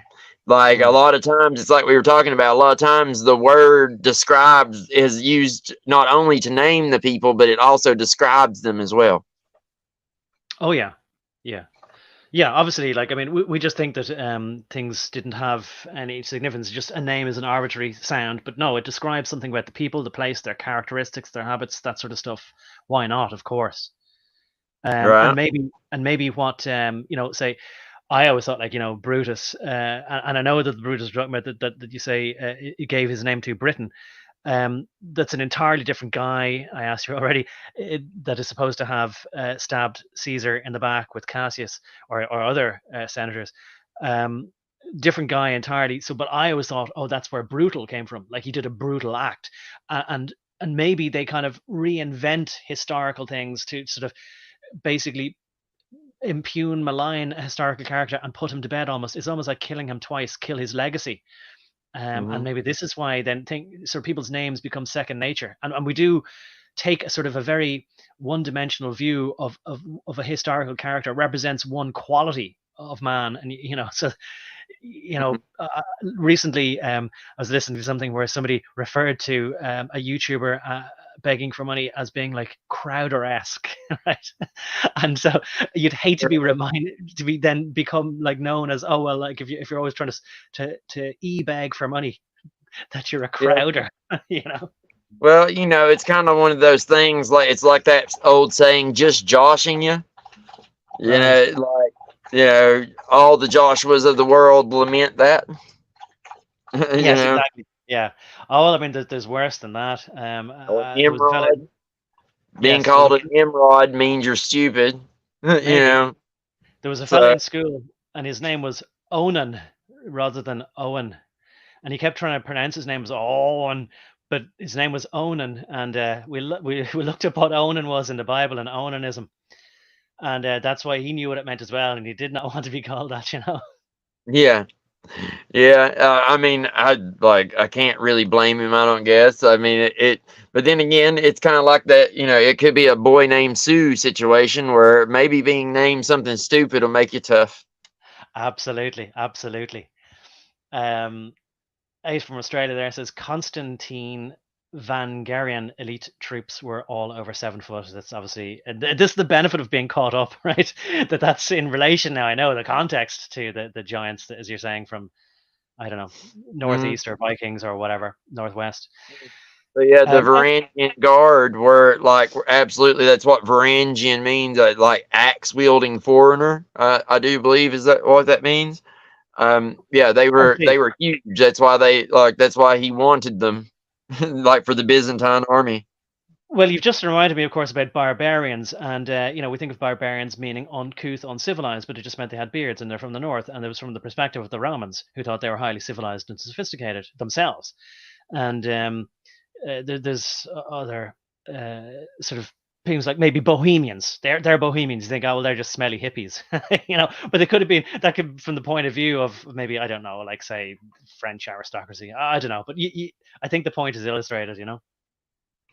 Like a Mm. lot of times, it's like we were talking about. A lot of times, the word describes is used not only to name the people, but it also describes them as well. Oh yeah, yeah. Yeah, obviously, like I mean, we just think that things didn't have any significance. Just a name is an arbitrary sound, but no, it describes something about the people, the place, their characteristics, their habits, that sort of stuff. Why not? Of course. Right. And maybe what say, I always thought, like, Brutus, and I know that the Brutus you're talking about that you say he gave his name to Britain. That's an entirely different guy. I asked you already. That is supposed to have stabbed Caesar in the back with Cassius or other senators. Um, Different guy entirely. So, but I always thought, oh, that's where brutal came from. Like he did a brutal act, and maybe they kind of reinvent historical things to sort of basically impugn, malign a historical character and put him to bed. Almost, it's almost like killing him twice, kill his legacy. And maybe this is why then so people's names become second nature, and we do take a sort of a very one-dimensional view of a historical character represents one quality of man, and so recently I was listening to something where somebody referred to a YouTuber begging for money as being like Crowder-esque, right? And so you'd hate to be reminded to be then become like known as, oh well, like if you're always trying to e-beg for money, that you're a Yeah. Crowder. Well, it's kind of one of those things. Like it's like that old saying, "Just joshing you." Right. All the Joshuas of the world lament that. Yes, exactly. Yeah. Oh well, I mean, there's worse than that. There was a fella. Nimrod. Being Yes, there called a Nimrod means you're stupid. maybe there was a fella So in school, and his name was Onan rather than Owen, and he kept trying to pronounce his name as Owen, but his name was Onan, and we looked up what Onan was in the Bible and Onanism, and that's why he knew what it meant as well, and he did not want to be called that. yeah, yeah. I mean, I can't really blame him. I don't guess. I mean, but then again, it's kind of like that. It could be a boy named Sue situation where maybe being named something stupid will make you tough. Absolutely, absolutely. Ace from Australia there says Constantine Vangarian elite troops were all over 7 foot. That's obviously, and this is the benefit of being caught up, right? That's in relation now. I know the context to the giants, as you're saying, from I don't know, northeast or Vikings or whatever, northwest. But yeah, the Um, Varangian Guard were absolutely, that's what Varangian means, like axe wielding foreigner. I do believe is that what that means. Yeah, they were okay. they were huge. That's why he wanted them, like for the Byzantine army. Well, you've just reminded me, of course, about barbarians, and we think of barbarians meaning uncouth, uncivilized, but it just meant they had beards and they're from the north, and it was from the perspective of the Romans, who thought they were highly civilized and sophisticated themselves. And there's other sort of things like maybe Bohemians. They're Bohemians. You think, oh well, they're just smelly hippies, But they could have been that could from the point of view of maybe I don't know, like say French aristocracy. I don't know, but I think the point is illustrated.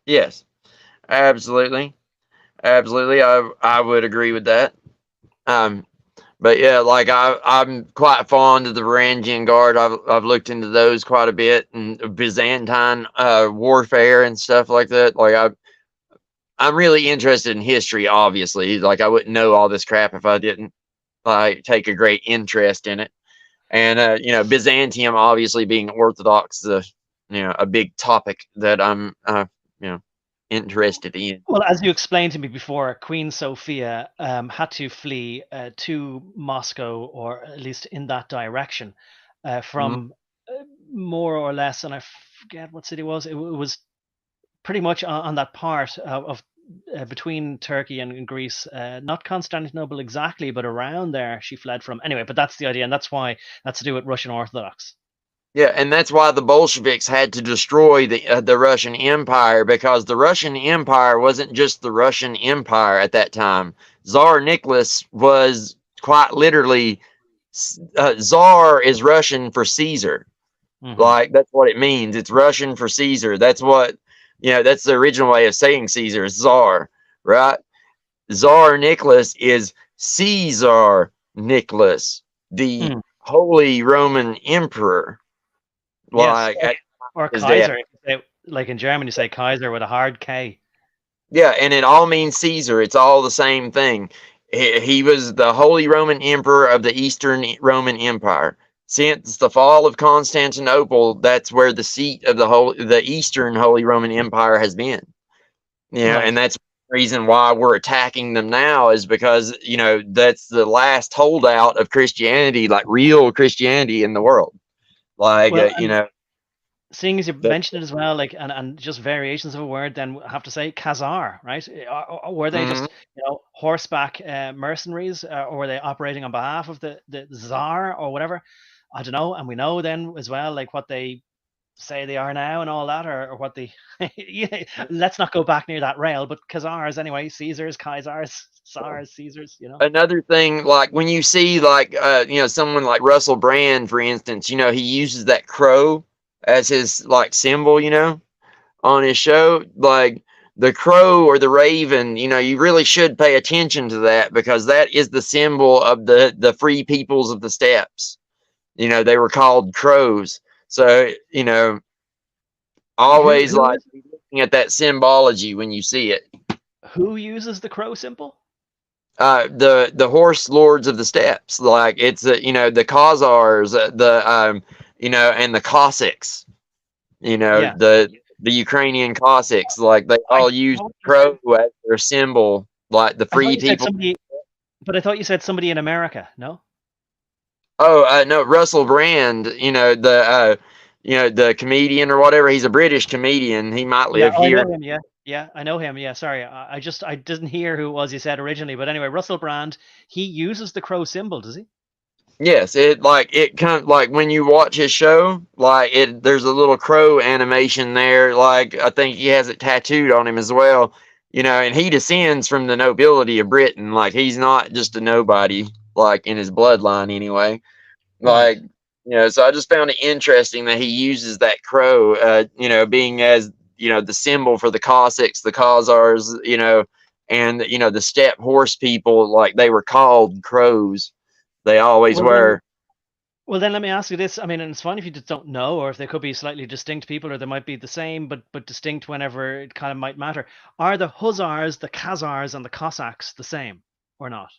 Yes, absolutely, absolutely. I would agree with that. But yeah, like I'm quite fond of the Varangian Guard. I've looked into those quite a bit, and Byzantine warfare and stuff like that. Like I'm really interested in history. Obviously, like I wouldn't know all this crap if I didn't like take a great interest in it. And Byzantium obviously being Orthodox, a big topic that I'm interested in. Well, as you explained to me before, Queen Sophia had to flee to Moscow, or at least in that direction, Mhm. from more or less, and I forget what city it was. It was pretty much on that part of between Turkey and Greece, not Constantinople exactly, but around there she fled from. Anyway, but that's the idea, and that's why that's to do with Russian Orthodox. Yeah, and that's why the Bolsheviks had to destroy the Russian Empire, because the Russian Empire wasn't just the Russian Empire at that time. Tsar Nicholas was quite literally Tsar is Russian for Caesar. Like that's what it means. It's Russian for Caesar. That's what that's the original way of saying Caesar, Tsar, right? Tsar Nicholas is Caesar Nicholas. The Holy Roman Emperor, Yes, like at or his death. Kaiser. Like in German, you say Kaiser with a hard K. Yeah, and it all means Caesar. It's all the same thing. He was the Holy Roman Emperor of the Eastern Roman Empire. Since the fall of Constantinople, that's where the seat of the Eastern Holy Roman Empire has been. And Right. that's the reason why we're attacking them now is because, that's the last holdout of Christianity, like real Christianity in the world. Like, Well, and seeing as you mentioned it as well, like and just variations of a word, then I have to say Khazar, right? Were they mhm. just horseback mercenaries, or were they operating on behalf of the Tsar or whatever? I don't know. And we know then as well, like what they say they are now and all that, or what they. Let's not go back near that rail, but Khazars anyway, Caesars, Kaisars, Tsars, Caesars. Another thing, like when you see like someone like Russell Brand, for instance, he uses that crow as his like symbol, on his show. Like the crow or the raven, you really should pay attention to that because that is the symbol of the free peoples of the steppes. They were called crows. So, Who always who like is looking at that symbology when you see it. who uses the crow symbol? The horse lords of the steppes, like it's the Khazars, and the Cossacks, Yeah, the Ukrainian Cossacks, like they I all use thought you crow said as their symbol, like the I thought free you said people. somebody, but I thought you said somebody in America. No. Oh, no, Russell Brand, the comedian or whatever. He's a British comedian. He might Yeah, live oh, I here. know him. Yeah, yeah, I know him. Yeah, sorry, I didn't hear who it was you said originally, but anyway, Russell Brand, he uses the crow symbol, does he? Yes, it kind of like when you watch his show, like there's a little crow animation there. Like I think he has it tattooed on him as well. And he descends from the nobility of Britain. Like he's not just a nobody, like in his bloodline anyway. Right. Like, so I just found it interesting that he uses that crow, being as, the symbol for the Cossacks, the Khazars, and, the steppe horse people, like they were called crows. They always Well then, were. well then, let me ask you this. I mean, and it's fine if you just don't know, or if they could be slightly distinct people, or they might be the same, but distinct whenever it kind of might matter. Are the Hussars, the Khazars, and the Cossacks the same, or not?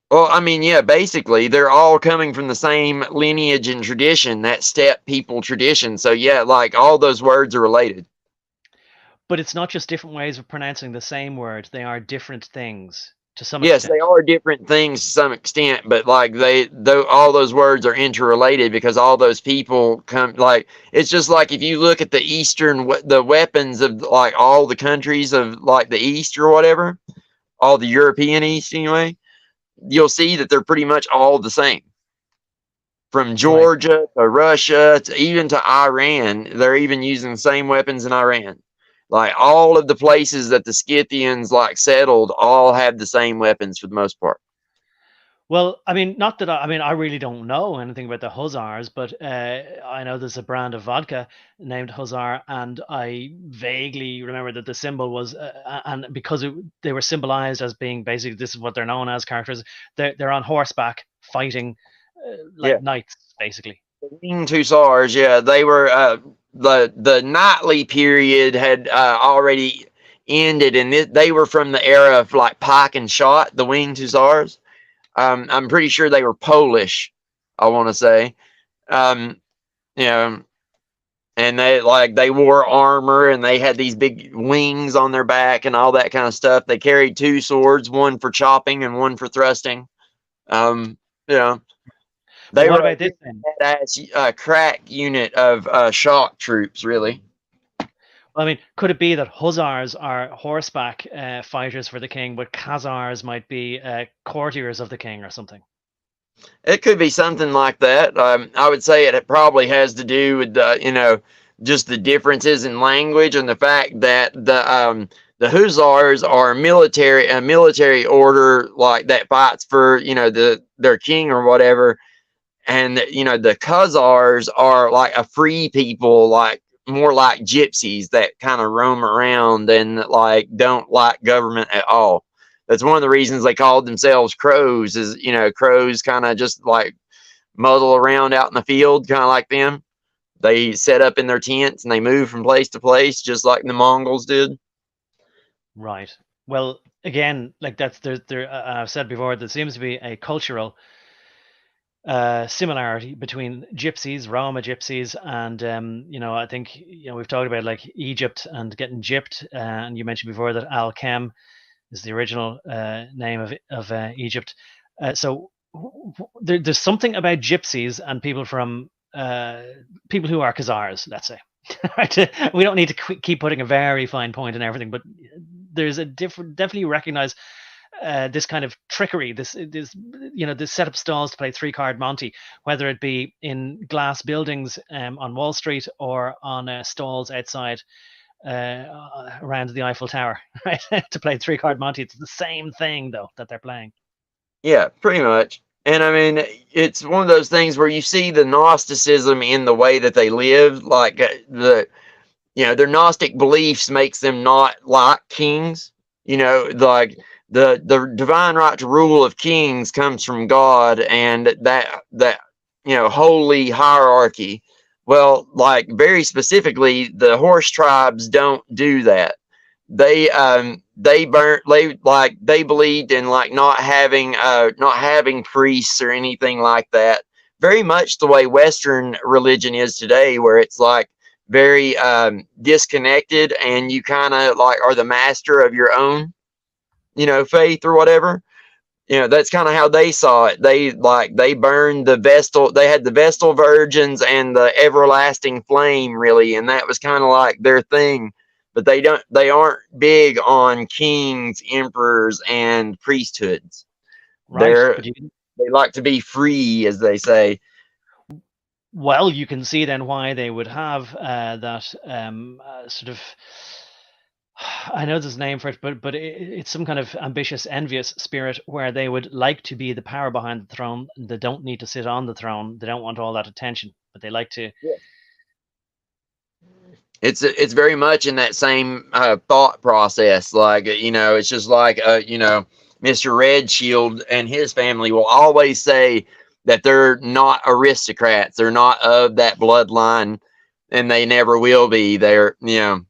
Well, I mean, yeah, basically, they're all coming from the same lineage and tradition, that steppe people tradition. So, yeah, like all those words are related. But it's not just different ways of pronouncing the same word; they are different things to some Yes, they extent. are different things to some extent, but like though all those words are interrelated because all those people come like it's just like if you look at the weapons of like all the countries of like the East or whatever, all the European East anyway, you'll see that they're pretty much all the same. From Right. Georgia to Russia to even to Iran, they're even using the same weapons in Iran. Like all of the places that the Scythians like settled all have the same weapons for the most part. Well, I mean, not that I mean, I really don't know anything about the Hussars, but I know there's a brand of vodka named Hussar, and I vaguely remember that the symbol was, and because they were symbolized as being basically this is what they're known as characters. They're on horseback fighting Yeah. like knights, basically. Winged Hussars, yeah, they were the knightly period had already ended, and they were from the era of like pike and shot. The Winged Hussars, I'm pretty sure they were Polish. I want to say, um, you know, and they wore armor and they had these big wings on their back and all that kind of stuff. They carried two swords, one for chopping and one for thrusting. Um, you know, But they what were a about this then? badass crack unit of shock troops, really. Well, I mean, could it be that Hussars are horseback fighters for the king, but Khazars might be courtiers of the king or something? It could be something like that. I would say it probably has to do with just the differences in language and the fact that the Hussars are a military order like that fights for their king or whatever, and the Khazars are like a free people, like more like gypsies that kind of roam around and like don't like government at all. That's one of the reasons they called themselves crows. Is crows kind of just like muddle around out in the field, kind of like them. They set up in their tents and they move from place to place, just like the Mongols did. Right. Well, again, like I've said before, there seems to be a cultural similarity between gypsies, Roma gypsies, and I think we've talked about like Egypt and getting gypped, and you mentioned before that Al-Kem is the original name of Egypt. So there's something about gypsies and people from people who are Khazars, let's say. We don't need to keep putting a very fine point in everything, but there's a definitely recognize this kind of trickery, this set up stalls to play 3-card Monty, whether it be in glass buildings on Wall Street or on stalls outside around the Eiffel Tower, right? To play 3-card Monty. It's the same thing though that they're playing. Yeah, pretty much. And I mean, it's one of those things where you see the Gnosticism in the way that they live, like their Gnostic beliefs makes them not like kings. Like the divine right to rule of kings comes from God, and that holy hierarchy. Well, like very specifically, the horse tribes don't do that. They believed in like not having priests or anything like that. Very much the way Western religion is today, where it's like very disconnected, and you kind of like are the master of your own faith or whatever. That's kind of how they saw it. They burned the vestal, they had the vestal virgins and the everlasting flame, really, and that was kind of like their thing. But they aren't big on kings, emperors, and priesthoods. Right. They like to be free, as they say. Well, you can see then why they would have that sort of, I know there's a name for it, but it's some kind of ambitious, envious spirit where they would like to be the power behind the throne. They don't need to sit on the throne. They don't want all that attention, but they like to. Yeah. It's very much in that same thought process. Like it's just like Mr. Red Shield and his family will always say that they're not aristocrats. They're not of that bloodline, and they never will be. They're right,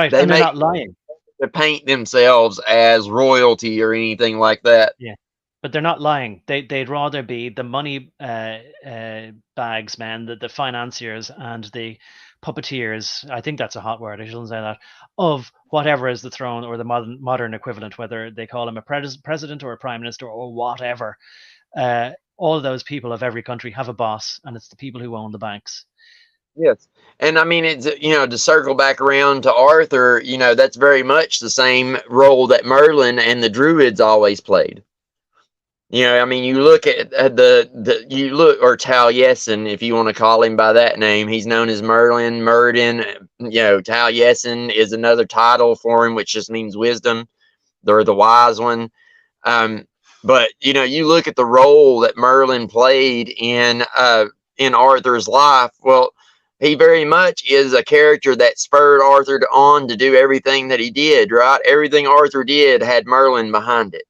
they and they're not lying to paint themselves as royalty or anything like that. Yeah, but they're not lying. They'd rather be the money bags men, the financiers and the puppeteers. I think that's a hot word. I shouldn't say that. Of whatever is the throne or the modern equivalent, whether they call him a president or a prime minister or whatever. All of those people of every country have a boss, and it's the people who own the banks. Yes. And I mean, it's, to circle back around to Arthur, that's very much the same role that Merlin and the Druids always played. I mean, you look at or Taliesin, if you want to call him by that name. He's known as Merlin, Murden. Taliesin is another title for him, which just means wisdom. They're the wise one. But you look at the role that Merlin played in Arthur's life. Well, he very much is a character that spurred Arthur on to do everything that he did, right? Everything Arthur did had Merlin behind it,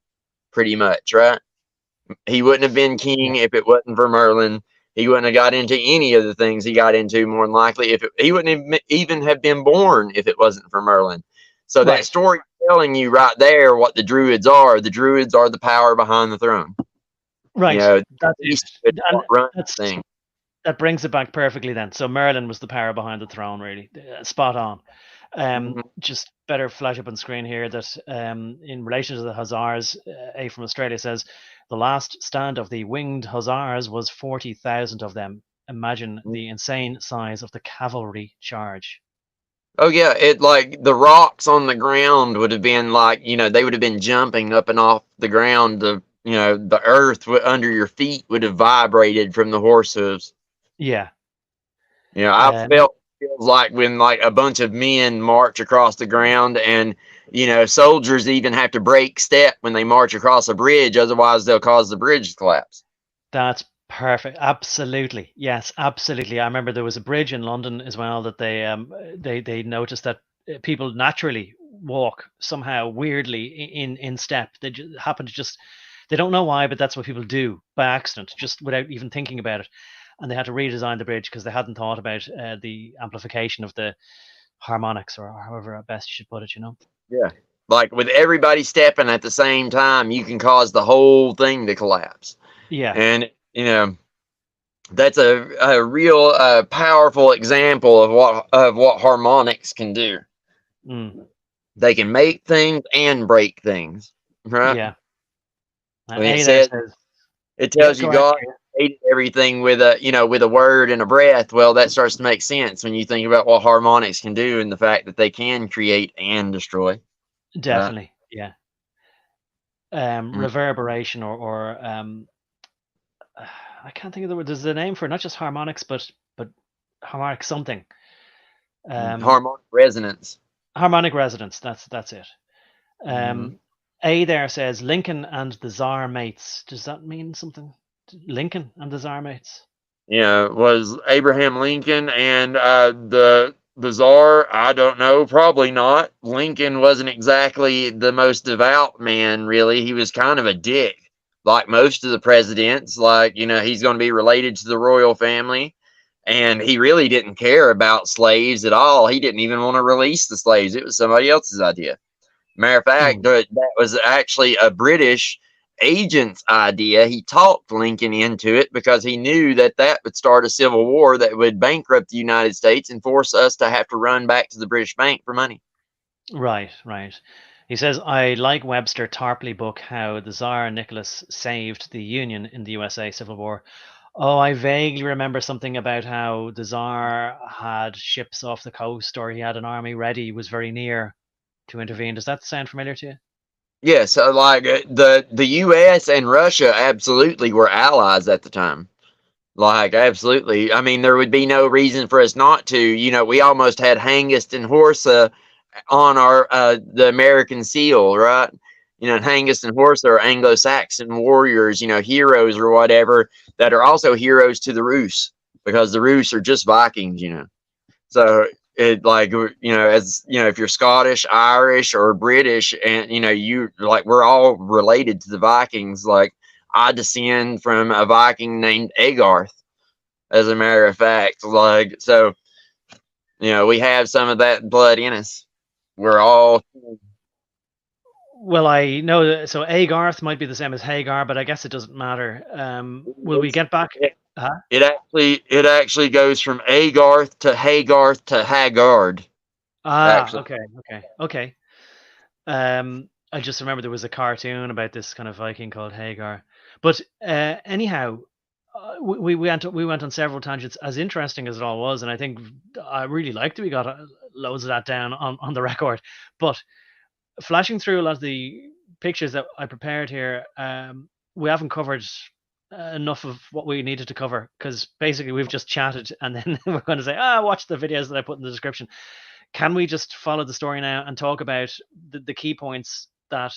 pretty much, right? He wouldn't have been king if it wasn't for Merlin. He wouldn't have got into any of the things he got into, more than likely. He wouldn't even have been born if it wasn't for Merlin. So that story telling you right there what the Druids are. The Druids are the power behind the throne. Right. Thing. That brings it back perfectly then. So Merlin was the power behind the throne, really. Spot on. Just better flash up on screen here that in relation to the Hussars, A from Australia says, the last stand of the winged Hussars was 40,000 of them. Imagine the insane size of the cavalry charge. Oh yeah, it like the rocks on the ground would have been like, they would have been jumping up and off the ground. The earth under your feet would have vibrated from the horse hooves. Yeah. I feels like when like a bunch of men march across the ground, and soldiers even have to break step when they march across a bridge, otherwise they'll cause the bridge to collapse. That's perfect. Absolutely. Yes, absolutely. I remember there was a bridge in London as well that they noticed that people naturally walk somehow weirdly in step. They happen to just They don't know why, but that's what people do by accident, just without even thinking about it. And they had to redesign the bridge because they hadn't thought about the amplification of the harmonics, or however best you should put it, you know? Yeah. Like with everybody stepping at the same time, you can cause the whole thing to collapse. Yeah. And, you know, that's a real powerful example of what harmonics can do. Mm. They can make things and break things, right? Yeah. When it A there says, says, it yeah, tells you go ahead. God created everything with a word and a breath. Well, that starts to make sense when you think about what harmonics can do and the fact that they can create and destroy. Definitely. Yeah. Mm. Reverberation or I can't think of the word. There's a name for it, not just harmonics, but harmonic something. Harmonic resonance. Harmonic resonance. That's it. Mhm. A there says Lincoln and the Tsar mates. Does that mean something? Lincoln and the Tsar mates. Was Abraham Lincoln and the czar? I don't know, probably not. Lincoln wasn't exactly the most devout man, really. He was kind of a dick, like most of the presidents. Like, he's going to be related to the royal family, and he really didn't care about slaves at all. He didn't even want to release the slaves. It was somebody else's idea. Matter of fact, Mm. that was actually a British agent's idea. He talked Lincoln into it because he knew that would start a civil war that would bankrupt the United States and force us to have to run back to the British bank for money. Right, right. He says, I like Webster Tarpley book, how the Tsar Nicholas saved the Union in the USA Civil War. Oh, I vaguely remember something about how the Tsar had ships off the coast, or he had an army ready, was very near to intervene. Does that sound familiar to you? Yeah, so like the U.S. and Russia absolutely were allies at the time. Like, absolutely. I mean, there would be no reason for us not to. We almost had Hengist and Horsa on our the American seal, right? Hengist and Horsa are Anglo-Saxon warriors, heroes or whatever, that are also heroes to the Rus, because the Rus are just Vikings. So it, like, as if you're Scottish, Irish, or British, and you like, we're all related to the Vikings. Like, I descend from a Viking named Agarth, as a matter of fact. Like, so we have some of that blood in us. We're all. Well, I know that, so Agarth might be the same as Hagar, but I guess it doesn't matter. Will we get back? It, Huh? it actually goes from Agarth to Hagarth to Haggard. Actually, Okay. I just remember there was a cartoon about this kind of Viking called Hagar. But anyhow, we went on several tangents, as interesting as it all was, and I think I really liked that we got loads of that down on the record. But flashing through a lot of the pictures that I prepared here, we haven't covered enough of what we needed to cover, because basically we've just chatted and then we're going to say, watch the videos that I put in the description. Can we just follow the story now and talk about the key points that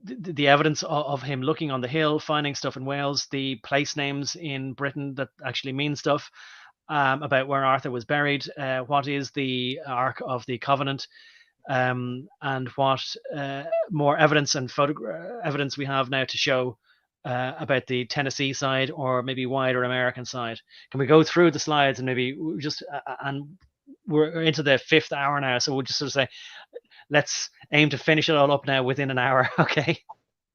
the evidence of him looking on the hill, finding stuff in Wales, the place names in Britain that actually mean stuff, about where Arthur was buried, what is the Ark of the Covenant, and what more evidence and evidence we have now to show about the Tennessee side, or maybe wider American side. Can we go through the slides and maybe just and we're into the 5th hour now, so we'll just sort of say, let's aim to finish it all up now within an hour. Okay.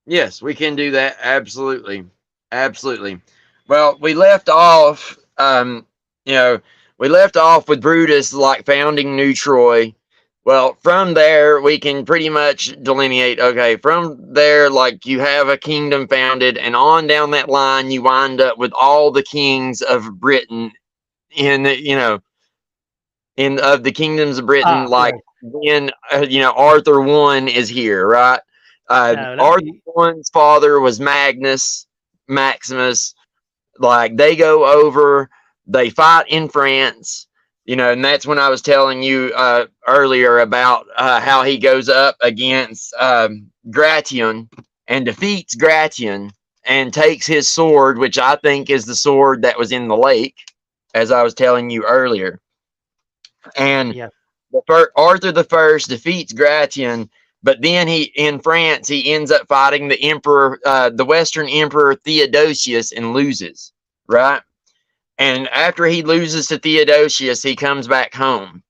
yes, we can do that. Absolutely, absolutely. Well, we left off. We left off with Brutus, like, founding New Troy. Well, from there, we can pretty much delineate, okay, from there, like, you have a kingdom founded, and on down that line, you wind up with all the kings of Britain in, of the kingdoms of Britain, like, Right. when, Arthur 1 is here, right? Now let Arthur me. 1's father was Maximus. Like, they go over, they fight in France, and that's when I was telling you earlier about how he goes up against Gratian and defeats Gratian and takes his sword, which I think is the sword that was in the lake, as I was telling you earlier. And Yeah. Arthur the First defeats Gratian, But then in France, he ends up fighting the emperor, the Western Emperor Theodosius, and loses, right? And after he loses to Theodosius, he comes back home.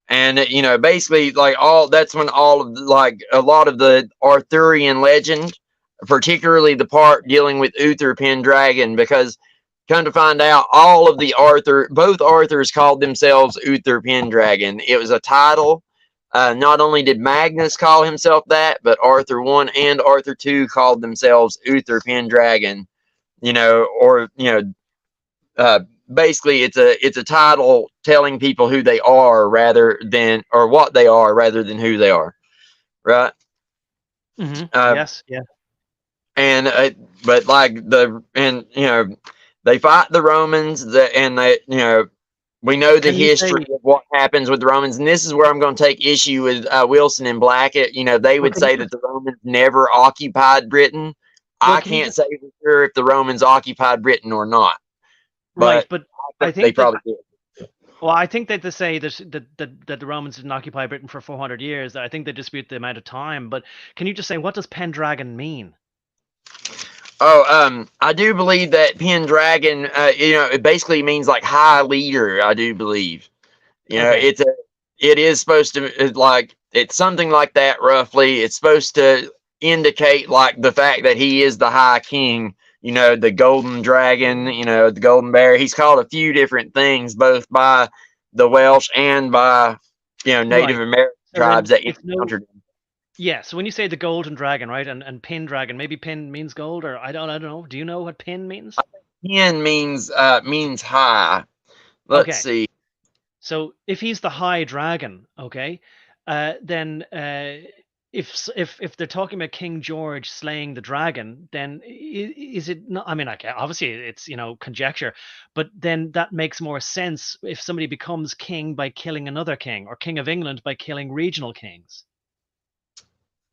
And, basically, like, that's when all of, like, a lot of the Arthurian legend, particularly the part dealing with Uther Pendragon, because come to find out, both Arthurs called themselves Uther Pendragon. It was a title. Not only did Magnus call himself that, but Arthur I and Arthur II called themselves Uther Pendragon. Basically, it's a title telling people who they are or what they are rather than who they are, right? Yes, yeah. And but they fight the Romans, we know the history of what happens with the Romans, and this is where I'm going to take issue with Wilson and Blackett. They would say that the Romans never occupied Britain. I can't say for sure if the Romans occupied Britain or not. Right, but I think they probably did. Well, I think that they say that the Romans didn't occupy Britain for 400 years. I think they dispute the amount of time. But can you just say, what does Pendragon mean? Oh, I do believe that Pendragon, it basically means like high leader. I do believe, it is supposed to it's something like that roughly. It's supposed to indicate like the fact that he is the high king. The golden dragon. The golden bear. He's called a few different things, both by the Welsh and by Native American tribes that encountered him. Yeah, so when you say the golden dragon, right, and Pendragon, maybe Pen means gold, or I don't know. Do you know what Pen means? Pen means high. Let's see. So if he's the high dragon, then if they're talking about King George slaying the dragon, then is it not? I mean, obviously it's conjecture, but then that makes more sense if somebody becomes king by killing another king, or king of England by killing regional kings.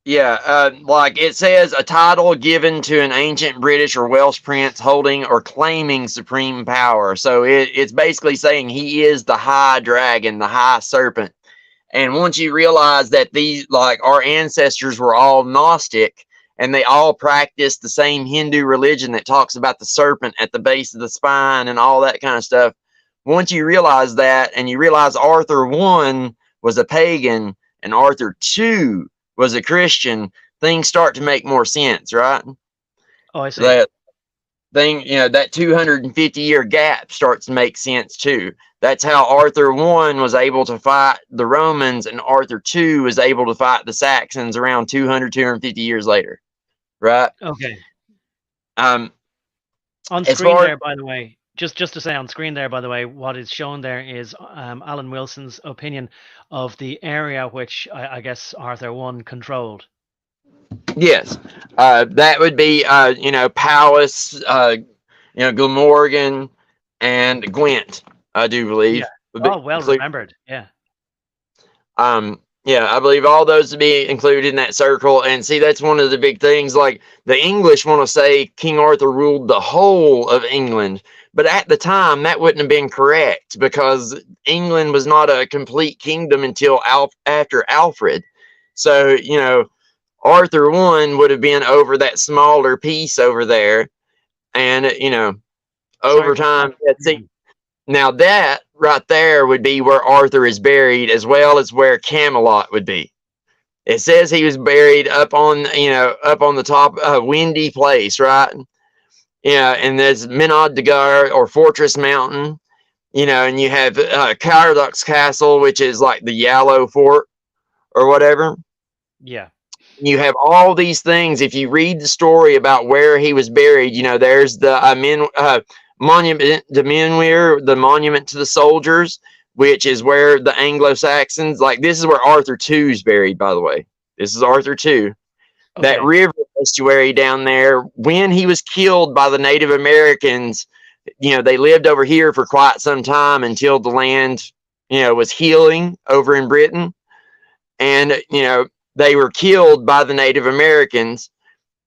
Yeah, like it says, a title given to an ancient British or Welsh prince holding or claiming supreme power. So it's basically saying he is the high dragon, the high serpent. And once you realize that our ancestors were all Gnostic and they all practiced the same Hindu religion that talks about the serpent at the base of the spine and all that kind of stuff. Once you realize that, and you realize Arthur I was a pagan and Arthur II was a Christian, things start to make more sense, right? Oh, I see. That 250-year gap starts to make sense too. That's how Arthur I was able to fight the Romans, and Arthur II was able to fight the Saxons around 250 years later, right? Okay. On screen there, by the way, just to say, on screen there, by the way, what is shown there is Alan Wilson's opinion of the area which I guess Arthur I controlled. Yes, that would be Powys, Glamorgan, and Gwent. I do believe. Yeah. Oh, well remembered. Yeah. Yeah, I believe all those to be included in that circle. And see, that's one of the big things. Like the English want to say King Arthur ruled the whole of England, but at the time that wouldn't have been correct because England was not a complete kingdom until after Alfred. So Arthur I would have been over that smaller piece over there, and over time. See, now that right there would be where Arthur is buried, as well as where Camelot would be. It says he was buried up on the top of Windy Place, right? And there's Menad Dagar, or Fortress Mountain, and you have Redux Castle, which is like the Yellow Fort or whatever. Yeah. You have all these things. If you read the story about where he was buried, there's the Monument de Menwir, the monument to the soldiers, which is where the Anglo-Saxons, this is where Arthur II is buried, by the way. This is Arthur II. Okay. That river estuary down there, when he was killed by the Native Americans, they lived over here for quite some time until the land, was healing over in Britain. And, they were killed by the Native Americans,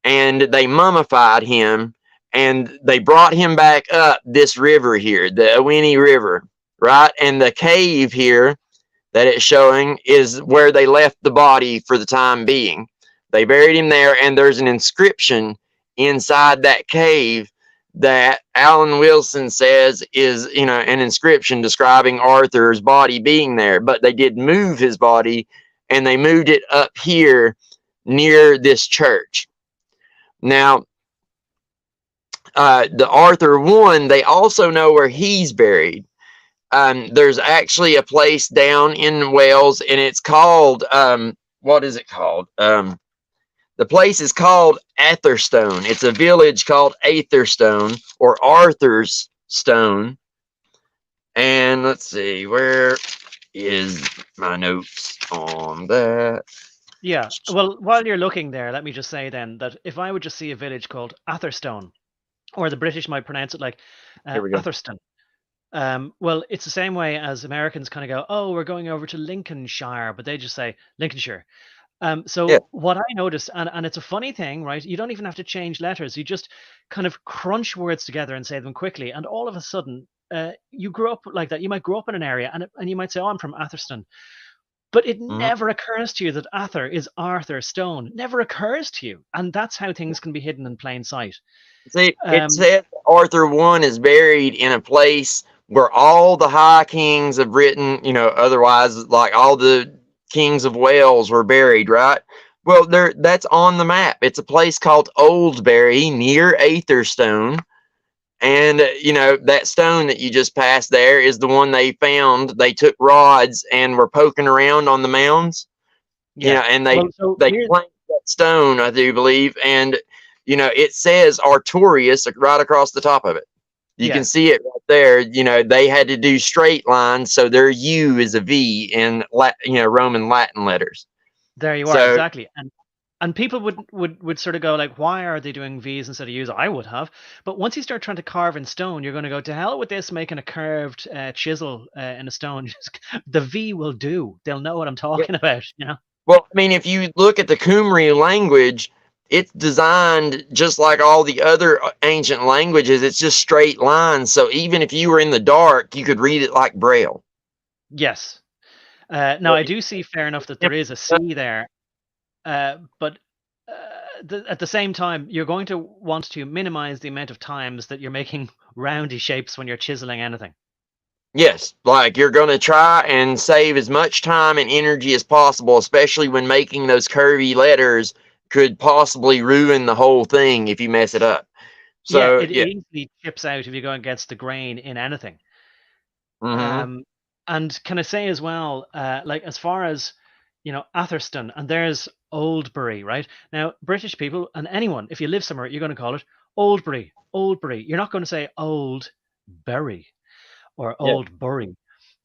and they mummified him. And they brought him back up this river here, the Owini River, right? And the cave here that it's showing is where they left the body for the time being. They buried him there, and there's an inscription inside that cave that Alan Wilson says is, an inscription describing Arthur's body being there. But they did move his body, and they moved it up here near this church. Now, the Arthur one, they also know where he's buried. There's actually a place down in Wales, and it's called, what is it called? The place is called Atherstone. It's a village called Atherstone, or Arthur's Stone. And let's see, where is my notes on that? Yeah. Well, while you're looking there, let me just say then that if I would just see a village called Atherstone, or the British might pronounce it like Here we go. Atherstone. Well, it's the same way as Americans kind of go, oh, we're going over to Lincolnshire, but they just say Lincolnshire. So Yeah. what I noticed, and it's a funny thing, right? You don't even have to change letters. You just kind of crunch words together and say them quickly. And all of a sudden, you grew up like that. You might grow up in an area and you might say, oh, I'm from Atherstone. But it never occurs to you that Ather is Arthur Stone. Never occurs to you. And that's how things can be hidden in plain sight. See, it says Arthur one is buried in a place where all the high kings of Britain, otherwise, like all the kings of Wales were buried, right? Well, that's on the map. It's a place called Oldbury near Atherstone. And, that stone that you just passed there is the one they found. They took rods and were poking around on the mounds. Yeah. And they claimed that stone, I do believe. And, it says Artorius right across the top of it. You can see it right there. They had to do straight lines, so their U is a V in Roman Latin letters. There you are, exactly. And people would sort of go like, why are they doing V's instead of U's? I would have. But once you start trying to carve in stone, you're going to go to hell with this, making a curved chisel in a stone. The V will do. They'll know what I'm talking about, Well, I mean, if you look at the Qumri language, it's designed just like all the other ancient languages. It's just straight lines. So even if you were in the dark, you could read it like Braille. Yes. Now, I do see, fair enough, that there is a C there. But at the same time, you're going to want to minimize the amount of times that you're making roundy shapes when you're chiseling anything. Yes, like you're going to try and save as much time and energy as possible, especially when making those curvy letters could possibly ruin the whole thing if you mess it up. So it easily chips out if you go against the grain in anything. And can I say as well, like as far as Atherstone, and there's Oldbury, right? Now, British people and anyone, if you live somewhere, you're going to call it Oldbury. Oldbury. You're not going to say Oldbury or Oldbury.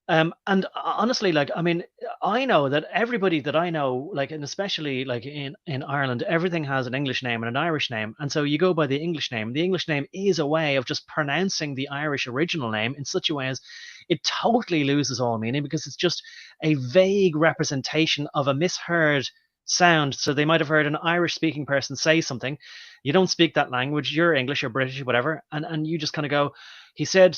And honestly, like, I mean, I know that everybody that I know, like, and especially like in Ireland, everything has an English name and an Irish name. And so you go by the English name. The English name is a way of just pronouncing the Irish original name in such a way as it totally loses all meaning because it's just a vague representation of a misheard sound. So they might have heard an Irish speaking person say something. You don't speak that language. You're English or British, whatever. And you just kind of go, he said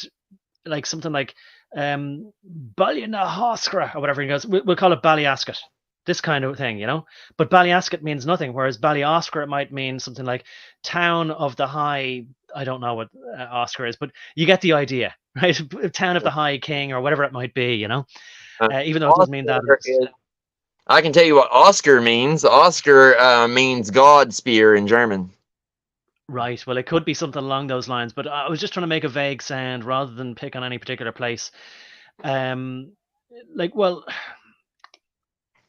like something like, Ballynahoskra or whatever he goes, we'll call it Ballyasket, this kind of thing, but Ballyasket means nothing, whereas Ballyoscar might mean something like town of the high, I don't know what Oscar is, but you get the idea, right? Town of the high king or whatever it might be, even though it doesn't mean that. I can tell you what Oscar means. Oscar means God spear in German. Right. Well, it could be something along those lines, but I was just trying to make a vague sound rather than pick on any particular place. Well,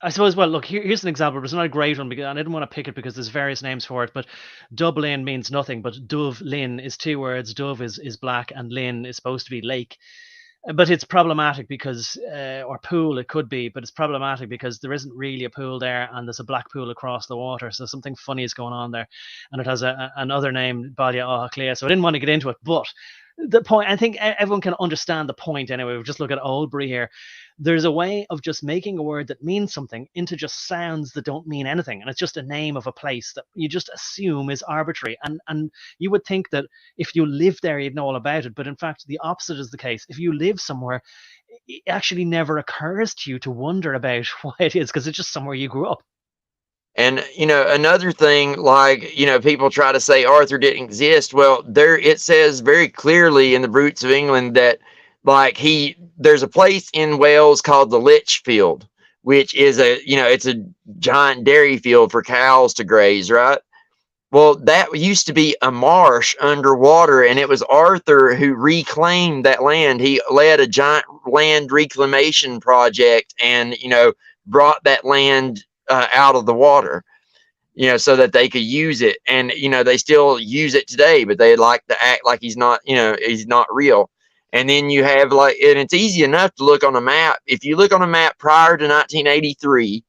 I suppose, well, look, here's an example, but it's not a great one because I didn't want to pick it because there's various names for it, but Dublin means nothing, but Dove Lynn is two words. Dove is black and Lynn is supposed to be lake. But it's problematic because, or pool it could be, but it's problematic because there isn't really a pool there and there's a black pool across the water. So something funny is going on there. And it has another name, Balia Clea. So I didn't want to get into it. But the point, I think everyone can understand the point anyway. We've just look at Oldbury here. There's a way of just making a word that means something into just sounds that don't mean anything. And it's just a name of a place that you just assume is arbitrary. And you would think that if you live there, you'd know all about it. But in fact, the opposite is the case. If you live somewhere, it actually never occurs to you to wonder about why it is, because it's just somewhere you grew up. And another thing, like people try to say Arthur didn't exist. Well, there it says very clearly in the Brutes of England that like there's a place in Wales called the Litchfield, which is it's a giant dairy field for cows to graze, right? Well, that used to be a marsh underwater, and it was Arthur who reclaimed that land. He led a giant land reclamation project, and brought that land out of the water, so that they could use it. And they still use it today, but they like to act like he's not real. And then you have and it's easy enough to look on a map. If you look on a map prior to 1983,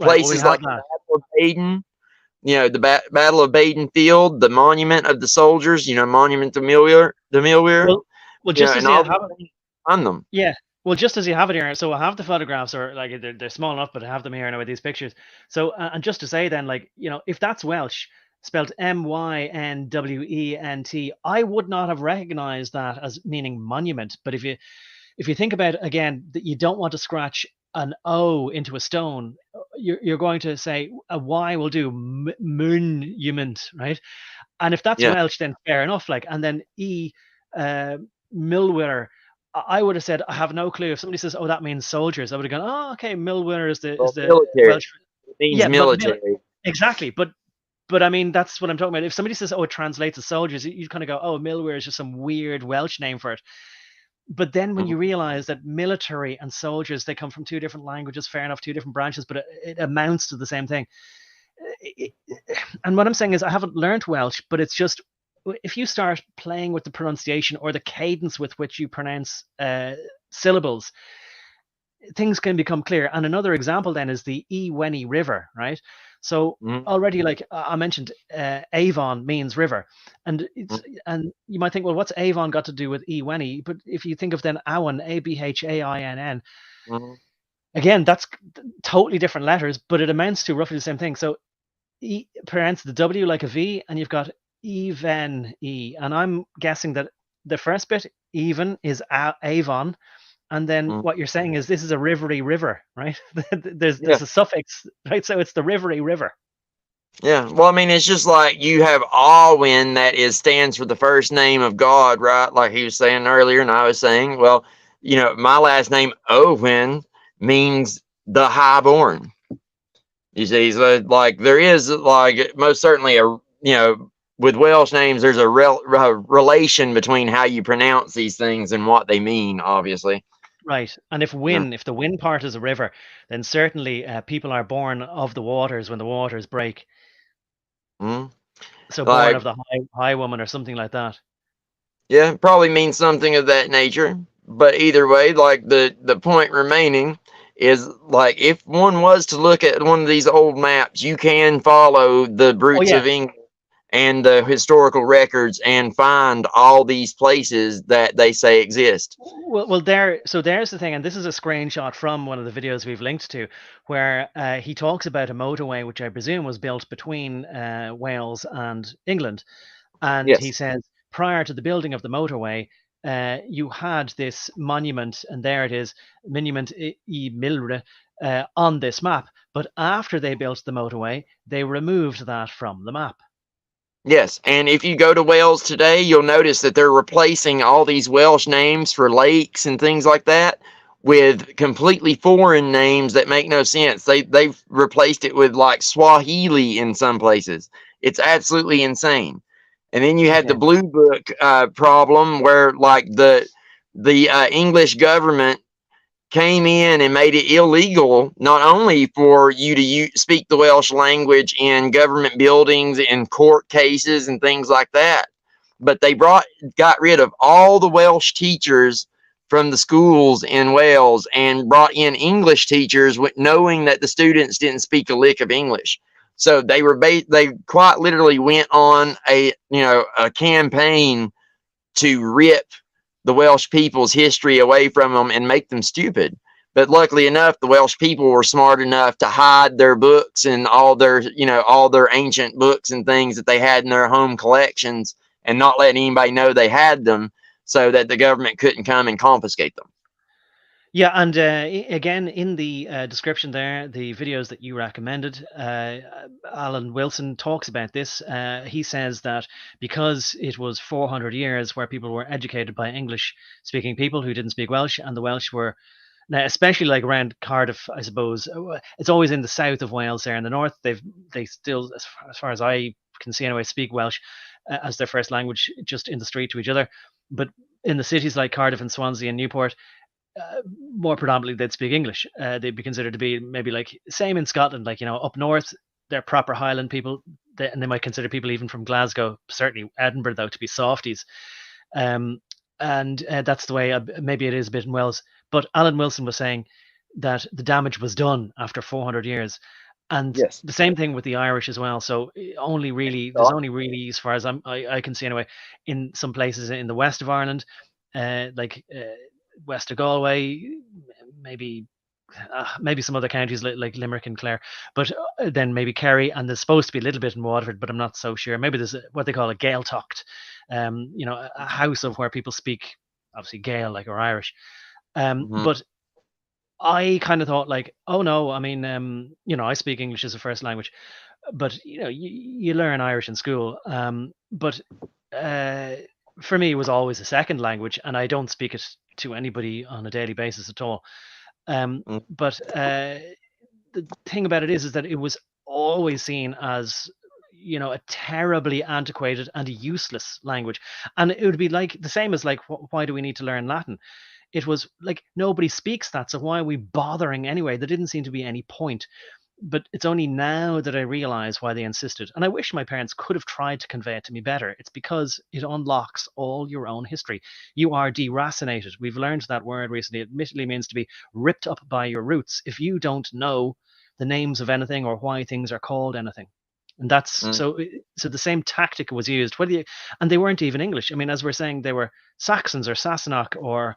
places like the Battle of Baden. The Battle of Baden Field, the Monument of the Soldiers, Monument to Millwyer, well, just as you have it on them. Yeah. Well, just as you have it here, so I have the photographs, or like they're small enough, but I have them here now with these pictures. So, and just to say then, if that's Welsh, spelled Mynwent, I would not have recognized that as meaning monument. But if you think about it again, that you don't want to scratch an O into a stone, you're going to say a Y will do, monument, right? And if that's Welsh, then fair enough. And then Millwyer, I would have said I have no clue. If somebody says, "Oh, that means soldiers," I would have gone, "Oh, okay, Millwyer is the military. Welsh." It means military. Exactly, but I mean that's what I'm talking about. If somebody says, "Oh, it translates as soldiers," you kind of go, "Oh, Millwyer is just some weird Welsh name for it." But then when you realize that military and soldiers, they come from two different languages, fair enough, two different branches, but it amounts to the same thing. And what I'm saying is I haven't learned Welsh, but it's just, if you start playing with the pronunciation or the cadence with which you pronounce syllables, things can become clear. And another example then is the Ewenny River, right? So already, like I mentioned, Avon means river, and and you might think, well, what's Avon got to do with Ewenny? But if you think of then Awan, Abhainn, again, that's totally different letters, but it amounts to roughly the same thing. So pronounce the W like a V, and you've got even E, and I'm guessing that the first bit, even, is Avon. And then what you're saying is this is a rivery river, right? there's a suffix, right? So it's the rivery river. Yeah. Well, I mean, it's just like you have Alwyn that stands for the first name of God, right? Like he was saying earlier, and I was saying, well, my last name Owen means the highborn. You see, so like there is like most certainly with Welsh names, there's a relation between how you pronounce these things and what they mean, obviously. Right. And if the Wyn part is a river, then certainly people are born of the waters when the waters break. So born of the high woman or something like that. Yeah, probably means something of that nature. But either way, like the point remaining is, like, if one was to look at one of these old maps, you can follow the Brutes of England and the historical records and find all these places that they say exist. Well, there's the thing, and this is a screenshot from one of the videos we've linked to, where he talks about a motorway, which I presume was built between Wales and England, and he says prior to the building of the motorway, you had this monument, and there it is, Monument I Milre, on this map. But after they built the motorway, they removed that from the map. Yes, and if you go to Wales today, you'll notice that they're replacing all these Welsh names for lakes and things like that with completely foreign names that make no sense. They've replaced it with like Swahili in some places. It's absolutely insane. And then you have the Blue Book problem, where like the English government came in and made it illegal not only for you to speak the Welsh language in government buildings, in court cases and things like that, but they got rid of all the Welsh teachers from the schools in Wales and brought in English teachers, knowing that the students didn't speak a lick of English. So they quite literally went on a campaign to rip the Welsh people's history away from them and make them stupid. But luckily enough, the Welsh people were smart enough to hide their books and all their ancient books and things that they had in their home collections, and not let anybody know they had them, so that the government couldn't come and confiscate them. Yeah, and again, in the description there, the videos that you recommended, Alan Wilson talks about this. He says that because it was 400 years where people were educated by English-speaking people who didn't speak Welsh, and the Welsh were now, especially like around Cardiff, I suppose it's always in the south of Wales. There in the north, they still, as far as I can see anyway, speak Welsh as their first language, just in the street to each other. But in the cities like Cardiff and Swansea and Newport, more predominantly they'd speak English. They'd be considered to be maybe like same in Scotland, like up north they're proper Highland people, and they might consider people even from Glasgow, certainly Edinburgh though, to be softies. Um, and that's the way. Maybe it is a bit in Wales, but Alan Wilson was saying that the damage was done after 400 years. And Yes. the same thing with the Irish as well. So there's only really, as far as I can see anyway, in some places in the west of Ireland, like west of Galway, maybe some other counties like Limerick and Clare, but then maybe Kerry, and there's supposed to be a little bit in Waterford, but I'm not so sure. Maybe there's what they call a Gaeltacht, a house of where people speak obviously Gael or Irish. Mhm. But I kind of thought like, oh no, I mean, I speak English as a first language, but you learn Irish in school. But for me, it was always a second language, and I don't speak it to anybody on a daily basis at all. Mm. But the thing about it is that it was always seen as a terribly antiquated and useless language, and it would be like the same as like, why do we need to learn Latin? It was like nobody speaks that, so why are we bothering anyway? There didn't seem to be any point. But it's only now that I realize why they insisted. And I wish my parents could have tried to convey it to me better. It's because it unlocks all your own history. You are deracinated. We've learned that word recently. It admittedly means to be ripped up by your roots if you don't know the names of anything or why things are called anything. And that's Mm. so the same tactic was used. And they weren't even English. I mean, as we're saying, they were Saxons or Sassenach, or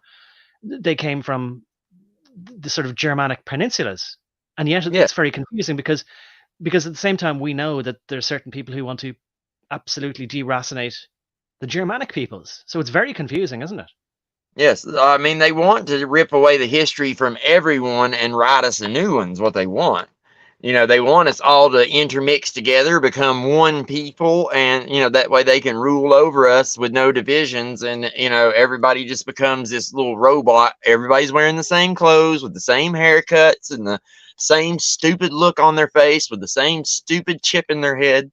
they came from the sort of Germanic peninsulas. And yet Yeah. it's very confusing because at the same time we know that there are certain people who want to absolutely deracinate the Germanic peoples. So it's very confusing, isn't it? Yes. I mean, they want to rip away the history from everyone and write us a new one. Is what they want. They want us all to intermix together, become one people, and that way they can rule over us with no divisions, and everybody just becomes this little robot. Everybody's wearing the same clothes with the same haircuts and the same stupid look on their face with the same stupid chip in their head.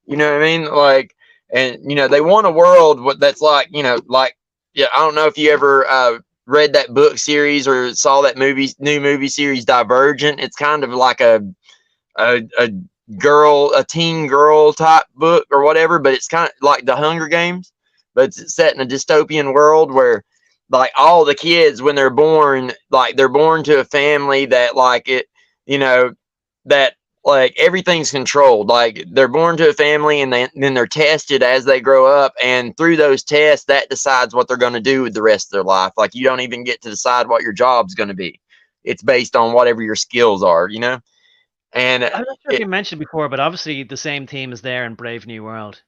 You know what I mean? Like, and they want a world that's like, yeah. I don't know if you ever read that book series or saw that new movie series Divergent. It's kind of like a teen girl type book or whatever, but it's kind of like the Hunger Games, but it's set in a dystopian world where like all the kids when they're born, like they're born to a family that like it, you know, that like everything's controlled. Like they're born to a family and then they're tested as they grow up, and through those tests that decides what they're going to do with the rest of their life. Like you don't even get to decide what your job's going to be. It's based on whatever your skills are. And I'm not sure if it, you mentioned before, but obviously the same theme is there in Brave New World.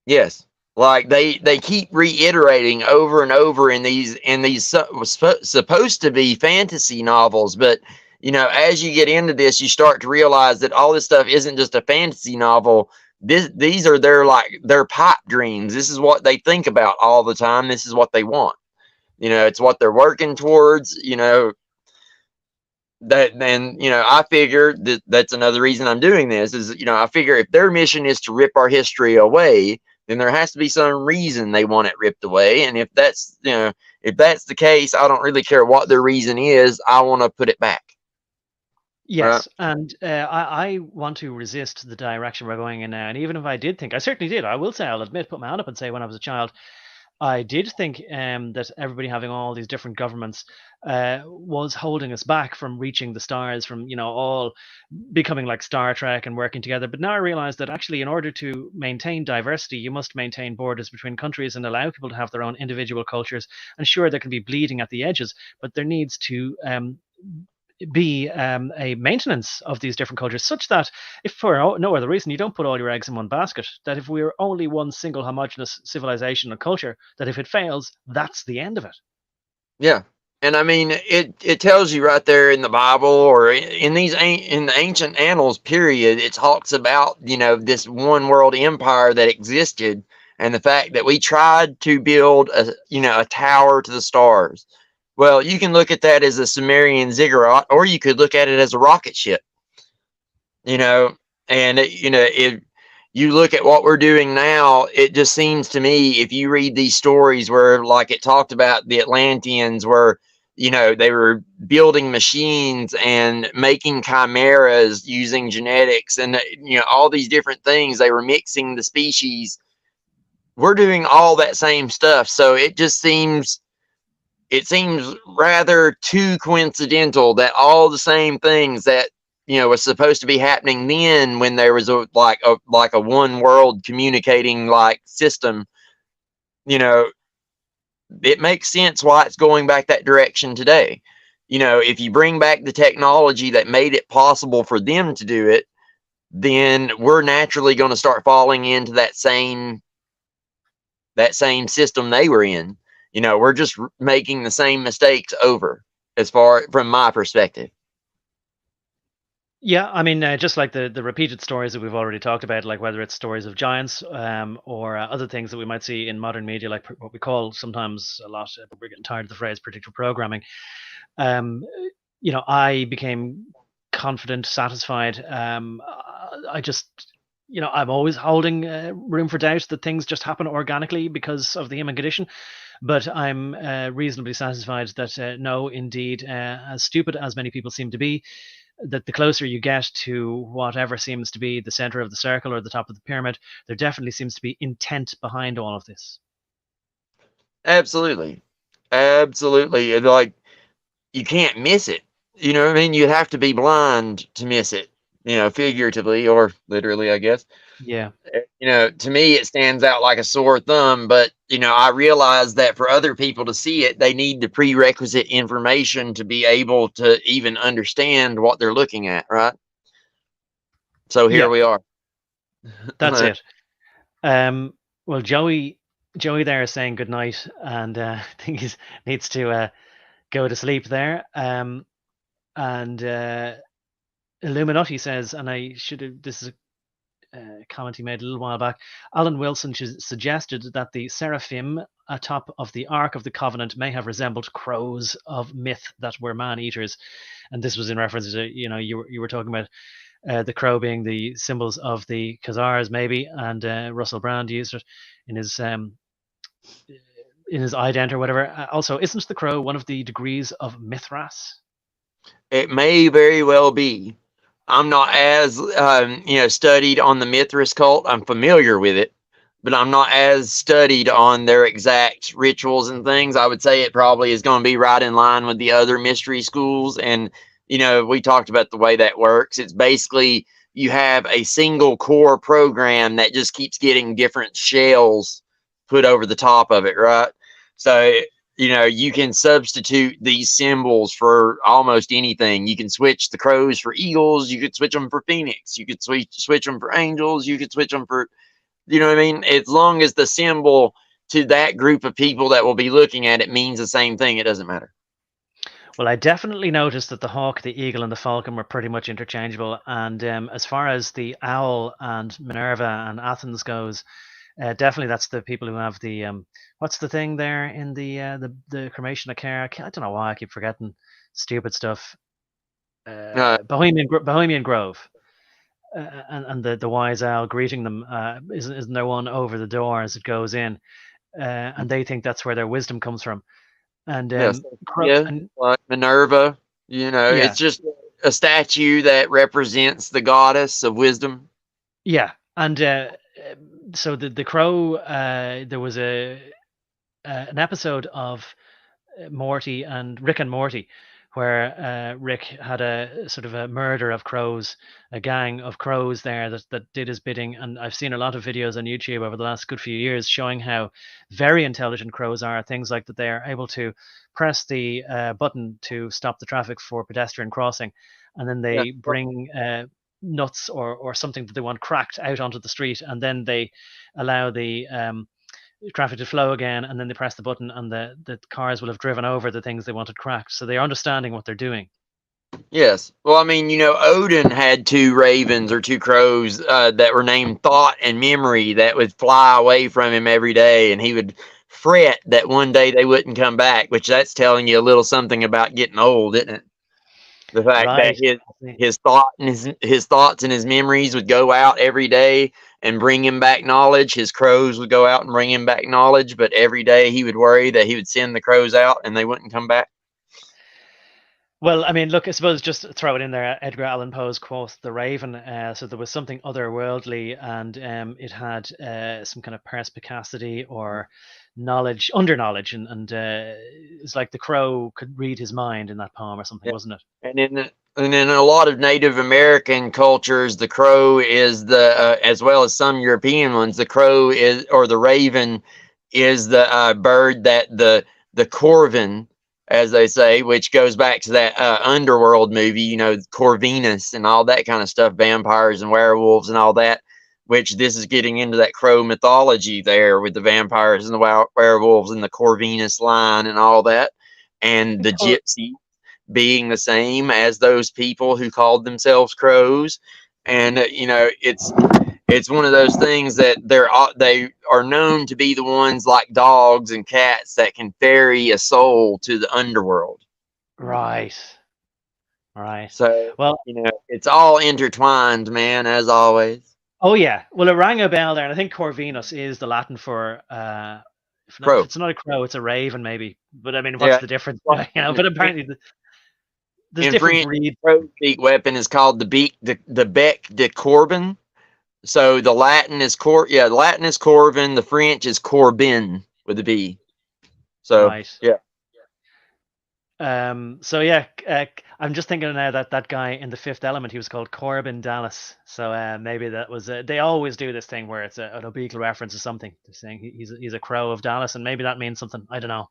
yes, like they keep reiterating over and over in these supposed to be fantasy novels, but as you get into this, you start to realize that all this stuff isn't just a fantasy novel. These are their pipe dreams. This is what they think about all the time. This is what they want. It's what they're working towards. That then I figure that's another reason I'm doing this is I figure if their mission is to rip our history away, then there has to be some reason they want it ripped away. And if that's the case, I don't really care what their reason is. I want to put it back. Right. Yes, and I want to resist the direction we're going in now. And even if I did think, I certainly did, I will say, I'll admit, put my hand up and say when I was a child, I did think that everybody having all these different governments was holding us back from reaching the stars, from all becoming like Star Trek and working together. But now I realize that actually, in order to maintain diversity, you must maintain borders between countries and allow people to have their own individual cultures. And sure, there can be bleeding at the edges, but there needs to be a maintenance of these different cultures, such that if for no other reason you don't put all your eggs in one basket, that if we're only one single homogenous civilization and culture, that if it fails, that's the end of it. Yeah. And I mean, it tells you right there in the Bible or in in the ancient annals period, it talks about, this one world empire that existed, and the fact that we tried to build a tower to the stars. Well, you can look at that as a Sumerian ziggurat, or you could look at it as a rocket ship. you know and if you look at what we're doing now, it just seems to me, if you read these stories where, like, it talked about the Atlanteans, where they were building machines and making chimeras using genetics, and all these different things, they were mixing the species. We're doing all that same stuff, so it seems rather too coincidental that all the same things that was supposed to be happening then, when there was a one world communicating like system. you know it makes sense why it's going back that direction today. If you bring back the technology that made it possible for them to do it, then we're naturally going to start falling into that same system they were in. We're just making the same mistakes over, as far from my perspective. Yeah, I mean, just like the repeated stories that we've already talked about, like whether it's stories of giants, or other things that we might see in modern media, like what we call sometimes a lot, but we're getting tired of the phrase predictive programming. Um, I became confident, satisfied. I just, I'm always holding room for doubt that things just happen organically because of the human condition. But I'm reasonably satisfied that no, indeed, as stupid as many people seem to be, that the closer you get to whatever seems to be the center of the circle or the top of the pyramid, there definitely seems to be intent behind all of this. Absolutely. Absolutely. Like, you can't miss it. You know what I mean? You have to be blind to miss it, figuratively or literally, I guess. Yeah. To me, it stands out like a sore thumb, but, I realize that for other people to see it, they need the prerequisite information to be able to even understand what they're looking at, right? So here Yeah, we are. that's it. Well, Joey there is saying good night, and I think he needs to go to sleep there. And Illuminati says, and I should have, this is a comment he made a little while back. Alan Wilson suggested that the seraphim atop of the Ark of the Covenant may have resembled crows of myth that were man eaters, and this was in reference to, you were talking about the crow being the symbols of the Khazars, maybe, and Russell Brand used it in his ident or whatever. Also, isn't the crow one of the degrees of Mithras? It may very well be. I'm not as studied on the Mithras cult. I'm familiar with it, but I'm not as studied on their exact rituals and things. I would say it probably is going to be right in line with the other mystery schools. And we talked about the way that works. It's basically, you have a single core program that just keeps getting different shells put over the top of it, right? So you can substitute these symbols for almost anything. You can switch the crows for eagles. You could switch them for phoenix. You could switch them for angels. You could switch them for, you know what I mean? As long as the symbol to that group of people that will be looking at it means the same thing, it doesn't matter. Well, I definitely noticed that the hawk, the eagle, and the falcon were pretty much interchangeable. And as far as the owl and Minerva and Athens goes, definitely that's the people who have the what's the thing there in the cremation of care? I don't know why I keep forgetting stupid stuff. Uh, Bohemian Grove, and the wise owl greeting them. Isn't there one over the door as it goes in? And they think that's where their wisdom comes from. And yes, Crow, yeah, and like Minerva. yeah, It's just a statue that represents the goddess of wisdom. yeah, and so the crow. There was an episode of Morty and Rick and Morty, where Rick had a sort of a murder of crows, a gang of crows there that did his bidding. And I've seen a lot of videos on YouTube over the last good few years showing how very intelligent crows are. Things like that they are able to press the button to stop the traffic for pedestrian crossing, and then Yeah. they bring nuts or something that they want cracked out onto the street, and then they allow the traffic to flow again, and then they press the button, and the cars will have driven over the things they wanted cracked. So they're understanding what they're doing. Yes. Well, I mean, Odin had two ravens or two crows that were named Thought and Memory that would fly away from him every day, and he would fret that one day they wouldn't come back, which that's telling you a little something about getting old, isn't it? The fact that Right. his thought and his thoughts and his memories would go out every day and bring him back knowledge. His crows would go out and bring him back knowledge, but every day he would worry that he would send the crows out and they wouldn't come back. Well, I mean, look, I suppose just throw it in there. Edgar Allan Poe's quote, "The Raven." So there was something otherworldly, and it had some kind of perspicacity or knowledge, under knowledge, and it's like the crow could read his mind in that poem or something, Yeah. wasn't it? And in a lot of Native American cultures, the crow is as well as some European ones, the crow is, or the raven is the bird that the Corvin, as they say, which goes back to that underworld movie, Corvinus and all that kind of stuff, vampires and werewolves and all that, which this is getting into that crow mythology there with the vampires and the werewolves and the Corvinus line and all that. And the gypsy being the same as those people who called themselves crows. And it's one of those things that they are known to be the ones like dogs and cats that can ferry a soul to the underworld. Right. Right. So Well, it's all intertwined, man, as always. oh yeah. Well, it rang a bell there, and I think Corvinus is the Latin for if Crow. it's not a crow, it's a raven, maybe. But I mean, what's Yeah. the difference? But apparently there's In different French, breeds. crow beak weapon is called the bec de Corbin. So the Latin is the Latin is Corvin, the French is Corbin with a B. So Right. yeah. So yeah, I'm just thinking now that guy in The Fifth Element, he was called Corbin Dallas. So maybe that was they always do this thing where it's an oblique reference to something. They're saying he's a crow of Dallas, and maybe that means something. I don't know.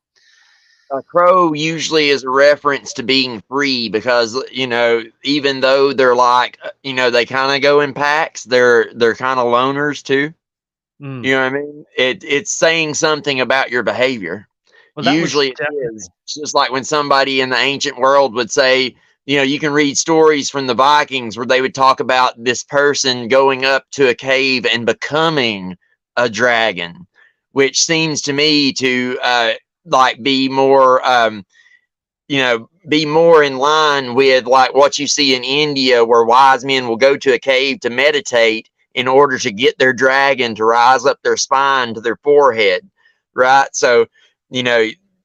A crow usually is a reference to being free because even though they're like they kind of go in packs, they're kind of loners too. Mm. You know what I mean? It's saying something about your behavior. Well, that Usually was it definitely. is. It's just like when somebody in the ancient world would say, you can read stories from the Vikings where they would talk about this person going up to a cave and becoming a dragon, which seems to me to like be more be more in line with like what you see in India, where wise men will go to a cave to meditate in order to get their dragon to rise up their spine to their forehead, right? So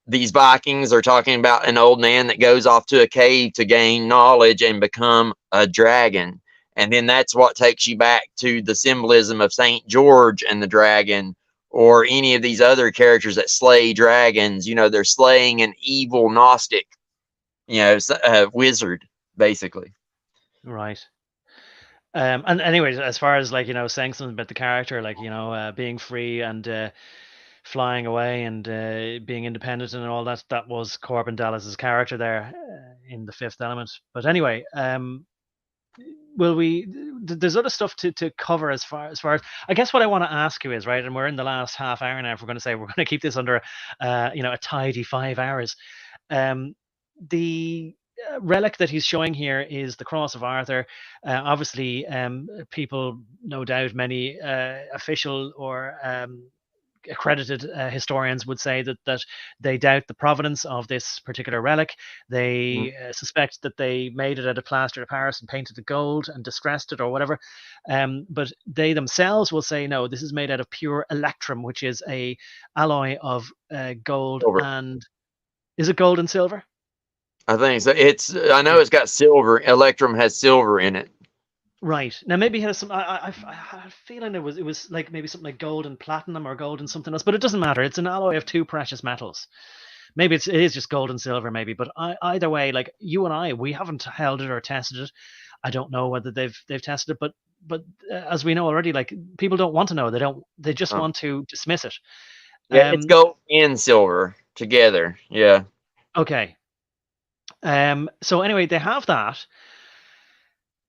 these Vikings are talking about an old man that goes off to a cave to gain knowledge and become a dragon. And then that's what takes you back to the symbolism of Saint George and the dragon, or any of these other characters that slay dragons. They're slaying an evil Gnostic, wizard, basically. Right. And anyways, as far as like saying something about the character, like being free and flying away and being independent and all that, that was Corbin Dallas's character there in The Fifth Element. But anyway, will we? There's other stuff to cover as far as I guess what I want to ask you is, right, and we're in the last half hour now. If we're going to say we're going to keep this under a tidy 5 hours, the relic that he's showing here is the Cross of Arthur. Obviously, people, no doubt, many official or accredited historians would say that they doubt the provenance of this particular relic. They suspect that they made it out of plaster of Paris and painted it gold and distressed it or whatever. But they themselves will say, no, this is made out of pure electrum, which is a alloy of gold Silver. and... Is it gold and silver? I think so. I know it's got silver. Electrum has silver in it. Right. Now maybe it has some. I had a feeling it was like maybe something like gold and platinum or gold and something else, but it doesn't matter. It's an alloy of two precious metals. Maybe it is just gold and silver, maybe. But either way, like you and I, we haven't held it or tested it. I don't know whether they've tested it, but as we know already, like people don't want to know. They just want to dismiss it. Yeah, it's gold and silver together. Yeah. Okay. So anyway, they have that.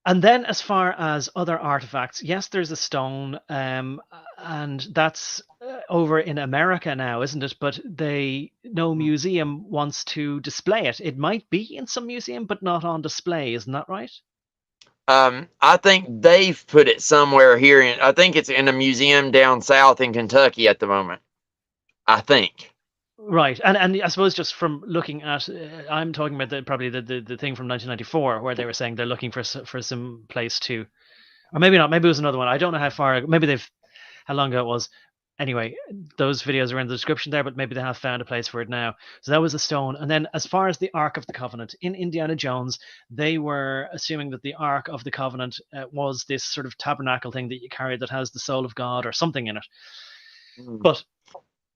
And then, as far as other artifacts, yes, there's a stone, and that's over in America now, isn't it? But no museum wants to display it. It might be in some museum, but not on display. Isn't that right? I think they've put it somewhere here. I think it's in a museum down south in Kentucky at the moment. I think. Right, and I suppose just from looking at, I'm talking about probably the thing from 1994 where they were saying they're looking for some place to, or maybe not, maybe it was another one. I don't know how far, maybe how long ago it was. Anyway, those videos are in the description there, but maybe they have found a place for it now. So that was a stone. And then as far as the Ark of the Covenant, in Indiana Jones, they were assuming that the Ark of the Covenant was this sort of tabernacle thing that you carry that has the soul of God or something in it. But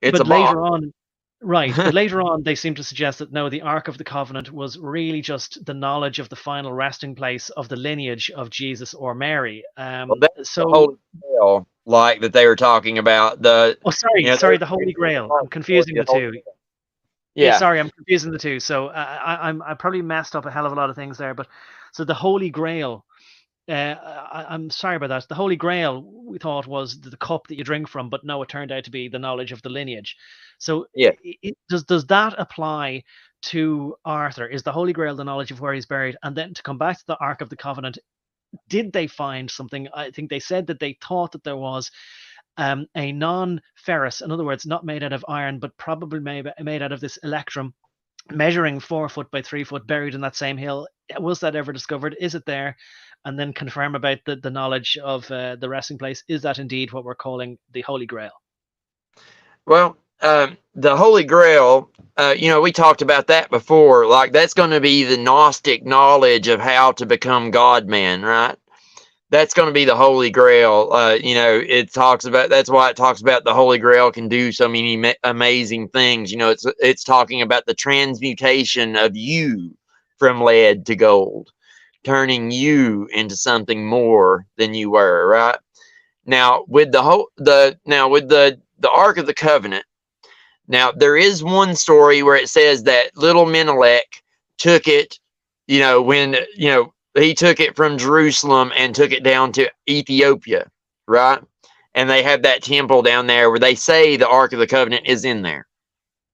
later on, right, but later on they seem to suggest that no, the Ark of the Covenant was really just the knowledge of the final resting place of the lineage of Jesus or Mary. That's the Holy Grail, like that they were talking about. The the Holy Grail. I'm confusing the two. Yeah, sorry, I'm confusing the two. So I probably messed up a hell of a lot of things there. But so the Holy Grail. I'm sorry about that. The Holy Grail we thought was the cup that you drink from, but no, it turned out to be the knowledge of the lineage. So does that apply to Arthur? Is the Holy Grail the knowledge of where he's buried? And then to come back to the Ark of the Covenant, did they find something? I think they said that they thought that there was a non-ferrous, in other words, not made out of iron, but probably made out of this electrum, measuring 4 foot by 3 foot, buried in that same hill. Was that ever discovered? Is it there? And then confirm about the knowledge of the resting place. Is that indeed what we're calling the Holy Grail? Well, the Holy Grail, we talked about that before. Like, that's going to be the Gnostic knowledge of how to become God-man, right? That's going to be the Holy Grail. It talks about, that's why it talks about the Holy Grail can do so many amazing things. It's talking about the transmutation of you from lead to gold, turning you into something more than you were, right? Now with the Ark of the Covenant, now there is one story where it says that little Menelik took it, when he took it from Jerusalem and took it down to Ethiopia, right? And they have that temple down there where they say the Ark of the Covenant is in there,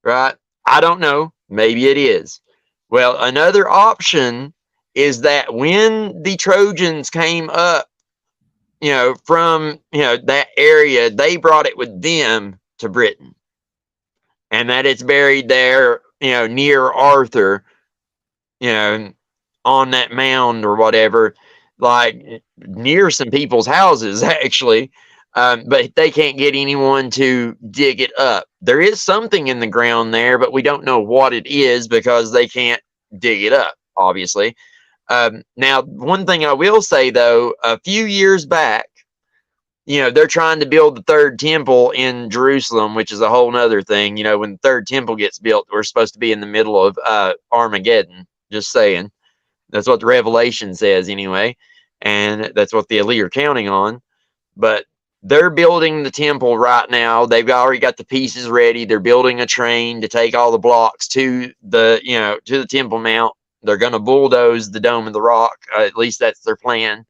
right? I don't know, maybe it is. Well, another option is that when the Trojans came up, from, that area, they brought it with them to Britain. And that it's buried there, near Arthur, on that mound or whatever, like near some people's houses, actually. But they can't get anyone to dig it up. There is something in the ground there, but we don't know what it is because they can't dig it up, obviously. Now, one thing I will say, though, a few years back, they're trying to build the third temple in Jerusalem, which is a whole nother thing. When the third temple gets built, we're supposed to be in the middle of Armageddon. Just saying. That's what the Revelation says anyway. And that's what the elite are counting on. But they're building the temple right now. They've already got the pieces ready. They're building a train to take all the blocks to the Temple Mount. They're going to bulldoze the Dome of the Rock. At least that's their plan.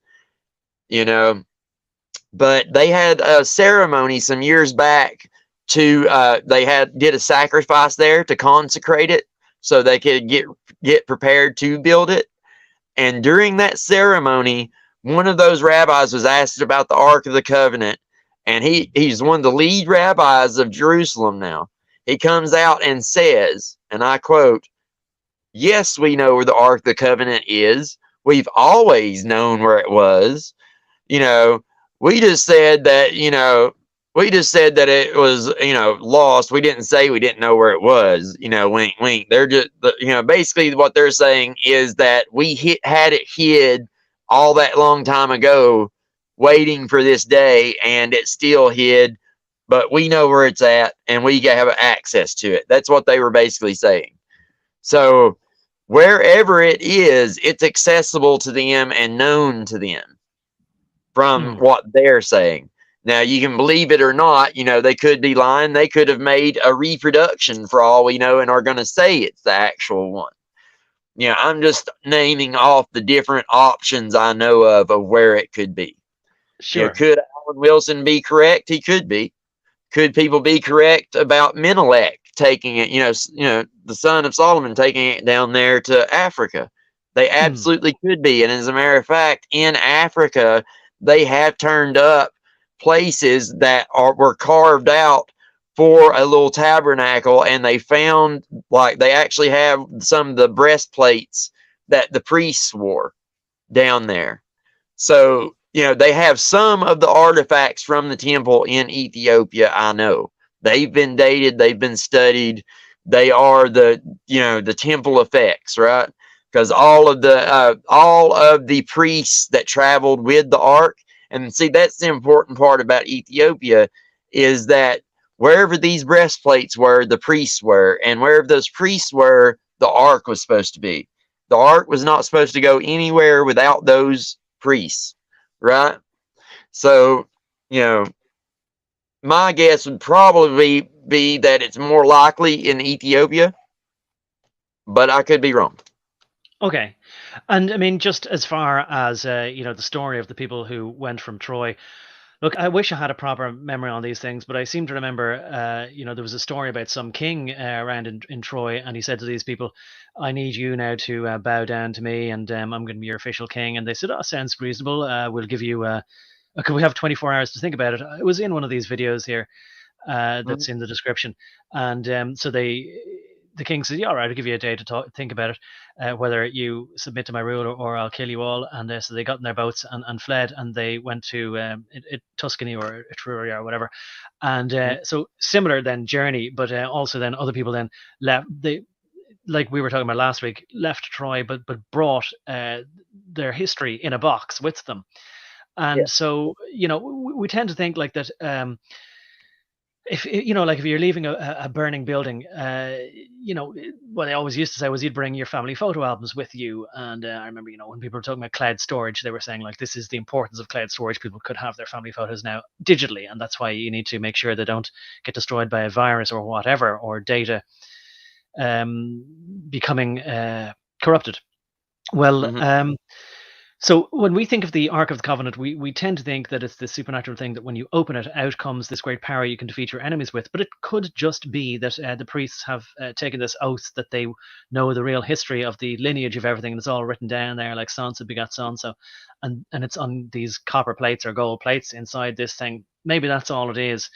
But they had a ceremony some years back did a sacrifice there to consecrate it so they could get prepared to build it. And during that ceremony, one of those rabbis was asked about the Ark of the Covenant, and he's one of the lead rabbis of Jerusalem now. He comes out and says, and I quote, "Yes, we know where the Ark of the Covenant is. We've always known where it was. We just said that, it was, lost. We didn't say we didn't know where it was, wink, wink." They're just, basically what they're saying is that we had it hid all that long time ago, waiting for this day, and it's still hid, but we know where it's at, and we have access to it. That's what they were basically saying. So wherever it is, it's accessible to them and known to them from what they're saying. Now, you can believe it or not, they could be lying. They could have made a reproduction for all we know and are going to say it's the actual one. I'm just naming off the different options I know of where it could be. Sure. Could Alan Wilson be correct? He could be. Could people be correct about Menelik taking it? The son of Solomon taking it down there to Africa. They absolutely could be. And as a matter of fact, in Africa, they have turned up places that were carved out for a little tabernacle, and they found they actually have some of the breastplates that the priests wore down there. So, they have some of the artifacts from the temple in Ethiopia. I know they've been dated, they've been studied. They are the temple effects, right? Because all of the priests that traveled with the ark, and see, that's the important part about Ethiopia, is that wherever these breastplates were, the priests were, and wherever those priests were, the ark was supposed to be. The ark was not supposed to go anywhere without those priests, right? So, my guess would probably be that it's more likely in Ethiopia, but I could be wrong. Okay. And I mean, just as far as, the story of the people who went from Troy, look, I wish I had a proper memory on these things, but I seem to remember, there was a story about some king around in Troy, and he said to these people, I need you now to bow down to me, and I'm going to be your official king. And they said, oh, sounds reasonable. We'll give you, can we have 24 hours to think about it? It was in one of these videos here that's in the description. And so the king said, yeah, all right, I'll give you a day to think about it, whether you submit to my rule or I'll kill you all. And so they got in their boats and fled, and they went to Tuscany or Etruria or whatever. And so similar then journey, but also then other people then left. They, like we were talking about last week, left Troy, but brought their history in a box with them. And so, we tend to think like that. If you're leaving a burning building, what I always used to say was you'd bring your family photo albums with you. And I remember, when people were talking about cloud storage, they were saying like, this is the importance of cloud storage. People could have their family photos now digitally, and that's why you need to make sure they don't get destroyed by a virus or whatever, or data becoming corrupted. Well, so when we think of the Ark of the Covenant, we tend to think that it's this supernatural thing that when you open it, out comes this great power you can defeat your enemies with. But it could just be that the priests have taken this oath that they know the real history of the lineage of everything, and it's all written down there, like so-and-so begat so-and-so, and it's on these copper plates or gold plates inside this thing. Maybe that's all it is.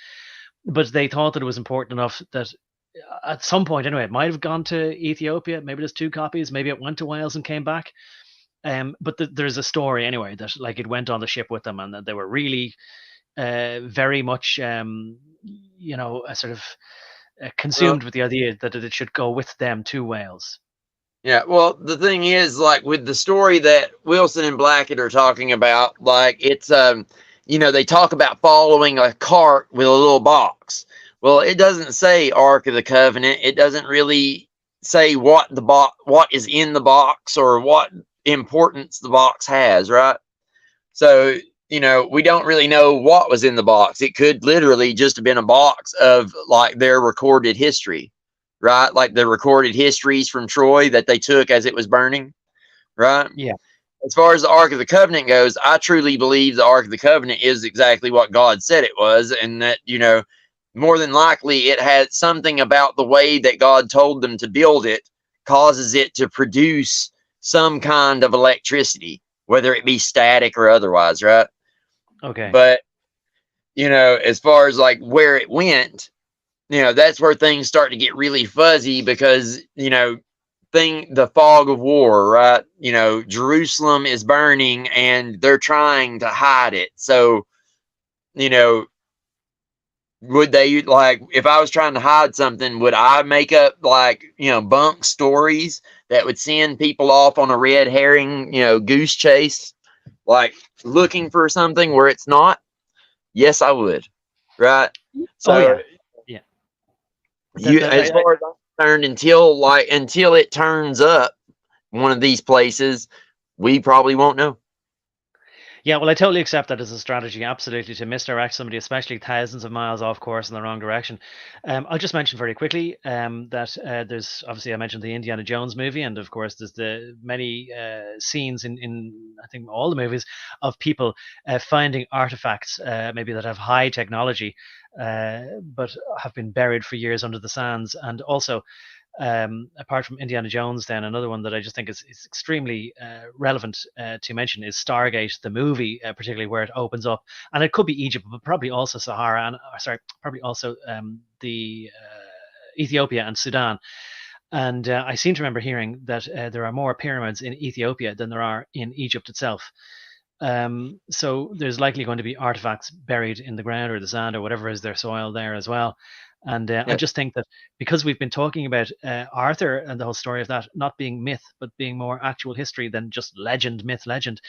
But they thought that it was important enough that at some point, anyway, it might have gone to Ethiopia. Maybe there's 2 copies. Maybe it went to Wales and came back. But there's a story anyway that like it went on the ship with them, and that they were really very much sort of consumed with the idea that it should go with them to Wales. Yeah, well, the thing is, like with the story that Wilson and Blackett are talking about, like it's they talk about following a cart with a little box. Well, it doesn't say Ark of the Covenant. It doesn't really say what is in the box or what importance the box has, right? So, we don't really know what was in the box. It could literally just have been a box of like their recorded history, right? Like the recorded histories from Troy that they took as it was burning, right? Yeah. As far as the Ark of the Covenant goes, I truly believe the Ark of the Covenant is exactly what God said it was, and that, more than likely it had something about the way that God told them to build it causes it to produce some kind of electricity, whether it be static or otherwise, right? Okay. But, as far as like where it went, that's where things start to get really fuzzy because, the fog of war, right? Jerusalem is burning and they're trying to hide it. So, would they, like, if I was trying to hide something, would I make up like, bunk stories that would send people off on a red herring, goose chase, like looking for something where it's not? Yes, I would. Right. So, yeah. As far as I'm concerned, until it turns up one of these places, we probably won't know. Yeah, well, I totally accept that as a strategy, absolutely, to misdirect somebody, especially thousands of miles off course in the wrong direction. I'll just mention very quickly that there's obviously I mentioned the Indiana Jones movie, and of course there's the many scenes in I think all the movies of people finding artifacts, maybe that have high technology, but have been buried for years under the sands, and also apart from Indiana Jones, then another one that I just think is extremely relevant to mention is Stargate, the movie, particularly where it opens up, and it could be Egypt, but probably also Sahara, and sorry, probably also the Ethiopia and Sudan. And I seem to remember hearing that there are more pyramids in Ethiopia than there are in Egypt itself. So there's likely going to be artifacts buried in the ground or the sand or whatever is their soil there as well. And I Yeah. just think that because we've been talking about Arthur and the whole story of that not being myth, but being more actual history than just legend, myth, legend,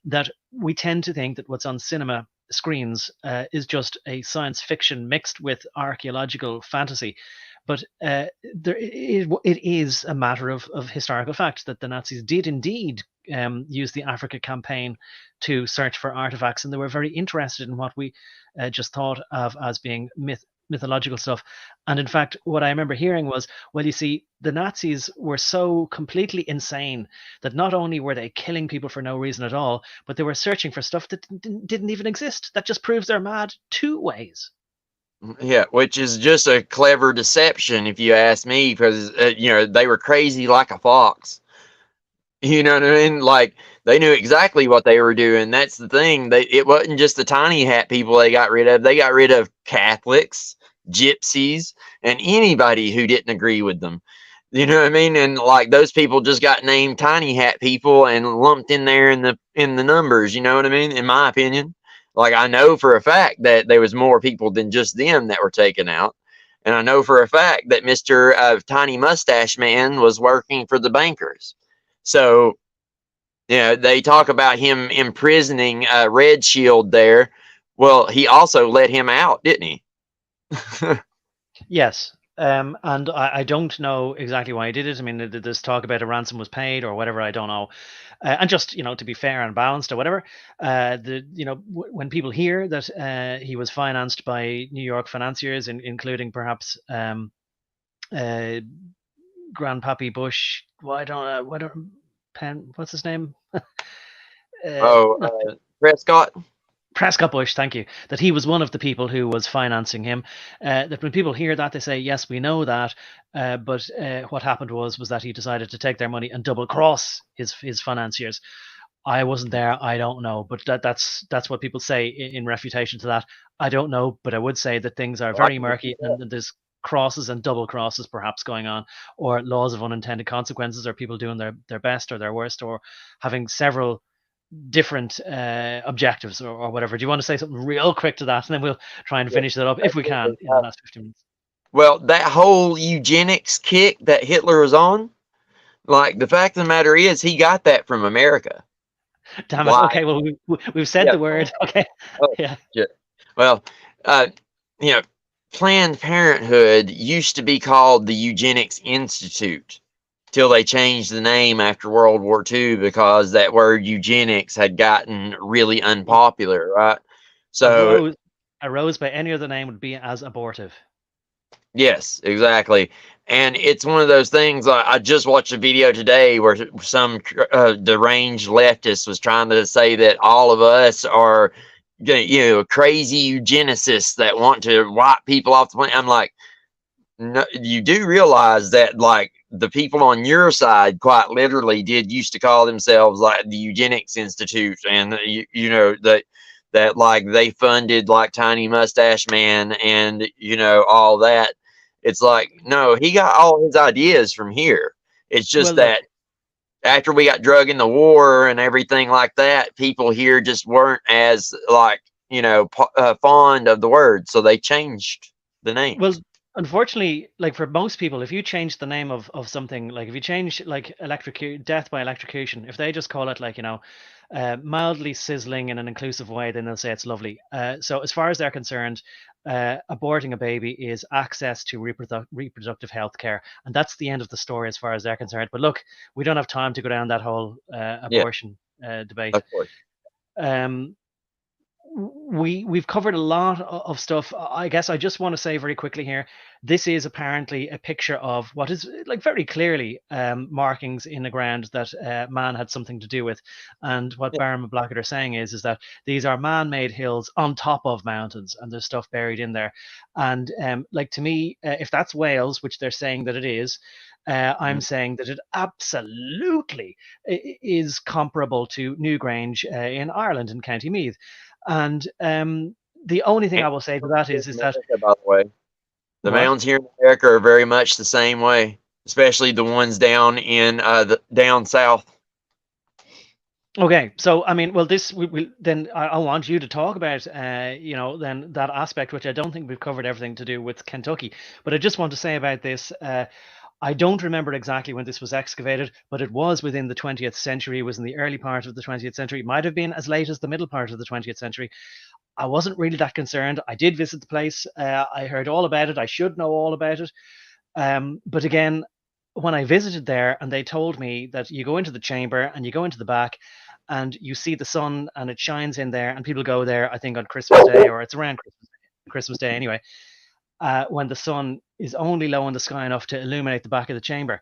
that we tend to think that what's on cinema screens is just a science fiction mixed with archaeological fantasy. But it is a matter of historical fact that the Nazis did indeed use the Africa campaign to search for artifacts, and they were very interested in what we just thought of as being mythological stuff. And in fact, what I remember hearing was, well, you see, the Nazis were so completely insane that not only were they killing people for no reason at all, but they were searching for stuff that didn't even exist. That just proves they're mad two ways. Yeah, which is just a clever deception, if you ask me, because they were crazy like a fox. You know what I mean? Like they knew exactly what they were doing. That's the thing. It wasn't just the tiny hat people they got rid of. They got rid of Catholics, gypsies, and anybody who didn't agree with them. You know what I mean? And like those people just got named tiny hat people and lumped in there in the numbers. You know what I mean? In my opinion, like I know for a fact that there was more people than just them that were taken out. And I know for a fact that Mr. Tiny Mustache Man was working for the bankers. So, they talk about him imprisoning Red Shield there. Well, he also let him out, didn't he? Yes. And I don't know exactly why he did it. I mean, there's talk about a ransom was paid or whatever. I don't know. And just to be fair and balanced or whatever, when people hear that he was financed by New York financiers, including perhaps Grandpappy Bush. Why don't Penn? What's his name? Oh, Not Prescott. Prescott Bush, thank you. That he was one of the people who was financing him. That when people hear that, they say, "Yes, we know that," but what happened was that he decided to take their money and double cross his financiers. I wasn't there. I don't know, but that's what people say in refutation to that. I don't know, but I would say that things are Well, I very can murky, and there's crosses and double crosses perhaps going on, or laws of unintended consequences, or people doing their best or their worst, or having several different objectives or whatever. Do you want to say something real quick to that, and then we'll try and finish that up if we can in the last 15 minutes? Well, that whole eugenics kick that Hitler was on, like the fact of the matter is, he got that from America. Damn it. Like, Okay, well we've said yeah, the word. Okay, oh, yeah. yeah. Well, uh, you know, Planned Parenthood used to be called the Eugenics Institute till they changed the name after World War II because that word eugenics had gotten really unpopular, right? A So, rose, a rose by any other name would be as abortive. yes, exactly. And it's one of those things. I just watched a video today where some deranged leftist was trying to say that all of us are, crazy eugenicists that want to wipe people off the planet. I'm like, no, you do realize that like the people on your side quite literally did used to call themselves like the Eugenics Institute, and that like they funded like Tiny Mustache Man and all that. It's like, no, he got all his ideas from here. It's Well, just look, that after we got drug in the war and everything like that, people here just weren't as like fond of the word, so they changed the name. well, unfortunately, like for most people, if you change the name of something, like if you change like death by electrocution, if they just call it like mildly sizzling in an inclusive way, then they'll say it's lovely. So as far as they're concerned, aborting a baby is access to reproductive health care, and that's the end of the story as far as they're concerned. But look, we don't have time to go down that whole Yeah, abortion debate. of course. we've covered a lot of stuff. I guess I just want to say very quickly here, this is apparently a picture of what is like very clearly markings in the ground that man had something to do with. And what Baram and Blackett are saying is that these are man-made hills on top of mountains, and there's stuff buried in there. And like, to me, if that's Wales, which they're saying that it is, I'm saying that it absolutely is comparable to Newgrange in Ireland, in County Meath. And the only thing I will say to that is that, by the way, the mounds here in America are very much the same way, especially the ones down in down south. Okay, so I mean, well, this then I want you to talk about, then that aspect, which I don't think we've covered everything to do with Kentucky. But I just want to say about this. I don't remember exactly when this was excavated, but it was within the 20th century. It was in the early part of the 20th century. It might have been as late as the middle part of the 20th century. I wasn't really that concerned. I did visit the place. I heard all about it. I should know all about it. But again, when I visited there, and they told me that you go into the chamber and you go into the back and you see the sun and it shines in there, and people go there, I think, on Christmas Day, or it's around Christmas Day anyway, when the sun is only low in the sky enough to illuminate the back of the chamber.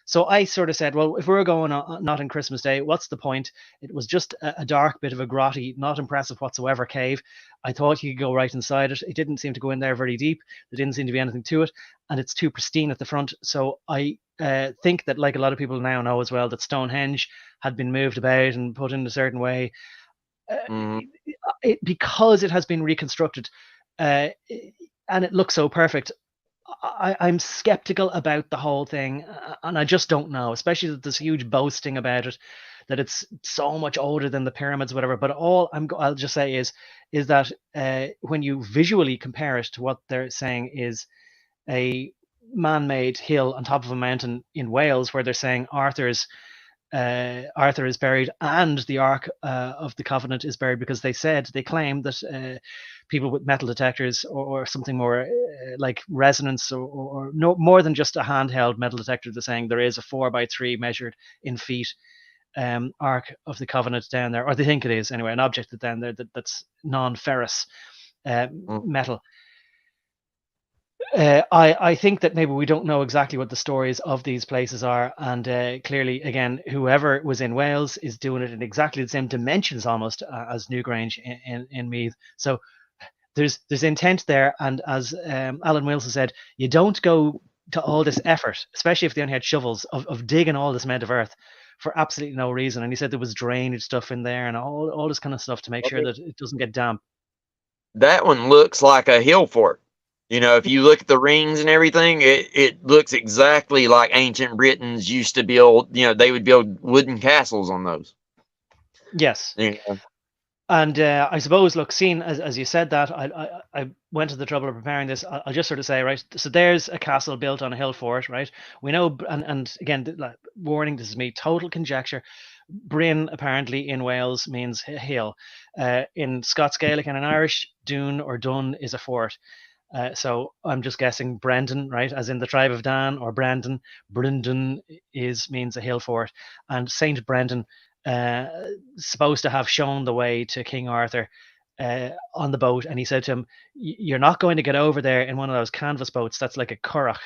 So I sort of said, well, if we're going not on Christmas Day, what's the point? It was just a dark bit of a grotty, not impressive whatsoever cave. I thought you could go right inside it. It didn't seem to go in there very deep. There didn't seem to be anything to it. And it's too pristine at the front. So I think that, like a lot of people now know as well, that Stonehenge had been moved about and put in a certain way. Because it has been reconstructed and it looks so perfect, I'm skeptical about the whole thing, and I just don't know, especially that there's huge boasting about it, that it's so much older than the pyramids, whatever. But all I'll just say is that when you visually compare it to what they're saying is a man-made hill on top of a mountain in Wales, where they're saying Arthur is buried and the Ark of the Covenant is buried, because they claim that people with metal detectors or something more like resonance or no more than just a handheld metal detector, they're saying there is a 4x3 measured in feet Ark of the Covenant down there, or they think it is anyway, an object down there that's non-ferrous metal. I think that maybe we don't know exactly what the stories of these places are, and clearly, again, whoever was in Wales is doing it in exactly the same dimensions almost as Newgrange in Meath. So there's intent there, and as Alan Wilson said, you don't go to all this effort, especially if they only had shovels, of digging all this amount of earth for absolutely no reason. And he said there was drainage stuff in there and all this kind of stuff to make sure that it doesn't get damp. That one looks like a hill fort. If you look at the rings and everything, it looks exactly like ancient Britons used to build. They would build wooden castles on those. Yes. And I suppose, look, seeing as you said that, I went to the trouble of preparing this. I'll just sort of say, right, so there's a castle built on a hill fort, right? We know, and again, warning, this is me, total conjecture. Bryn, apparently, in Wales means hill. In Scots Gaelic and in Irish, Dún or Dun is a fort. So I'm just guessing Brendan, right, as in the tribe of Dan, or Brandon. Brendan means a hill fort, and Saint Brendan supposed to have shown the way to King Arthur on the boat, and he said to him, "You're not going to get over there in one of those canvas boats. That's like a currach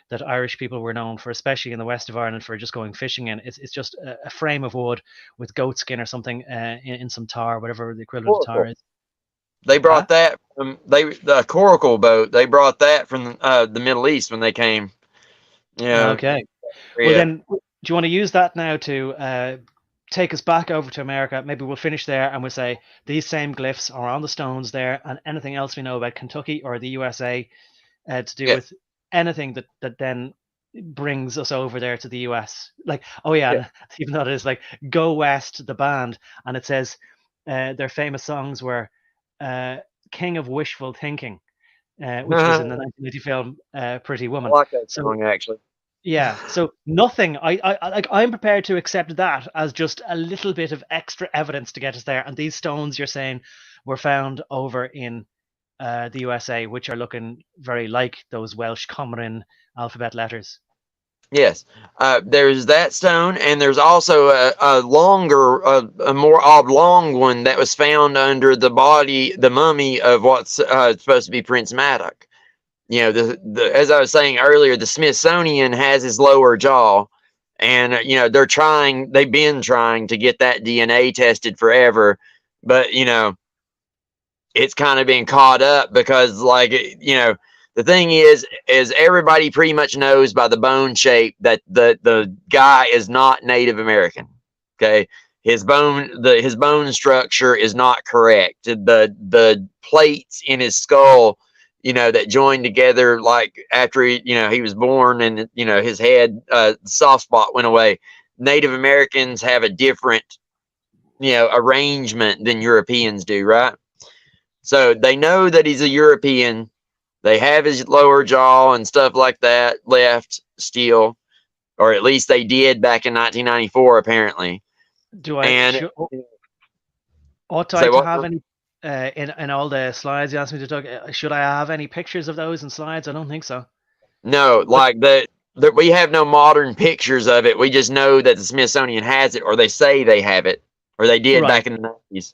that Irish people were known for, especially in the west of Ireland, for just going fishing in. It's just a frame of wood with goat skin or something in some tar, whatever the equivalent of tar is." They brought that from the coracle boat. They brought that from the Middle East when they came. Okay. Yeah. Well, then, do you want to use that now to take us back over to America? Maybe we'll finish there and we'll say these same glyphs are on the stones there, and anything else we know about Kentucky or the USA to do with anything that then brings us over there to the US. Like, even though it is like Go West, the band, and it says their famous songs were King of Wishful Thinking, which was in the 1980 film Pretty Woman. I like that song, actually. Yeah, so nothing. I'm prepared to accept that as just a little bit of extra evidence to get us there. And these stones, you're saying, were found over in the USA, which are looking very like those Welsh Common alphabet letters. Yes. There's that stone, and there's also a longer, a more oblong one that was found under the body, the mummy of what's supposed to be Prince Madoc. You know, as I was saying earlier, the Smithsonian has his lower jaw, and you know they've been trying to get that DNA tested forever, but you know it's kind of been caught up because like you know the thing is everybody pretty much knows by the bone shape that the guy is not Native American. Okay, his bone structure is not correct. The plates in his skull, you know, that joined together like after he was born, and you know his head soft spot went away. Native Americans have a different arrangement than Europeans do, right? So they know that he's a European. They have his lower jaw and stuff like that left still, or at least they did back in 1994, apparently. Do I And ought I say to what? have any in all the slides you asked me to talk? Should I have any pictures of those in slides? I don't think so. No, But like that. We have no modern pictures of it. We just know that the Smithsonian has it, or they say they have it, or they did right, back in the 90s.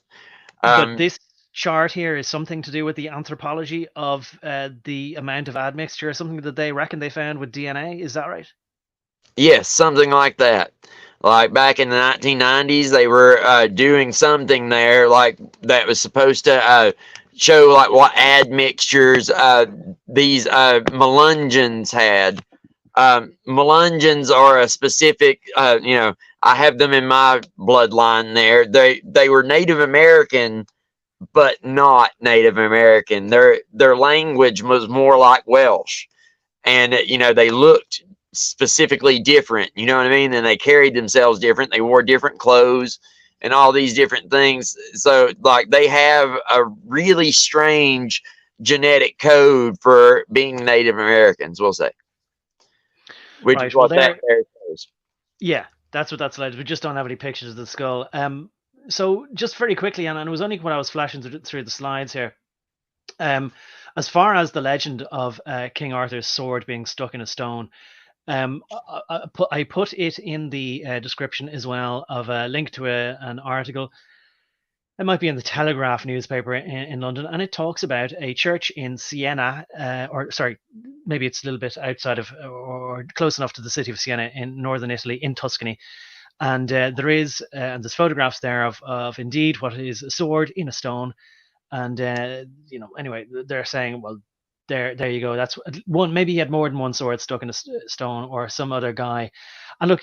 but this chart here is something to do with the anthropology of the amount of admixture, something that they reckon they found with DNA. Is that right? Yes, something like that. Like back in the 1990s, they were doing something there, like that was supposed to show like what admixtures these Melungeons had. Melungeons are a specific, I have them in my bloodline. There, they were Native American, but not Native American. Their language was more like Welsh, and they looked specifically different, you know what I mean? And they carried themselves different. They wore different clothes and all these different things. So like they have a really strange genetic code for being Native Americans, we'll say. Which is Right. Well, what that there. there shows. Yeah, that's what that's like. We just don't have any pictures of the skull. So just very quickly, and it was only when I was flashing through the slides here. As far as the legend of King Arthur's sword being stuck in a stone, I put it in the description as well of a link to an article. It might be in the Telegraph newspaper in London, and it talks about a church in Siena, or sorry, maybe it's a little bit outside of or close enough to the city of Siena in northern Italy, in Tuscany. And there's photographs there of indeed what is a sword in a stone. And anyway, they're saying, well, there you go. That's one. Maybe he had more than one sword stuck in a stone, or some other guy. And look,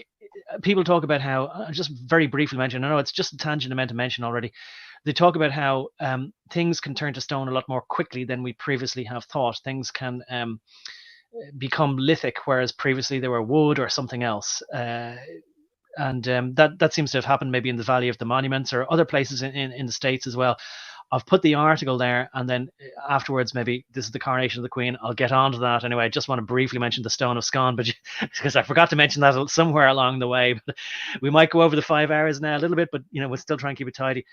people talk about how, just very briefly mention, I know it's just a tangent I meant to mention already. They talk about how things can turn to stone a lot more quickly than we previously have thought. Things can become lithic, whereas previously they were wood or something else. And that seems to have happened maybe in the Valley of the Monuments or other places in the States as well. I've put the article there, and then afterwards, maybe this is the Coronation of the Queen. I'll get on to that anyway. I just want to briefly mention the Stone of Scone, but because I forgot to mention that somewhere along the way. But we might go over the 5 hours now a little bit, but we'll still try and keep it tidy.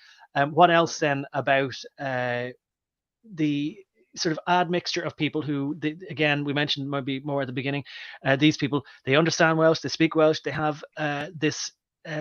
What else then about the sort of admixture of people who, again, we mentioned maybe more at the beginning. These people, they understand Welsh, they speak Welsh, they have this.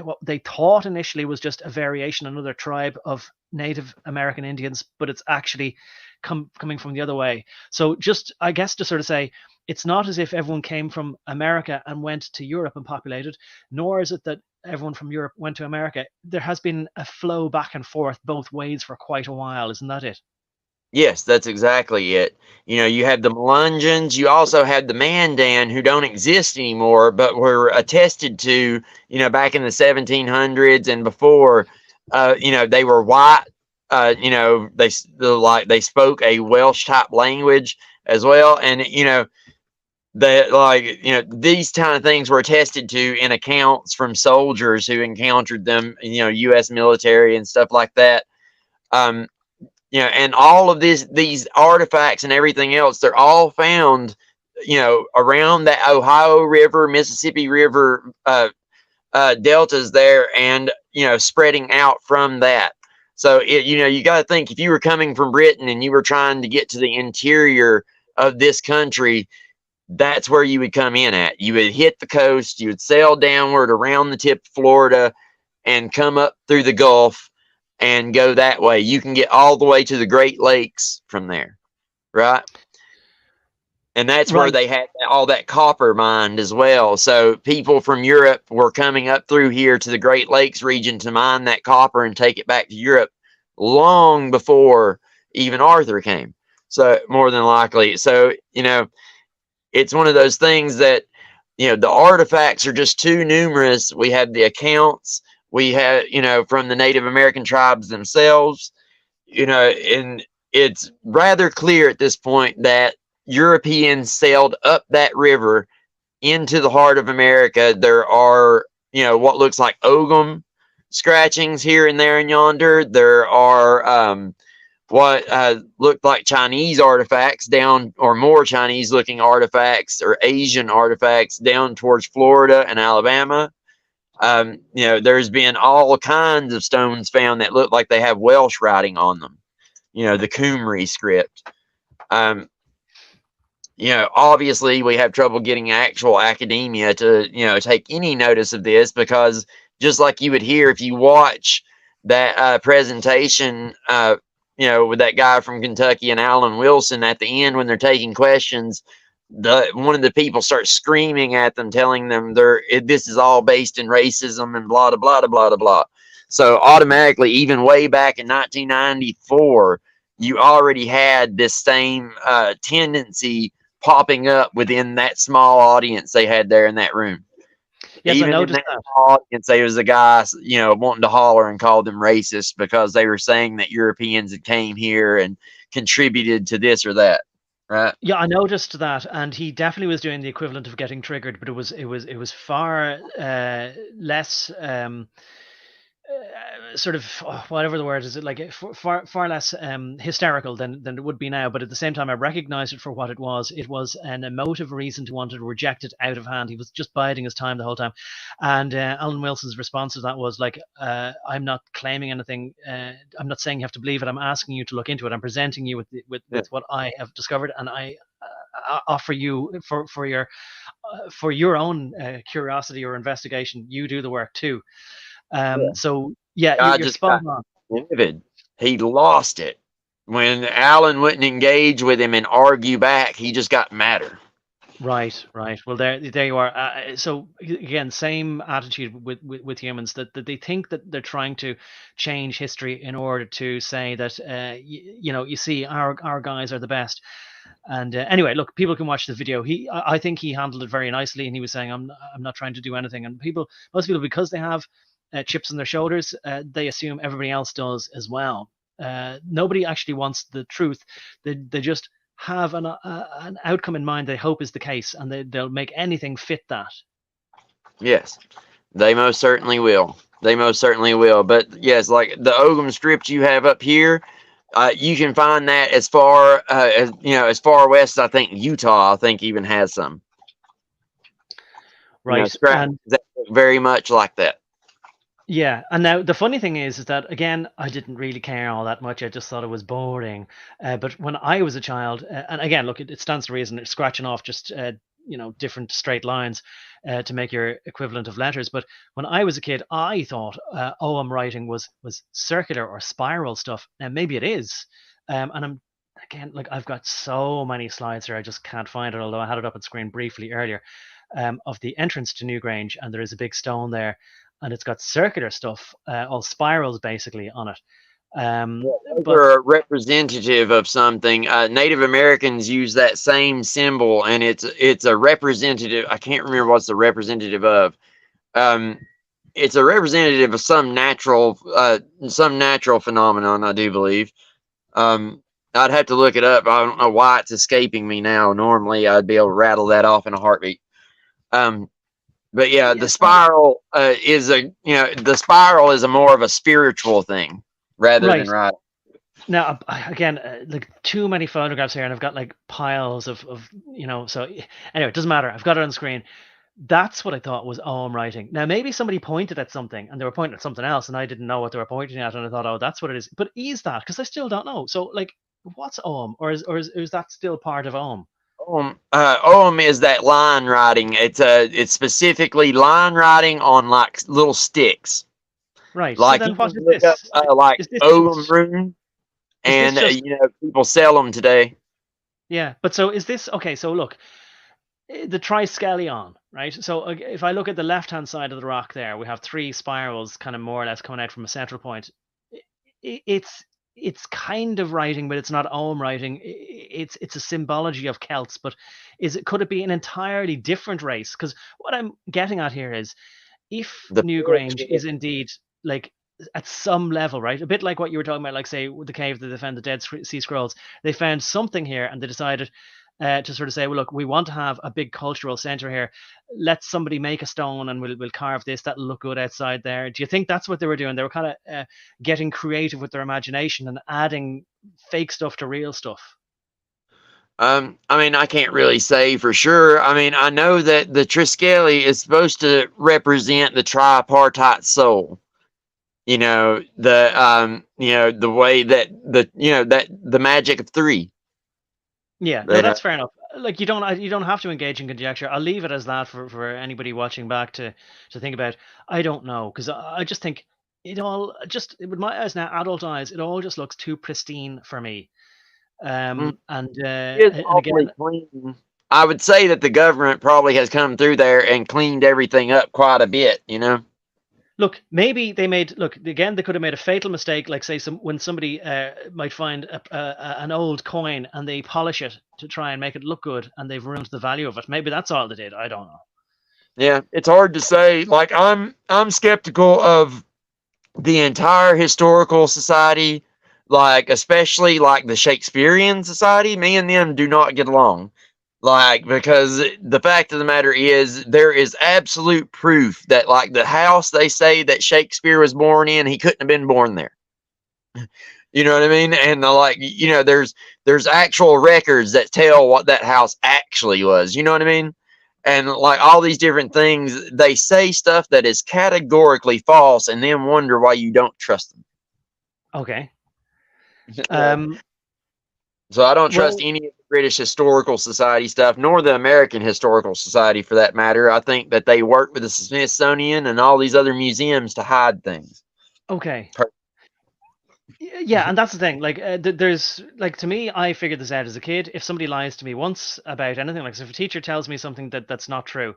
What they thought initially was just a variation, another tribe of Native American Indians, but it's actually coming from the other way. So just, I guess, to sort of say, it's not as if everyone came from America and went to Europe and populated, nor is it that everyone from Europe went to America. There has been a flow back and forth both ways for quite a while. Isn't that it? Yes, that's exactly it. You have the Melungeons. You also have the Mandan, who don't exist anymore, but were attested to, back in the 1700s and before. They were white. They spoke a Welsh type language as well, and these kind of things were attested to in accounts from soldiers who encountered them. U.S. military and stuff like that. And all of these artifacts and everything else, they're all found, around the Ohio River, Mississippi River deltas there, and spreading out from that. So you got to think, if you were coming from Britain and you were trying to get to the interior of this country, that's where you would come in at. You would hit the coast, you would sail downward around the tip of Florida and come up through the Gulf and go that way. You can get all the way to the Great Lakes from there, right? And that's where Right. they had all that copper mined as well. So people from Europe were coming up through here to the Great Lakes region to mine that copper and take it back to Europe long before even Arthur came. So more than likely. So, it's one of those things that, the artifacts are just too numerous. We have the accounts, we have, from the Native American tribes themselves, and it's rather clear at this point that Europeans sailed up that river into the heart of America. There are, what looks like Ogham scratchings here and there and yonder. There are what looked like Chinese artifacts down, or more Chinese looking artifacts or Asian artifacts down towards Florida and Alabama. There's been all kinds of stones found that look like they have Welsh writing on them, the Qumri script. Obviously we have trouble getting actual academia to, take any notice of this, because just like you would hear if you watch that presentation, with that guy from Kentucky and Alan Wilson at the end when they're taking questions, one of the people starts screaming at them, telling them this is all based in racism and blah, blah, blah, blah, blah, blah. So automatically, even way back in 1994, you already had this same tendency popping up within that small audience they had there in that room. Yes, Even I in noticed that that. audience, there was a guy, wanting to holler and call them racist because they were saying that Europeans had came here and contributed to this or that, right? Yeah, I noticed that, and he definitely was doing the equivalent of getting triggered, but it was far less sort of whatever the word is, it like far less hysterical than it would be now. But at the same time, I recognized it for what it was. It was an emotive reason to want to reject it out of hand. He was just biding his time the whole time. And Alan Wilson's response to that was like, I'm not claiming anything. I'm not saying you have to believe it. I'm asking you to look into it. I'm presenting you with what I have discovered, and I offer you for your own curiosity or investigation. You do the work too. So yeah, I you're just spot got on. livid. He lost it. When Alan wouldn't engage with him and argue back, he just got madder. Right, right. Well, there you are. So again, same attitude with humans, that they think that they're trying to change history in order to say that you see, our guys are the best. And anyway, look, people can watch the video. I think he handled it very nicely, and he was saying, I'm not trying to do anything. And most people, because they have chips on their shoulders, they assume everybody else does as well. Nobody actually wants the truth. They just have an outcome in mind they hope is the case, and they'll make anything fit that. Yes, they most certainly will. They most certainly will. But yes, like the Ogham script you have up here, you can find that as far as far west. I think Utah, I think, even has some. Right. Scratch And that look very much like that. yeah, and now the funny thing is that, again, I didn't really care all that much. I just thought it was boring. But when I was a child, and again, look, it stands to reason, it's scratching off just different straight lines to make your equivalent of letters. But when I was a kid, I thought OM writing was circular or spiral stuff, and maybe it is. And I'm again, like, I've got so many slides here, I just can't find it. Although I had it up on screen briefly earlier, of the entrance to Newgrange, and there is a big stone there, and it's got circular stuff, all spirals basically on it. Those But are representative of something. Native Americans use that same symbol, and it's a representative. I can't remember what's the representative of. Um, it's a representative of some natural phenomenon, I do believe. I'd have to look it up. I don't know why it's escaping me now. Normally, I'd be able to rattle that off in a heartbeat. But yeah, yeah, the spiral is a more of a spiritual thing rather than right. right. Now, again, like, too many photographs here, and I've got like piles of So anyway, it doesn't matter. I've got it on screen. That's what I thought was OM writing. Now, maybe somebody pointed at something, and they were pointing at something else, and I didn't know what they were pointing at, and I thought, oh, that's what it is. But is that? Because I still don't know. So, like, what's OM, or is that still part of OM? Oem is that line writing. It's specifically line writing on like little sticks. Right. So Like you then, what can is look up this? like Is this Oem just? rune, Is this and just? people sell them today. Yeah. But so is this okay? So look, the triskelion, right? So if I look at the left-hand side of the rock there, we have three spirals, kind of more or less coming out from a central point. It's kind of writing, but it's not Ogham writing. It's a symbology of Celts, but could it be an entirely different race? Because what I'm getting at here is, if The Newgrange is indeed like at some level, right, a bit like what you were talking about, like say the cave that they found the Dead Sea Scrolls, they found something here and they decided to sort of say, well, look, we want to have a big cultural center here. Let somebody make a stone and we'll carve this. That'll look good outside there. Do you think that's what they were doing? They were kind of getting creative with their imagination and adding fake stuff to real stuff. I mean, I can't really say for sure. I mean, I know that the Triskeli is supposed to represent the tripartite soul. The way that the magic of three. Yeah, no, that's fair enough. Like you don't have to engage in conjecture. I'll leave it as that for anybody watching back to think about. I don't know, because I just think it all just with my eyes now, adult eyes, it all just looks too pristine for me. It is And awfully again, clean. I would say that the government probably has come through there and cleaned everything up quite a bit. look, maybe they made look again. They could have made a fatal mistake, like say when somebody might find an old coin and they polish it to try and make it look good, and they've ruined the value of it. Maybe that's all they did. I don't know. Yeah, it's hard to say. Like I'm skeptical of the entire historical society, like especially like the Shakespearean society. Me and them do not get along. Like, because the fact of the matter is, there is absolute proof that, like, the house they say that Shakespeare was born in, he couldn't have been born there. You know what I mean? And there's actual records that tell what that house actually was. You know what I mean? And like all these different things, they say stuff that is categorically false, and then wonder why you don't trust Okay. them. So I don't trust Well, any of the British Historical Society stuff, nor the American Historical Society for that matter. I think that they work with the Smithsonian and all these other museums to hide things. okay. Yeah, and that's the thing. Like, there's like to me, I figured this out as a kid. If somebody lies to me once about anything, like so if a teacher tells me something that's not true,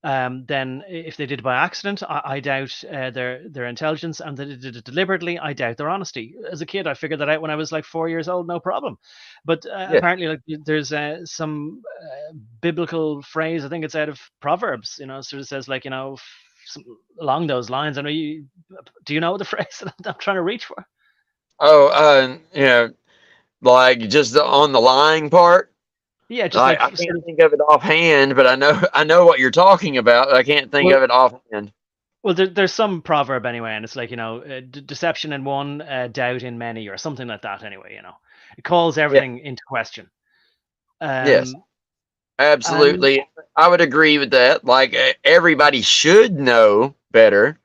then if they did it by accident, I doubt their intelligence, and that they did it deliberately, I doubt their honesty. As a kid, I figured that out when I was like 4 years old, no problem. But Yeah. apparently, like there's some biblical phrase. I think it's out of Proverbs. Sort of says like along those lines. I know you. Do you know the phrase that I'm trying to reach for? Oh, like just on the lying part. Yeah, just Like like I sort can't of. think of it offhand, but I know what you're talking about. I can't think Well, of it offhand. well, there's some proverb anyway, and it's like deception in one, doubt in many, or something like that. Anyway, it calls Yeah. everything into question. Yes. Um, and Absolutely. I would agree with that. Like everybody should know better,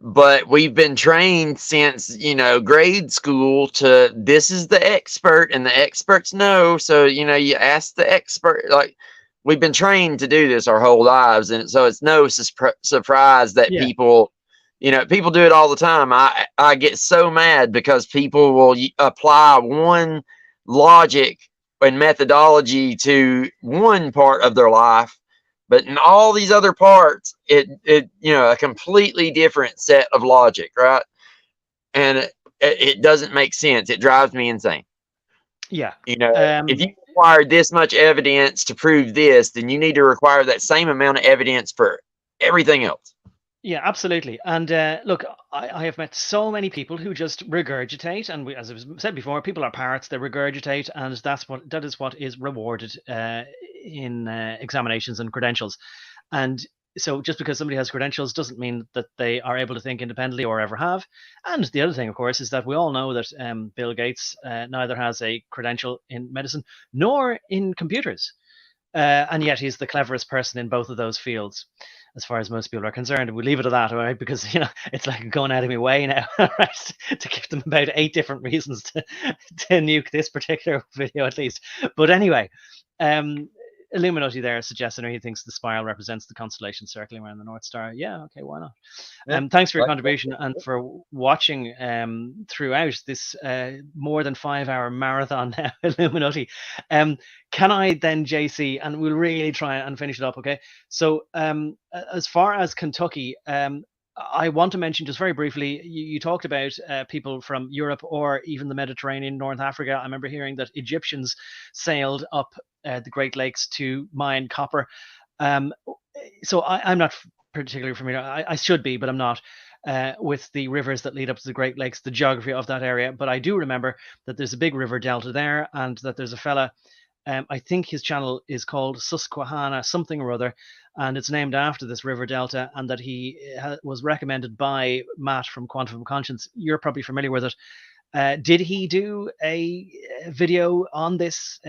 but we've been trained since, grade school to this is the expert and the experts know. So, you ask the expert. Like we've been trained to do this our whole lives. And so it's no surprise that yeah, people do it all the time. I get so mad because people will apply one logic and methodology to one part of their life, but in all these other parts, it a completely different set of logic, right? And it doesn't make sense. It drives me insane. yeah, If you require this much evidence to prove this, then you need to require that same amount of evidence for everything else. yeah, absolutely. And look, I have met so many people who just regurgitate, and as I said before, people are parrots. They regurgitate, and that is what is rewarded in examinations and credentials. And so just because somebody has credentials doesn't mean that they are able to think independently or ever have. And the other thing, of course, is that we all know that Bill Gates neither has a credential in medicine nor in computers. And yet he's the cleverest person in both of those fields, as far as most people are concerned. And we leave it at that, all right? Because it's like going out of my way now, right, to give them about 8 different reasons to nuke this particular video, at least. But anyway, Illuminati there suggesting he thinks the spiral represents the constellation circling around the North Star. Yeah, okay, why not? Thanks for your contribution and for watching throughout this more than 5-hour marathon now, Illuminati. Can I then, JC, and we'll really try and finish it up, okay? So as far as Kentucky, I want to mention just very briefly, you talked about people from Europe or even the Mediterranean, North Africa. I remember hearing that Egyptians sailed up the Great Lakes to mine copper. So I'm not particularly familiar. I should be, but I'm not, with the rivers that lead up to the Great Lakes, the geography of that area. But I do remember that there's a big river delta there, and that there's a fella, I think his channel is called Susquehanna something or other, and it's named after this river delta, and that he was recommended by Matt from Quantum Conscience. You're probably familiar with it. Did he do a video on this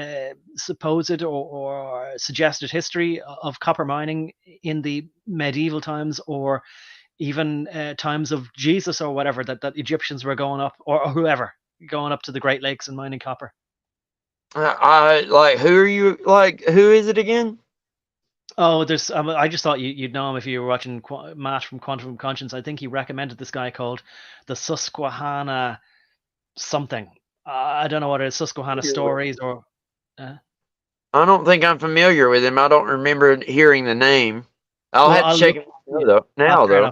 supposed or suggested history of copper mining in the medieval times, or even times of Jesus or whatever, that Egyptians were going up, or whoever, going up to the Great Lakes and mining copper? Who are you? Who is it again? Oh, there's. I just thought you'd know him if you were watching Matt from Quantum Conscience. I think he recommended this guy called the Susquehanna something. I don't know what it is. Susquehanna Stories or. I don't think I'm familiar with him. I don't remember hearing the name. I'll have to check him out though.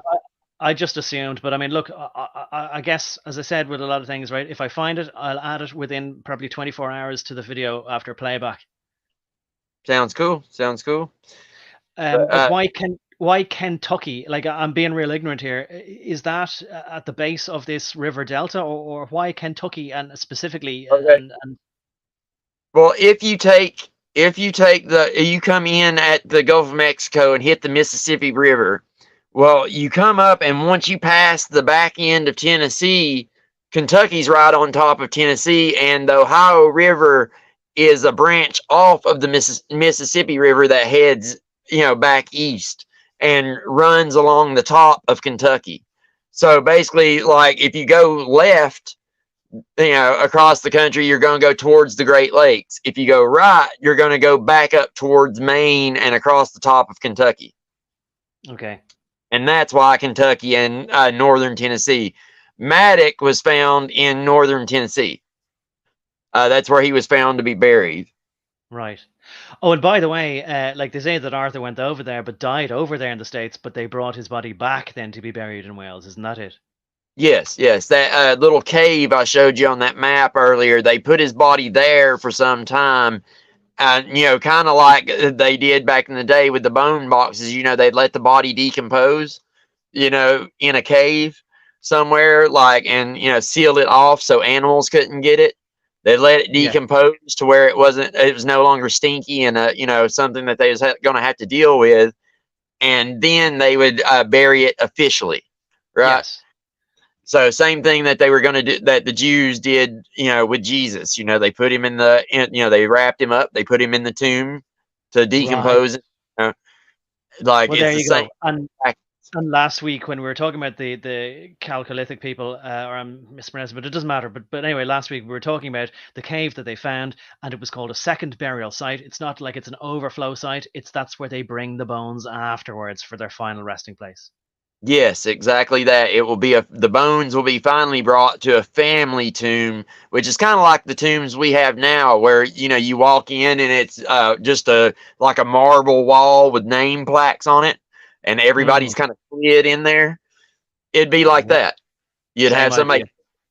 I just assumed, but I mean, look, I guess, as I said with a lot of things, right? If I find it, I'll add it within probably 24 hours to the video after playback. Sounds cool. But why Kentucky? Like, I'm being real ignorant here. Is that at the base of this river delta, or why Kentucky, and specifically? Okay. Well, if you come in at the Gulf of Mexico and hit the Mississippi River, well, you come up, and once you pass the back end of Tennessee, Kentucky's right on top of Tennessee, and the Ohio River is a branch off of the Mississippi River that heads, back east and runs along the top of Kentucky. So basically, like, if you go left, across the country, you're going to go towards the Great Lakes. If you go right, you're going to go back up towards Maine and across the top of Kentucky. Okay. And that's why Kentucky and northern Tennessee. Maddox was found in northern Tennessee. That's where he was found to be buried. Right. Oh, and by the way, like, they say that Arthur went over there but died over there in the States, but they brought his body back then to be buried in Wales. Isn't that it? Yes. That little cave I showed you on that map earlier, they put his body there for some time. Kind of like they did back in the day with the bone boxes. They'd let the body decompose, in a cave somewhere, and seal it off so animals couldn't get it. They let it decompose to where it was no longer stinky and something that they was going to have to deal with, and then they would bury it officially, right? Yes. So same thing that they were going to do, that the Jews did, with Jesus. They put him they wrapped him up, they put him in the tomb to decompose it. Well, there you go. And last week when we were talking about the Chalcolithic people, or I'm mispronouncing, but it doesn't matter. But anyway, last week we were talking about the cave that they found, and it was called a second burial site. It's not like it's an overflow site. That's where they bring the bones afterwards for their final resting place. Yes, exactly that. It will be the bones will be finally brought to a family tomb, which is kind of like the tombs we have now, where you walk in and it's just like a marble wall with name plaques on it, and everybody's kind of slid in there. It'd be like that. You'd have somebody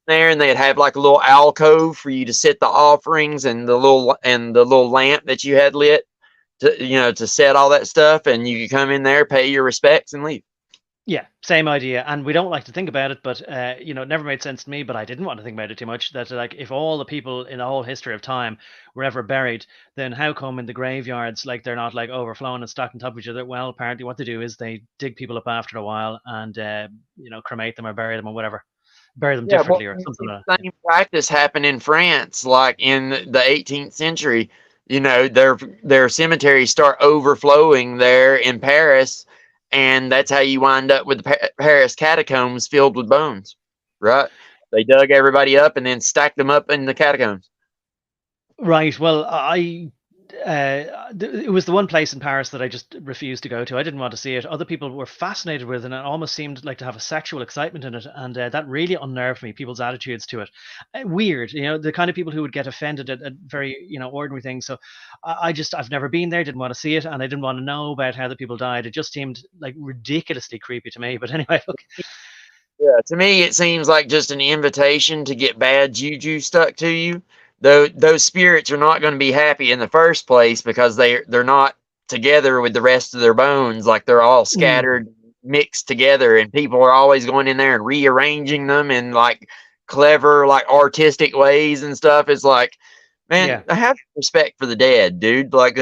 there, and they'd have like a little alcove for you to set the offerings and the little lamp that you had lit to set all that stuff, and you could come in there, pay your respects, and leave. Yeah, same idea. And we don't like to think about it, but it never made sense to me, but I didn't want to think about it too much, that like, if all the people in the whole history of time were ever buried, then how come in the graveyards, like, they're not like overflowing and stacked on top of each other? Well, apparently what they do is they dig people up after a while and cremate them or bury them or whatever. Bury them differently or something like that. Same practice happened in France, like in the 18th century. Their cemeteries start overflowing there in Paris. And that's how you wind up with the Paris catacombs filled with bones, right? They dug everybody up and then stacked them up in the catacombs. Right. Well, I it was the one place in Paris that I just refused to go to. I didn't want to see it. Other people were fascinated with it, and it almost seemed like to have a sexual excitement in it, and that really unnerved me. People's attitudes to it, weird. The kind of people who would get offended at very ordinary things. So I've never been there, didn't want to see it, and I didn't want to know about how the people died. It just seemed like ridiculously creepy to me. But anyway, look. Yeah, to me, it seems like just an invitation to get bad juju stuck to you. Though those spirits are not going to be happy in the first place because they're not together with the rest of their bones. Like they're all scattered, mixed together, and people are always going in there and rearranging them in like clever, like artistic ways and stuff. It's like, man, I have respect for the dead, dude. Like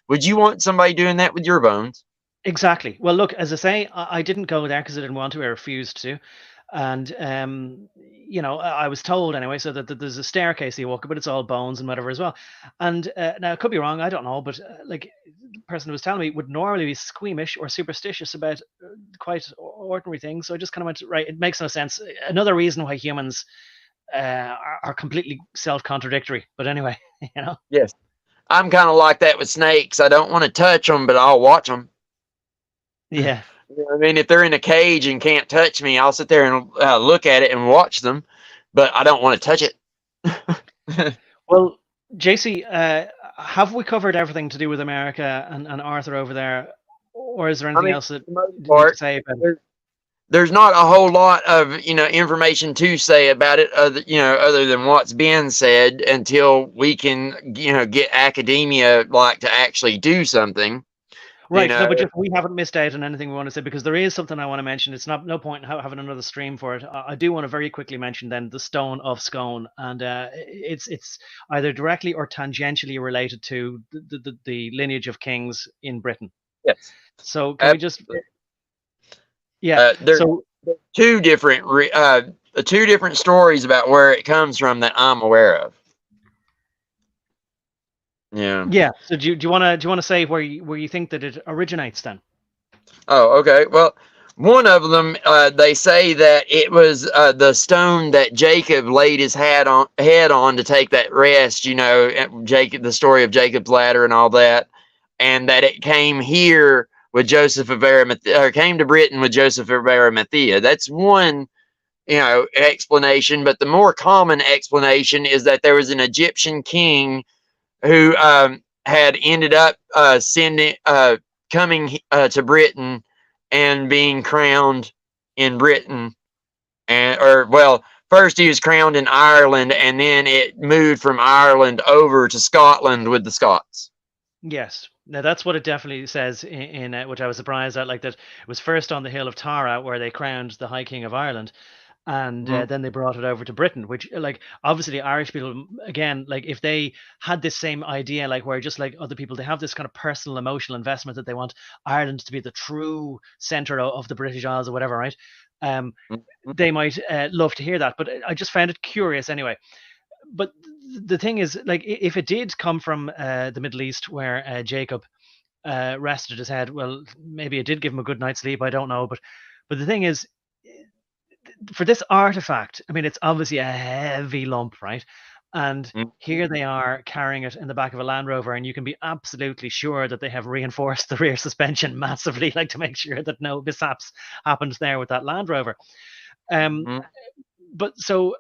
would you want somebody doing that with your bones? Exactly. Well, look, as I say, I didn't go there because I didn't want to. I refused to. And, I was told anyway, so that there's a staircase you walk up, but it's all bones and whatever as well. And now, I could be wrong, I don't know, but like the person who was telling me would normally be squeamish or superstitious about quite ordinary things. So I just kind of went, right, it makes no sense. Another reason why humans are completely self-contradictory. But anyway, Yes. I'm kind of like that with snakes. I don't want to touch them, but I'll watch them. Yeah. I mean, if they're in a cage and can't touch me, I'll sit there and look at it and watch them, but I don't want to touch it. Well, JC, have we covered everything to do with America and Arthur over there, or is there anything else that you need to say about it? There's not a whole lot of information to say about it, other than what's been said, until we can get academia to actually do something. Right, no, but we haven't missed out on anything we want to say, because there is something I want to mention. It's no point in having another stream for it. I do want to very quickly mention then the Stone of Scone, and it's either directly or tangentially related to the lineage of kings in Britain. Yes. So can we just? Yeah. There's two different stories about where it comes from that I'm aware of. Yeah. Yeah. So do you want to say where you think that it originates then? Oh, okay. Well, one of them, they say that it was the stone that Jacob laid his head on to take that rest. Jacob, the story of Jacob's ladder and all that, and that it came here with Joseph of Arimathea, or came to Britain with Joseph of Arimathea. That's one, explanation. But the more common explanation is that there was an Egyptian king who had ended up coming to Britain and being crowned in Britain, first he was crowned in Ireland, and then it moved from Ireland over to Scotland with the Scots. Yes. Now that's what it definitely says in which I was surprised at, like that it was first on the hill of Tara where they crowned the High King of Ireland, and then they brought it over to Britain, which obviously Irish people, again, if they had this same idea, where just like other people, they have this kind of personal emotional investment that they want Ireland to be the true center of the British Isles or whatever, right? They might love to hear that, but I just found it curious anyway. But the thing is, if it did come from the Middle East where Jacob rested his head, well, maybe it did give him a good night's sleep, I don't know, but the thing is, for this artifact, I mean, it's obviously a heavy lump, right? And here they are carrying it in the back of a Land Rover, and you can be absolutely sure that they have reinforced the rear suspension massively, to make sure that no mishaps happened there with that Land Rover. But so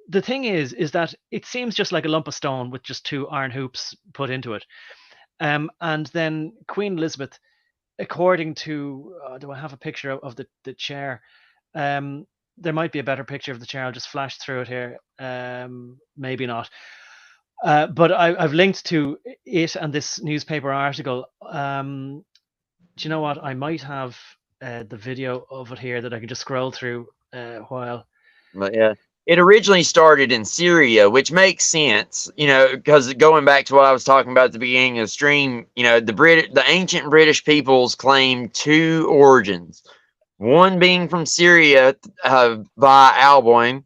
the thing is that it seems just like a lump of stone with just two iron hoops put into it. And then Queen Elizabeth, according to, do I have a picture of the chair? There might be a better picture of the chair. I'll just flash through it here. Maybe not. But I've linked to it and this newspaper article. Do you know what? I might have the video of it here that I can just scroll through while. But yeah, it originally started in Syria, which makes sense, because going back to what I was talking about at the beginning of the stream, the ancient British peoples claimed two origins. One being from Syria by Alboin,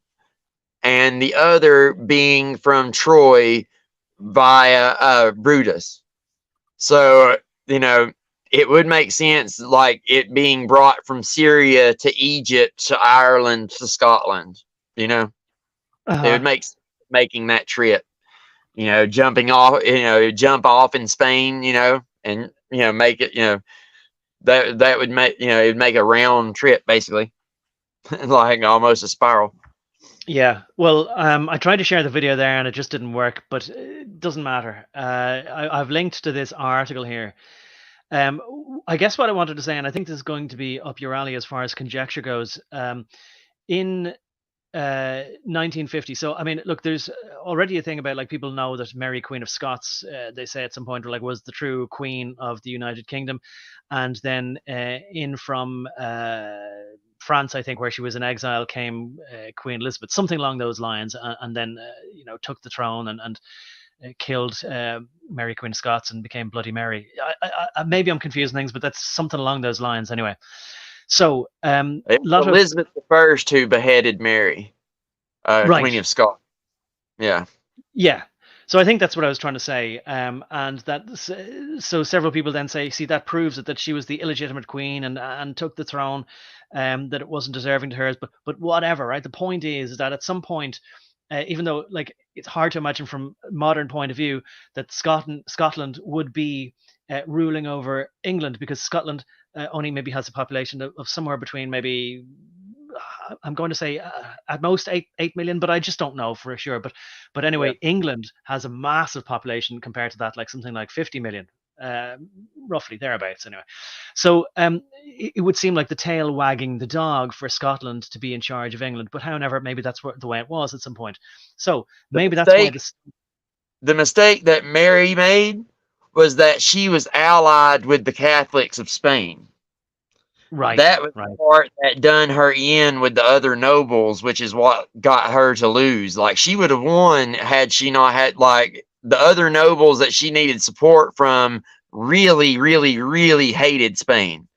and the other being from Troy via Brutus. So, it would make sense, it being brought from Syria to Egypt to Ireland to Scotland. It would make making that trip. jumping off, jump off in Spain, and make it, that would make it'd make a round trip basically, like almost a spiral. Yeah, well, I tried to share the video there and it just didn't work, but it doesn't matter. I've linked to this article here. I guess what I wanted to say, and I think this is going to be up your alley as far as conjecture goes, in 1950. So, I mean, look, there's already a thing about like people know that Mary, Queen of Scots, they say at some point, like was the true Queen of the United Kingdom, and then in from France, I think, where she was in exile, came Queen Elizabeth, something along those lines, and then took the throne and killed Mary, Queen of Scots, and became Bloody Mary. Maybe I'm confusing things, but that's something along those lines, anyway. So, Elizabeth the First who beheaded Mary, right. Queen of Scots. Yeah. Yeah. So I think that's what I was trying to say, and that so several people then say, see, that proves that she was the illegitimate queen and took the throne, that it wasn't deserving to hers. But whatever, right? The point is that at some point, even though like it's hard to imagine from a modern point of view that Scotland would be ruling over England, because Scotland only maybe has a population of somewhere between maybe, I'm going to say at most 8 million, but I just don't know for sure. But anyway, yeah. England has a massive population compared to that, like something like 50 million, roughly thereabouts. Anyway, so it would seem like the tail wagging the dog for Scotland to be in charge of England. But however, maybe that's the way it was at some point. So maybe that's why the mistake that Mary made was that she was allied with the Catholics of Spain. Right. That was the part that done her in with the other nobles, which is what got her to lose. Like, she would have won had she not had, like, the other nobles that she needed support from really, really, really hated Spain.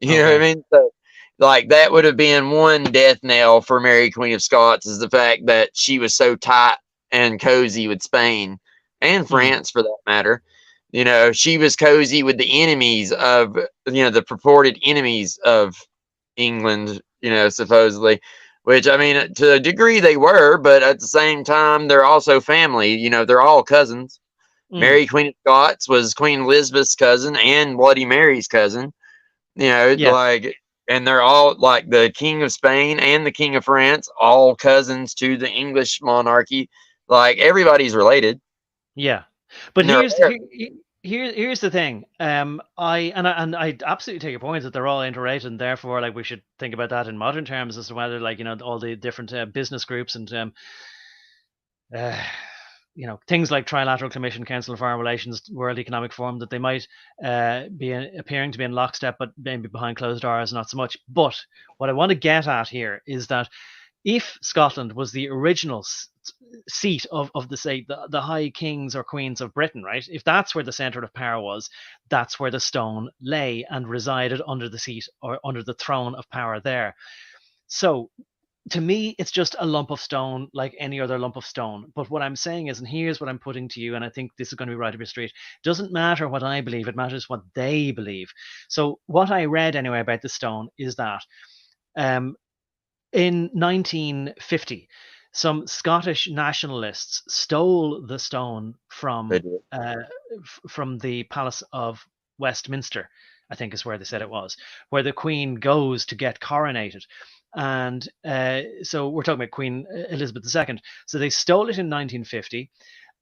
You know what I mean? So, like, that would have been one death knell for Mary, Queen of Scots, is the fact that she was so tight and cozy with Spain and France, for that matter. She was cozy with the enemies of, the purported enemies of England, supposedly, which, I mean, to a degree they were, but at the same time, they're also family. They're all cousins. Mary, Queen of Scots, was Queen Elizabeth's cousin and Bloody Mary's cousin, like, and they're all, like, the King of Spain and the King of France, all cousins to the English monarchy. Like, everybody's related. Yeah. But here's the thing. I absolutely take your point that they're all interrelated, and therefore, like, we should think about that in modern terms as to whether, like, all the different business groups and things like Trilateral Commission, Council of Foreign Relations, World Economic Forum, that they might be appearing to be in lockstep, but maybe behind closed doors, not so much. But what I want to get at here is that if Scotland was the original seat of the say the high kings or queens of Britain, right? If that's where the center of power was, that's where the stone lay and resided, under the seat or under the throne of power there. So to me, it's just a lump of stone like any other lump of stone. But what I'm saying is, and here's what I'm putting to you, and I think this is going to be right up your street, doesn't matter what I believe, it matters what they believe. So what I read anyway about the stone is that in 1950, some Scottish nationalists stole the stone from the Palace of Westminster, I think is where they said it was, where the Queen goes to get coronated. And so we're talking about Queen Elizabeth II. So they stole it in 1950.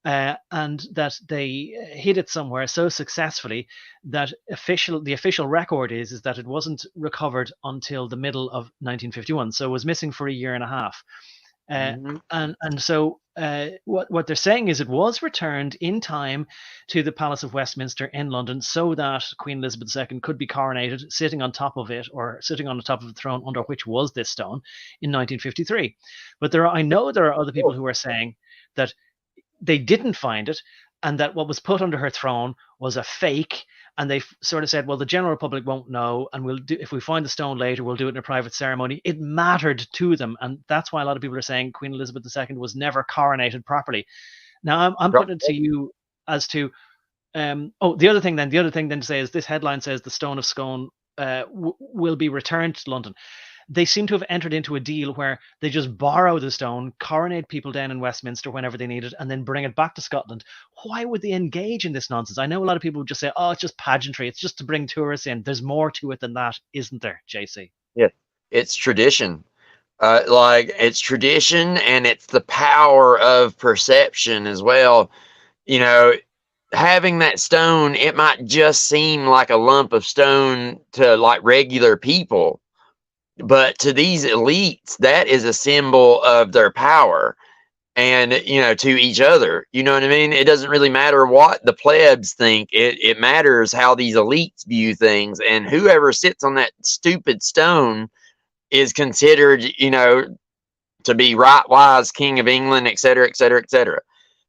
And that they hid it somewhere so successfully that the official record is that it wasn't recovered until the middle of 1951. So it was missing for a year and a half. And so what they're saying is it was returned in time to the Palace of Westminster in London, so that Queen Elizabeth II could be coronated, sitting on top of it, or sitting on the top of the throne under which was this stone, in 1953. But I know there are other people who are saying that they didn't find it, and that what was put under her throne was a fake. And they sort of said, well, the general public won't know, and if we find the stone later, we'll do it in a private ceremony. It mattered to them, and that's why a lot of people are saying Queen Elizabeth II was never coronated properly. Now, I'm putting it to you as to the other thing then to say is, this headline says the stone of Scone will be returned to London. they seem to have entered into a deal where they just borrow the stone, coronate people down in Westminster whenever they need it, and then bring it back to Scotland. Why would they engage in this nonsense? I know a lot of people would just say, oh, it's just pageantry. It's just to bring tourists in. There's more to it than that, isn't there, JC? Yeah, it's tradition. Like it's tradition, and it's the power of perception as well. You know, having that stone, it might just seem like a lump of stone to like regular people, but to these elites, that is a symbol of their power. And to each other, you know what I mean? It doesn't really matter what the plebs think. It matters how these elites view things, and whoever sits on that stupid stone is considered, to be right wise king of England, etc., etc., etc.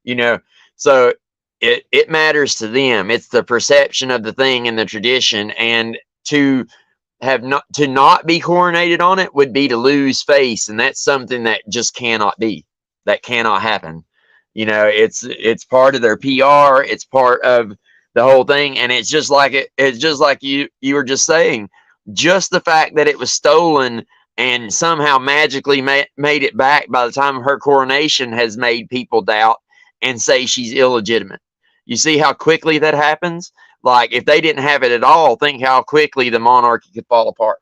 You know, so it matters to them. It's the perception of the thing and the tradition, and to not be coronated on it would be to lose face, and that's something that just cannot be. That cannot happen. It's part of their PR. It's part of the whole thing, and it's just like it's just like you were just saying. Just the fact that it was stolen and somehow magically made it back by the time of her coronation has made people doubt and say she's illegitimate. You see how quickly that happens? Like, if they didn't have it at all, think how quickly the monarchy could fall apart.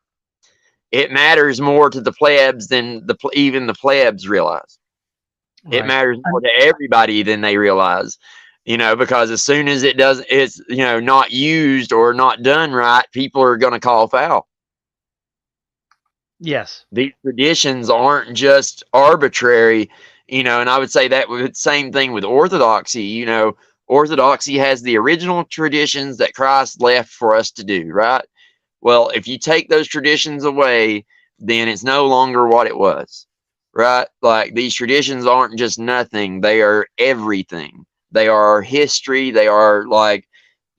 It matters more to the plebs than even the plebs realize. It Right. matters more to everybody than they realize, because as soon as it's not used or not done right, people are going to call foul. Yes. These traditions aren't just arbitrary, and I would say that with same thing with Orthodoxy. Orthodoxy has the original traditions that Christ left for us to do, right? Well, if you take those traditions away, then it's no longer what it was, right? Like, these traditions aren't just nothing, they are everything. They are history. They are like,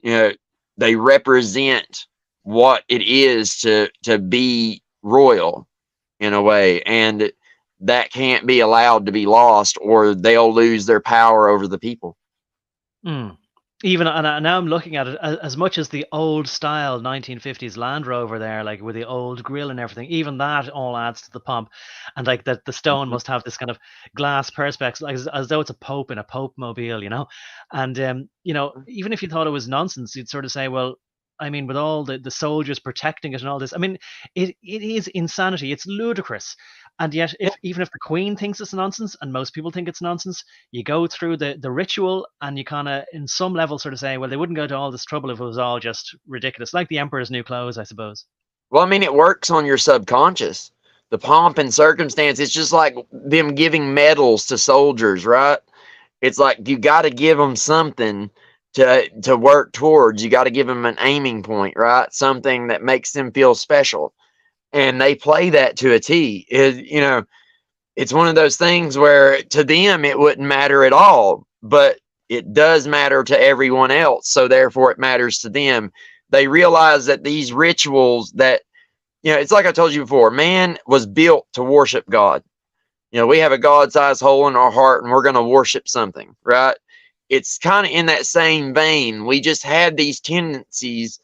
they represent what it is to be royal in a way, and that can't be allowed to be lost, or they'll lose their power over the people. Mm. Even and now I'm looking at it as much as the old style 1950s Land Rover there, like with the old grill and everything. Even that all adds to the pomp, and like that the stone must have this kind of glass perspex, like as though it's a pope in a pope mobile. And even if you thought it was nonsense, you'd sort of say, well, I mean, with all the soldiers protecting it and all this, I mean, it is insanity. It's ludicrous. And yet, even if the Queen thinks it's nonsense, and most people think it's nonsense, you go through the ritual, and you kind of, in some level, sort of say, well, they wouldn't go to all this trouble if it was all just ridiculous, like the Emperor's new clothes, I suppose. Well, I mean, it works on your subconscious. The pomp and circumstance, it's just like them giving medals to soldiers, right? It's like you got to give them something to work towards. You got to give them an aiming point, right? Something that makes them feel special. And they play that to a T. It's one of those things where to them it wouldn't matter at all, but it does matter to everyone else. So therefore it matters to them. They realize that these rituals that, it's like I told you before, man was built to worship God. We have a God-sized hole in our heart, and we're going to worship something, right? It's kind of in that same vein. We just have these tendencies,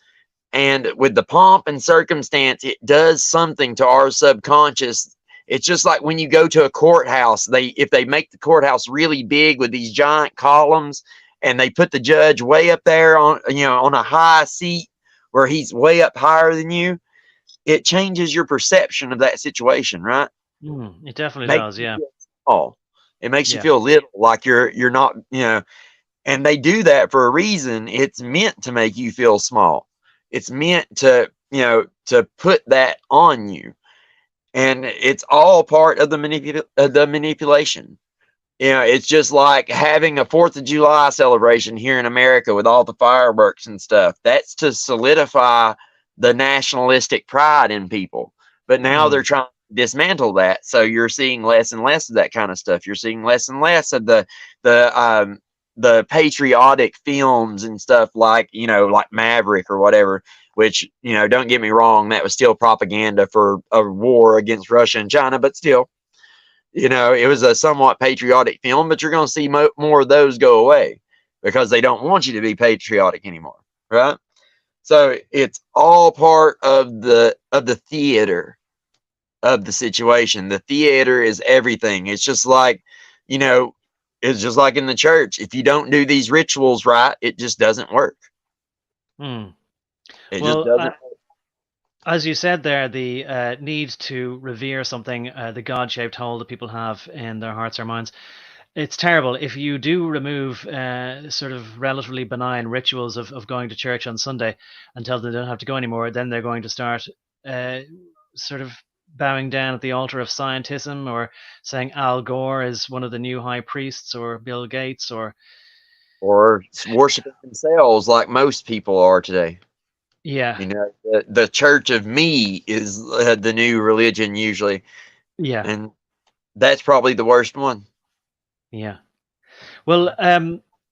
and with the pomp and circumstance, it does something to our subconscious. It's just like when you go to a courthouse, if they make the courthouse really big with these giant columns, and they put the judge way up there on a high seat where he's way up higher than you, it changes your perception of that situation, right? It definitely Makes does, you yeah. feel small. It makes you Yeah. feel little, like you're not, and they do that for a reason. It's meant to make you feel small. It's meant to, to put that on you. And it's all part of the manipulation. It's just like having a 4th of July celebration here in America with all the fireworks and stuff. That's to solidify the nationalistic pride in people. But now they're trying to dismantle that. So you're seeing less and less of that kind of stuff. You're seeing less and less of the patriotic films and stuff like, like Maverick or whatever, which, don't get me wrong, that was still propaganda for a war against Russia and China, but still, it was a somewhat patriotic film, but you're going to see more of those go away because they don't want you to be patriotic anymore, right? So it's all part of the theater of the situation. The theater is everything. It's just like, you know, it's just like in the church. If you don't do these rituals right, it just doesn't work. Hmm. It just Well, doesn't. as you said there, the need to revere something, the God-shaped hole that people have in their hearts or minds, it's terrible. If you do remove sort of relatively benign rituals of going to church on Sunday and tell them they don't have to go anymore, then they're going to start uh, sort of bowing down at the altar of scientism, or saying Al Gore is one of the new high priests, or Bill Gates, or Or worshiping themselves like most people are today. yeah, You know, the church of me is the new religion usually, yeah, and that's probably the worst one. yeah. Well,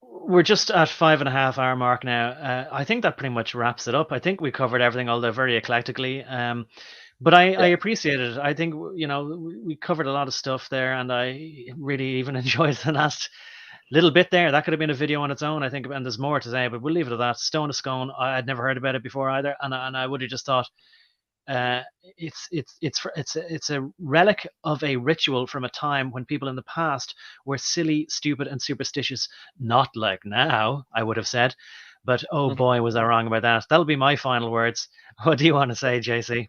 we're just at 5.5 hour mark now. I think that pretty much wraps it up. I think we covered everything, although very eclectically. But I Yeah, appreciated it. I think we covered a lot of stuff there, and I really even enjoyed the last little bit there. That could have been a video on its own, I think, and there's more to say, but we'll leave it at that. Stone to Scone, I'd never heard about it before either, and I would have just thought it's a relic of a ritual from a time when people in the past were silly, stupid, and superstitious. Not like now, I would have said. But oh mhm. boy, was I wrong about that. That'll be my final words. What do you want to say, JC?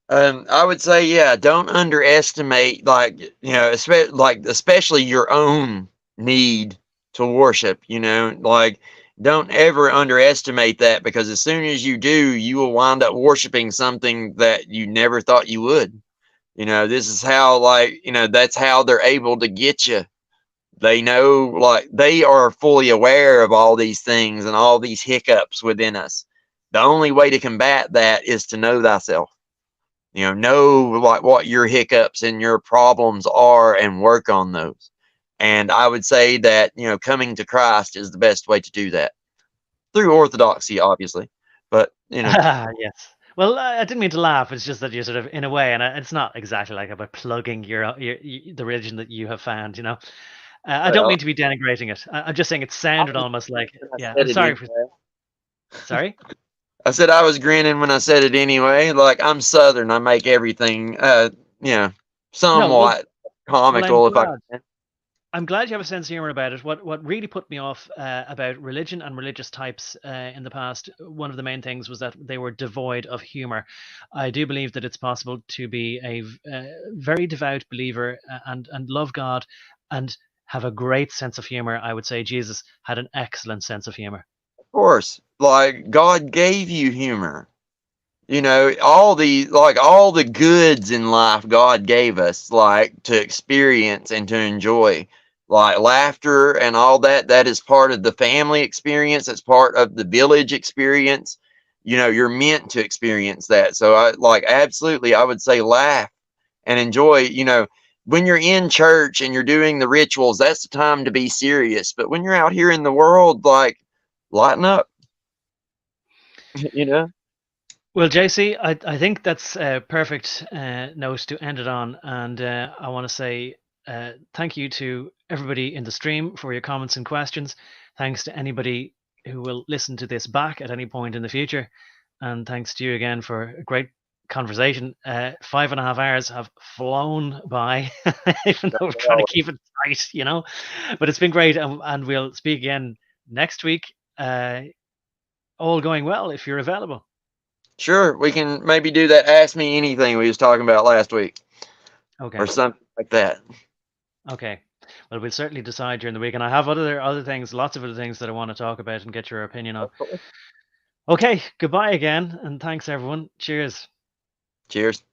I would say, yeah, don't underestimate, like, especially your own need to worship. Like, don't ever underestimate that, because as soon as you do, you will wind up worshiping something that you never thought you would. This is how, like, that's how they're able to get you. They know, like, they are fully aware of all these things and all these hiccups within us. The only way to combat that is to know thyself. Know like what your hiccups and your problems are and work on those. And I would say that, coming to Christ is the best way to do that, through orthodoxy, obviously. But, Yes. Well, I didn't mean to laugh. It's just that you're sort of in a way, and it's not exactly like about plugging the religion that you have found. I don't well, mean to be denigrating it. I'm just saying it I sounded was almost like, grinning when I yeah. said I'm it sorry for. anyway. Sorry. I said I was grinning when I said it anyway. Like, I'm Southern. I make everything, you know, No, well, somewhat I'm comical if I glad. can. I'm glad you have a sense of humor about it. What really put me off about religion and religious types in the past, one of the main things was that they were devoid of humor. I do believe that it's possible to be a very devout believer and love God and have a great sense of humor. I would say Jesus had an excellent sense of humor. Of course, like, God gave you humor. All the goods in life God gave us, like, to experience and to enjoy, like laughter and all that is part of the family experience. It's part of the village experience. You're meant to experience that. So I, like, absolutely, I would say laugh and enjoy. When you're in church and you're doing the rituals, that's the time to be serious. But when you're out here in the world, like, lighten up. you know Well, JC, I think that's a perfect note to end it on. And I want to say thank you to everybody in the stream for your comments and questions. Thanks to anybody who will listen to this back at any point in the future. And thanks to you again for a great conversation. 5.5 hours have flown by, even though we're trying to keep it tight. But it's been great. And we'll speak again next week. All going well if you're available. Sure, we can maybe do that Ask Me Anything we was talking about last week, or Okay. something like that. Okay. Well, we'll certainly decide during the week, and I have other things, lots of other things that I want to talk about and get your opinion on. Of course. Okay, goodbye again, and thanks everyone. Cheers. Cheers.